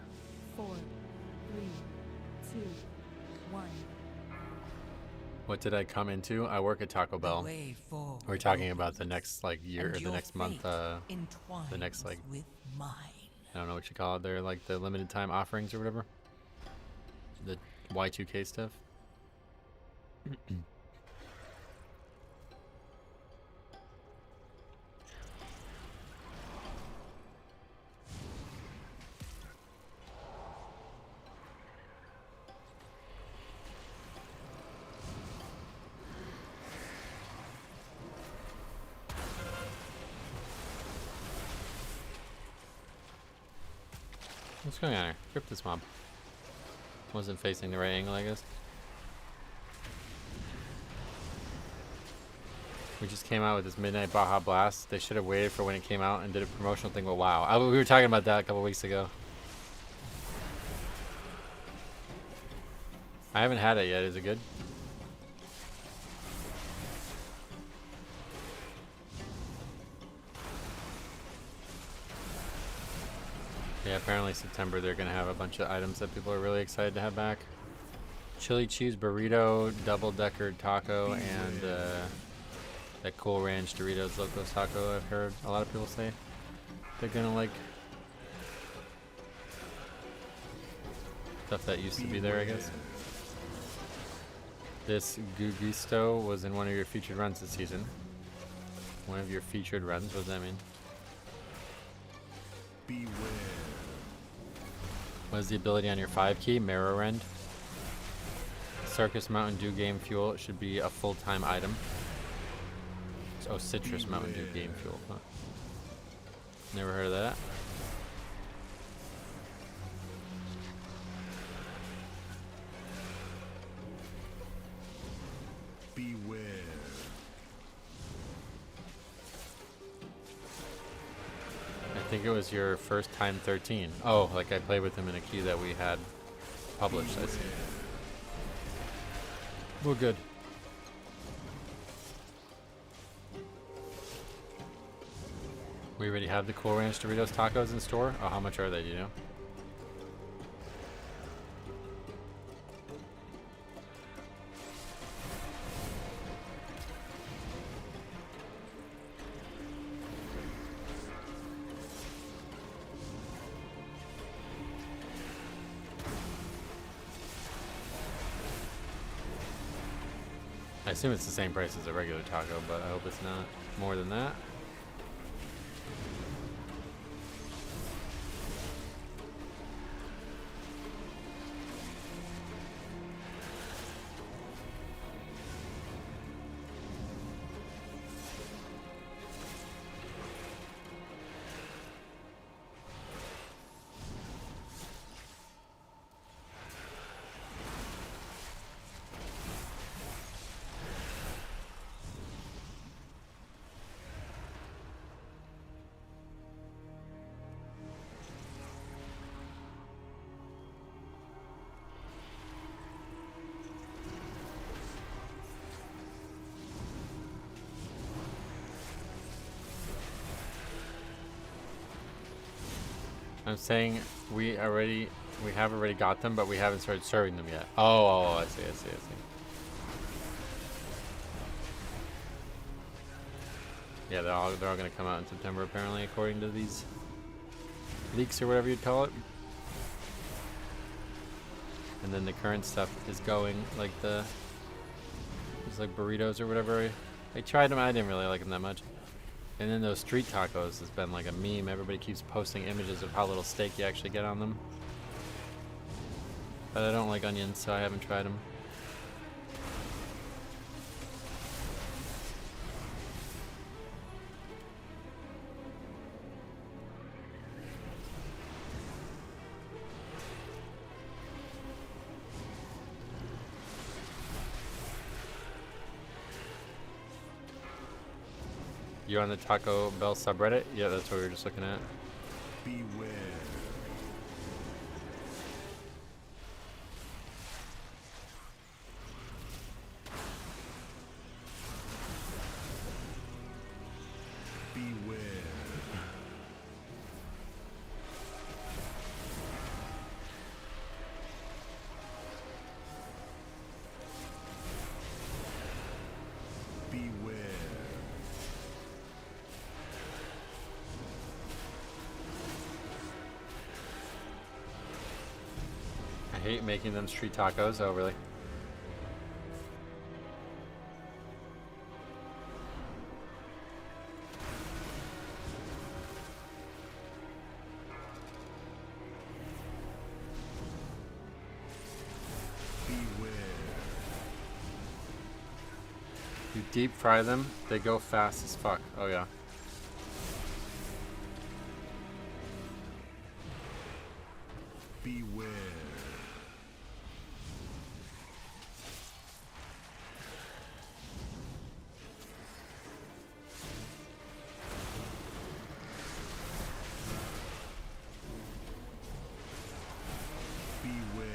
4, 3, 2, 1. What did I come into? I work at Taco Bell. We're talking about the next like year or the next month, the next like I don't know what you call it. They're like the limited time offerings or whatever. The Y2K stuff. What's going on here? Grip this mob. Wasn't facing the right angle, I guess. We just came out with this Midnight Baja Blast. They should have waited for when it came out and did a promotional thing with WoW. We were talking about that a couple weeks ago. I haven't had it yet. Is it good? Yeah, apparently September they're going to have a bunch of items that people are really excited to have back. Chili cheese burrito, double-decker taco, and that Cool Ranch Doritos Locos Taco I've heard a lot of people say they're going to like. Stuff that used to be there, I guess. This Gugusto was in one of your featured runs this season. One of your featured runs, what does that mean? Beware. What is the ability on your 5 key? Marrow Rend. Circus Mountain Dew Game Fuel. It should be a full-time item. Oh, Citrus Mountain Dew Game Fuel. Huh. Never heard of that. Beware. I think it was your first time 13. Oh, like I played with him in a queue that we had published, I see. Well, good. We already have the Cool Ranch Doritos tacos in store. Oh, how much are they, do you know? I assume it's the same price as a regular taco, but I hope it's not more than that. I'm saying we have already got them, but we haven't started serving them yet. Oh, I see. Yeah, they're all gonna come out in September apparently, according to these leaks or whatever you'd call it. And then the current stuff is going like it's like burritos or whatever. I tried them. I didn't really like them that much. And then those street tacos has been like a meme. Everybody keeps posting images of how little steak you actually get on them. But I don't like onions, so I haven't tried them. You on the Taco Bell subreddit? Yeah, that's what we were just looking at. Beware. Beware. Beware. I hate making them street tacos. Oh, really? Beware. You deep fry them, they go fast as fuck. Oh, yeah. Beware. Beware.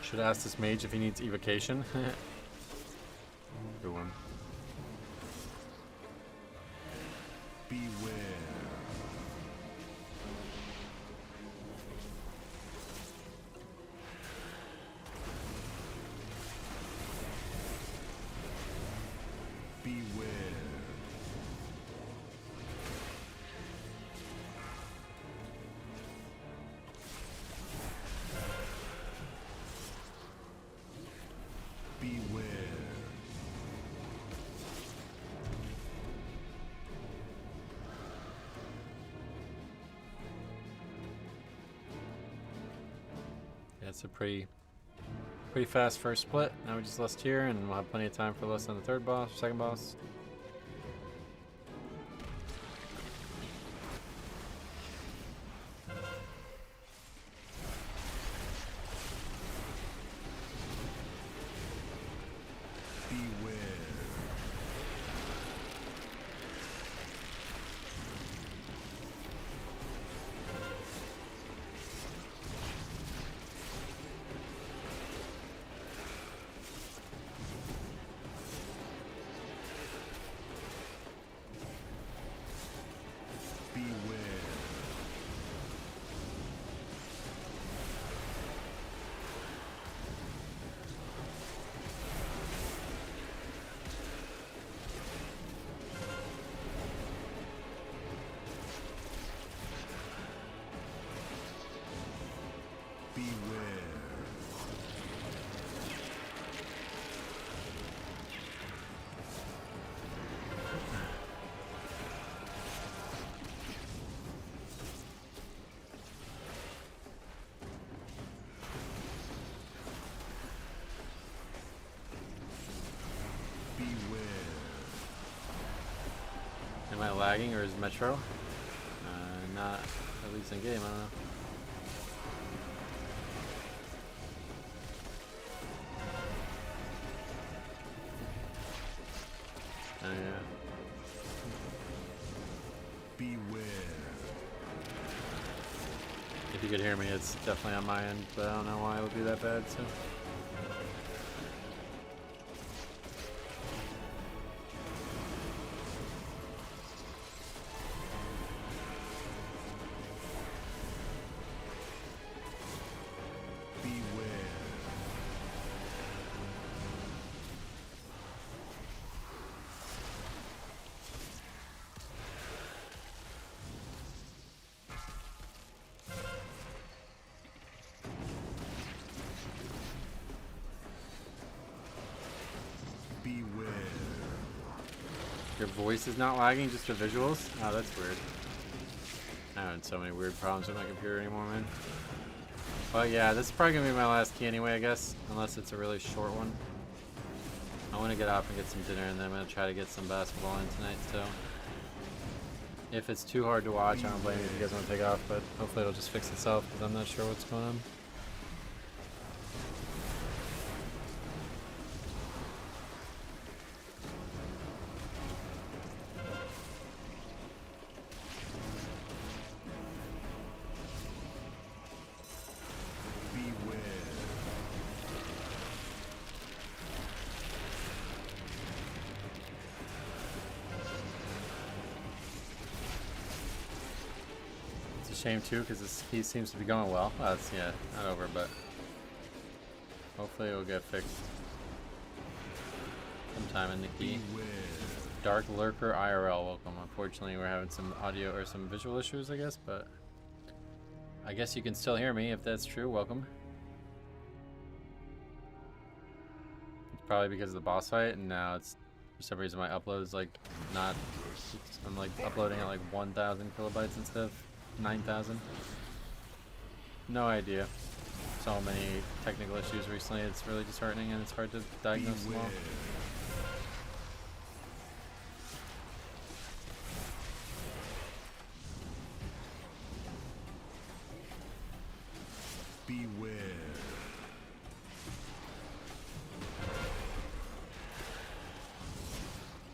Should ask this mage if he needs evocation. Good one. Beware. Beware. Beware. Yeah, it's a pretty fast first split. Now we just lost here, and we'll have plenty of time for less on the third boss, second boss. Am I lagging or is Metro? Not, at least in game, I don't know. Oh yeah. Beware. If you could hear me, it's definitely on my end, but I don't know why it would be that bad, so. Your voice is not lagging, just the visuals? Oh, that's weird. I'm having so many weird problems with my computer anymore, man. Well, yeah, this is probably gonna be my last key anyway, I guess. Unless it's a really short one. I want to get off and get some dinner, and then I'm gonna try to get some basketball in tonight, so. If it's too hard to watch, I don't blame you if you guys want to take off, but hopefully it'll just fix itself, because I'm not sure what's going on. Shame too, because this key seems to be going well. Well, it's, yeah, not over, but hopefully it'll get fixed sometime in the key. Dark Lurker IRL, welcome. Unfortunately, we're having some audio or some visual issues, I guess, but I guess you can still hear me if that's true. Welcome. It's probably because of the boss fight, and now it's for some reason my upload is like not. I'm like uploading at like 1,000 kilobytes instead of 9,000. No idea. So many technical issues recently. It's really disheartening, and it's hard to diagnose them all. Beware.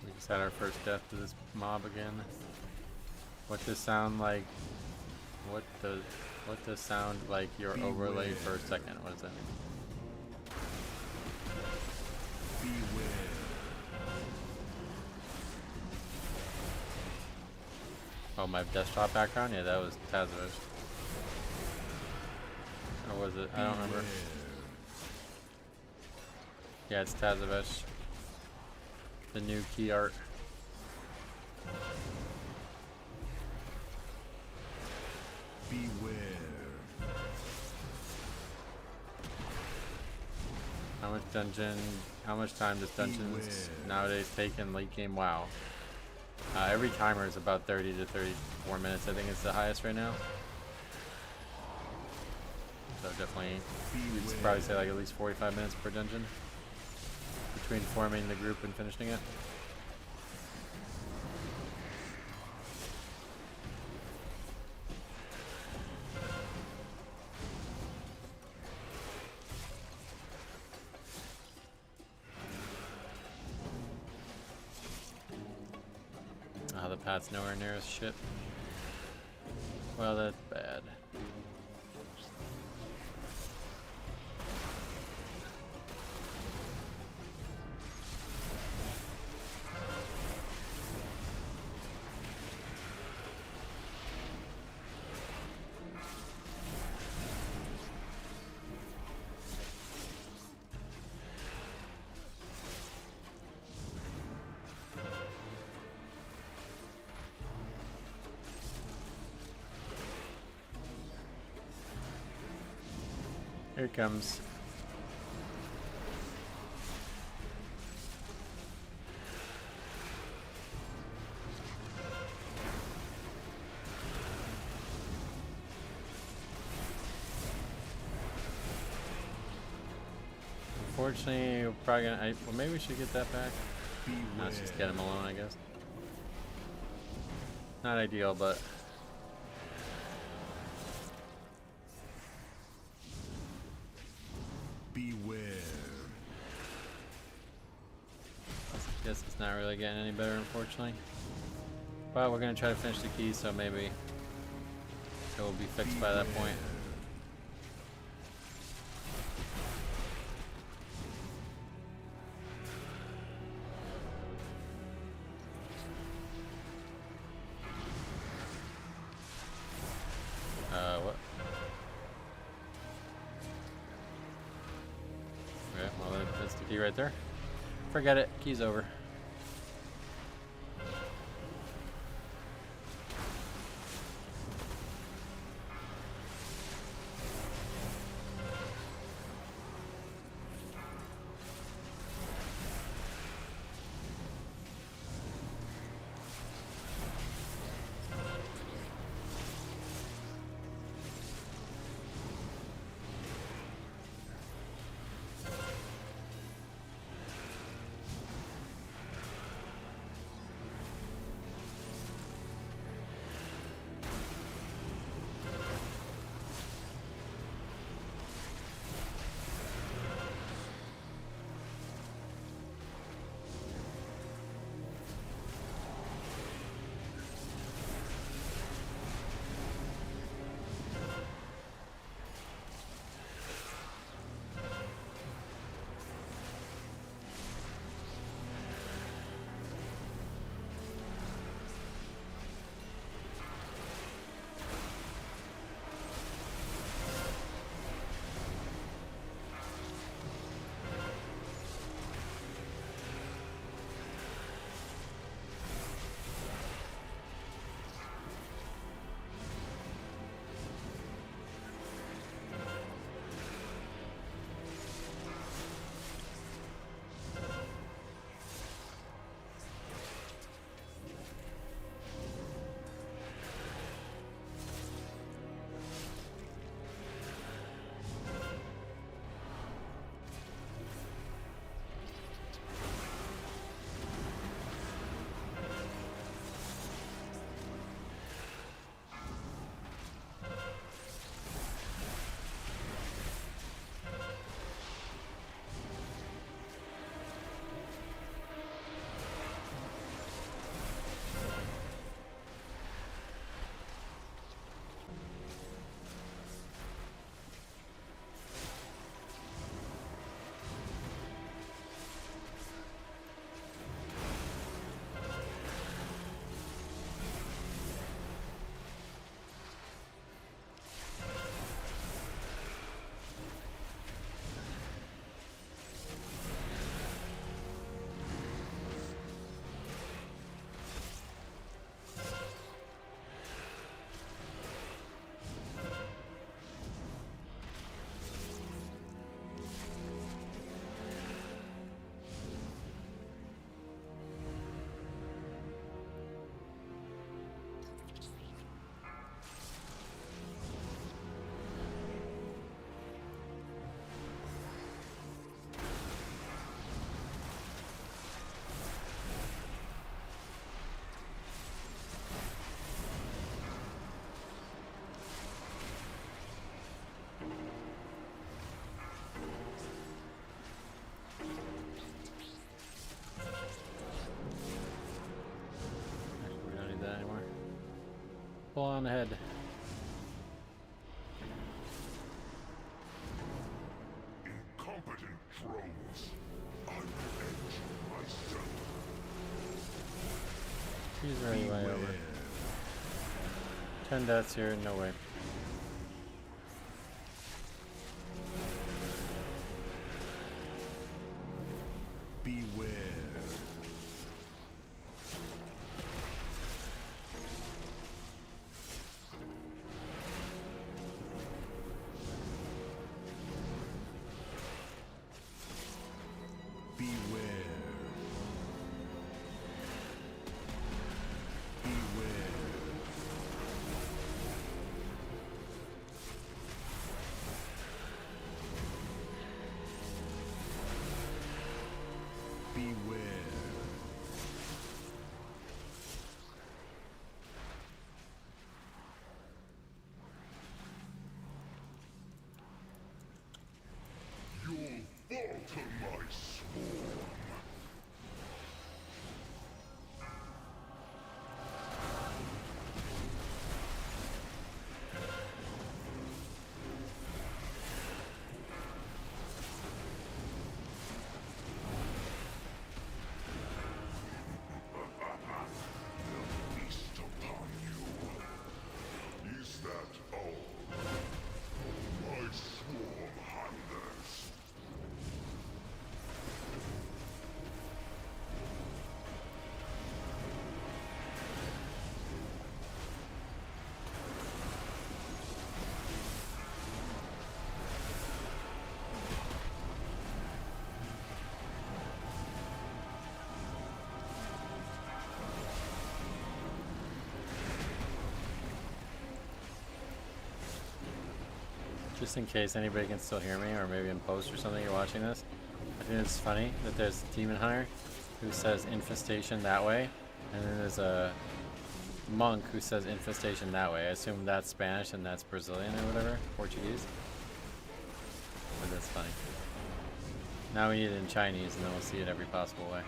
We just had our first death to this mob again. What does sound like? What does sound like you're overlaid for a second? What does that mean? Beware. Oh, my desktop background? Yeah, that was Tazovich. Or was it? I don't remember. Yeah, it's Tazovich. The new key art. Beware. How much time does dungeons nowadays take in late game? WoW. Every timer is about 30 to 34 minutes. I think it's the highest right now. So definitely, you'd probably say like at least 45 minutes per dungeon between forming the group and finishing it. The path's nowhere near as shit. Well, that's bad. Here it comes. Unfortunately, we're probably gonna. Well, maybe we should get that back. Let's just get him alone, I guess. Not ideal, but beware. I guess it's not really getting any better, unfortunately. But we're gonna try to finish the key, so maybe it will be fixed by that point. What? Okay, well that's the key right there. Forget it, key's over. Pull on ahead. Incompetent trolls. I will edge myself. He's already way over. 10 deaths here, no way. Beware. just in case anybody can still hear me, or maybe in post or something you're watching this, I think it's funny that there's a Demon Hunter who says infestation that way, and then there's a monk who says infestation that way. I assume that's Spanish and that's Brazilian or whatever, Portuguese. But that's funny. Now we need it in Chinese, and then we'll see it every possible way.